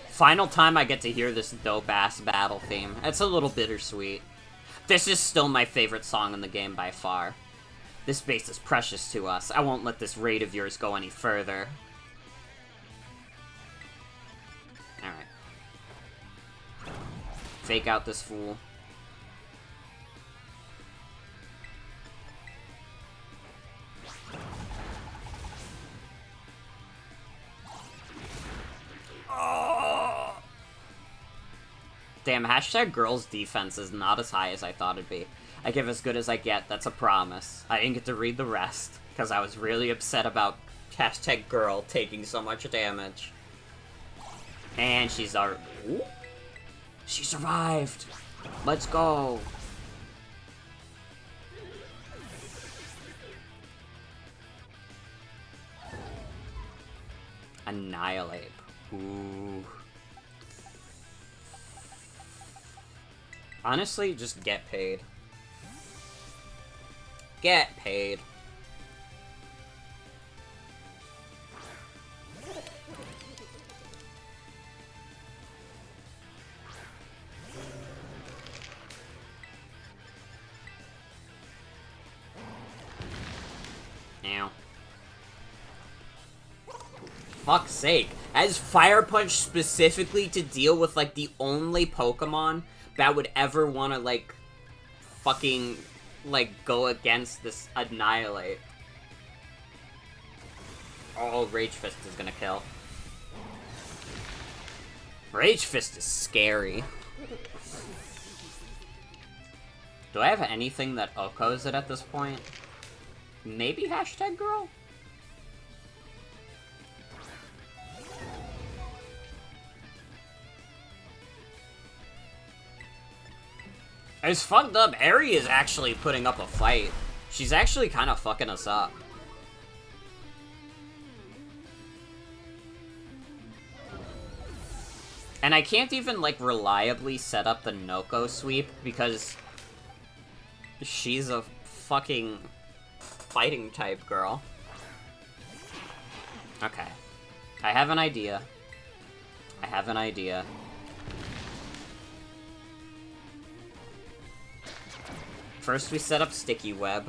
Final time I get to hear this dope-ass battle theme. It's a little bittersweet. This is still my favorite song in the game by far. This base is precious to us. I won't let this raid of yours go any further. Alright. Fake out this fool. Damn, hashtag girls defense is not as high as I thought it'd be. I give as good as I get, that's a promise. I didn't get to read the rest, because I was really upset about hashtag girl taking so much damage. And she's our... Ooh. She survived! Let's go! Annihilate. Ooh. Honestly, just get paid. Get paid. Ow. Fuck's sake. As Fire Punch specifically to deal with, like, the only Pokemon that would ever want to, like, fucking, like, go against this Annihilate. Oh, Rage Fist is gonna kill. Rage Fist is scary. Do I have anything that Okos it at this point? Maybe hashtag girl? It's fucked up. Eri is actually putting up a fight. She's actually kind of fucking us up. And I can't even, like, reliably set up the Noko sweep because she's a fucking fighting type girl. Okay. I have an idea. I have an idea. First we set up Sticky Web.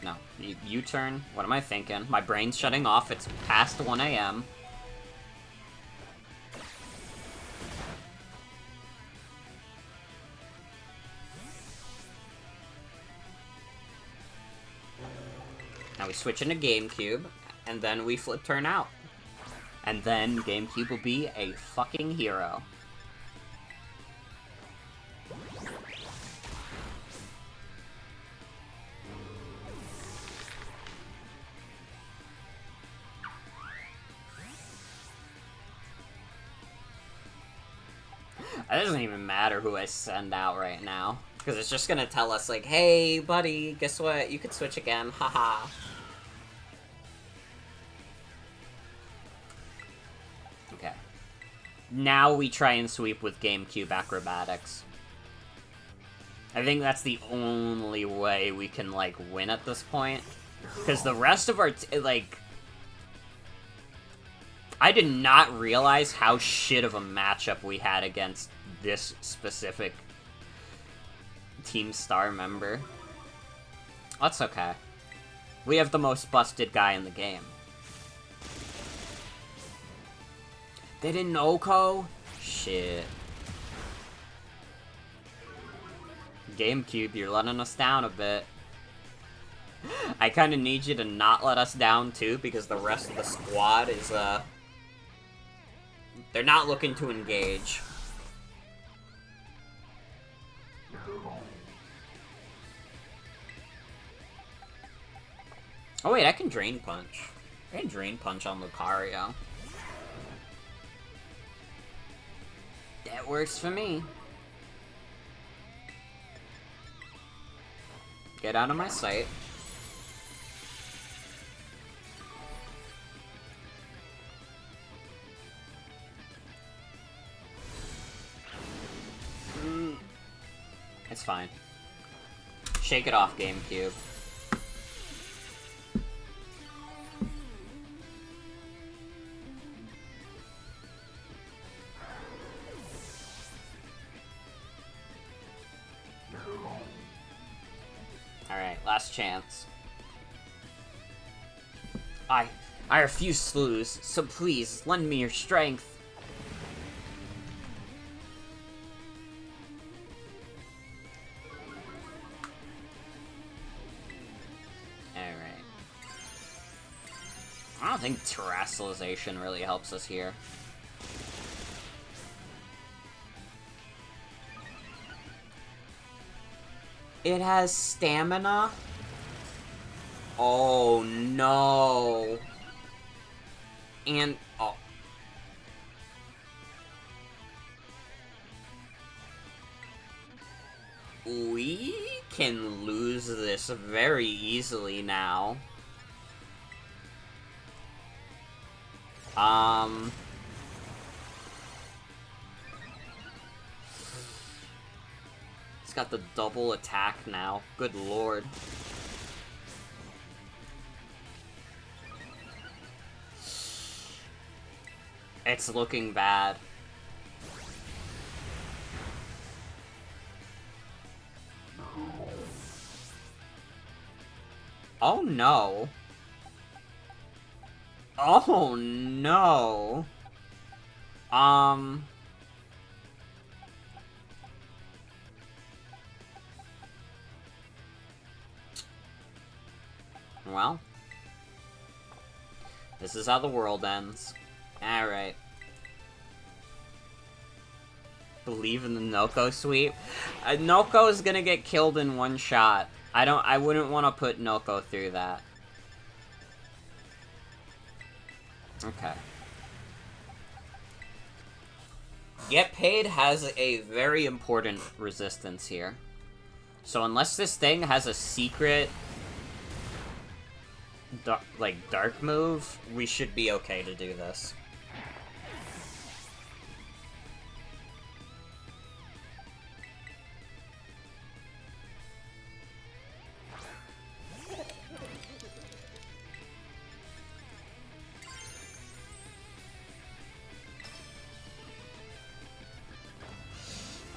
No, U-turn. What am I thinking? My brain's shutting off. It's past 1 a.m. Now we switch into GameCube, and then we flip turn out. And then GameCube will be a fucking hero. It doesn't even matter who I send out right now. Because it's just gonna tell us, like, hey, buddy, guess what? You could switch again. Haha. Okay. Now we try and sweep with GameCube acrobatics. I think that's the only way we can, like, win at this point. Because the rest of our, like... I did not realize how shit of a matchup we had against this specific Team Star member. That's okay. We have the most busted guy in the game. They didn't Oko? Shit. GameCube, you're letting us down a bit. I kind of need you to not let us down, too, because the rest of the squad is, they're not looking to engage. Oh wait, I can Drain Punch. I can Drain Punch on Lucario. That works for me. Get out of my sight. It's fine. Shake it off, GameCube. Alright, last chance. I refuse to lose, so please, lend me your strength. I don't think terrestrialization really helps us here. It has stamina? Oh no. And oh. We can lose this very easily now. It's got the double attack now. Good lord. It's looking bad. Oh no. Oh no. Well. This is how the world ends. Alright. Believe in the Noko sweep. Noko is gonna get killed in one shot. I wouldn't want to put Noko through that. Okay. Get Paid has a very important resistance here. So unless this thing has a secret, dark move, we should be okay to do this.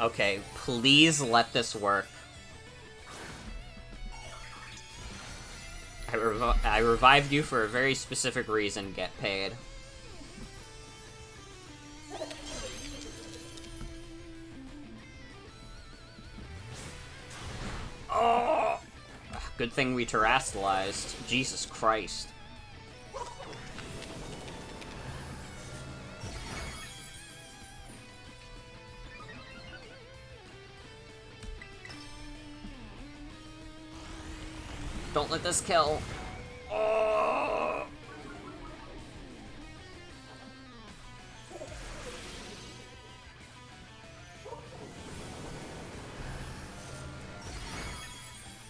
Okay, please let this work. I revived you for a very specific reason, Get Paid. Oh! Good thing we terastallized. Jesus Christ. Don't let this kill. Oh.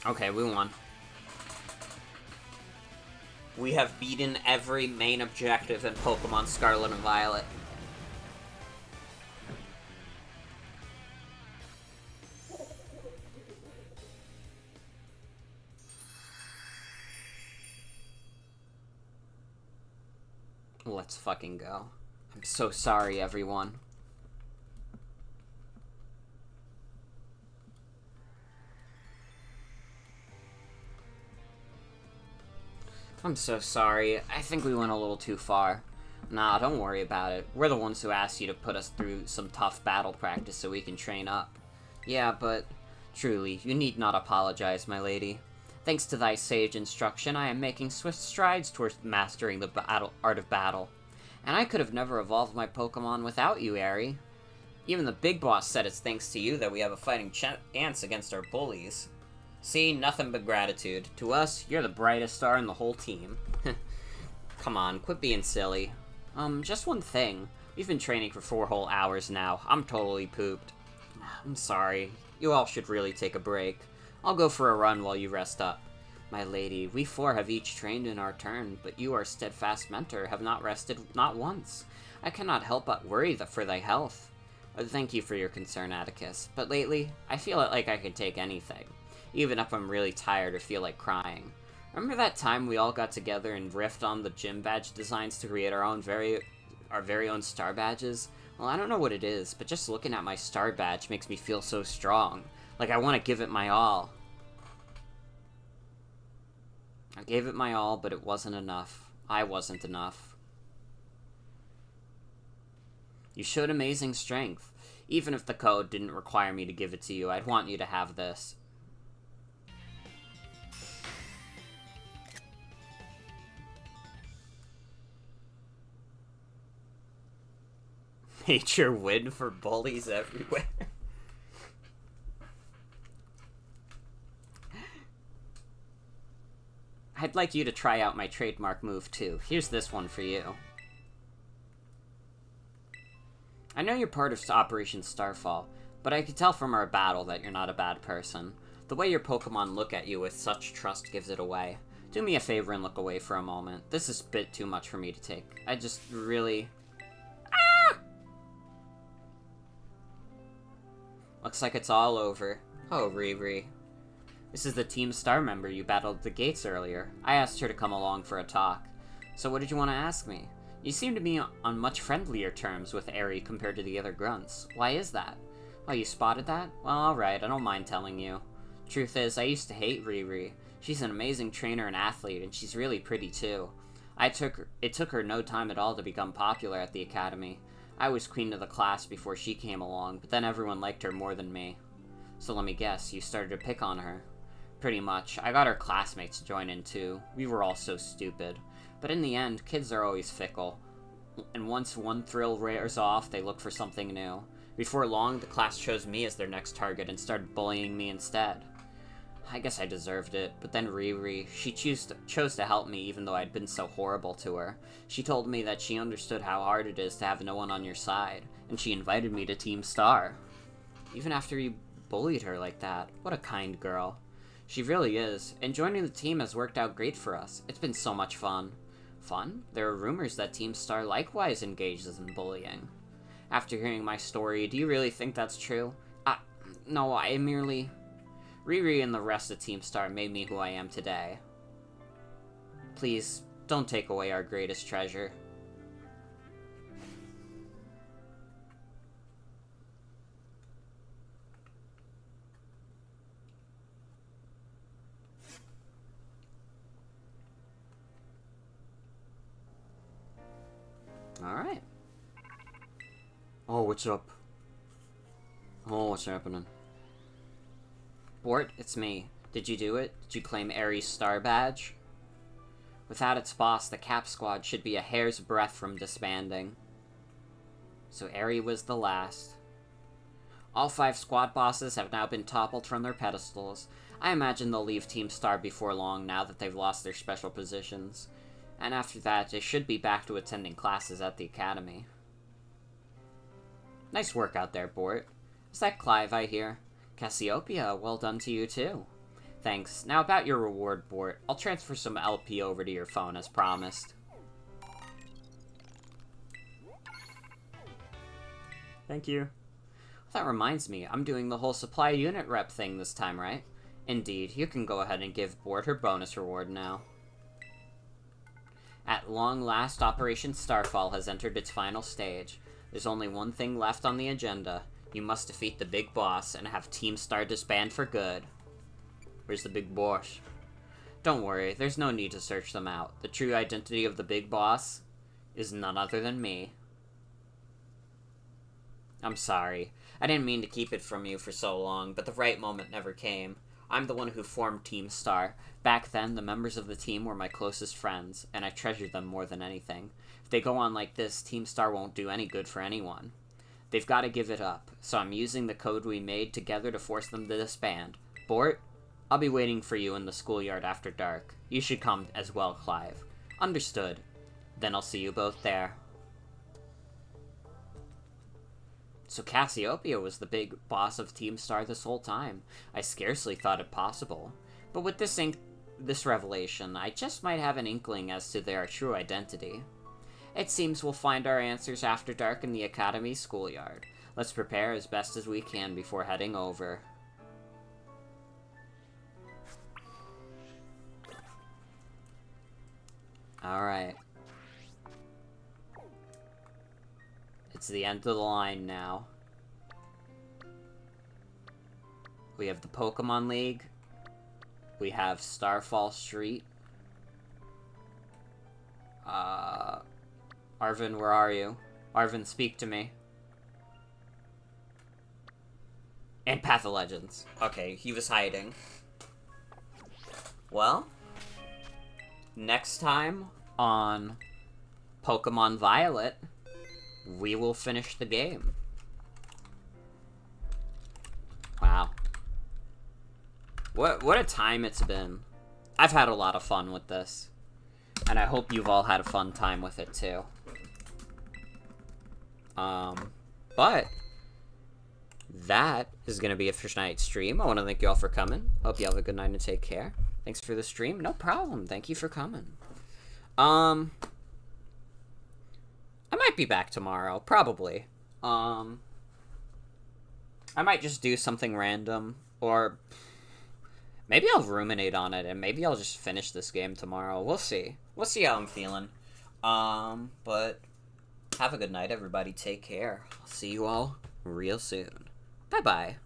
Okay, we won. We have beaten every main objective in Pokemon Scarlet and Violet. Let's fucking go. I'm so sorry, everyone. I'm so sorry. I think we went a little too far. Nah, don't worry about it. We're the ones who asked you to put us through some tough battle practice so we can train up. Yeah, but truly, you need not apologize, my lady. Thanks to thy sage instruction, I am making swift strides towards mastering the art of battle. And I could have never evolved my Pokemon without you, Aerie. Even the big boss said it's thanks to you that we have a fighting chance against our bullies. See, nothing but gratitude. To us, you're the brightest star in the whole team. Come on, quit being silly. Just one thing. We've been training for 4 whole hours now. I'm totally pooped. I'm sorry. You all should really take a break. I'll go for a run while you rest up. My lady, we 4 have each trained in our turn, but you, our steadfast mentor, have not rested not once. I cannot help but worry for thy health. Thank you for your concern, Atticus, but lately, I feel like I can take anything, even if I'm really tired or feel like crying. Remember that time we all got together and riffed on the gym badge designs to create our very own star badges? Well, I don't know what it is, but just looking at my star badge makes me feel so strong. Like I want to give it my all. I gave it my all, but it wasn't enough. I wasn't enough. You showed amazing strength. Even if the code didn't require me to give it to you, I'd want you to have this. Nature win for bullies everywhere. I'd like you to try out my trademark move too. Here's this one for you. I know you're part of Operation Starfall, but I could tell from our battle that you're not a bad person. The way your Pokemon look at you with such trust gives it away. Do me a favor and look away for a moment. This is a bit too much for me to take. I just really... Ah! Looks like it's all over. Oh, Riri. This is the Team Star member you battled at the gates earlier. I asked her to come along for a talk. So what did you want to ask me? You seem to be on much friendlier terms with Aerie compared to the other grunts. Why is that? Oh, you spotted that? Well, alright, I don't mind telling you. Truth is, I used to hate Riri. She's an amazing trainer and athlete, and she's really pretty too. It took her no time at all to become popular at the academy. I was queen of the class before she came along, but then everyone liked her more than me. So let me guess, you started to pick on her. Pretty much. I got her classmates to join in too. We were all so stupid. But in the end, kids are always fickle. And once one thrill wears off, they look for something new. Before long, the class chose me as their next target and started bullying me instead. I guess I deserved it, but then Riri, she chose to help me even though I'd been so horrible to her. She told me that she understood how hard it is to have no one on your side, and she invited me to Team Star. Even after you bullied her like that, what a kind girl. She really is, and joining the team has worked out great for us. It's been so much fun. Fun? There are rumors that Team Star likewise engages in bullying. After hearing my story, do you really think that's true? No, I merely... Riri and the rest of Team Star made me who I am today. Please, don't take away our greatest treasure. Alright. Oh, what's up? Oh, what's happening? Bort, it's me. Did you do it? Did you claim Aries' star badge? Without its boss, the Cap Squad should be a hair's breadth from disbanding. So Aries was the last. All 5 squad bosses have now been toppled from their pedestals. I imagine they'll leave Team Star before long now that they've lost their special positions. And after that, they should be back to attending classes at the academy. Nice work out there, Bort. Is that Clive I hear? Cassiopeia, well done to you too. Thanks. Now about your reward, Bort. I'll transfer some LP over to your phone as promised. Thank you. That reminds me, I'm doing the whole supply unit rep thing this time, right? Indeed, you can go ahead and give Bort her bonus reward now. At long last, Operation Starfall has entered its final stage. There's only one thing left on the agenda. You must defeat the big boss and have Team Star disband for good. Where's the big boss? Don't worry, there's no need to search them out. The true identity of the big boss is none other than me. I'm sorry. I didn't mean to keep it from you for so long, but the right moment never came. I'm the one who formed Team Star. Back then, the members of the team were my closest friends, and I treasured them more than anything. If they go on like this, Team Star won't do any good for anyone. They've got to give it up, so I'm using the code we made together to force them to disband. Bort, I'll be waiting for you in the schoolyard after dark. You should come as well, Clive. Understood. Then I'll see you both there. So Cassiopeia was the big boss of Team Star this whole time. I scarcely thought it possible. But with this revelation, I just might have an inkling as to their true identity. It seems we'll find our answers after dark in the Academy schoolyard. Let's prepare as best as we can before heading over. Alright. It's the end of the line now. We have the Pokemon League. We have Starfall Street. Arvin, where are you? Arvin, speak to me. And Path of Legends. Okay, he was hiding. Well, next time on Pokemon Violet, we will finish the game. Wow. What a time it's been. I've had a lot of fun with this. And I hope you've all had a fun time with it too. But that is going to be it for tonight's stream. I want to thank you all for coming. Hope you have a good night and take care. Thanks for the stream. No problem. Thank you for coming. I might be back tomorrow. Probably. I might just do something random. Or maybe I'll ruminate on it. And maybe I'll just finish this game tomorrow. We'll see. We'll see how I'm feeling. But have a good night, everybody. Take care. I'll see you all real soon. Bye-bye.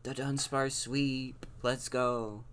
The Dunsparce sweep. Let's go.